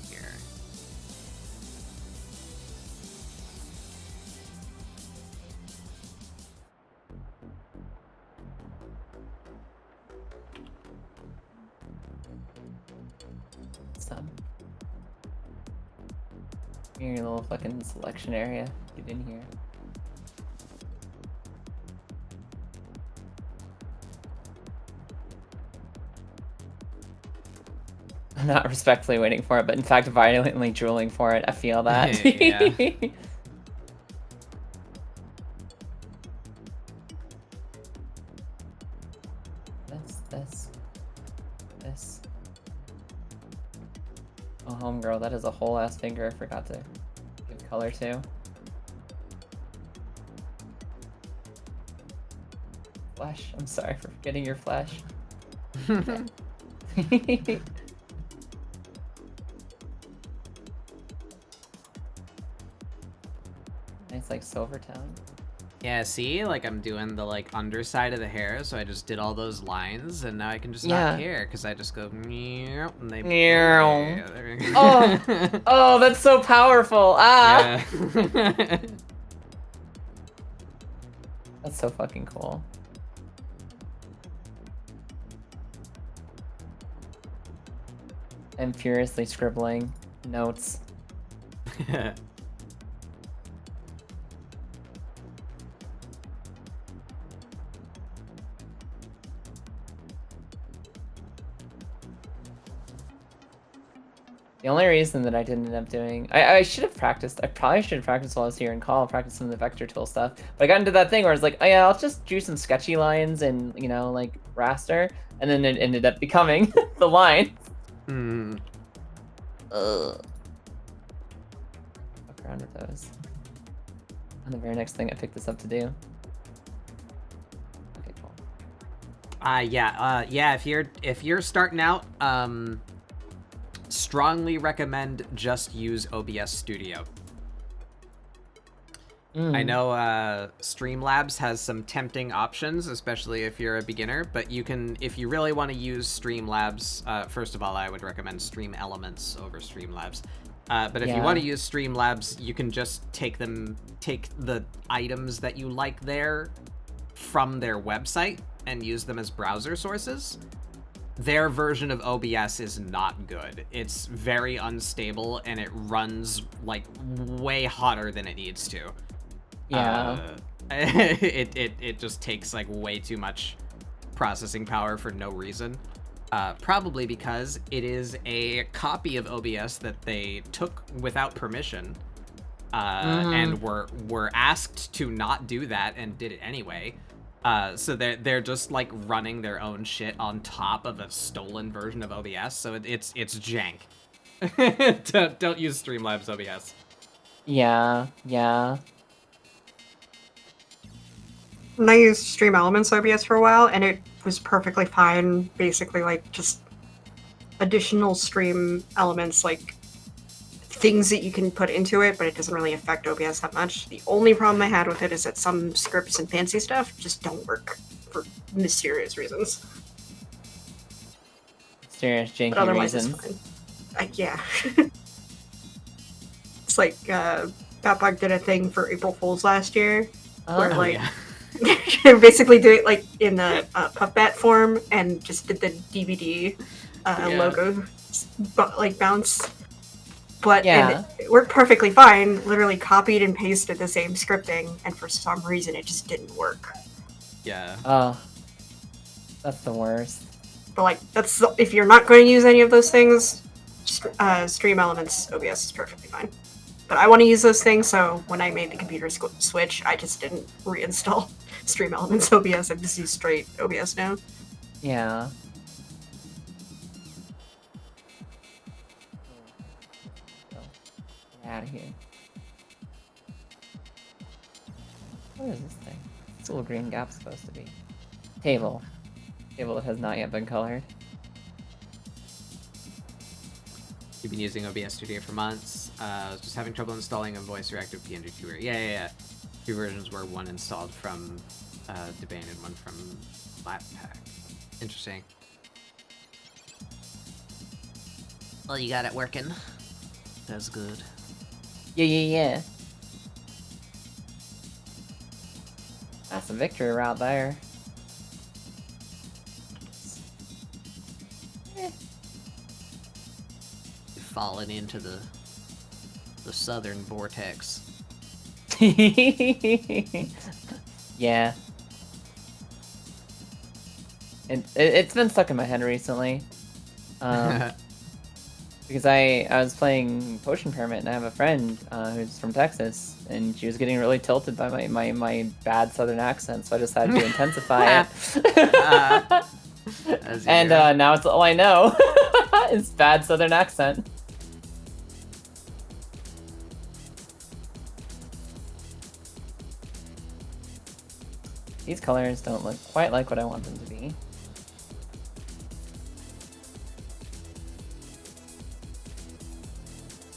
S2: Here.
S3: Some. You're in your little fucking selection area. Get in here. I'm not respectfully waiting for it, but in fact violently drooling for it. I feel that.
S2: Yeah.
S3: This. Oh, homegirl, that is a whole ass finger I forgot to give color to. Flesh. I'm sorry for forgetting your flesh. Nice, like, silver tone.
S2: Yeah, see? Like, I'm doing the, like, underside of the hair, so I just did all those lines, and now I can just not care, because I just go, meow, and they...
S3: Meow. Oh, that's so powerful! Ah!
S2: Yeah.
S3: That's so fucking cool. I'm furiously scribbling notes. The only reason that I didn't end up doing... I should have practiced. I probably should have practiced while I was here in call, practice some of the vector tool stuff. But I got into that thing where I was like, oh yeah, I'll just do some sketchy lines and, you know, like, raster. And then it ended up becoming the line.
S2: Hmm.
S3: Ugh. Fuck around with those. And the very next thing I picked this up to do. Okay, cool.
S2: Yeah, if you're starting out, strongly recommend just use OBS Studio. I know Streamlabs has some tempting options, especially if you're a beginner, but you can, if you really want to use Streamlabs, first of all, I would recommend Stream Elements over Streamlabs. But if you want to use Streamlabs, you can just take the items that you like there from their website and use them as browser sources. Their version of OBS is not good. It's very unstable and it runs like way hotter than it needs to.
S3: Yeah.
S2: It just takes like way too much processing power for no reason. Probably because it is a copy of OBS that they took without permission, and were asked to not do that and did it anyway. So they're just like running their own shit on top of a stolen version of OBS. So it's jank. Don't use Streamlabs OBS.
S3: Yeah.
S4: And I used Stream Elements OBS for a while, and it was perfectly fine. Basically, like, just additional stream elements, like, things that you can put into it, but it doesn't really affect OBS that much. The only problem I had with it is that some scripts and fancy stuff just don't work for mysterious reasons.
S3: Mysterious, janky
S4: But otherwise,
S3: reasons.
S4: it's fine. Yeah. It's like, Batbug did a thing for April Fool's last year, where, like, basically do it like in the puffbat form and just did the DVD logo like bounce, but and it worked perfectly fine. Literally copied and pasted the same scripting, and for some reason it just didn't work.
S2: Yeah.
S3: Oh, that's the worst.
S4: But like if you're not going to use any of those things, Stream Elements OBS is perfectly fine. But I want to use those things, so when I made the computer switch, I just didn't reinstall Stream Elements OBS. I just use straight OBS now.
S3: Yeah. Get out of here. What is this thing? This little green gap's supposed to be. Table. Table that has not yet been colored.
S2: You've been using OBS Studio for months. I was just having trouble installing a voice reactive PNG tuber. Yeah. Two versions were one installed from Debane and one from Flatpak. Interesting. Well, you got it working. That's good.
S3: Yeah. That's a victory route there.
S2: Falling into the southern vortex.
S3: Yeah. It's been stuck in my head recently. Because I was playing Potion Pyramid, and I have a friend who's from Texas, and she was getting really tilted by my bad southern accent, so I decided to intensify it. And now it's all I know is bad southern accent. These colors don't look quite like what I want them to be.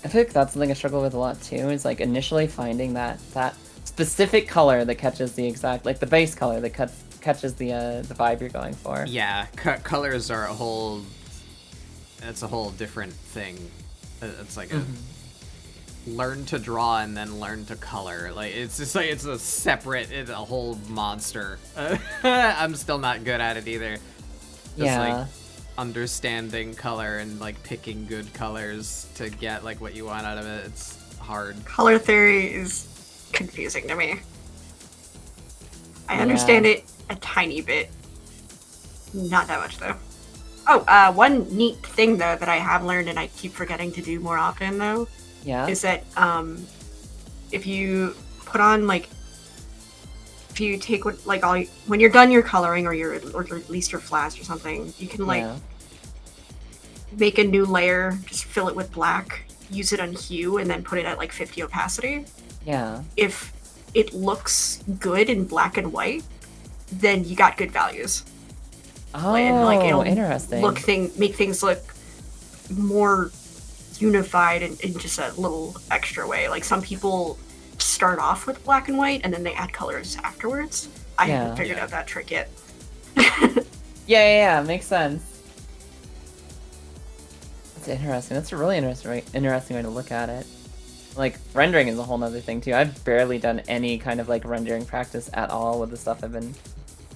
S3: I feel like that's something I struggle with a lot too, is like initially finding that specific color that catches the exact, like the base color that catches the vibe you're going for.
S2: Yeah, colors are it's a whole different thing. It's like learn to draw and then learn to color. Like it's just like it's a whole monster. I'm still not good at it either. Just like understanding color and like picking good colors to get like what you want out of it. It's hard.
S4: Color theory is confusing to me. I understand it a tiny bit. Not that much though. Oh, one neat thing though that I have learned and I keep forgetting to do more often though, is that if you put on like, if you take when you're done your coloring or at least your flash or something, you can like make a new layer, just fill it with black, use it on hue, and then put it at like 50 opacity.
S3: Yeah.
S4: If it looks good in black and white, then you got good values.
S3: Oh,
S4: and like it'll
S3: interesting.
S4: Make things look more unified in just a little extra way. Like some people start off with black and white and then they add colors afterwards. I haven't figured out that trick yet.
S3: Yeah, makes sense. That's interesting. That's a really interesting way to look at it. Like, rendering is a whole nother thing, too. I've barely done any kind of, like, rendering practice at all with the stuff I've been,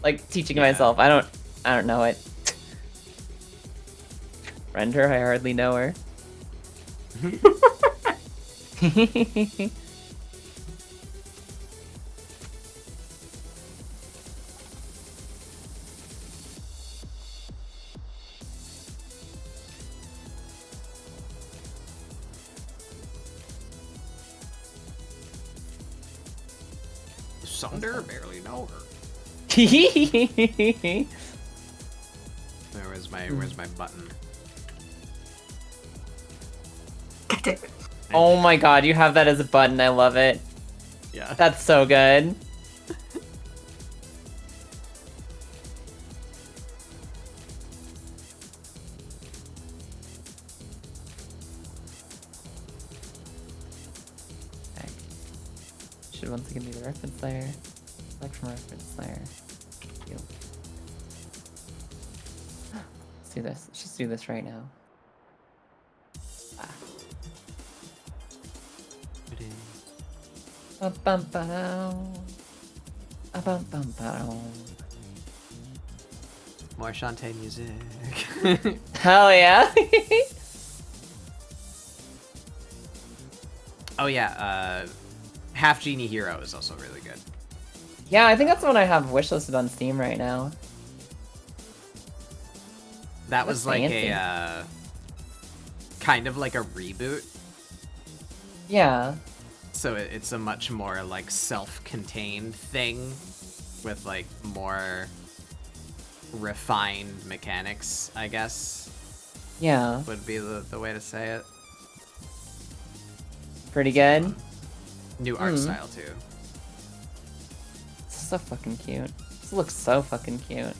S3: like, teaching myself. I don't know it. Render, I hardly know her.
S2: Sunder, barely know her. Where's my button?
S3: Oh my god, you have that as a button. I love it.
S2: Yeah.
S3: That's so good. Okay. Should once again do the reference layer. Select from reference layer. Let's do this. Let's just do this right now.
S2: More Shantae music.
S3: Hell yeah.
S2: Oh yeah, Half Genie Hero is also really good.
S3: Yeah, I think that's the one I have wishlisted on Steam right now.
S2: That was like
S3: fancy.
S2: a kind of like a reboot.
S3: Yeah.
S2: So it's a much more like self-contained thing with like more refined mechanics, I guess.
S3: Yeah.
S2: Would be the way to say it.
S3: Pretty good.
S2: New art style too.
S3: So fucking cute. This looks so fucking cute.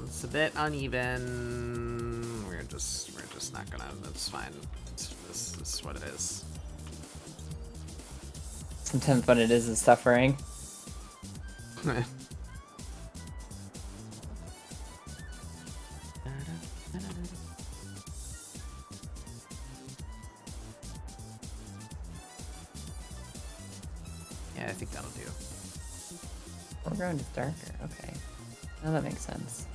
S2: It's a bit uneven. We're just not gonna. That's fine. This is what it is.
S3: Sometimes what it is suffering.
S2: Yeah, I think that'll do.
S3: Foreground is darker. Okay. Now that makes sense.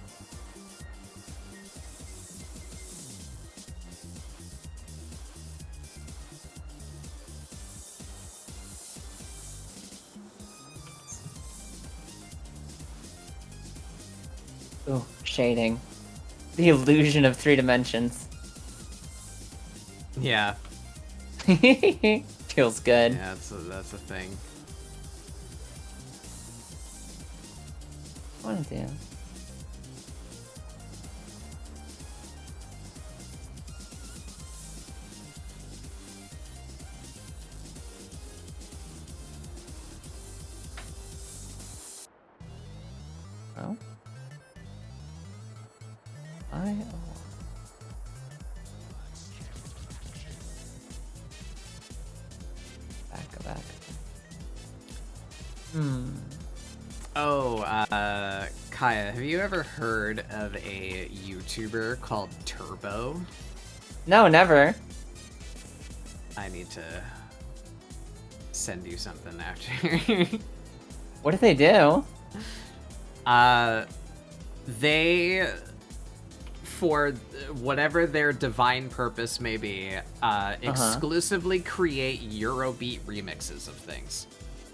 S3: Ooh, shading. The illusion of 3 dimensions.
S2: Yeah.
S3: Feels good.
S2: Yeah, that's a thing.
S3: want to do? Oh. Back.
S2: Oh, Kaya, have you ever heard of a YouTuber called Turbo?
S3: No, never.
S2: I need to send you something after.
S3: What do they do?
S2: They, for whatever their divine purpose may be, exclusively create Eurobeat remixes of things.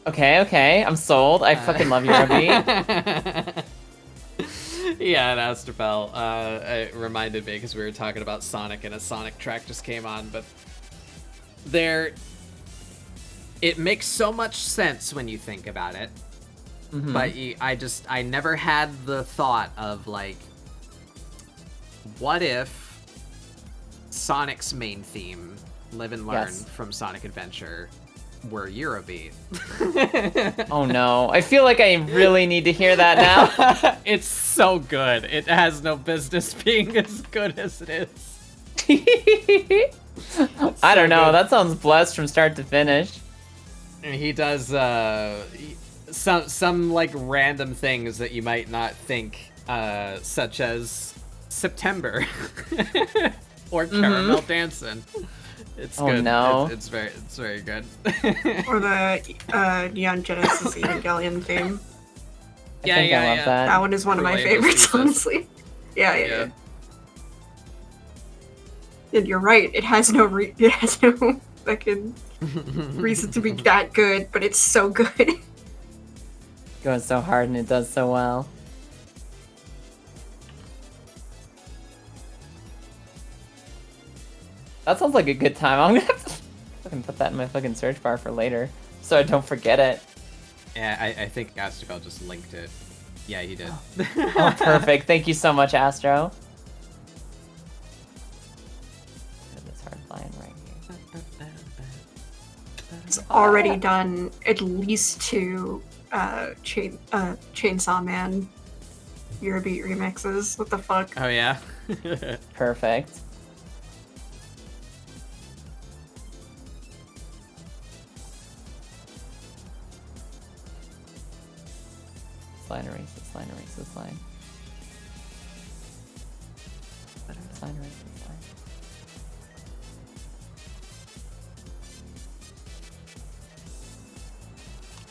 S3: Okay, I'm sold. I fucking love Eurobeat.
S2: Yeah, and Astrofel, it reminded me because we were talking about Sonic and a Sonic track just came on, but it makes so much sense when you think about it. Mm-hmm. But I never had the thought of, like, what if Sonic's main theme, Live and Learn from Sonic Adventure, were Eurobeat?
S3: Oh no, I feel like I really need to hear that now.
S2: It's so good. It has no business being as good as it is.
S3: I don't know, that sounds blessed from start to finish.
S2: And he does some like random things that you might not think, such as September or Caramel Dancing. It's good.
S3: No.
S2: It's very good.
S4: Or the Neon Genesis Evangelion theme.
S3: I love that.
S4: That one is one of my favorites, honestly. Yeah. And you're right. It has no fucking reason to be that good, but it's so good.
S3: It goes so hard and it does so well. That sounds like a good time. I'm gonna have to fucking put that in my fucking search bar for later, so I don't forget it.
S2: Yeah, I think Astrofel just linked it. Yeah, he did.
S3: Oh, perfect. Thank you so much, Astro. This hard line right here.
S4: It's already done at least 2 Chainsaw Man Eurobeat remixes. What the fuck?
S2: Oh yeah.
S3: Perfect. Line erase this line. Line erase this line.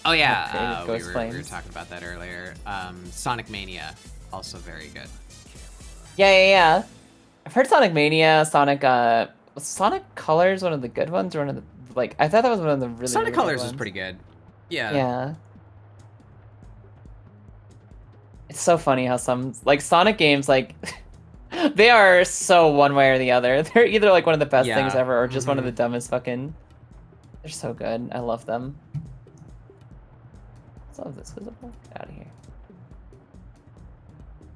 S2: Oh yeah,
S3: Okay,
S2: we were talking about that earlier. Sonic Mania, also very good.
S3: Yeah. I've heard Sonic Mania, Sonic Colors one of the good ones, or one of the, like, I thought that was one of the really
S2: Sonic
S3: really
S2: Colors
S3: good
S2: was
S3: ones.
S2: pretty good. Yeah.
S3: Yeah. It's so funny how some, like, Sonic games, like, they are so one way or the other. They're either, like, one of the best things ever, or just one of the dumbest fucking... They're so good. I love them. So is this visible? Get out of here.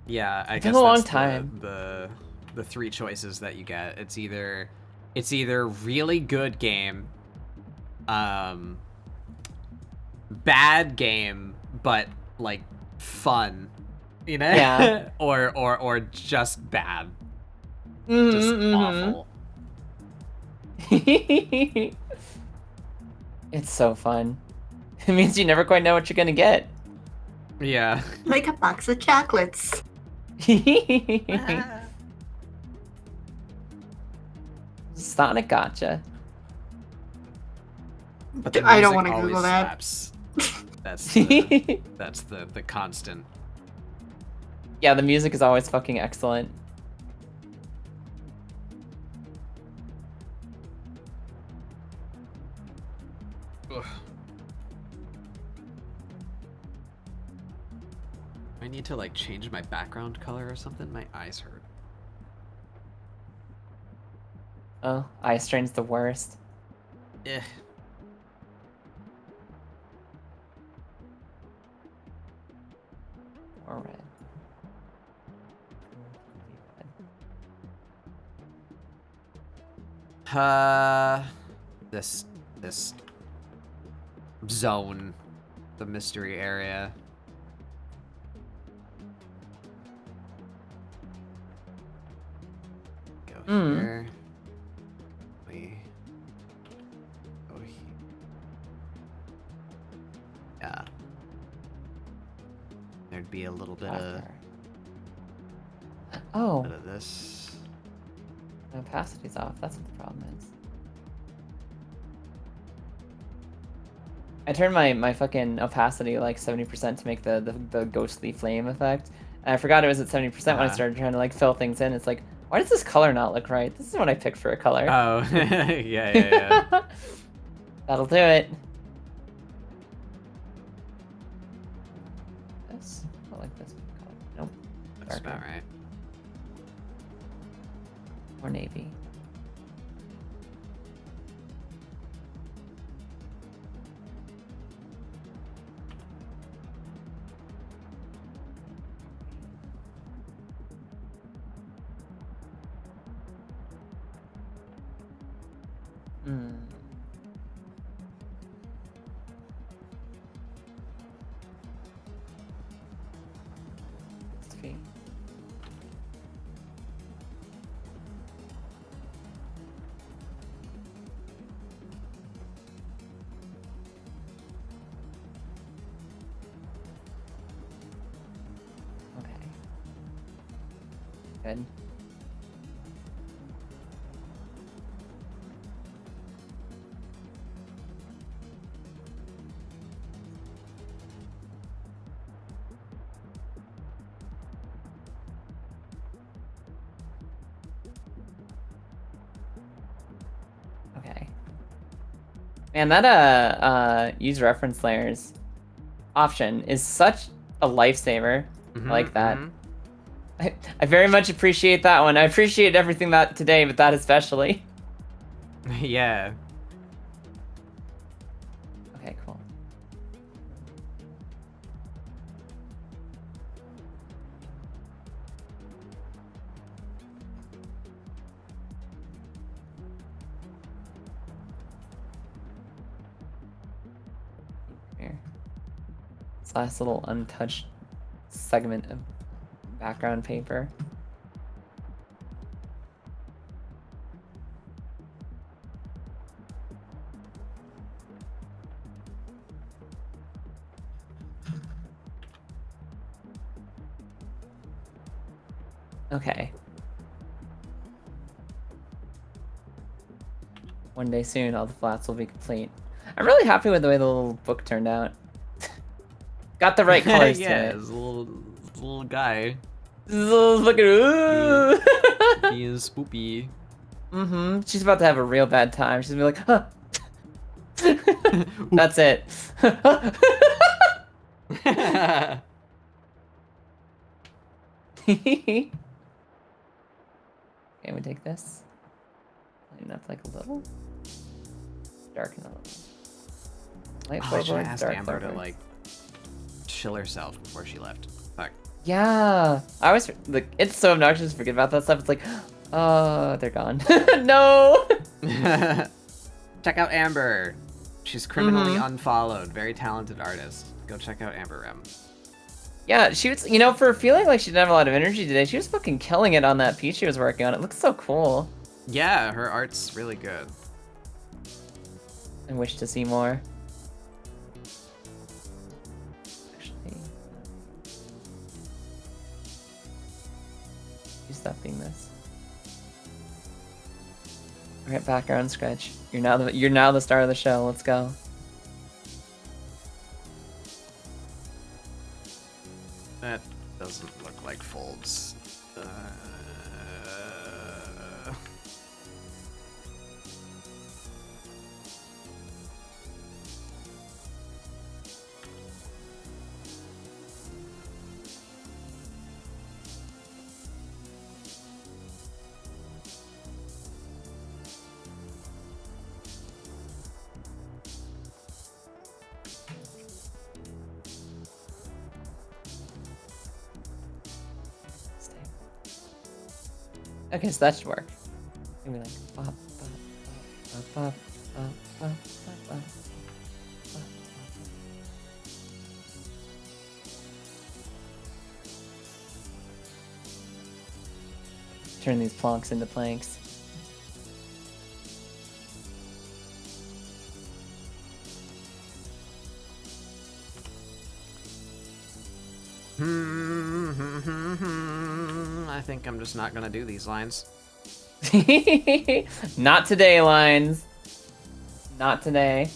S2: Yeah, I
S3: It's
S2: guess
S3: been a long
S2: that's
S3: time.
S2: The 3 choices that you get. It's either really good game, bad game, but like fun, you know?
S3: Yeah.
S2: or just bad. Just awful.
S3: It's so fun. It means you never quite know what you're gonna get.
S2: Yeah.
S4: Like a box of chocolates.
S3: Sonic gotcha.
S2: But the
S4: I don't
S2: music
S4: want to
S2: always
S4: Google that.
S2: slaps. That's the constant.
S3: Yeah, the music is always fucking excellent.
S2: Ugh. I need to like change my background color or something. My eyes hurt.
S3: Oh, eye strain's the worst.
S2: Eh.
S3: or red?
S2: This zone, the mystery area. Go here. We go here. Yeah. There'd be a little bit of this.
S3: The opacity's off. That's what the problem is. I turned my fucking opacity like 70% to make the ghostly flame effect. And I forgot it was at 70% when I started trying to like fill things in. It's like, why does this color not look right? This is what I picked for a color.
S2: Oh, yeah.
S3: That'll do it. This? I like this color. Nope.
S2: That's about right.
S3: Or navy. Okay. Good. Okay. Man, that use reference layers option is such a lifesaver. I like that. I very much appreciate that one. I appreciate everything that today, but that especially.
S2: Yeah.
S3: Okay, cool. Here. This last little untouched segment of background paper. Okay. One day soon, all the flats will be complete. I'm really happy with the way the little book turned out. Got the right colors to
S2: Yeah,
S3: it.
S2: it's a little guy.
S3: Fucking ooh.
S2: Being spoopy.
S3: Mm-hmm. She's about to have a real bad time. She's gonna be like, huh. That's it. Okay, we take this. Lighten up like a little. Darken a little. Light
S2: I should have
S3: floorboards,
S2: asked
S3: dark
S2: Amber to
S3: floorboards.
S2: like chill herself before she left. Fuck.
S3: Yeah, I always like it's so obnoxious to forget about that stuff. It's like, oh, they're gone. No.
S2: Check out Amber. She's criminally unfollowed. Very talented artist. Go check out Amber Rem.
S3: Yeah, she was, for feeling like she didn't have a lot of energy today, she was fucking killing it on that piece she was working on. It looks so cool.
S2: Yeah, her art's really good.
S3: I wish to see more. Actually, you stop being this. Alright, background sketch. You're now the star of the show. Let's go.
S2: That doesn't look like folds.
S3: Okay, so that should work. Maybe like bop, bop, bop, bop, bop, bop, bop, bop. Turn these plonks into planks.
S2: I think I'm just not gonna do these lines.
S3: Not today, Lines. Not today.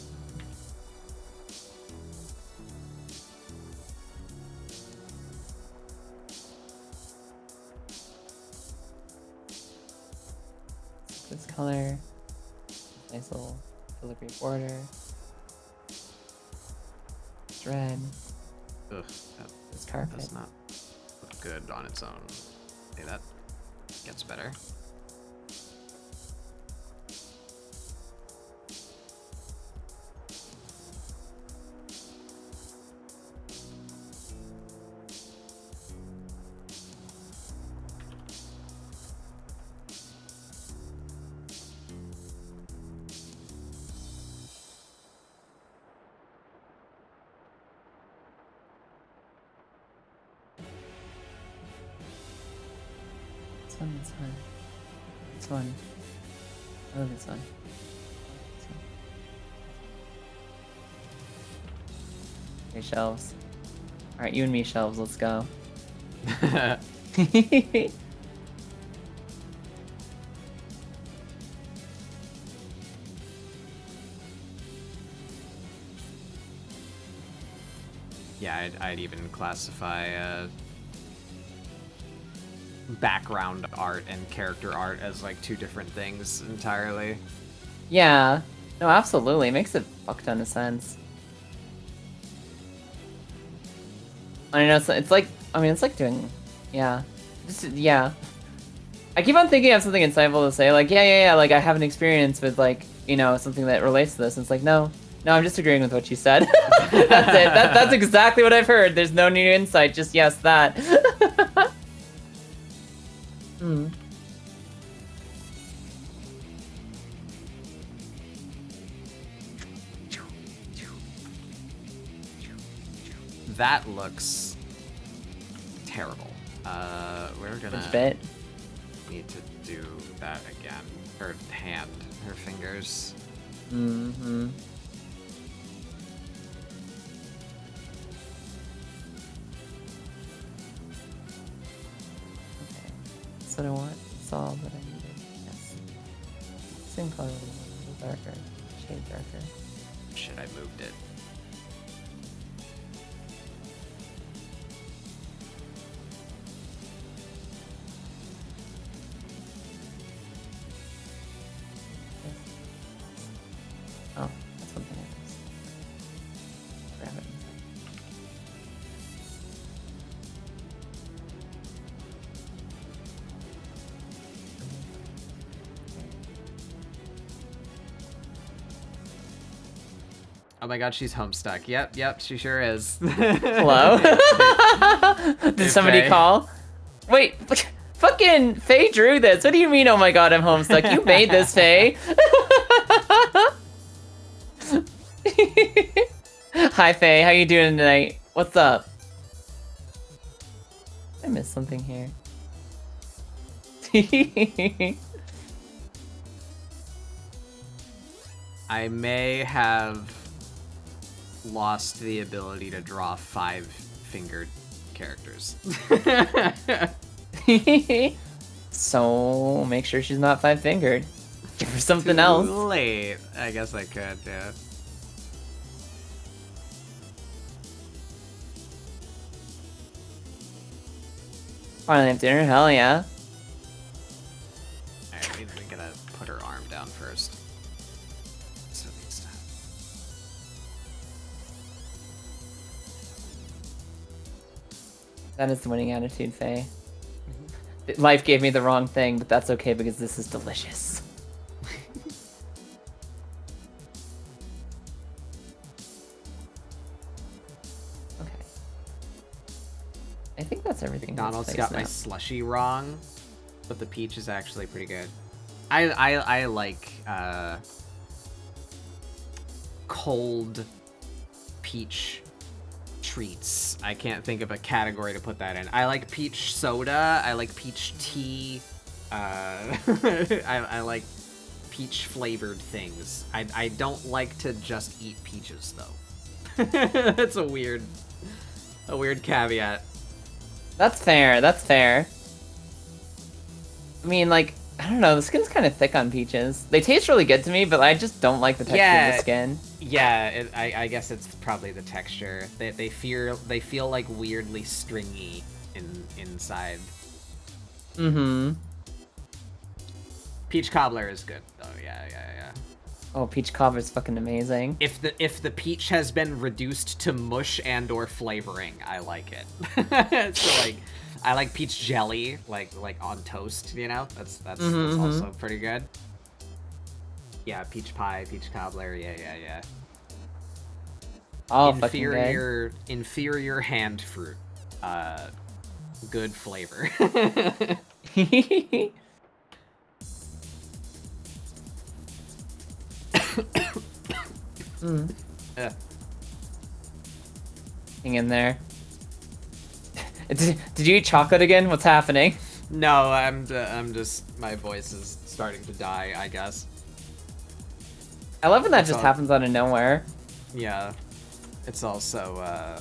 S3: This color. Nice little filigree border. It's red.
S2: Ugh,
S3: This carpet.
S2: that's not look good on its own. Hey, that gets better.
S3: This one, this one. This one. I love this one. This one. Okay, shelves. Alright, you and me, shelves, let's go.
S2: Yeah, I'd even classify background art and character art as like two different things entirely.
S3: Yeah. No, absolutely. It makes a fuck ton of sense. I know, it's like, I mean, it's like doing, yeah. Yeah. I keep on thinking of something insightful to say, like, yeah, like, I have an experience with, like, you know, something that relates to this, and it's like, no, I'm just agreeing with what you said. That's it. That's exactly what I've heard. There's no new insight, just yes, that. Hmm.
S2: That looks terrible. We're gonna
S3: Which bit?
S2: need to do that again. Her hand, her fingers.
S3: Mm-hmm. Okay. That's what I want. It's all that I needed. Yes. Same color, a little darker. Shade darker.
S2: Shit, I moved it.
S3: Oh, that's one thing I missed. Grab it.
S2: Oh my god, she's homestuck. Yep, she sure is.
S3: Hello? Did somebody
S2: Faye.
S3: call? Wait, fucking Faye drew this. What do you mean, oh my god, I'm homestuck? You made this, Faye. Hi, Faye. How you doing tonight? What's up? I missed something here.
S2: I may have lost the ability to draw 5-fingered characters.
S3: So, make sure she's not 5-fingered. Give her something
S2: Too
S3: else.
S2: late. I guess I could, yeah.
S3: Finally have dinner? Hell yeah.
S2: Alright, we gotta put her arm down first. So it needs to...
S3: That is the winning attitude, Faye. Life gave me the wrong thing, but that's okay because this is delicious. Okay. I think that's everything.
S2: McDonald's
S3: that's
S2: got
S3: placed
S2: my
S3: now.
S2: slushy wrong. but the peach is actually pretty good. I like cold peach treats. I can't think of a category to put that in. I like peach soda. I like peach tea. I like peach flavored things. I don't like to just eat peaches though. That's a weird caveat.
S3: That's fair. That's fair. I mean, like, I don't know. The skin's kind of thick on peaches. They taste really good to me, but I just don't like the texture of the skin.
S2: Yeah, I guess it's probably the texture. They feel like weirdly stringy inside.
S3: Mm-hmm.
S2: Peach cobbler is good though. Yeah.
S3: Oh, peach cobbler is fucking amazing.
S2: If the peach has been reduced to mush and or flavoring, I like it. So like, I like peach jelly, like on toast. You know, that's also pretty good. Yeah, peach pie, peach cobbler. Yeah.
S3: Oh, fucking good.
S2: Inferior hand fruit. Good flavor.
S3: Hang in there. Did you eat chocolate again? What's happening?
S2: No, I'm just, my voice is starting to die, I guess.
S3: I love when that just happens out of nowhere.
S2: Yeah. It's also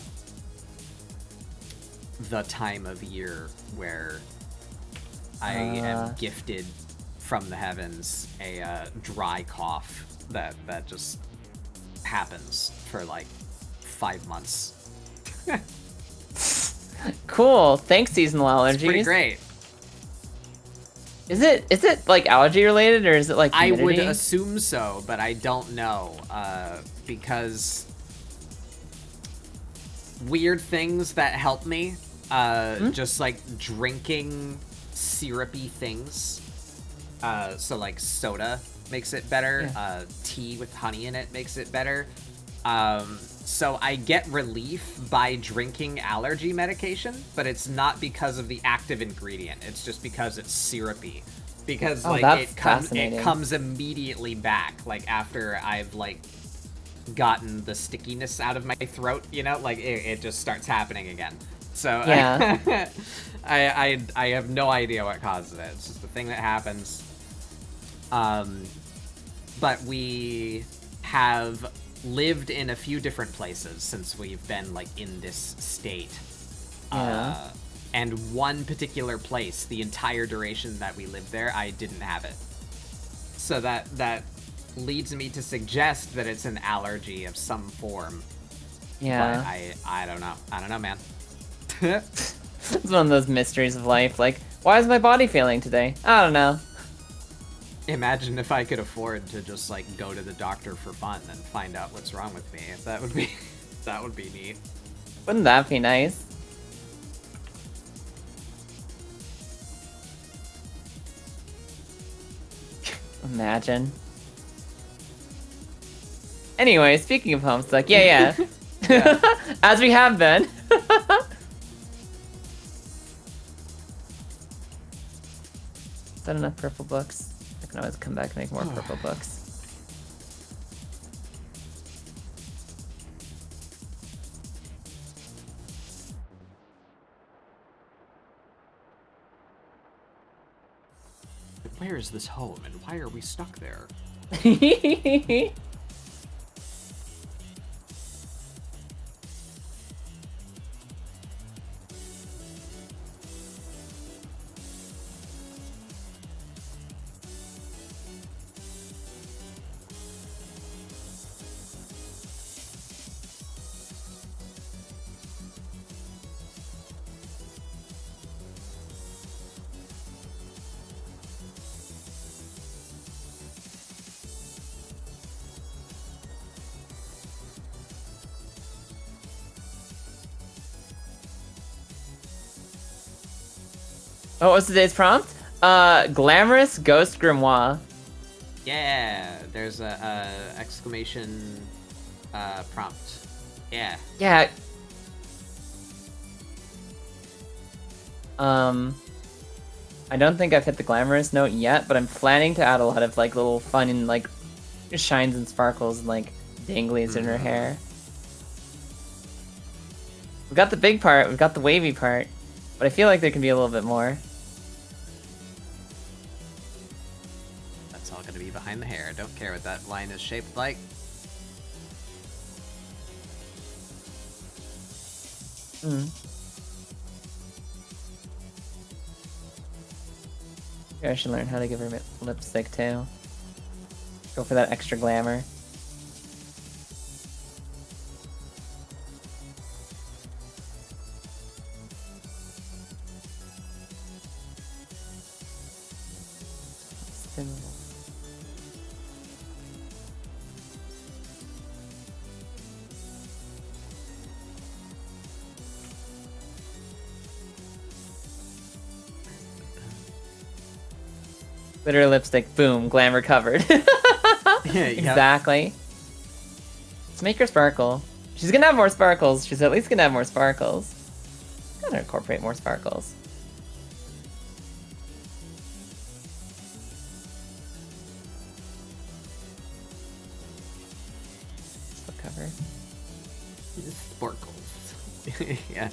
S2: the time of year where I am gifted from the heavens a dry cough that just happens for like 5 months.
S3: Cool. Thanks, seasonal allergies.
S2: It's pretty great.
S3: Is it like allergy related, or is it like humidity?
S2: I would assume so, but I don't know, because weird things that help me, just like drinking syrupy things. So like soda makes it better. Yeah. Tea with honey in it makes it better. So I get relief by drinking allergy medication, but it's not because of the active ingredient. It's just because it's syrupy. Because like it comes immediately back, like after I've like gotten the stickiness out of my throat, you know, like it just starts happening again. So yeah. I have no idea what causes it. It's just the thing that happens. But we have lived in a few different places since we've been like in this state. Yeah. And one particular place, the entire duration that we lived there, I didn't have it. So that leads me to suggest that it's an allergy of some form.
S3: Yeah.
S2: But I don't know. I don't know, man.
S3: It's one of those mysteries of life. Like, why is my body failing today? I don't know.
S2: Imagine if I could afford to just like go to the doctor for fun and find out what's wrong with me. That would be neat.
S3: Wouldn't that be nice? Imagine. Anyway, speaking of Homestuck, yeah. As we have been. Is that enough purple books? I can always come back and make more purple books.
S2: Where is this home, and why are we stuck there?
S3: Oh, what's today's prompt? Glamorous Ghost Grimoire.
S2: Yeah, there's a exclamation prompt. Yeah.
S3: Yeah. I don't think I've hit the glamorous note yet, but I'm planning to add a lot of like little fun and like shines and sparkles and like danglies in her hair. We've got the big part, we've got the wavy part, but I feel like there can be a little bit more.
S2: That's all gonna be behind the hair. Don't care what that line is shaped like.
S3: Maybe I should learn how to give her lipstick too. Go for that extra glamour. Glitter lipstick, boom, glamour covered.
S2: Yeah,
S3: exactly. Let's make her sparkle. She's gonna have more sparkles. She's at least gonna have more sparkles. Gotta incorporate more sparkles. Slip cover.
S2: Sparkles. Yeah.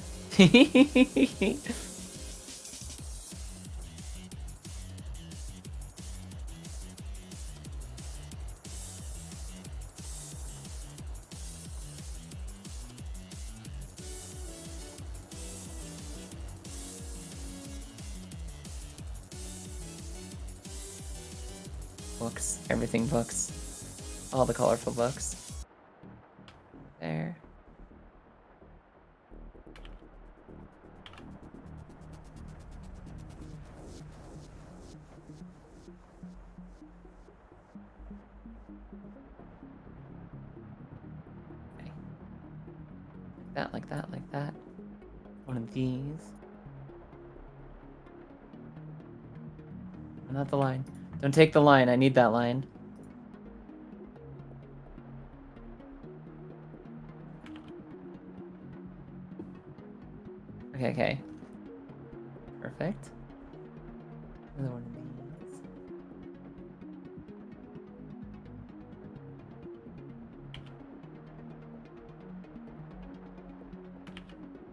S3: Books. Everything books. All the colorful books. There. Okay. That, like that, like that. One of these. Not the line. Don't take the line. I need that line. Okay, okay. Perfect. Another one of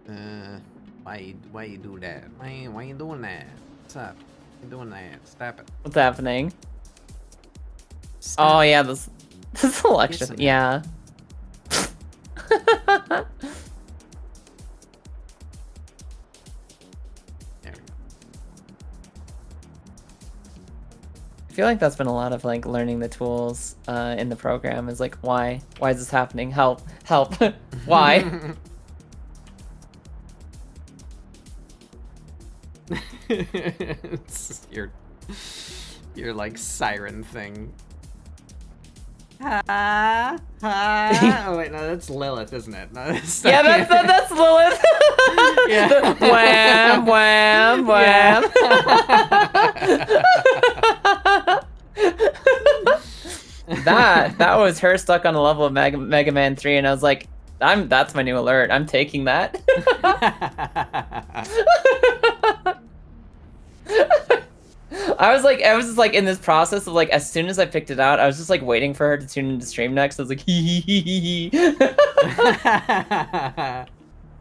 S2: Uh, why you do that? Why you doing that? What's up? You doing that? Stop it.
S3: What's happening?
S2: Stop.
S3: Oh yeah, this selection.
S2: Yes,
S3: Yeah.
S2: There we go.
S3: I feel like that's been a lot of like learning the tools in the program. Is like why is this happening? Help, help. Why?
S2: It's your like siren thing. Ha ha. Oh wait, no, that's Lilith, isn't it? No, that's
S3: Yeah, that's Lilith.
S2: Yeah.
S3: The wham, wham, wham. That was her stuck on a level of Mega Man 3, and I was like, that's my new alert. I'm taking that. I was just like in this process of like, as soon as I picked it out, I was just like waiting for her to tune into stream next. I was like, hee.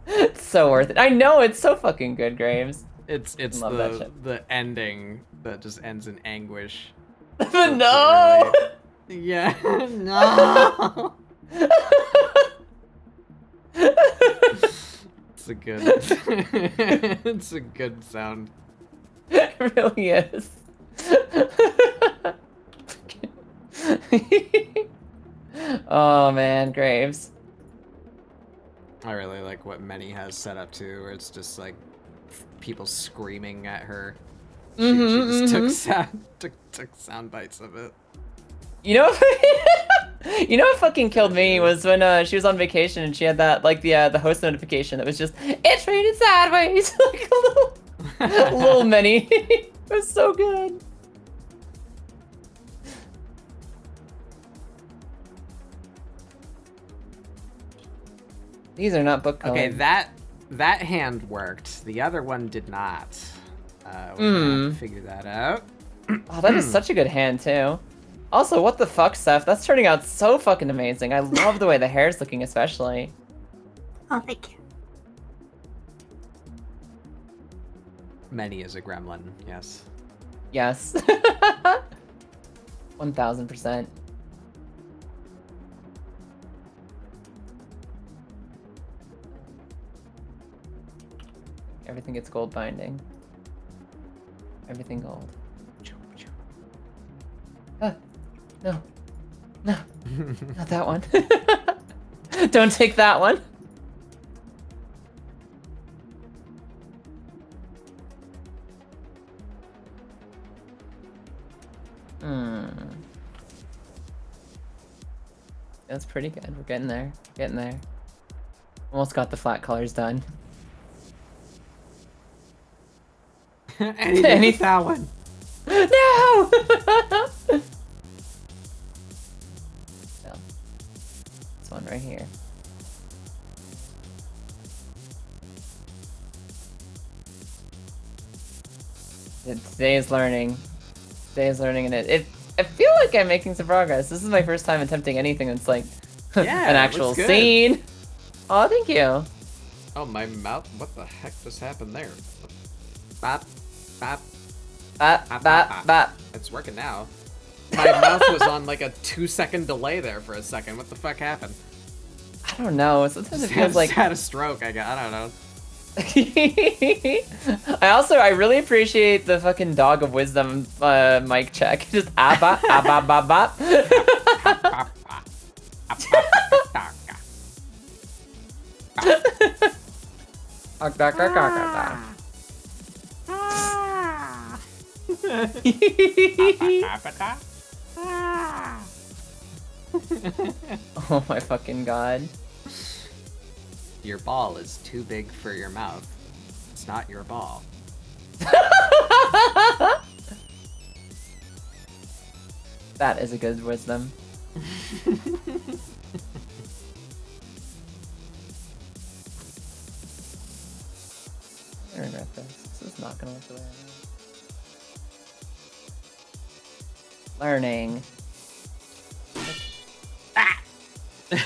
S3: It's so worth it. I know, it's so fucking good, Graves.
S2: It's
S3: Love that shit.
S2: the ending that just ends in anguish.
S3: But no!
S2: Really, yeah. No. It's a good it's a good sound.
S3: It really is. Oh man, Graves.
S2: I really like what Many has set up too, where it's just like people screaming at her. She just took sound bites of it.
S3: You know, you know what fucking killed me was when she was on vacation and she had that like the host notification that was just it's rated sideways, like a little Many. It was so good. These are not book colored.
S2: Okay, that hand worked. The other one did not. We're gonna have to figure that out.
S3: Oh, that is such a good hand, too. Also, what the fuck, Seth? That's turning out so fucking amazing. I love the way the hair's looking, especially.
S4: Oh, thank you.
S2: Many is a gremlin, yes.
S3: Yes. 1000%. Everything gets gold binding. Everything gold. Ah, no. No. Not that one. Don't take that one. That's pretty good. We're getting there. Getting there. Almost got the flat colors done.
S2: Any that one.
S3: No! No. This one right here. Today is learning. Today is learning, and I feel like I'm making some progress. This is my first time attempting anything that's like
S2: Yeah,
S3: an actual scene. Oh, thank you.
S2: Oh, my mouth. What the heck just happened there? Bop, bop.
S3: Bop, bop, bop.
S2: It's working now. My mouth was on like a 2-second delay there for a second. What the fuck happened?
S3: I don't know. Sometimes it feels like
S2: had a stroke. I don't know.
S3: I really appreciate the fucking dog of wisdom mic check. Just abba abba bop bop. Oh my fucking god.
S2: Your ball is too big for your mouth. It's not your ball.
S3: That is a good wisdom. I regret this. This is not gonna look the way I know. Learning.
S2: Ah! Good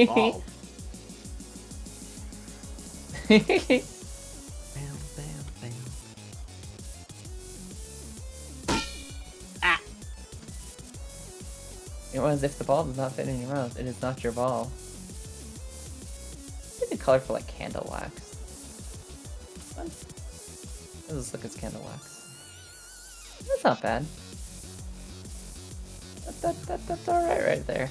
S2: ball. Bam, bam, bam. Ah!
S3: It was if the ball does not fit in your mouth, it is not your ball. It's a colorful like candle wax. What? Does this look as candle wax? That's not bad. That's alright right there.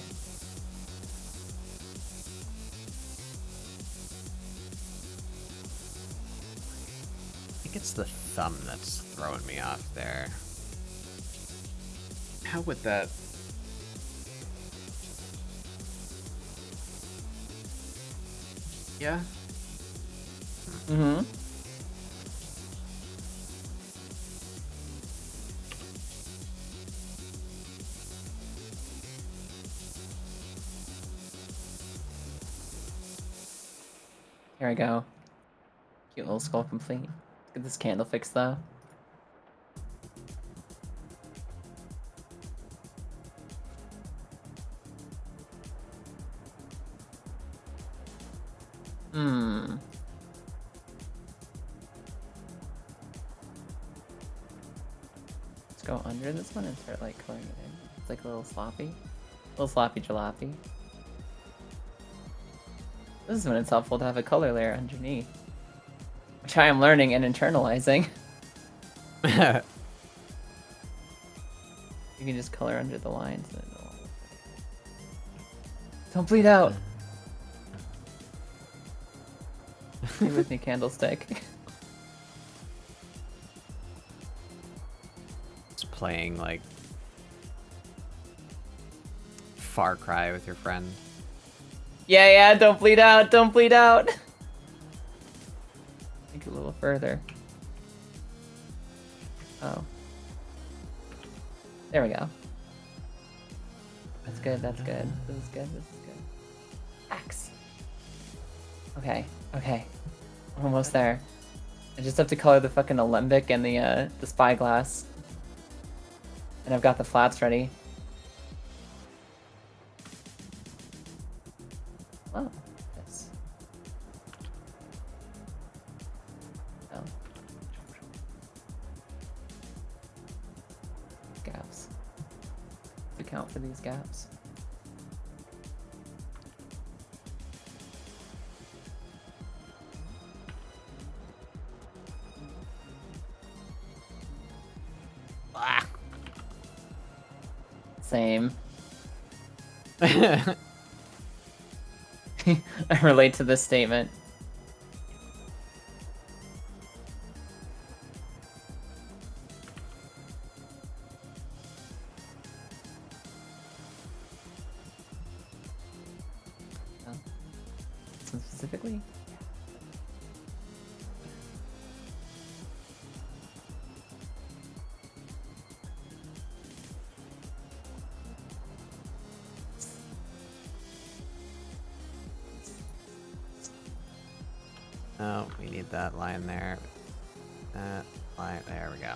S2: I think it's the thumb that's throwing me off there. How would that... Yeah?
S3: Mm-hmm. Here I go. Cute little skull complete. Let's get this candle fixed though. Let's go under this one and start like coloring it in. It's like a little sloppy. A little sloppy jalopy. This is when it's helpful to have a color layer underneath. Which I am learning and internalizing. You can just color under the lines and it'll... Don't bleed out! Stay with me, candlestick.
S2: It's playing like Far Cry with your friend.
S3: Yeah, don't bleed out, don't bleed out! Make it a little further. Oh. There we go. That's good, that's good. This is good, this is good. Axe. Okay, okay. We're almost there. I just have to color the fucking alembic and the spyglass. And I've got the flats ready. Oh, yes. Oh. Gaps. Account for these gaps. Same. I relate to this statement. Oh. This one specifically?
S2: Oh, we need that line there. That line, there we go.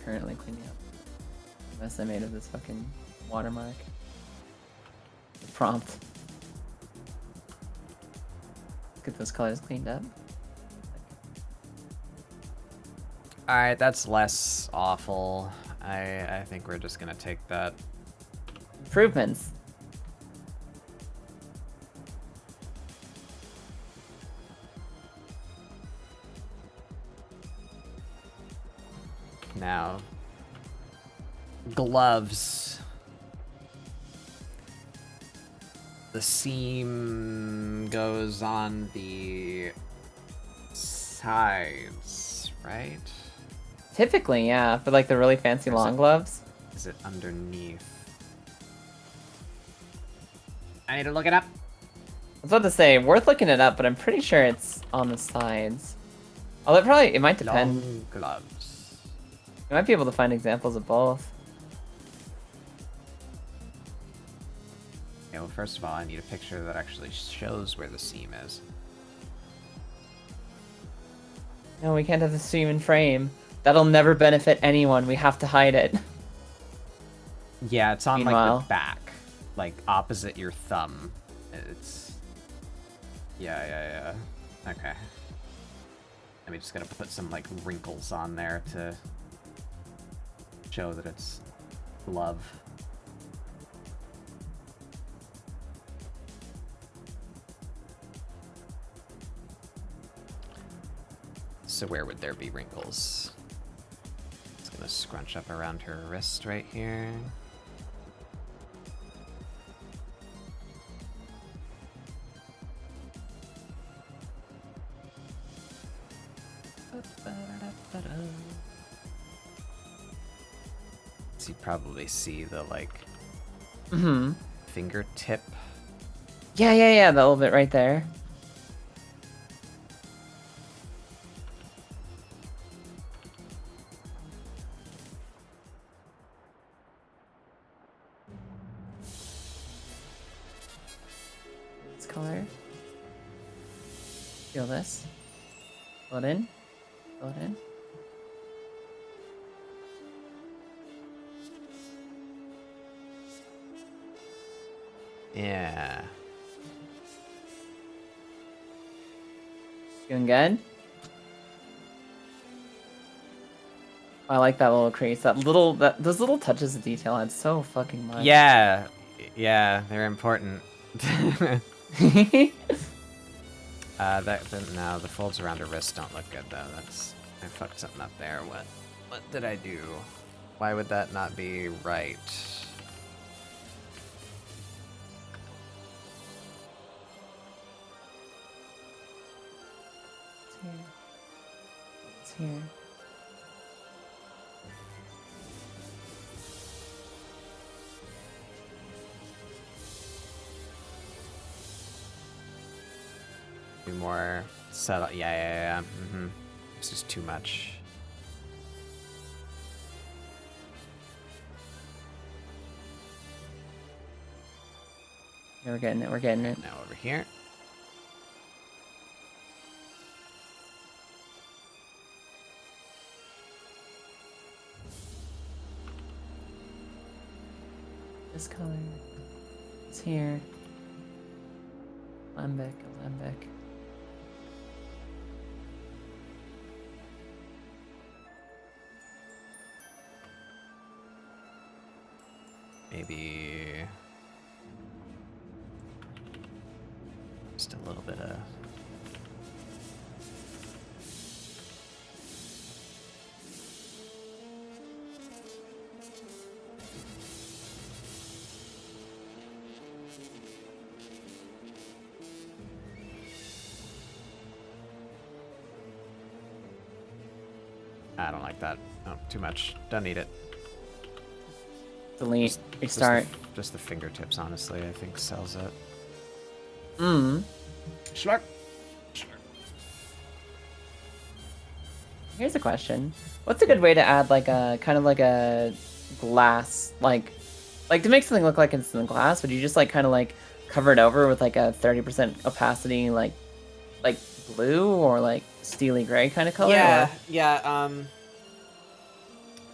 S3: Currently cleaning up the mess I made of this fucking watermark. The prompt. Get those colors cleaned up.
S2: Alright, that's less awful. I think we're just gonna take that.
S3: Improvements.
S2: Now, gloves. The seam goes on the sides, right?
S3: Typically, yeah, for like the really fancy long gloves.
S2: Is it underneath? I need to look it up.
S3: I was about to say, worth looking it up, but I'm pretty sure it's on the sides. Although it might depend.
S2: Long gloves.
S3: You might be able to find examples of both.
S2: Okay, well, first of all, I need a picture that actually shows where the seam is.
S3: No, we can't have the seam in frame. That'll never benefit anyone. We have to hide it.
S2: Yeah, it's on
S3: Meanwhile.
S2: like the back, like opposite your thumb. It's yeah. Okay. I'm just gonna put some like wrinkles on there to show that it's glove. So where would there be wrinkles? Just gonna scrunch up around her wrist right here. So you probably see the like fingertip.
S3: Yeah, that little bit right there. This color. Feel this. Fill it in. Fill it in.
S2: Yeah.
S3: Doing good? I like that little crease. Those little touches of detail add so fucking much.
S2: Yeah, they're important. No, the folds around her wrist don't look good though. I fucked something up there. What did I do? Why would that not be right?
S3: It's here.
S2: Be more subtle. Yeah. It's just too much.
S3: Yeah, we're getting it. We're getting it.
S2: Now over here.
S3: This color. It's here. Alembic.
S2: Maybe just a little bit of I don't like that. Oh, too much. Don't need it.
S3: Delete. Restart.
S2: Just the fingertips, honestly, I think sells it.
S3: Schlark. Here's a question. What's a good way to add like a kind of like a glass, like to make something look like it's in the glass? Would you just like kind of like cover it over with like a 30% opacity, like blue or like steely gray kind of color?
S2: Yeah.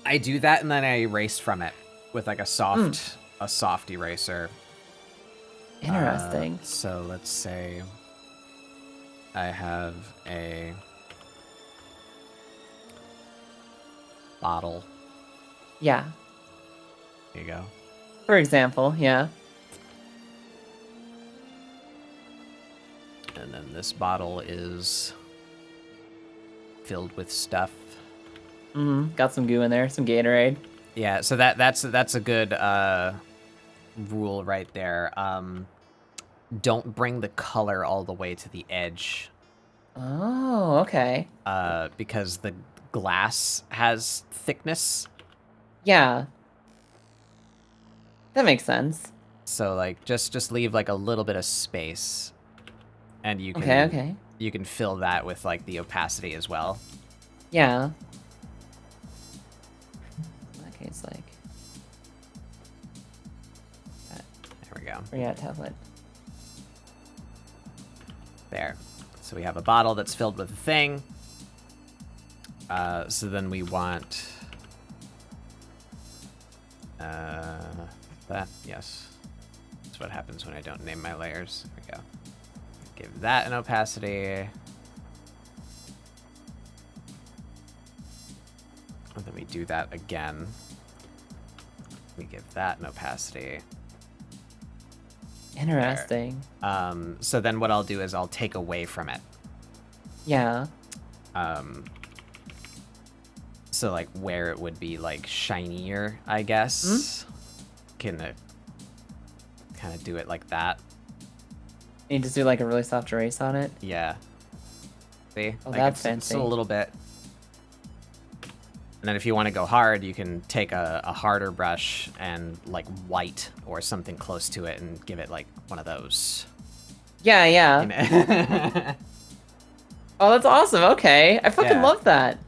S2: I do that and then I erase from it with like a soft eraser.
S3: Interesting.
S2: So let's say I have a bottle.
S3: Yeah.
S2: There you go.
S3: For example, yeah.
S2: And then this bottle is filled with stuff.
S3: Got some goo in there, some Gatorade.
S2: Yeah, so that's a good rule right there. Don't bring the color all the way to the edge.
S3: Oh, okay.
S2: Because the glass has thickness.
S3: Yeah. That makes sense.
S2: So like just leave like a little bit of space, and you can
S3: Okay.
S2: You can fill that with like the opacity as well.
S3: Yeah. In that case, like.
S2: There we go.
S3: Or yeah, tablet.
S2: There. So we have a bottle that's filled with a thing. So then we want that. Yes. That's what happens when I don't name my layers. There we go. Give that an opacity. And then we do that again. We give that an opacity.
S3: Interesting.
S2: There. So then what I'll do is I'll take away from it.
S3: Yeah.
S2: So like where it would be like shinier, I guess. Can kind of do it like that.
S3: You just do like a really soft erase on it.
S2: Yeah. See?
S3: Oh,
S2: like
S3: that's
S2: it's
S3: fancy.
S2: a little bit. And then if you want to go hard, you can take a harder brush and like white or something close to it and give it like one of those.
S3: Yeah.
S2: You know?
S3: Oh, that's awesome. Okay. I fucking
S2: Yeah.
S3: love that.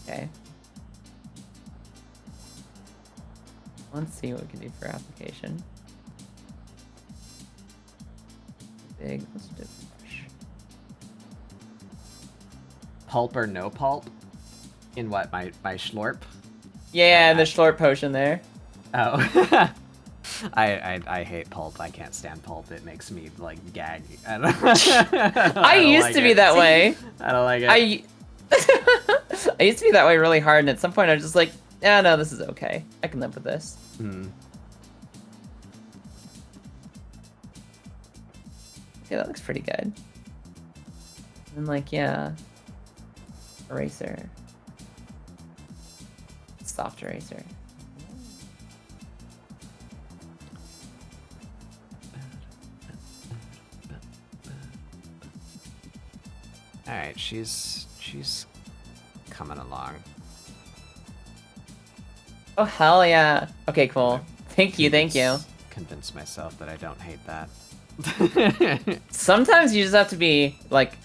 S3: Okay. Let's see what we can do for application. Big. Let's do
S2: Pulp or no pulp? In what, my schlorp?
S3: Yeah, the Schlort potion there.
S2: Oh. I hate pulp. I can't stand pulp. It makes me like gag.
S3: I used
S2: like
S3: to be
S2: it.
S3: that way.
S2: I don't like it.
S3: I used to be that way really hard, and at some point I was just like, yeah, no, this is okay. I can live with this. Okay, that looks pretty good. And like, yeah. Eraser. Soft eraser.
S2: All right, she's coming along.
S3: Oh, hell yeah. Okay, cool. Thank you.
S2: Convince myself that I don't hate that.
S3: Sometimes you just have to be like,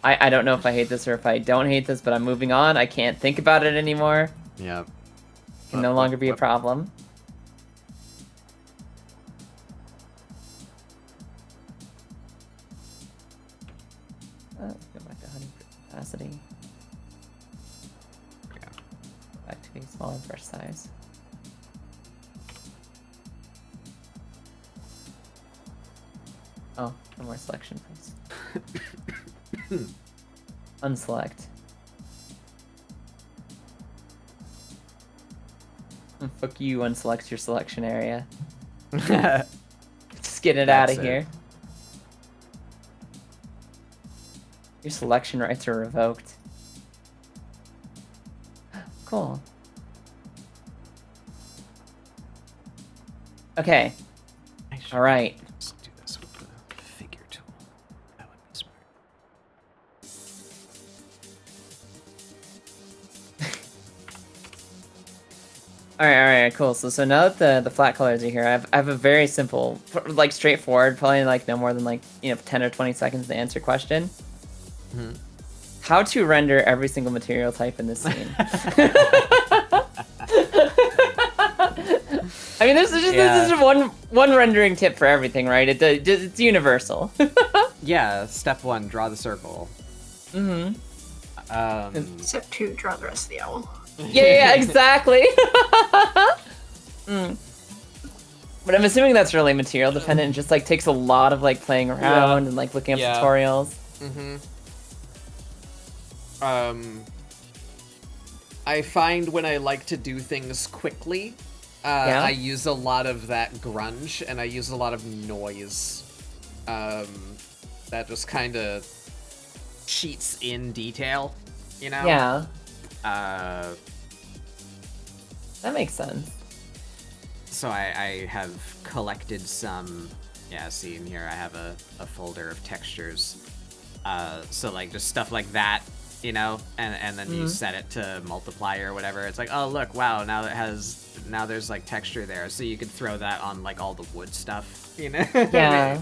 S3: I don't know if I hate this or if I don't hate this, but I'm moving on. I can't think about it anymore.
S2: Yep.
S3: Can no longer be a problem. Opacity.
S2: Yeah.
S3: Activity, smaller brush size. Oh, no more selection, please. Unselect. Fuck you, unselect your selection area. Just get it out of here. Your selection rights are revoked. Cool. Okay. All right.
S2: Let's do this with the figure tool. That would be smart.
S3: All right, cool. So now that the flat colors are here, I have a very simple, like straightforward, probably like no more than like 10 or 20 seconds to answer question.
S2: Mm-hmm.
S3: How to render every single material type in this scene. I mean, this is one rendering tip for everything, right? It's universal.
S2: Yeah, step 1, draw the circle.
S4: Step 2, draw the rest of the owl.
S3: Yeah, exactly. But I'm assuming that's really material dependent and just like takes a lot of like playing around and like looking up tutorials.
S2: I find when I like to do things quickly, I use a lot of that grunge and I use a lot of noise. That just kind of cheats in detail, you know?
S3: Yeah. That makes sense.
S2: So I have collected some, see in here I have a folder of textures. So like just stuff like that, and then you set it to multiply or whatever. It's like, oh look, wow, now there's like texture there. So you could throw that on like all the wood stuff,
S3: Yeah.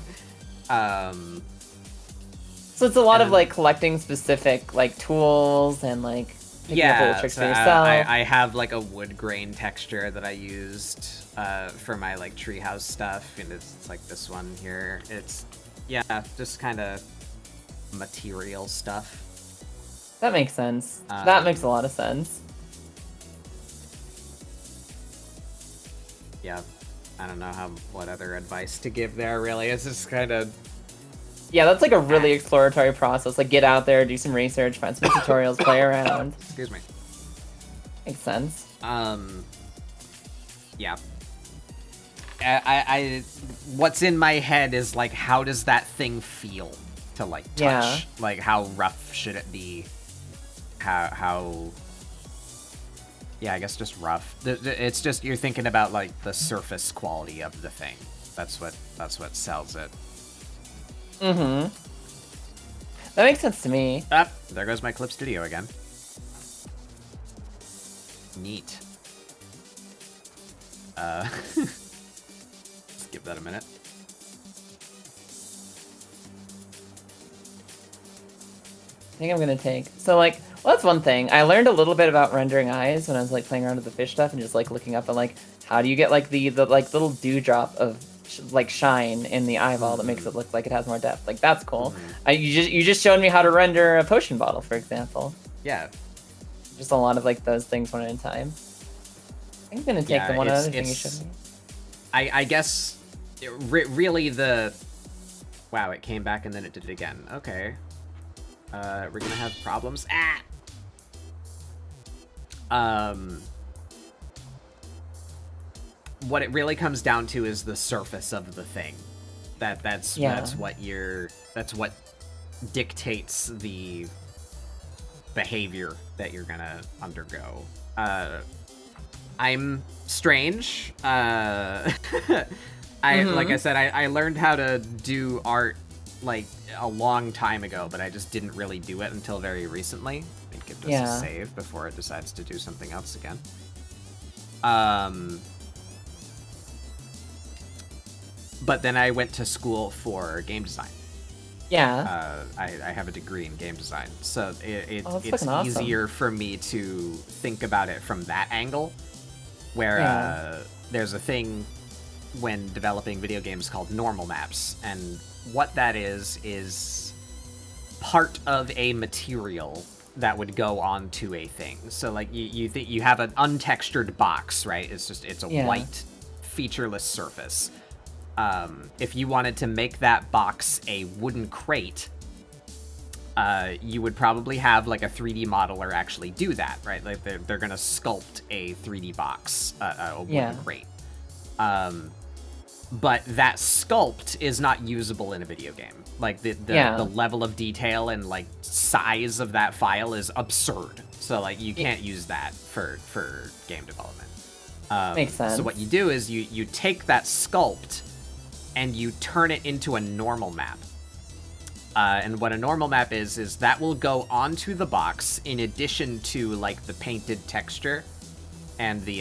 S3: So it's a lot of like collecting specific like tools and like picking up little tricks for yourself.
S2: I have like a wood grain texture that I used for my like treehouse stuff, and it's like this one here. It's just kind of material stuff.
S3: That makes sense. That makes a lot of sense.
S2: Yeah, I don't know what other advice to give there. Really, it's just kind of.
S3: Yeah, that's like a really exploratory process. Like, get out there, do some research, find some tutorials, play around.
S2: Excuse me.
S3: Makes sense.
S2: Yeah. I what's in my head is like, how does that thing feel to like touch?
S3: Yeah.
S2: Like, how rough should it be? How? Yeah, I guess just rough. It's just you're thinking about like the surface quality of the thing. That's what sells it.
S3: Mm-hmm. That makes sense to me.
S2: Ah, there goes my Clip Studio again. Neat. Let's give that a minute.
S3: I think I'm gonna take. So like, well, that's one thing. I learned a little bit about rendering eyes when I was like playing around with the fish stuff and just like looking up at like how do you get like the like little dewdrop of like shine in the eyeball that makes it look like it has more depth. Like that's cool. You just showed me how to render a potion bottle, for example.
S2: Yeah.
S3: Just a lot of like those things one at a time. I'm gonna take the one other thing you showed me.
S2: I guess really the. Wow, it came back and then it did it again. Okay. We're gonna have problems. What it really comes down to is the surface of the thing. That's what dictates the behavior that you're gonna undergo. I'm strange. Like I said, I learned how to do art like a long time ago, but I just didn't really do it until very recently. I think it does a save before it decides to do something else again. But then I went to school for game design.
S3: Yeah.
S2: I have a degree in game design, so it's
S3: awesome.
S2: easier for me to think about it from that angle, where there's a thing when developing video games called normal maps, and what that is part of a material that would go onto a thing. So like you think you have an untextured box, right? It's a white featureless surface. If you wanted to make that box a wooden crate, you would probably have like a 3D modeler actually do that, right? Like they're gonna sculpt a 3D box, a wooden crate. But that sculpt is not usable in a video game. Like the level of detail and like size of that file is absurd. So like you can't use that for game development.
S3: Makes sense.
S2: So what you do is you take that sculpt and you turn it into a normal map. And what a normal map is that will go onto the box in addition to like the painted texture and the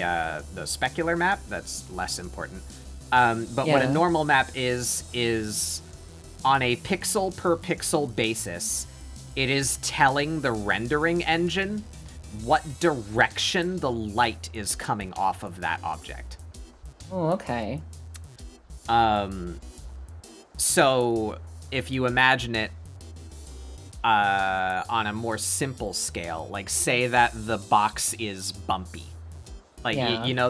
S2: specular map. That's less important. But what a normal map is on a pixel per pixel basis, it is telling the rendering engine what direction the light is coming off of that object.
S3: Oh, okay.
S2: So if you imagine it on a more simple scale, like say that the box is bumpy. Like, you know,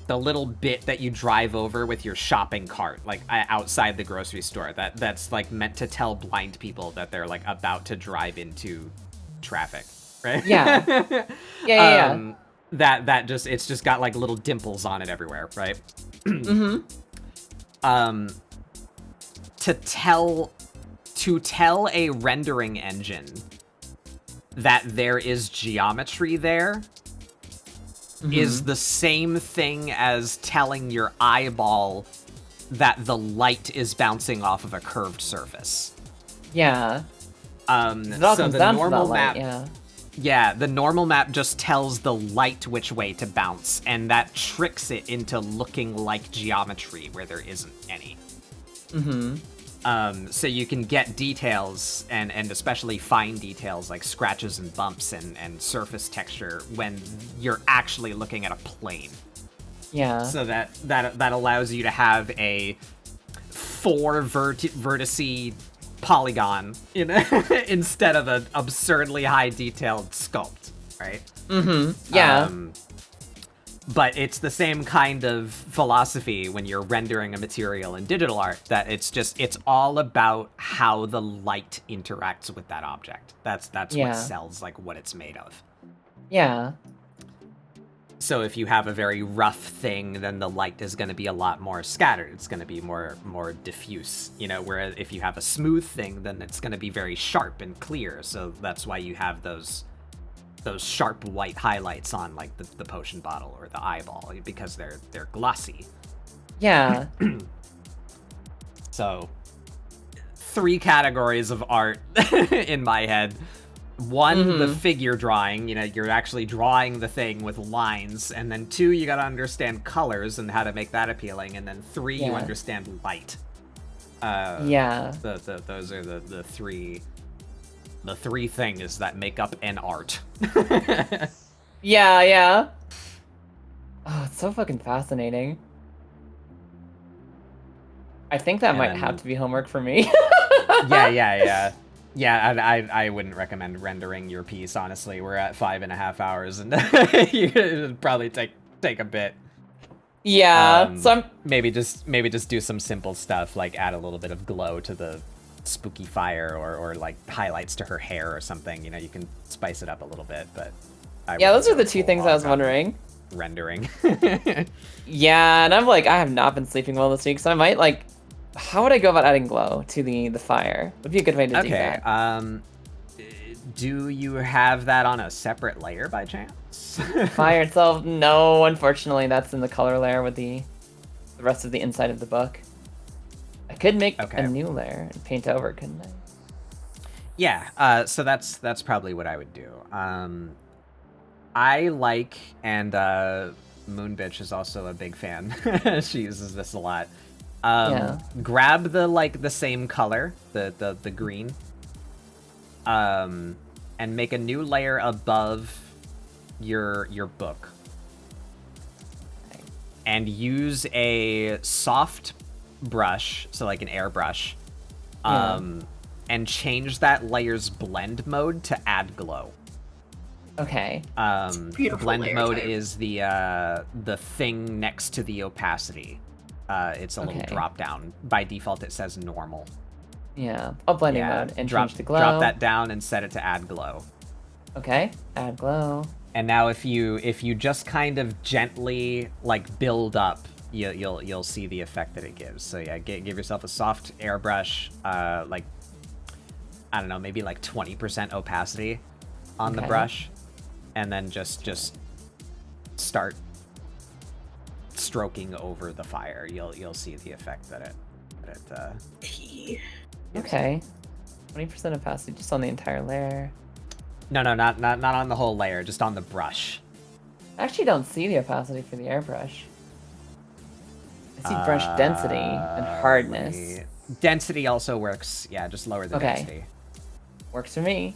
S2: the little bit that you drive over with your shopping cart, like outside the grocery store, that's like meant to tell blind people that they're like about to drive into traffic, right?
S3: Yeah.
S2: That just, it's just got like little dimples on it everywhere, right? To tell a rendering engine that there is geometry there is the same thing as telling your eyeball that the light is bouncing off of a curved surface.
S3: Yeah.
S2: So the normal map, the normal map just tells the light which way to bounce, and that tricks it into looking like geometry where there isn't any. So you can get details, and especially fine details like scratches and bumps and surface texture when you're actually looking at a plane.
S3: Yeah.
S2: So that allows you to have a 4 vertice polygon, you know, instead of an absurdly high detailed sculpt, right?
S3: Yeah.
S2: But it's the same kind of philosophy when you're rendering a material in digital art, that it's all about how the light interacts with that object. That's what sells like what it's made of.
S3: Yeah.
S2: So if you have a very rough thing, then the light is going to be a lot more scattered. It's going to be more diffuse, you know, whereas if you have a smooth thing, then it's going to be very sharp and clear. So that's why you have those sharp white highlights on like the potion bottle or the eyeball, because they're glossy.
S3: Yeah.
S2: So 3 categories of art in my head. 1, the figure drawing, you know, you're actually drawing the thing with lines, and then 2, you got to understand colors and how to make that appealing, and then 3, you understand light. Those are the 3 things that make up an art.
S3: Yeah. Oh, it's so fucking fascinating. I think that might have to be homework for me.
S2: Yeah, I wouldn't recommend rendering your piece, honestly. We're at 5.5 hours, and it'd probably take a bit.
S3: Yeah, so
S2: maybe just do some simple stuff, like add a little bit of glow to the spooky fire, or like highlights to her hair or something. You know, you can spice it up a little bit, but
S3: those are the 2 things I was wondering.
S2: Rendering.
S3: Yeah, and I have not been sleeping well this week, so I might like. How would I go about adding glow to the fire? Would be a good way to do that.
S2: Do you have that on a separate layer by chance?
S3: Fire itself? No, unfortunately, that's in the color layer with the rest of the inside of the book. I could make a new layer and paint over, couldn't I?
S2: Yeah, so that's probably what I would do. I like, and Moonbitch is also a big fan. She uses this a lot. Grab the same color, the green, and make a new layer above your book. And use a soft brush, so like an airbrush, and change that layer's blend mode to add glow.
S3: Okay.
S2: Blend
S4: layer
S2: mode
S4: type.
S2: is the thing next to the opacity. It's a little drop down. By default, it says normal.
S3: Yeah. Oh, blending mode and
S2: drop,
S3: change to glow.
S2: Drop that down and set it to add glow.
S3: Okay. Add glow.
S2: And now if you just kind of gently like build up, you'll see the effect that it gives. So yeah, give yourself a soft airbrush, like I don't know, maybe like 20% opacity on the brush, and then just start stroking over the fire. You'll see the effect that it
S3: Okay. 20% opacity just on the entire layer.
S2: No, not on the whole layer, just on the brush.
S3: I actually don't see the opacity for the airbrush. I see brush density and hardness.
S2: Density also works. Yeah, just lower the density.
S3: Works for me.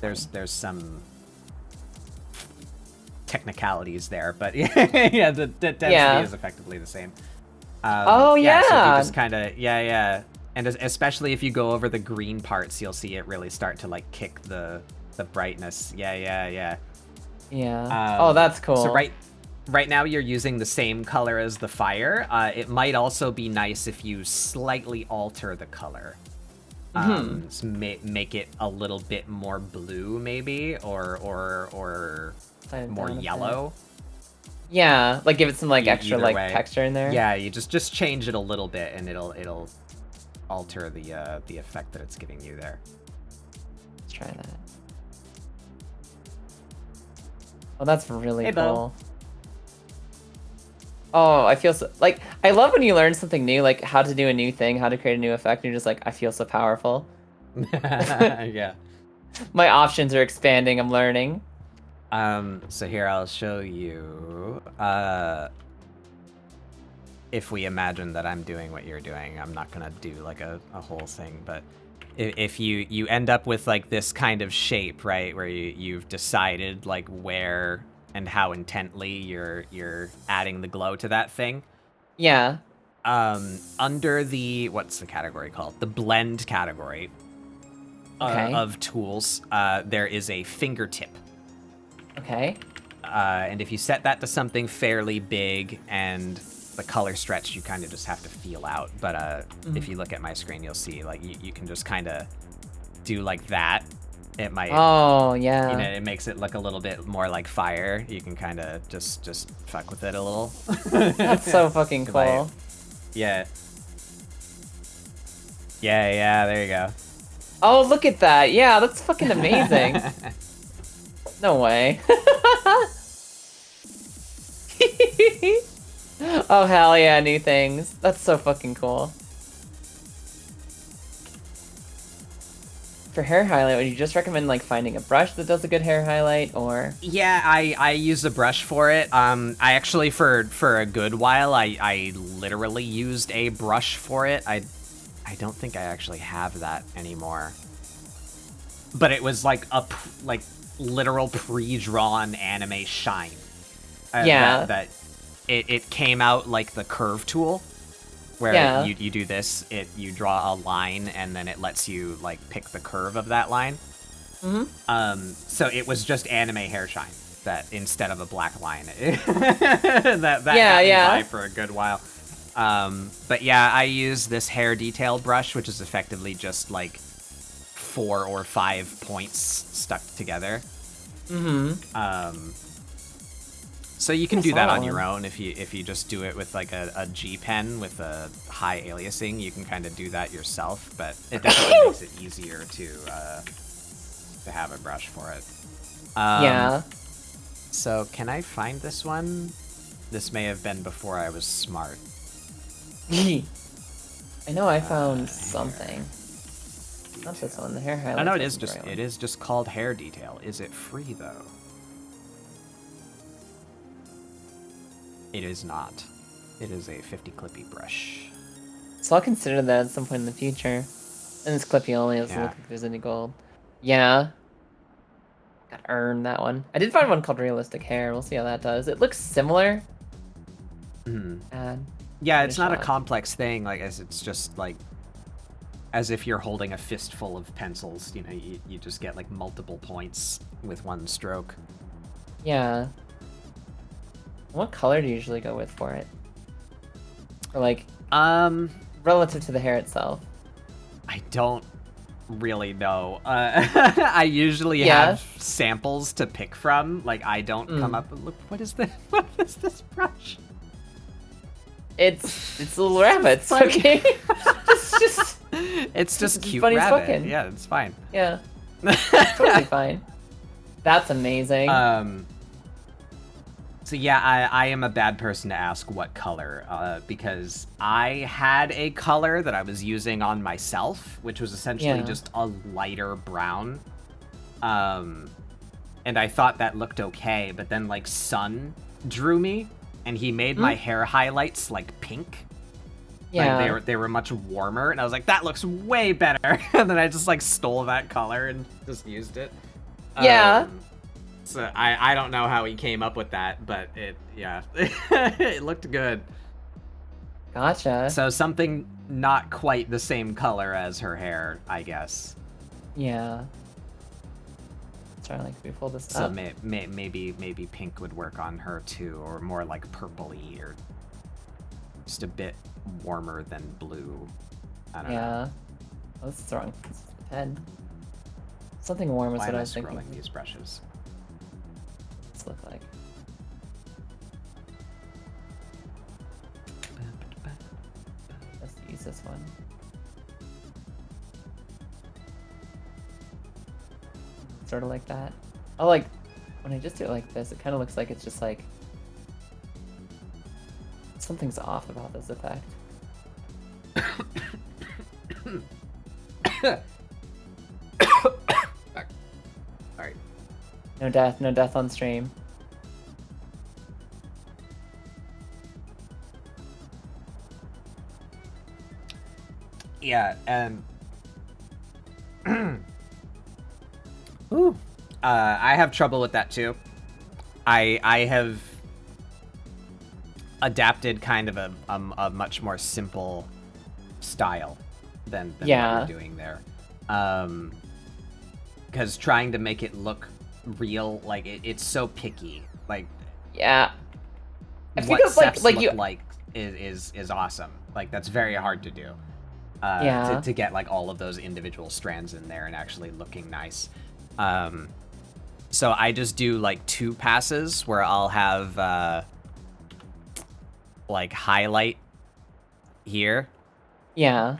S2: There's some technicalities there, but yeah, the density is effectively the same.
S3: So if you
S2: just kind of and especially if you go over the green parts, you'll see it really start to like kick the brightness. Yeah.
S3: Oh, that's cool.
S2: So right now you're using the same color as the fire. It might also be nice if you slightly alter the color. So make it a little bit more blue, maybe, or more yellow.
S3: Yeah, like give it some like extra like texture in there.
S2: Yeah, you just change it a little bit, and it'll alter the effect that it's giving you there.
S3: Let's try that. Oh, that's really cool.
S2: Bo.
S3: Oh, I feel so like I love when you learn something new, like how to do a new thing, how to create a new effect, and you're just like, I feel so powerful.
S2: Yeah.
S3: My options are expanding. I'm learning.
S2: So here I'll show you. If we imagine that I'm doing what you're doing, I'm not gonna do like a whole thing, but if you end up with like this kind of shape, right, where you've decided like where and how intently you're adding the glow to that thing.
S3: Yeah.
S2: Under the, what's the category called? The blend category of tools, there is a fingertip.
S3: Okay.
S2: And if you set that to something fairly big and the color stretch, you kind of just have to feel out. But if you look at my screen, you'll see like you can just kind of do like that. It might.
S3: Oh yeah.
S2: It makes it look a little bit more like fire. You can kind of just fuck with it a little.
S3: That's so fucking cool.
S2: Yeah. There you go.
S3: Oh, look at that. Yeah, that's fucking amazing. No way. Oh, hell yeah, new things. That's so fucking cool. For hair highlight, would you just recommend like finding a brush that does a good hair highlight, or?
S2: Yeah, I use a brush for it. I actually for a good while I literally used a brush for it. I don't think I actually have that anymore. But it was like a literal pre-drawn anime shine. That it came out like the curve tool, where you do this, you draw a line and then it lets you like pick the curve of that line. So it was just anime hair shine that instead of a black line. that got me by for a good while. But yeah, I use this hair detail brush, which is effectively just like 4 or 5 points stuck together. So you can do that on your own if you just do it with like a G pen with a high aliasing. You can kind of do that yourself, but it definitely makes it easier to have a brush for it.
S3: Yeah.
S2: So can I find this one? This may have been before I was smart.
S3: I know I found something. Not this one, the hair highlight.
S2: I know it is just called hair detail. Is it free though? It is not. It is a 50 clippy brush.
S3: So I'll consider that at some point in the future. And this clippy only doesn't look like there's any gold. Yeah. Gotta earn that one. I did find one called Realistic Hair. We'll see how that does. It looks similar.
S2: Yeah, it's not a complex thing. Like, it's just like as if you're holding a fistful of pencils. You know, you just get like multiple points with one stroke.
S3: Yeah. What color do you usually go with for it? Or like, relative to the hair itself?
S2: I don't really know. I usually have samples to pick from. Like, I don't come up and look, what is this? What is this brush?
S3: It's little rabbits, okay?
S2: It's just cute
S3: funny
S2: rabbit.
S3: spoken.
S2: Yeah, it's fine.
S3: Yeah. Totally fine. That's amazing.
S2: So yeah, I am a bad person to ask what color, because I had a color that I was using on myself, which was essentially just a lighter brown. And I thought that looked okay, but then like Sun drew me, and he made my hair highlights like pink.
S3: Yeah.
S2: Like they were much warmer, and I was like, that looks way better. And then I just like stole that color and just used it.
S3: Yeah.
S2: So I don't know how he came up with that, but it looked good.
S3: Gotcha.
S2: So something not quite the same color as her hair, I guess.
S3: Yeah. Trying to like we pull this
S2: So
S3: up.
S2: maybe pink would work on her too, or more like purpley, or just a bit warmer than blue. I don't know.
S3: Oh, this is wrong. This is the pen. Something warm is
S2: Why
S3: what
S2: am
S3: I
S2: I
S3: was thinking.
S2: scrolling these brushes?
S3: What's it look like? Let's use this one. Sort of like that. Oh, like when I just do it like this, it kind of looks like it's just like something's off about this effect.
S2: Sorry.
S3: No death on stream.
S2: Yeah, ooh. I have trouble with that too. I have adapted kind of a much more simple style than what you're doing there. Because trying to make it look real, like it's so picky. Like,
S3: yeah,
S2: what Cephs look like is awesome. Like, that's very hard to do. To get like all of those individual strands in there and actually looking nice. So I just do like 2 passes where I'll have like highlight here.
S3: Yeah.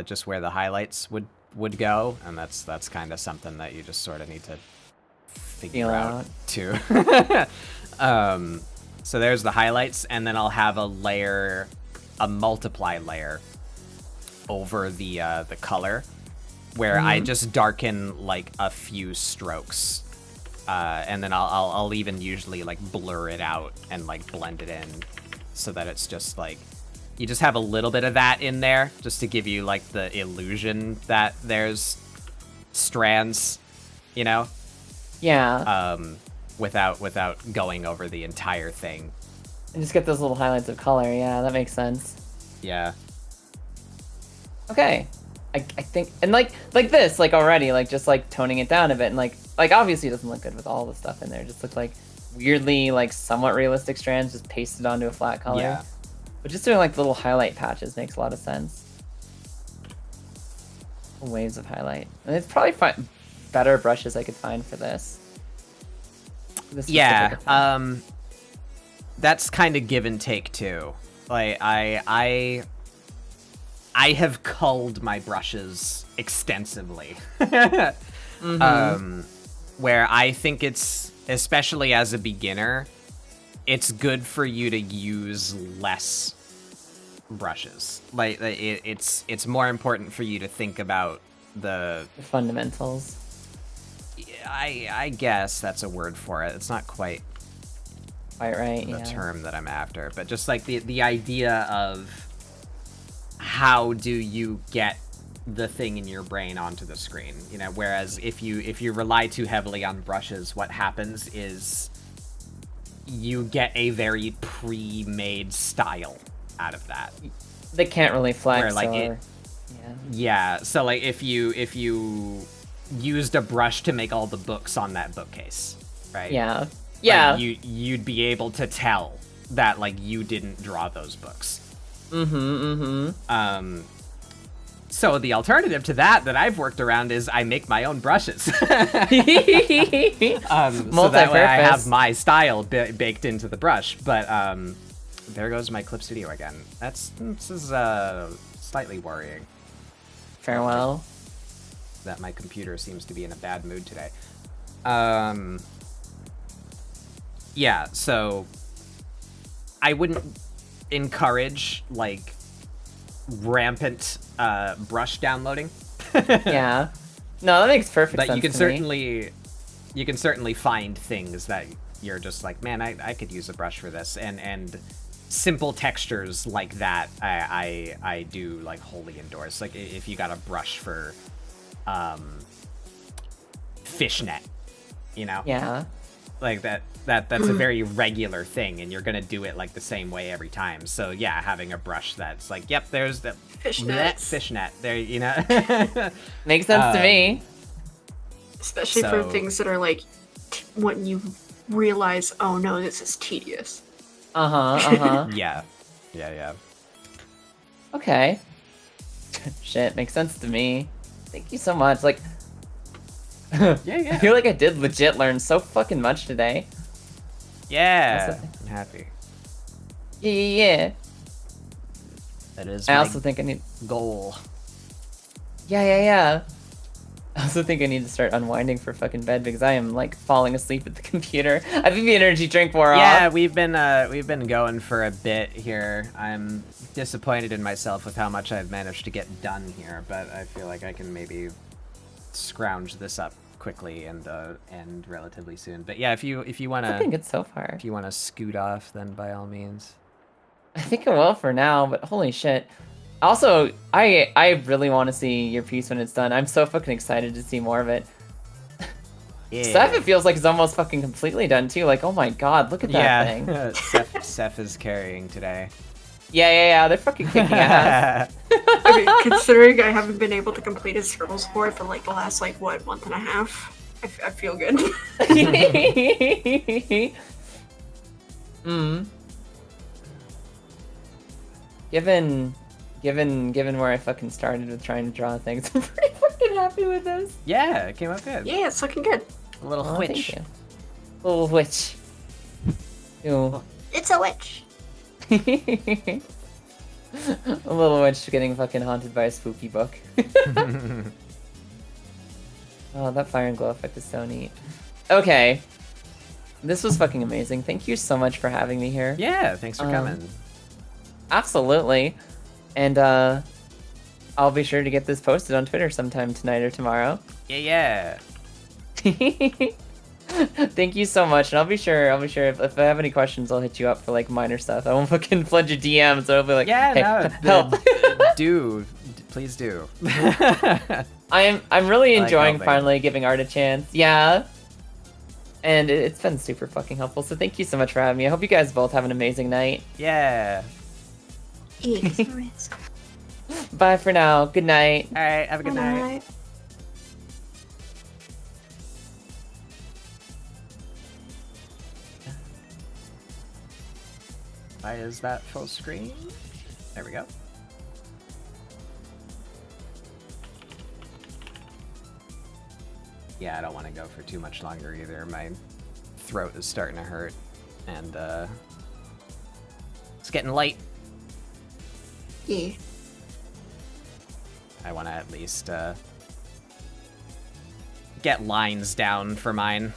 S2: Just where the highlights would go, and that's kind of something that you just sort of need to figure out too. So there's the highlights, and then I'll have a multiply layer over the color, where I just darken like a few strokes, and then I'll even usually like blur it out and like blend it in, so that it's just like you just have a little bit of that in there, just to give you like the illusion that there's strands, you know?
S3: Yeah.
S2: Without going over the entire thing.
S3: And just get those little highlights of color. Yeah, that makes sense.
S2: Yeah.
S3: Okay. I think, and like this, like already, like just like toning it down a bit, and like obviously it doesn't look good with all the stuff in there. It just looks like weirdly like somewhat realistic strands just pasted onto a flat color.
S2: Yeah.
S3: But just doing like little highlight patches makes a lot of sense. Waves of highlight. And it's probably better brushes I could find for this.
S2: Yeah. That's kind of give and take too. Like I have culled my brushes extensively. Where I think it's, especially as a beginner, it's good for you to use less brushes. Like it's more important for you to think about the
S3: fundamentals.
S2: I guess that's a word for it. It's not quite
S3: right.
S2: The term that I'm after, but just like the idea of how do you get the thing in your brain onto the screen, you know? Whereas if you rely too heavily on brushes, what happens is you get a very pre-made style out of that.
S3: They can't really flex.
S2: Where, like, Yeah, so like if you used a brush to make all the books on that bookcase, right?
S3: Yeah.
S2: Like, you'd be able to tell that like you didn't draw those books. So the alternative to that I've worked around is I make my own brushes. So that way I have my style baked into the brush. But there goes my Clip Studio again. This is slightly worrying.
S3: Farewell.
S2: That my computer seems to be in a bad mood today. Yeah, so I wouldn't encourage like rampant brush downloading.
S3: Yeah. No, that makes perfect sense.
S2: But you can
S3: me.
S2: certainly find things that you're just like, man, I could use a brush for this, and simple textures like that I do like wholly endorse. Like if you got a brush for fishnet, you know?
S3: Yeah.
S2: Like that's a very regular thing, and you're gonna do it like the same way every time. So yeah, having a brush that's like, yep, there's the fishnet there, you know.
S3: Makes sense to me.
S4: Especially for things that are like when you realize, oh no, this is tedious.
S2: Yeah.
S3: Okay. Shit, makes sense to me. Thank you so much. Like,
S2: yeah.
S3: I feel like I did legit learn so fucking much today.
S2: Yeah. I'm happy.
S3: Yeah.
S2: That is
S3: I
S2: my
S3: also think I need
S2: goal.
S3: Yeah. I also think I need to start unwinding for fucking bed because I am like falling asleep at the computer. I think the energy drink wore off.
S2: Yeah, we've been going for a bit here. I'm disappointed in myself with how much I've managed to get done here, but I feel like I can maybe scrounge this up quickly and end relatively soon. But yeah, if you wanna,
S3: I think it's so far.
S2: If you wanna scoot off, then by all means.
S3: I think I will for now, but holy shit. Also, I really want to see your piece when it's done. I'm so fucking excited to see more of it.
S2: Yeah.
S3: Steph, it feels like it's almost fucking completely done too. Like, oh my god, look at that thing.
S2: Yeah, Seth is carrying today.
S3: Yeah, they're fucking kicking ass.
S4: Okay, considering I haven't been able to complete a ScribbleSupport for like the last like what month and a half, I feel good. Given where I fucking started with trying to draw things, I'm pretty fucking happy with this.
S2: Yeah, it came out good.
S4: Yeah, it's looking good.
S2: A little witch.
S3: Thank you. A little witch. Ew.
S4: It's a witch.
S3: A little witch getting fucking haunted by a spooky book. Oh, that fire and glow effect is so neat. Okay. This was fucking amazing. Thank you so much for having me here.
S2: Yeah, thanks for coming.
S3: Absolutely. And I'll be sure to get this posted on Twitter sometime tonight or tomorrow.
S2: Yeah.
S3: Thank you so much, and I'll be sure if I have any questions, I'll hit you up for like minor stuff. I won't fucking flood your DMs, so I'll be like,
S2: yeah,
S3: hey,
S2: no,
S3: help.
S2: Please do.
S3: I'm really enjoying
S2: helping.
S3: finally giving art a chance. Yeah. And it's been super fucking helpful, so thank you so much for having me. I hope you guys both have an amazing night.
S2: Yeah.
S3: Bye for now. Good night.
S2: All right, have a good night. Why is that full screen? There we go. Yeah, I don't want to go for too much longer either. My throat is starting to hurt, and it's getting late.
S4: Yeah.
S2: I want to at least get lines down for mine.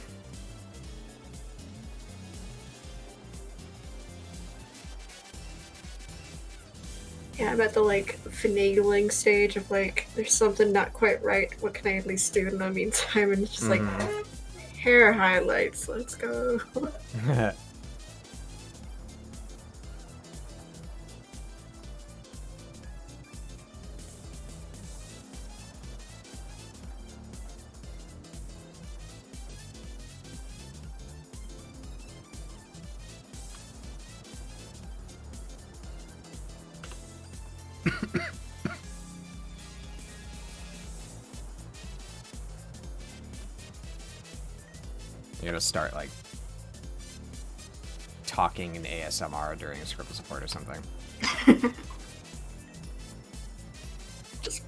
S4: Yeah, I'm at the like finagling stage of like, there's something not quite right. What can I at least do in the meantime? And it's just like hair highlights. Let's go.
S2: You're gonna start like talking in ASMR during a ScribbleSupport or something.
S4: Just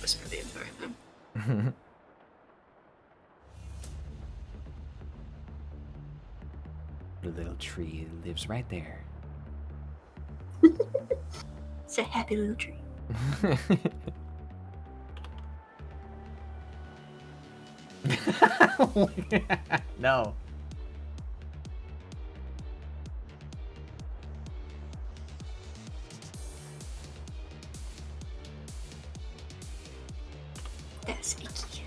S4: whisper the entire time.
S2: The little tree lives right there.
S4: It's a happy little tree.
S2: No.
S4: That's icky.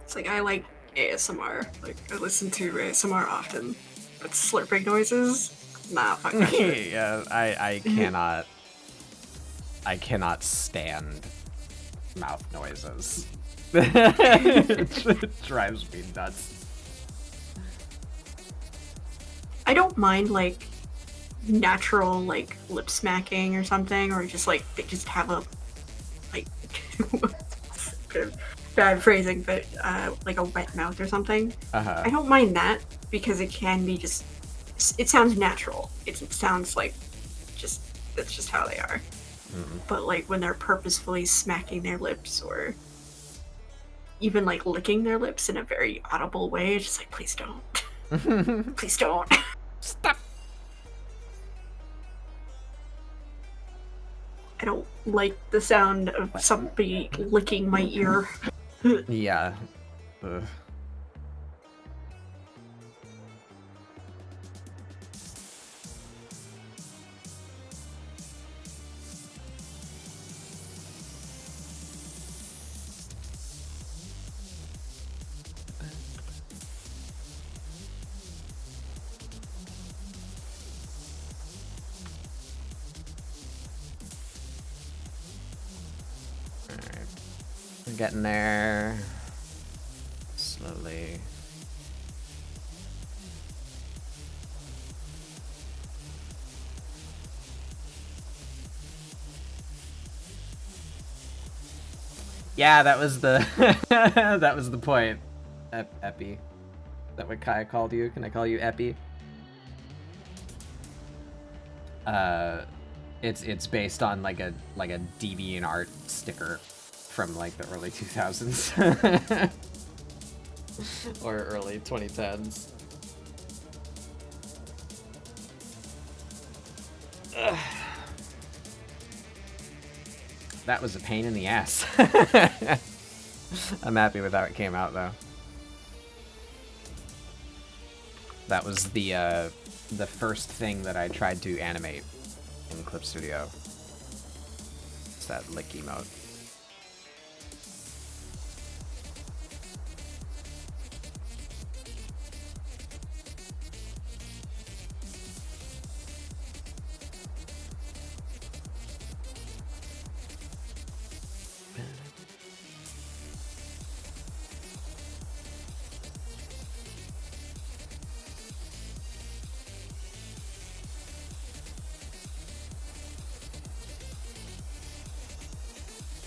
S4: It's like I like ASMR. Like I listen to ASMR often, but slurping noises, nah, fuck that shit.
S2: Yeah, I cannot stand mouth noises. It drives me nuts.
S4: I don't mind like natural like lip smacking or something, or just like they just have a like bad phrasing, but like a wet mouth or something. I don't mind that because it can be just it sounds natural. It sounds like just that's just how they are. But like when they're purposefully smacking their lips or even like licking their lips in a very audible way, it's just like please don't. Please don't.
S2: Stop.
S4: I don't like the sound of somebody licking my ear.
S2: Yeah. Ugh. Alright. We're getting there. Slowly. Yeah, that was the that was the point. Epi. Is that what Kai called you? Can I call you Epi? It's based on like a DeviantArt sticker from like the early 2000s or early 2010s. Ugh. That was a pain in the ass. I'm happy with how it came out though. That was the first thing that I tried to animate in Clip Studio. It's that lick emote.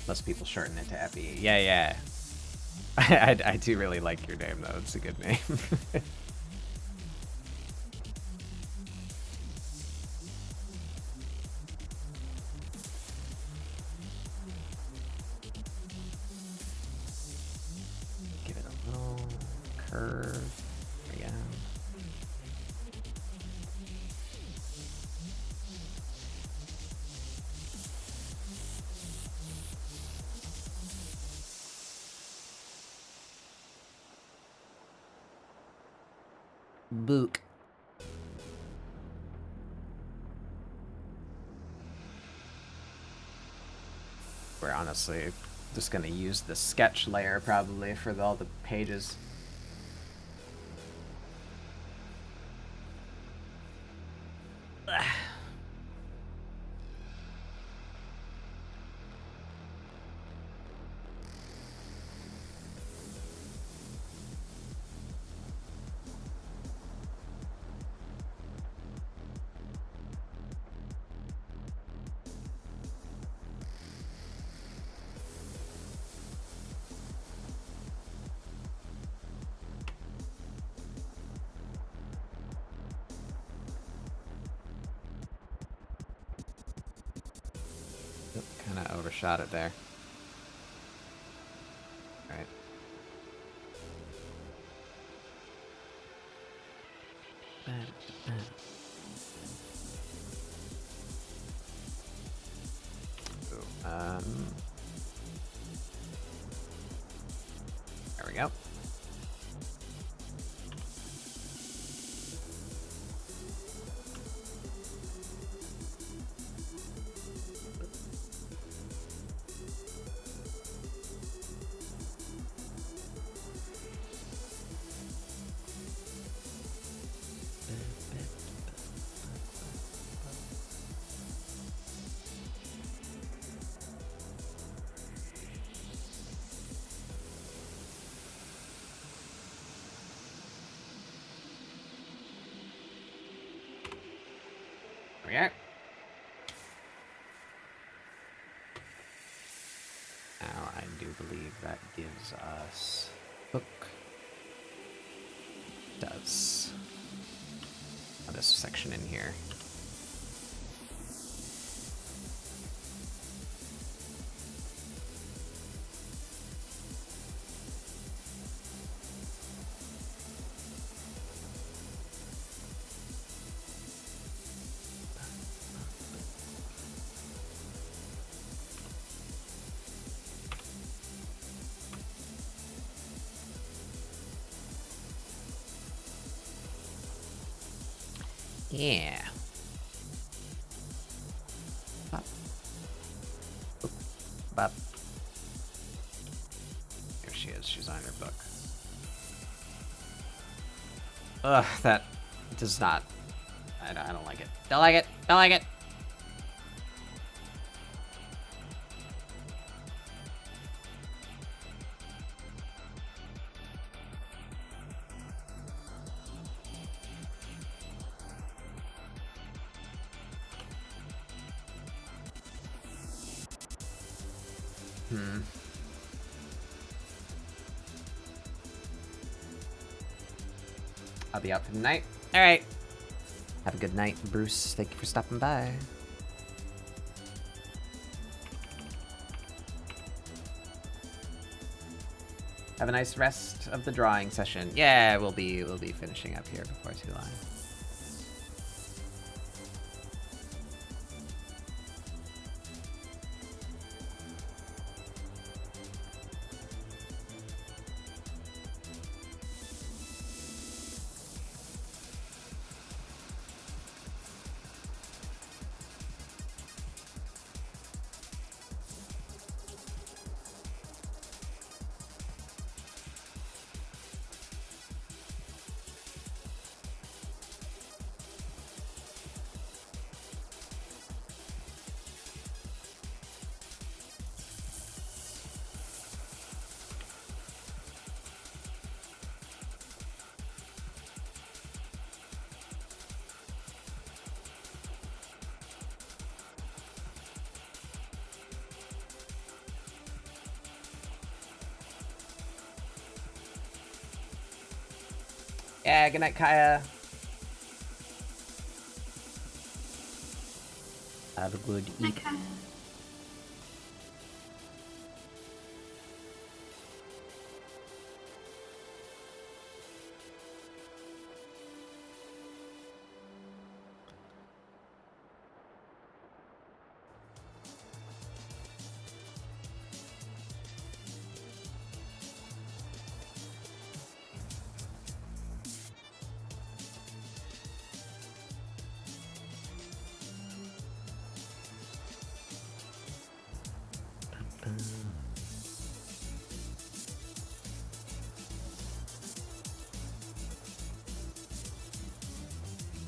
S2: Most people shorten it to Epi. Yeah, yeah. I do really like your name, though. It's a good name. Give it a little curve. There we go. Book. We're honestly just gonna use the sketch layer probably for all the pages. overshot it there. Alright. There we go. There we are. Now I do believe that gives us hook. Does. This section in here. Yeah. Bop. Oop. Bop. There she is. She's on her book. Ugh, that does not... I don't like it. Don't like it. Don't like it. I'll be out for the night. All right. Have a good night, Bruce. Thank you for stopping by. Have a nice rest of the drawing session. Yeah, we'll be finishing up here before too long. Yeah, good night, Kaya. Have a good evening.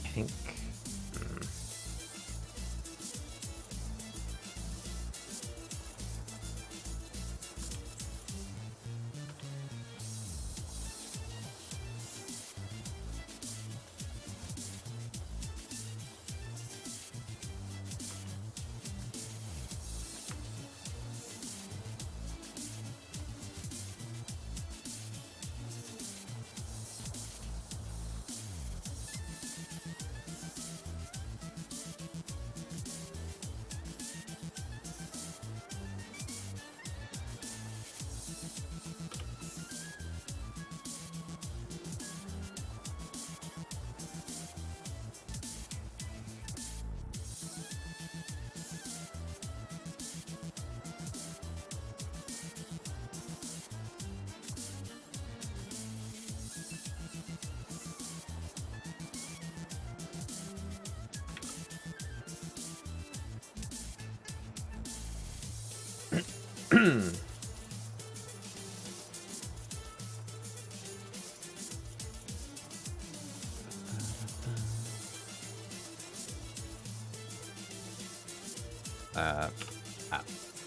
S2: I think.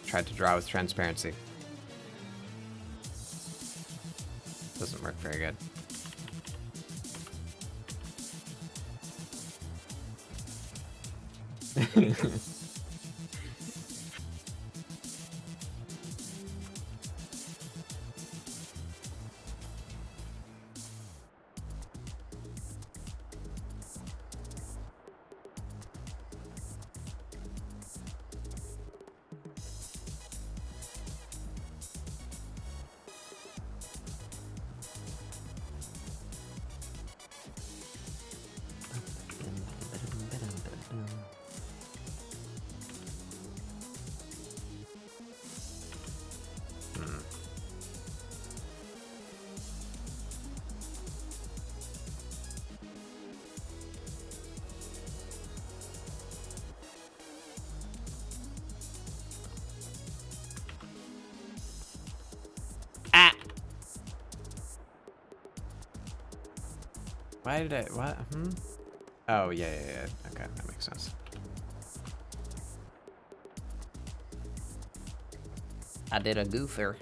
S2: Tried to draw with transparency. Doesn't work very good. Why did I, what? Oh, yeah. Okay, that makes sense. I did a goofer.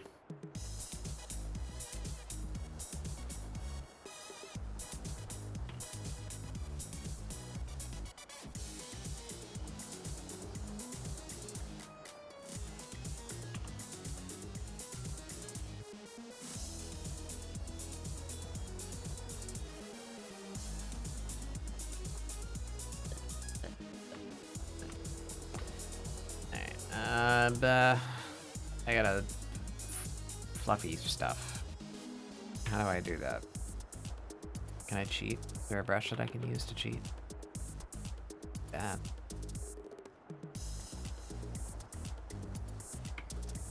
S2: I gotta fluffy stuff. How do I do that? Can I cheat? Is there a brush that I can use to cheat? That.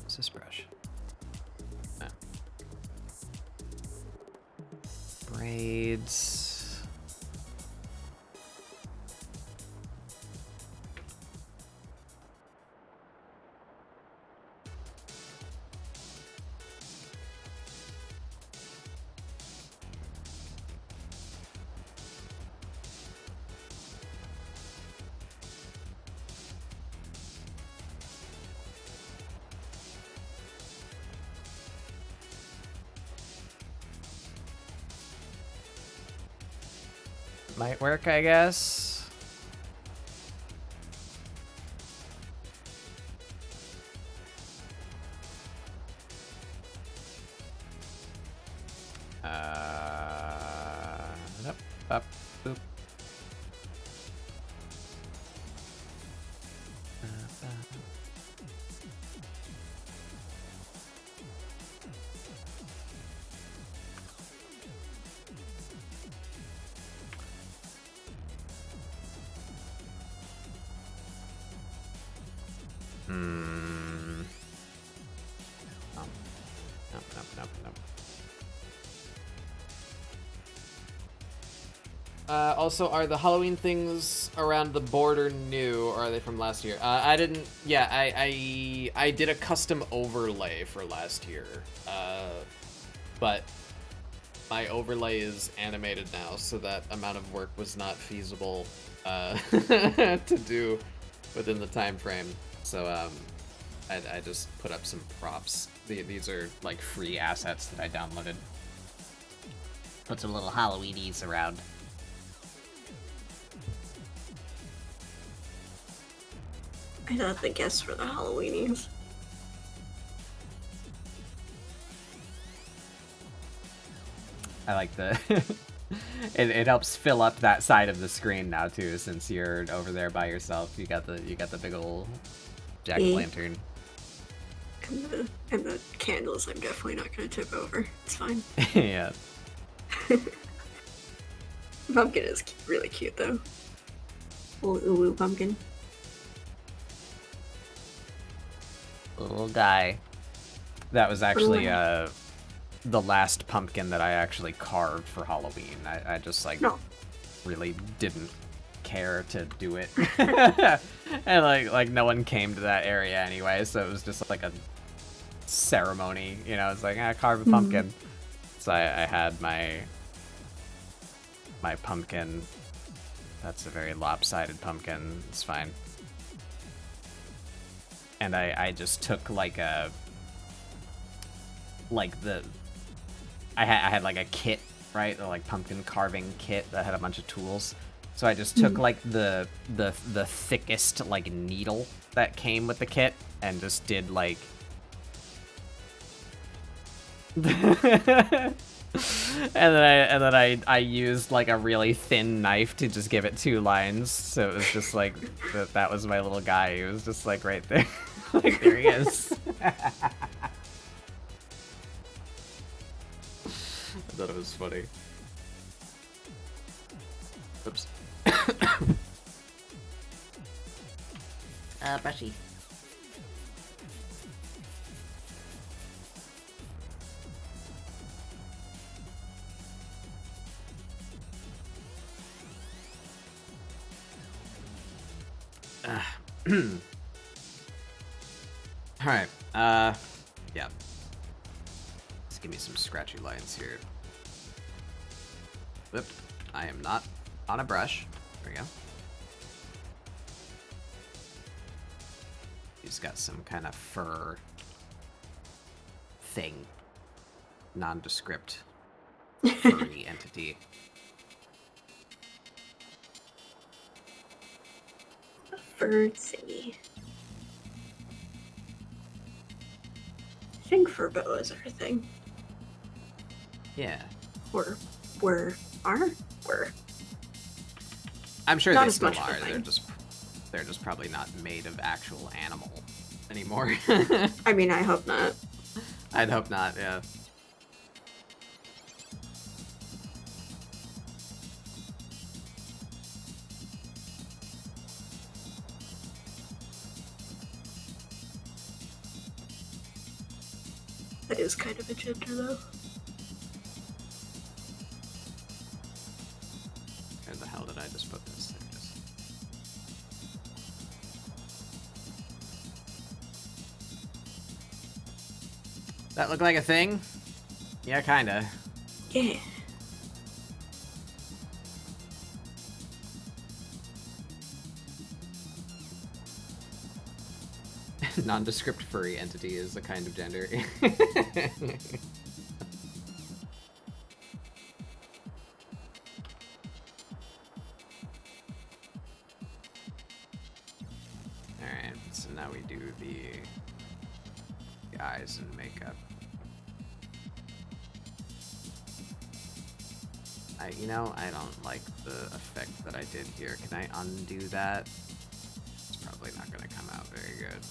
S2: What's this brush? No. Braids. Might work, I guess. Up, boop. Also, are the Halloween things around the border new, or are they from last year? I didn't. Yeah, I did a custom overlay for last year, but my overlay is animated now, so that amount of work was not feasible to do within the time frame. So I just put up some props. These are like free assets that I downloaded. Put some little Halloweenies around.
S4: I got the guess for the Halloweenies.
S2: I like the it helps fill up that side of the screen now too, since you're over there by yourself. You got the big old jack-o'-lantern.
S4: And the candles I'm definitely not gonna tip over. It's fine.
S2: Yeah.
S4: Pumpkin is really cute though. Little uwu pumpkin.
S2: Little guy. That was actually the last pumpkin that I actually carved for Halloween. I just really didn't care to do it. And like no one came to that area anyway, so it was just like a ceremony. You know, it's like, carve a pumpkin. So I had my pumpkin. That's a very lopsided pumpkin. It's fine. And I just took like I had like a kit, right? The like pumpkin carving kit that had a bunch of tools. So I just took like the thickest like needle that came with the kit and just did like and then I used like a really thin knife to just give it 2 lines. So it was just like that was my little guy. He was just like right there. Like there he is. I thought it was funny. Oops.
S5: Brushy.
S2: Alright, yeah. Let's give me some scratchy lines here. Whoop, I am not on a brush. There we go. He's got some kind of fur thing. Nondescript furry entity.
S4: Birdsie. I think Furbo is our thing.
S2: Yeah.
S4: Were.
S2: I'm sure
S4: Not
S2: they
S4: as
S2: still
S4: much of a
S2: are.
S4: thing.
S2: They're just probably not made of actual animal anymore.
S4: I mean, I hope not.
S2: I'd hope not, yeah.
S4: That is kind of a gender, though.
S2: Where the hell did I just put this? There it is. That look like a thing? Yeah, kinda.
S4: Yeah.
S2: Nondescript furry entity is a kind of gender. Alright, so now we do the eyes and makeup. I don't like the effect that I did here. Can I undo that? It's probably not gonna come out very good.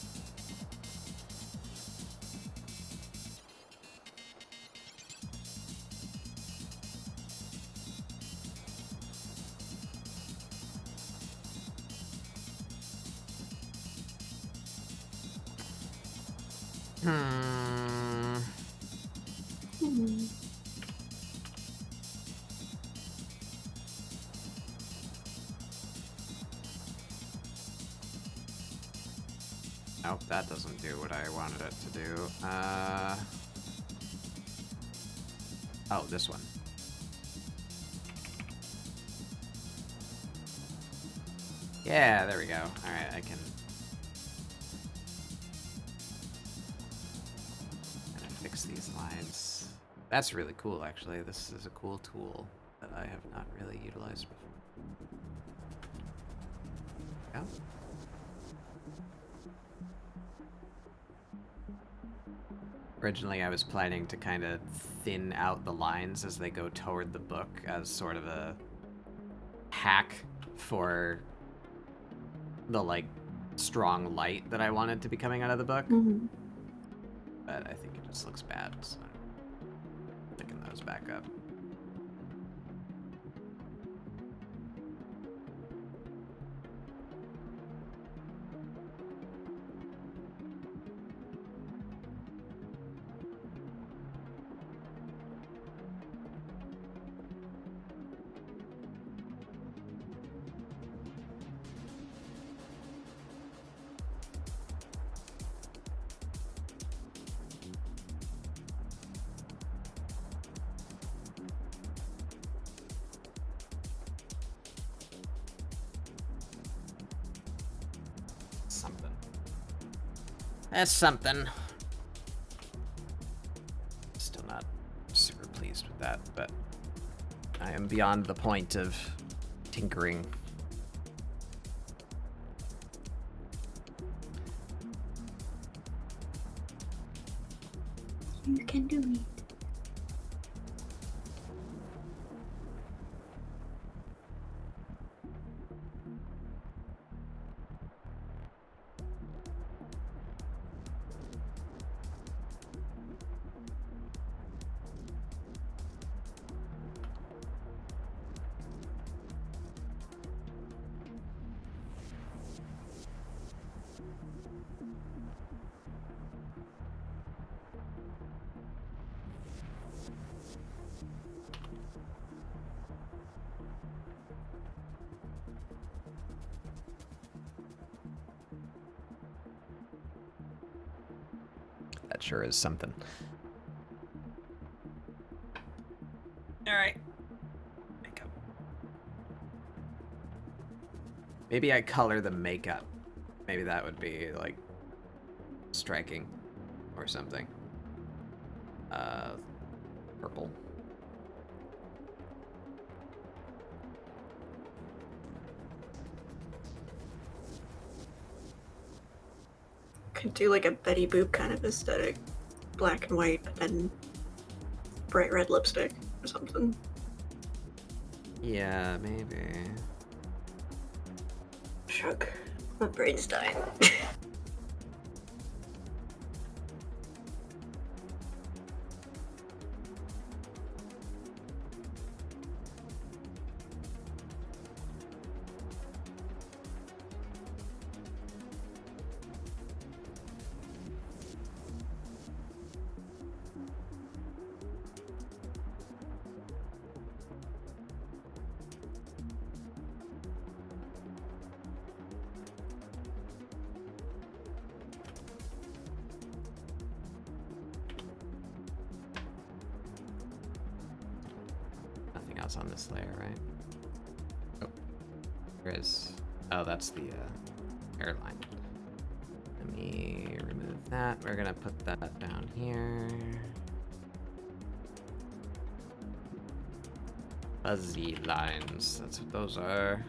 S2: Nope, that doesn't do what I wanted it to do. Oh, this one. Yeah, there we go. Alright, I can fix these lines. That's really cool, actually. This is a cool tool that I have not really utilized before. Yeah. Originally, I was planning to kind of thin out the lines as they go toward the book as sort of a hack for the, like, strong light that I wanted to be coming out of the book. But I think it just looks bad, so I'm picking those back up. That's something. Still not super pleased with that, but I am beyond the point of tinkering.
S4: You can do it.
S2: That sure is something. All right. Makeup. Maybe I color the makeup. Maybe that would be like striking or something. Purple.
S4: Could do like a Betty Boop kind of aesthetic. Black and white, but then bright red lipstick or something.
S2: Yeah, maybe.
S4: Shrug. My brain's dying.
S2: Nothing else on this layer, right? Oh, there is. Oh, that's the airline. Let me remove that. We're gonna put that down here. Fuzzy lines. That's what those are.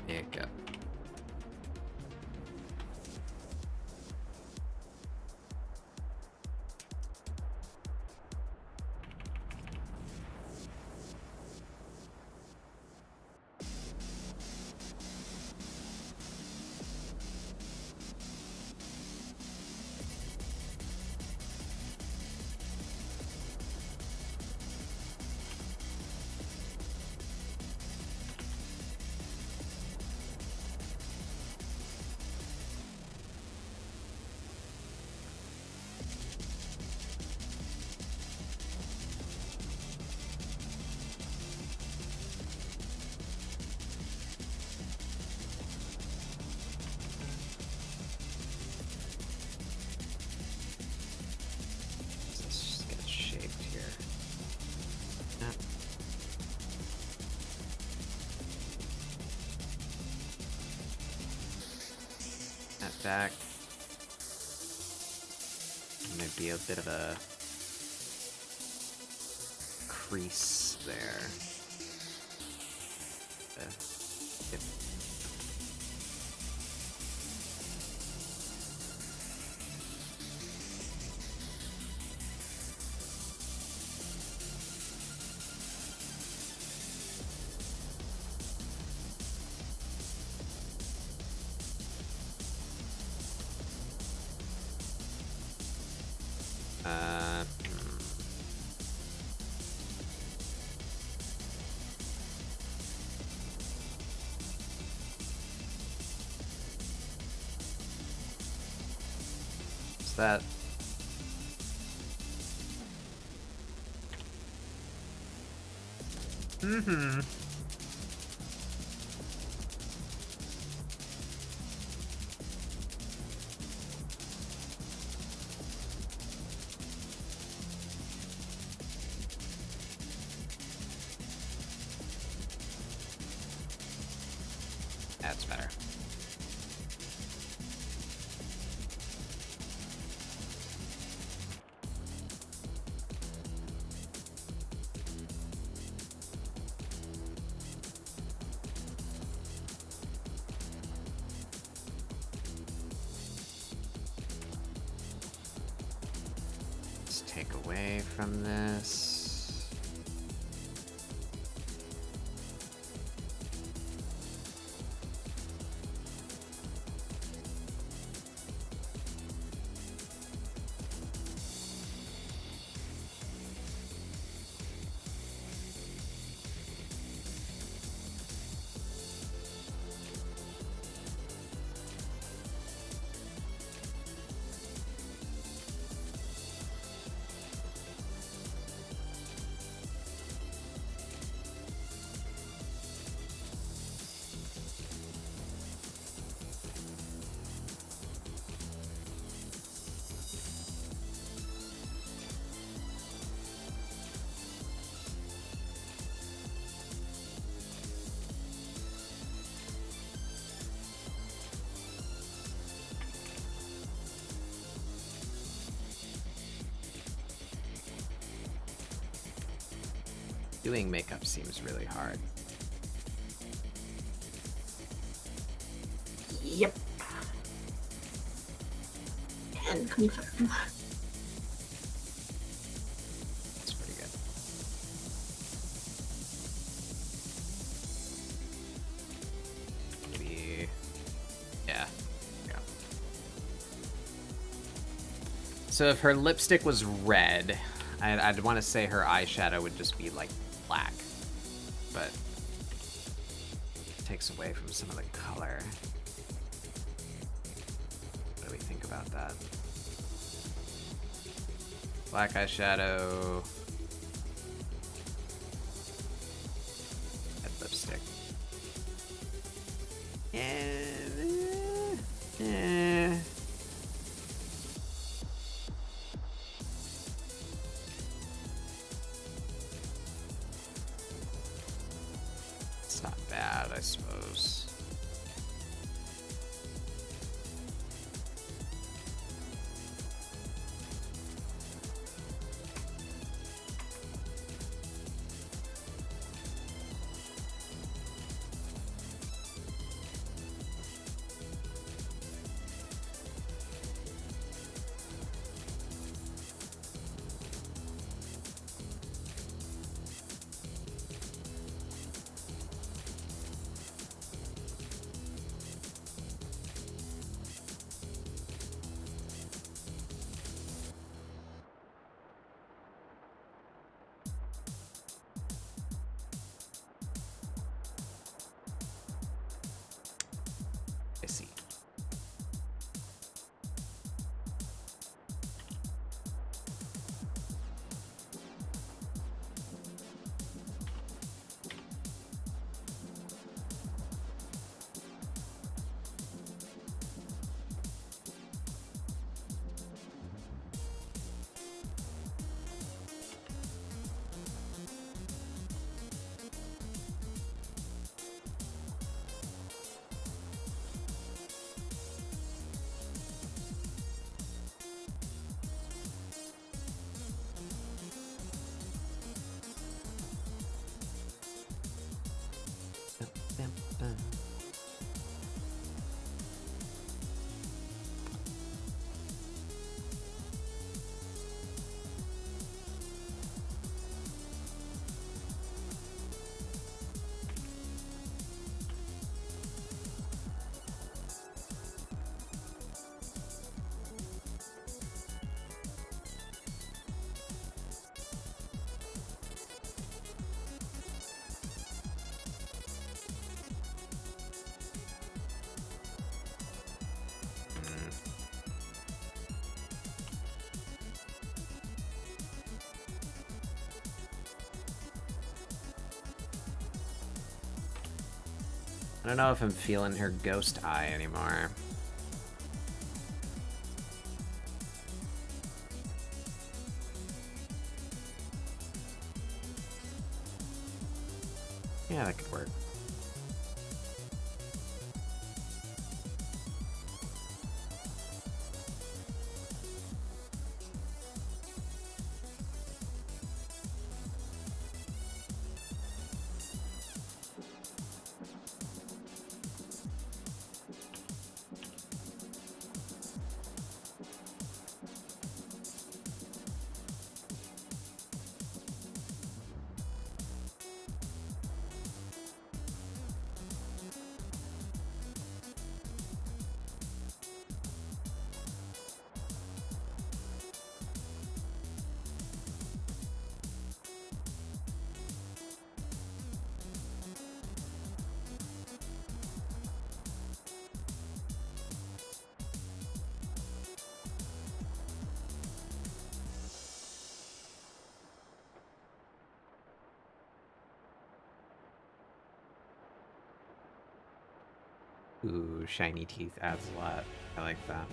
S2: Makeup. Back. Maybe a bit of a crease there. Yep. What's that? Mm-hmm. That's better. just take away from this. Doing makeup seems really hard.
S4: Yep. Can confirm.
S2: It's pretty good. Maybe... yeah. Yeah. So if her lipstick was red, I'd want to say her eyeshadow would just be like black, but it takes away from some of the color. What do we think about that? Black eyeshadow, red lipstick. Yeah. It's not bad, I suppose. I see. I don't know if I'm feeling her ghost eye anymore. Yeah, that could work. Ooh, shiny teeth adds a lot. I like that.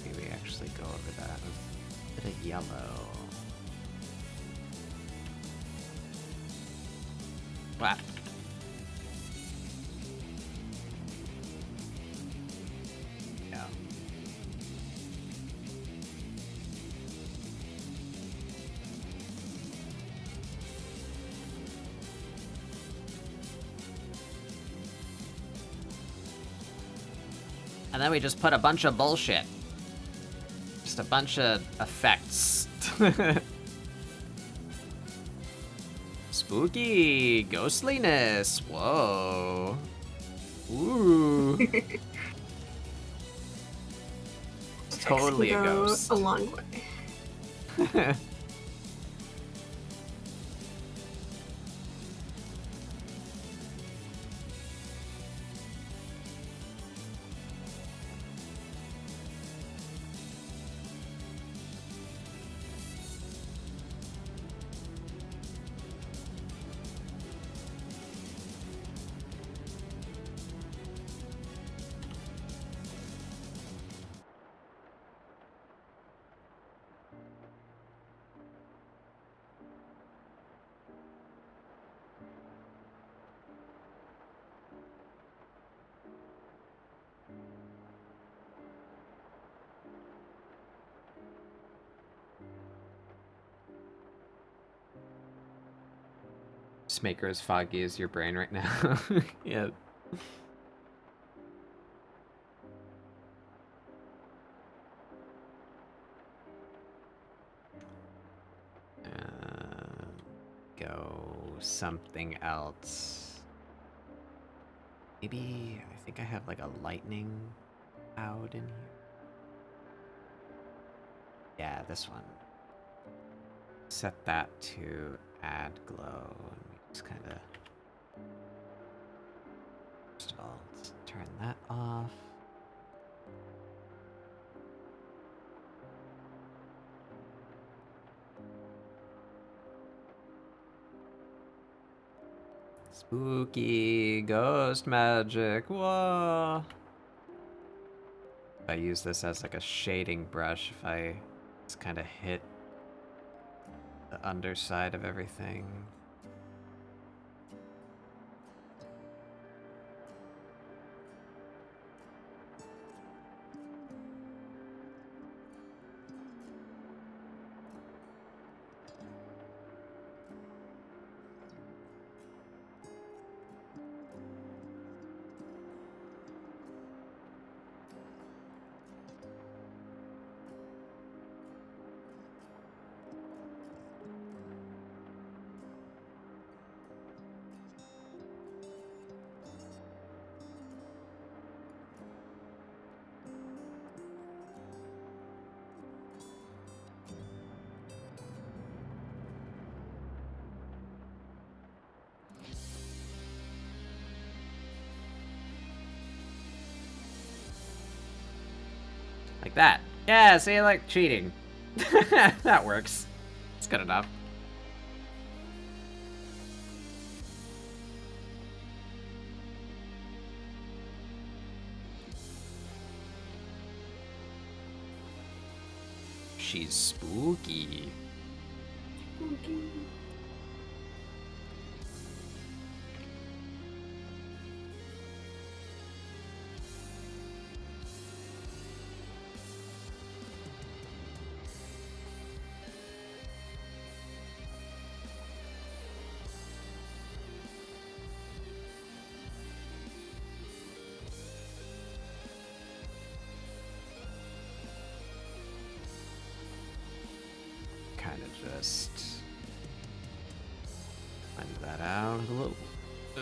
S2: Maybe actually go over that. A bit of yellow. Wow. Yeah. And then we just put a bunch of bullshit. Just a bunch of effects. Spooky ghostliness. Whoa. Ooh. Totally a
S4: Can go
S2: ghost.
S4: a long way.
S2: Just make her as foggy as your brain right now. Yeah. Go something else. Maybe I think I have like a lightning cloud in here. Yeah, this one. Set that to add glow. And we just kind of. First of all, let's turn that off. Spooky ghost magic. Whoa. If I use this as like a shading brush, if I just kind of hit the underside of everything. Like that. Yeah, see, like cheating. That works. It's good enough. She's spooky.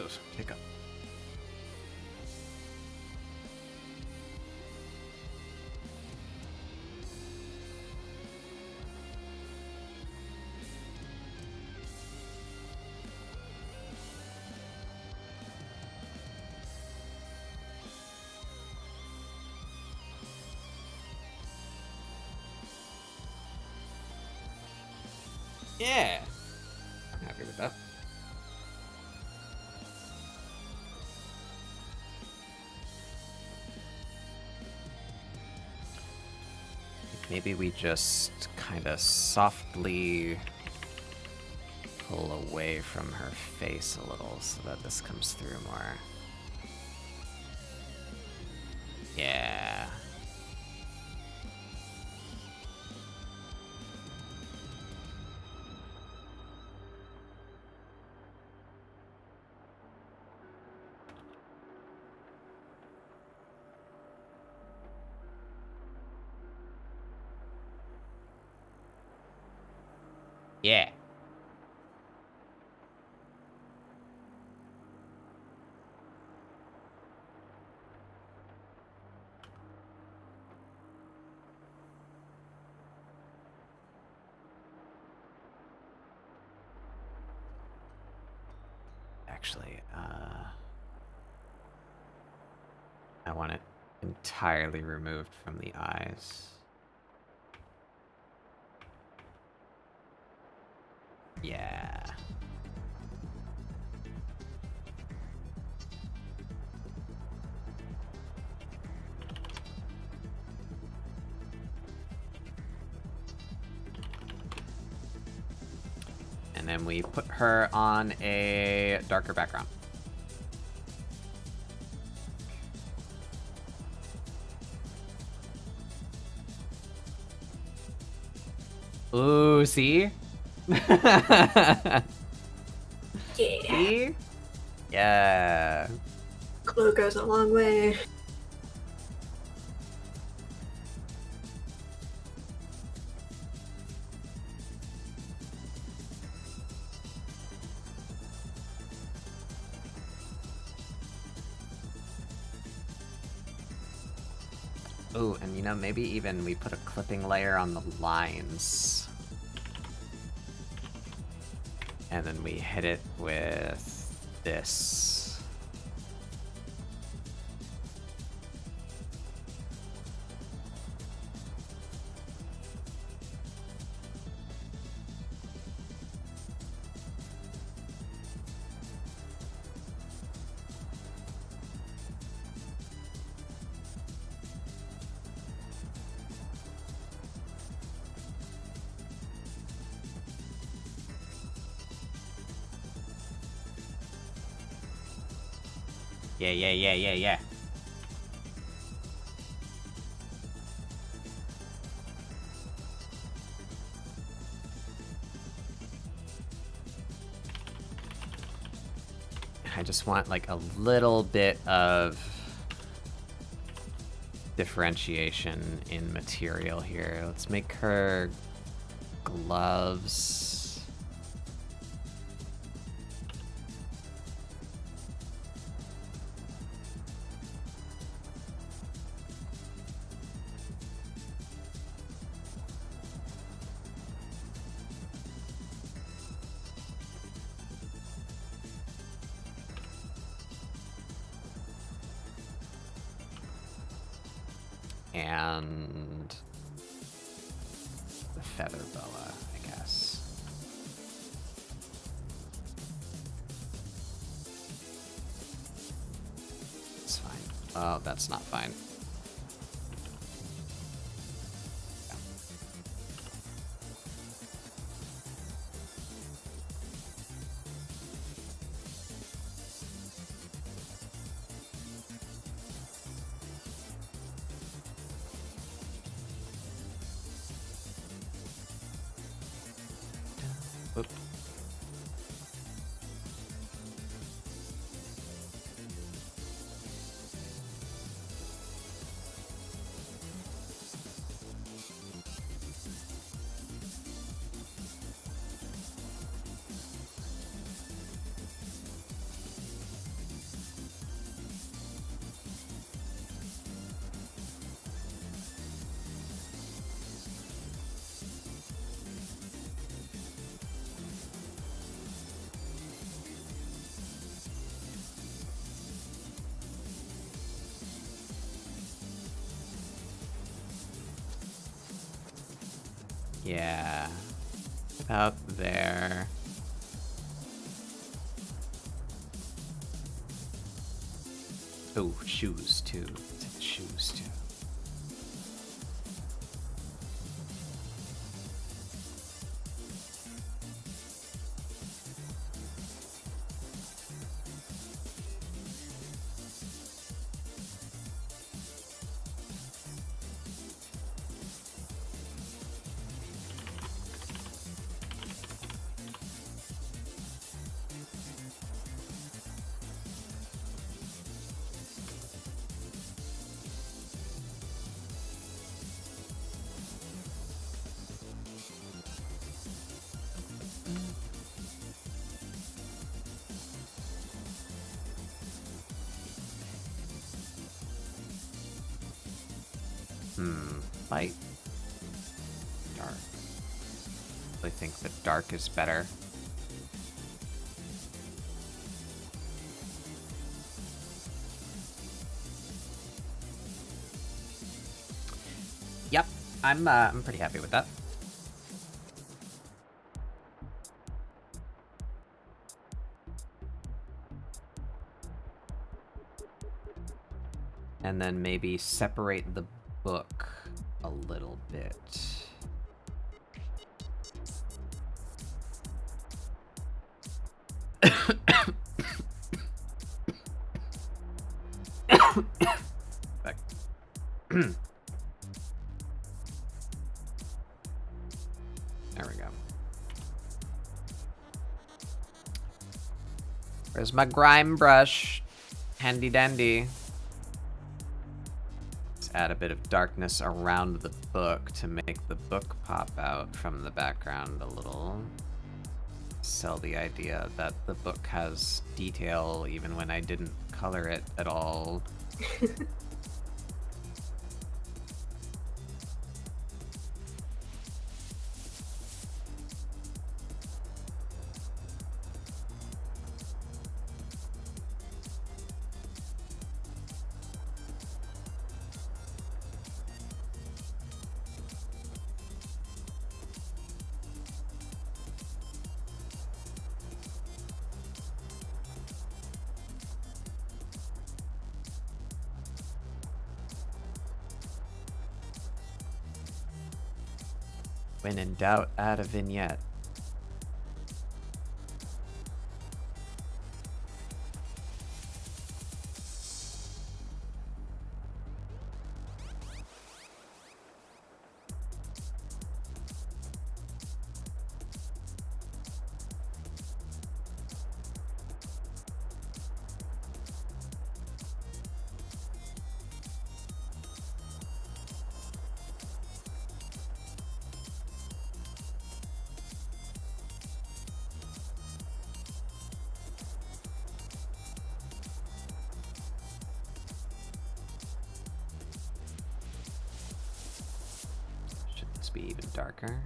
S2: those. Pick up. Yeah, I'm happy with that. Maybe we just kind of softly pull away from her face a little so that this comes through more. Yeah. Yeah. Actually, I want it entirely removed from the eyes. Yeah. And then we put her on a darker background. Ooh, see?
S4: Yeah.
S2: See? Yeah.
S4: Glue goes a long way.
S2: Ooh, and you know, maybe even we put a clipping layer on the lines. And then we hit it with this. Yeah. I just want like a little bit of differentiation in material here. Let's make her gloves. And the feather boa, I guess. It's fine. Oh, that's not fine. Oop. Yeah. About there. Oh, shoes too. Shoes too. Light. Dark. I think the dark is better. Yep, I'm pretty happy with that. And then maybe separate the book a little bit. There we go. Where's my grime brush? Handy dandy. Let's add a bit of darkness around the book to make the book pop out from the background a little. Sell the idea that the book has detail even when I didn't color it at all. When in doubt, add a vignette. Be even darker.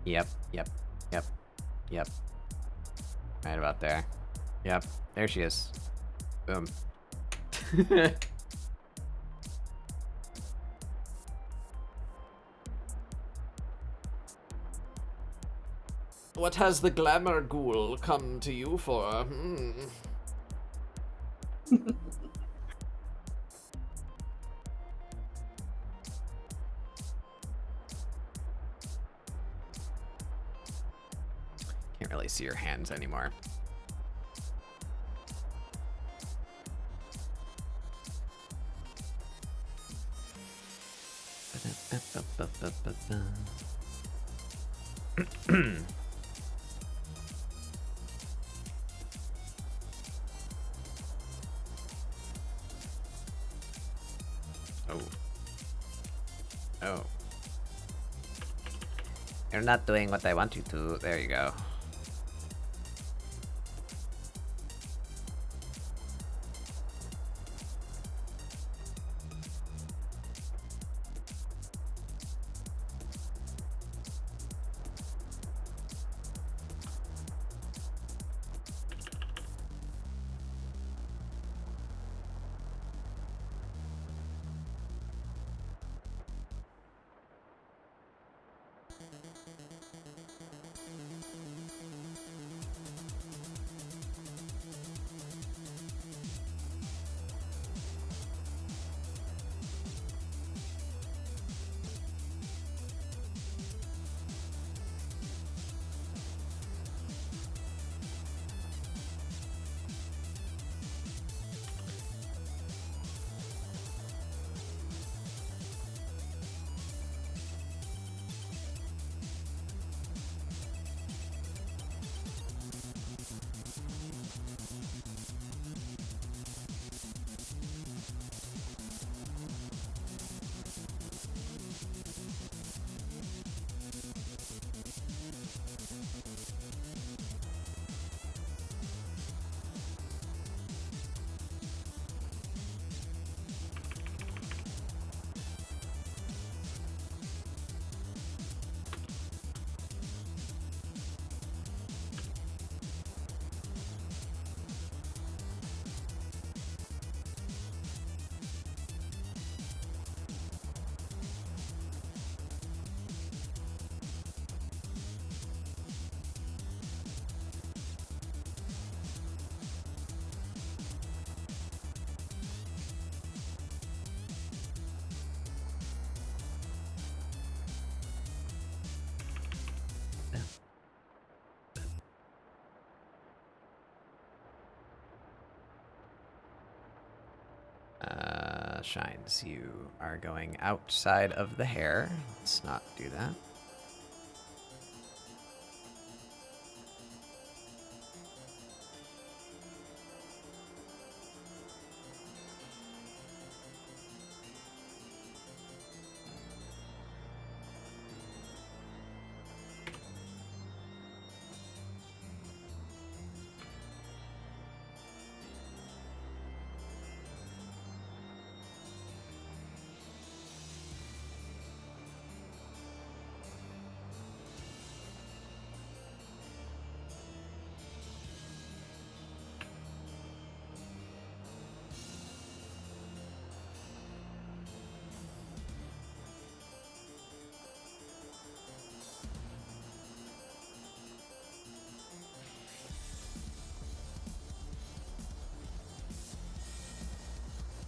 S2: Yep. Right about there. Yep, there she is. Boom. What has the glamour ghoul come to you for? Can't really see your hands anymore. Oh. You're not doing what I want you to. There you go. shines. You are going outside of the hair. Let's not do that.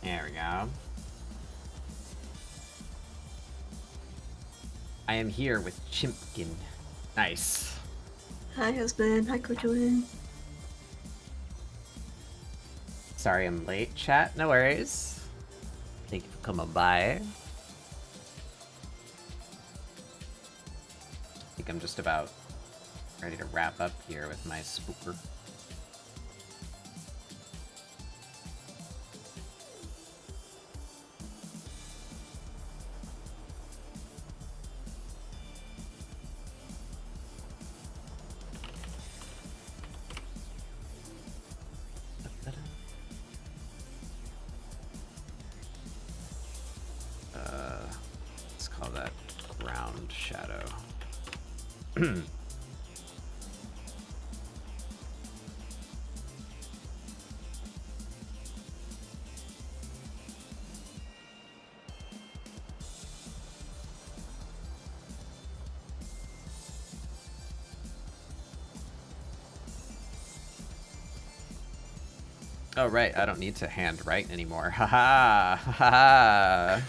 S2: There we go. I am here with Chimpkin. Nice.
S4: Hi, husband. Hi, Kojoin.
S2: Sorry I'm late, chat. No worries. Thank you for coming by. I think I'm just about ready to wrap up here with my spooker. Let's call that ground shadow. Oh, right, I don't need to hand write anymore. Haha! Haha!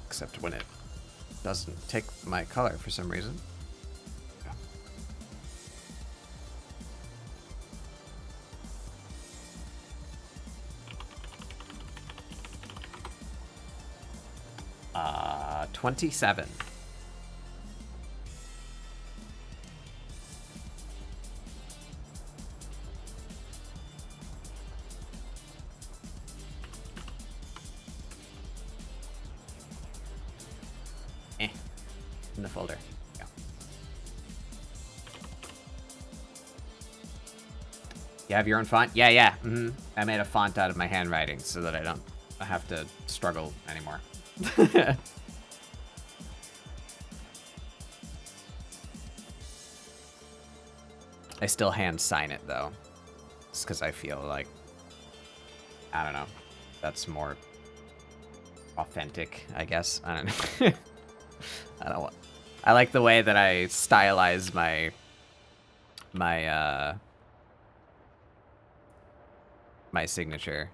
S2: Except when it doesn't take my color for some reason. Yeah. 27. In the folder. Yeah. You have your own font? Yeah, yeah. I made a font out of my handwriting so that I don't have to struggle anymore. I still hand sign it though. Just because I feel like, I don't know, that's more authentic, I guess. I don't know. I don't want. I like the way that I stylize my my signature.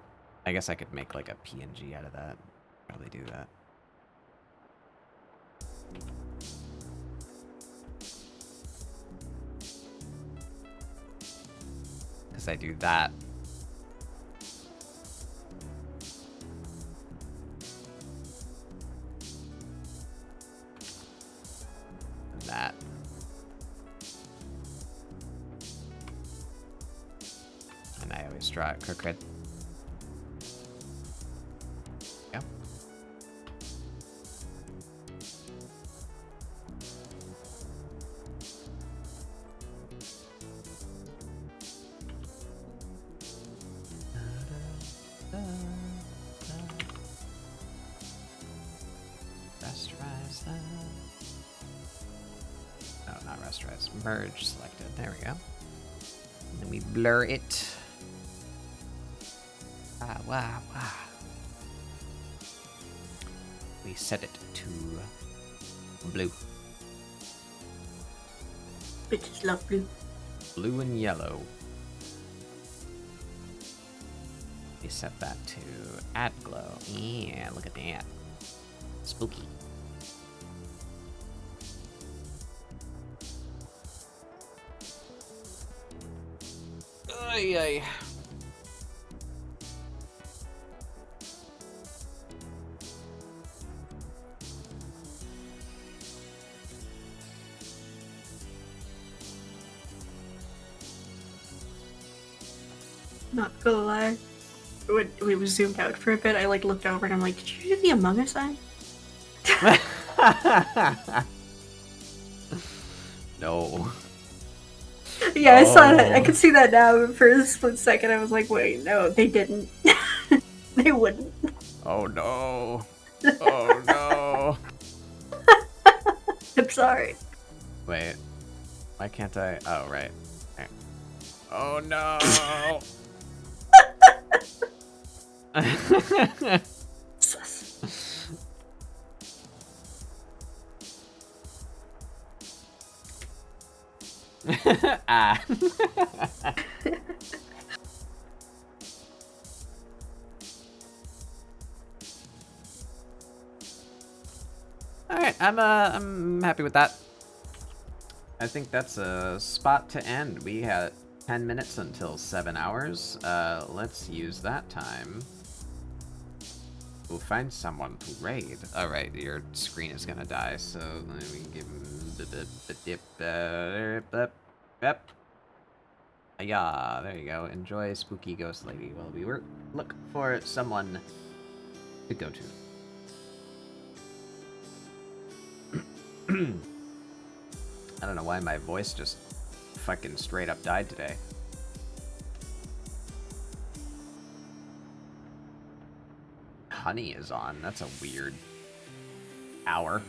S2: I guess I could make like a PNG out of that. Probably do that. Because I do that. That. And I always draw it crooked. Yeah. Rasterize that. No, not rasterize. Merge selected. There we go. And then we blur it. Wow. We set it to blue.
S4: Bitches love blue.
S2: Blue and yellow. We set that to add glow. Yeah, look at that. Spooky. Ay, ay.
S4: Not gonna lie. When we was zoomed out for a bit, I like looked over and I'm like, did you do the Among Us eye?
S2: No.
S4: Yeah, I saw that. I could see that now, but for a split second I was like, wait, no, they didn't. They wouldn't.
S2: Oh no. Oh no.
S4: I'm sorry.
S2: Wait. Why can't I? Oh, right. Oh no.
S4: Sus.
S2: Ah. Alright, I'm happy with that. I think that's a spot to end. We had 10 minutes until 7 hours. Let's use that time. We'll find someone to raid. Alright, your screen is gonna die, so let me give him yeah, there you go. Enjoy Spooky Ghost Lady while we look for someone to go to. I don't know why my voice just fucking straight up died today. Honey is on. That's a weird hour.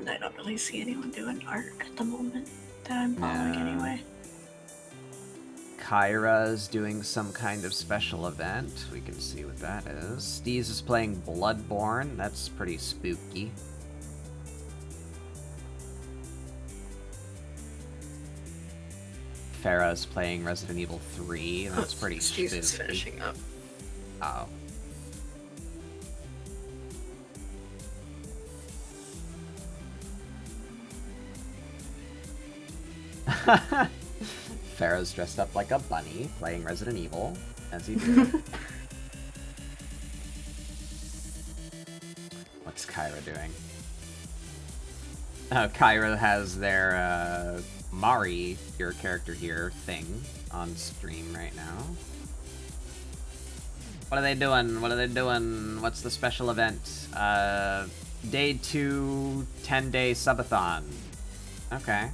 S4: I don't really see anyone doing art at the moment that I'm following anyway.
S2: Kyra's doing some kind of special event. We can see what that is. Steez is playing Bloodborne. That's pretty spooky. Farah's playing Resident Evil 3. That's pretty spooky.
S4: Steez is finishing up.
S2: Oh. Farah's dressed up like a bunny, playing Resident Evil, as he did. What's Kyra doing? Oh, Kyra has their, Mari, your character here, thing on stream right now. What are they doing? What are they doing? What's the special event? Day 2, 10-day subathon. Okay.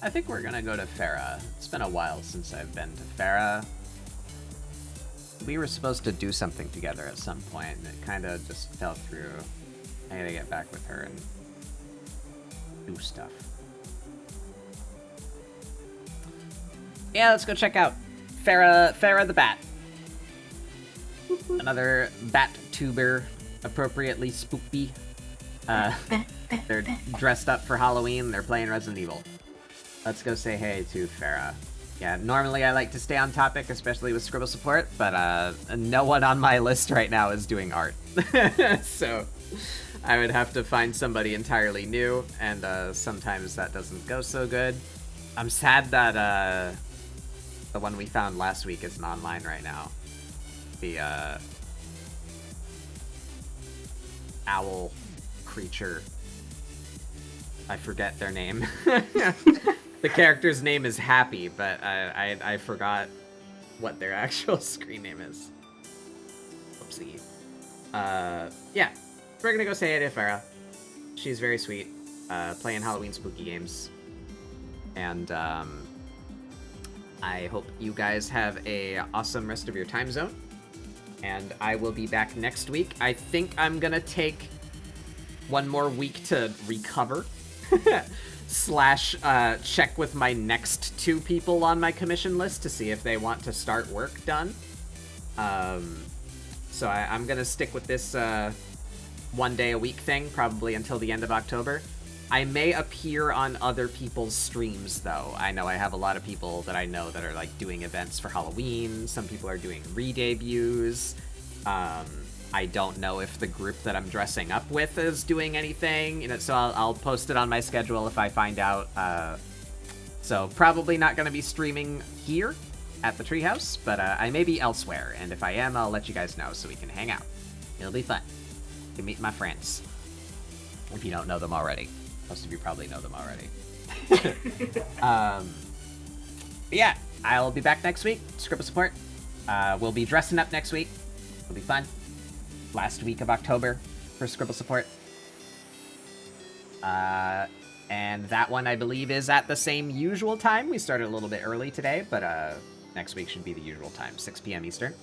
S2: I think we're gonna go to Farah. It's been a while since I've been to Farah. We were supposed to do something together at some point, and it kind of just fell through. I gotta get back with her and do stuff. Yeah, let's go check out Farah the Bat. Another bat tuber, appropriately spooky. They're dressed up for Halloween. They're playing Resident Evil. Let's go say hey to Farah. Yeah, normally I like to stay on topic, especially with ScribbleSupport, but no one on my list right now is doing art. So I would have to find somebody entirely new, and sometimes that doesn't go so good. I'm sad that the one we found last week isn't online right now. The owl creature. I forget their name. The character's name is Happy, but I forgot what their actual screen name is. Oopsie. Yeah, we're gonna go say hey to Farah. She's very sweet, playing Halloween spooky games. And I hope you guys have a awesome rest of your time zone. And I will be back next week. I think I'm gonna take one more week to recover. slash check with my next 2 people on my commission list to see if they want to start work done. So I'm gonna stick with this 1 day a week thing, probably until the end of October. I may appear on other people's streams, though. I know I have a lot of people that I know that are, like, doing events for Halloween. Some people are doing re-debuts. I don't know if the group that I'm dressing up with is doing anything, you know, so I'll post it on my schedule if I find out. So probably not going to be streaming here at the treehouse, but I may be elsewhere, and if I am, I'll let you guys know so we can hang out. It'll be fun. You can meet my friends, if you don't know them already. Most of you probably know them already. Yeah, I'll be back next week. ScribbleSupport. We'll be dressing up next week. It'll be fun. Last week of October for ScribbleSupport. And that one, I believe, is at the same usual time. We started a little bit early today, but next week should be the usual time, 6 p.m. Eastern.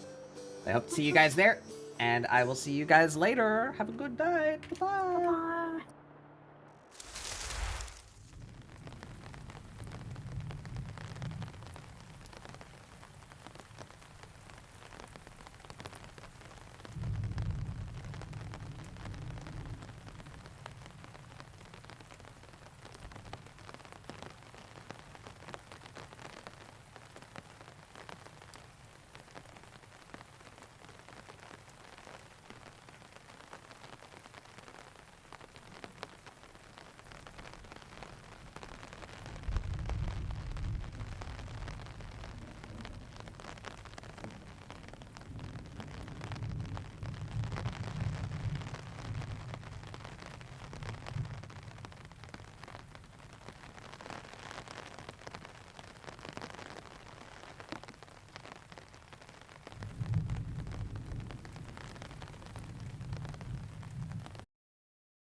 S2: I hope to see you guys there, and I will see you guys later. Have a good night. Bye-bye.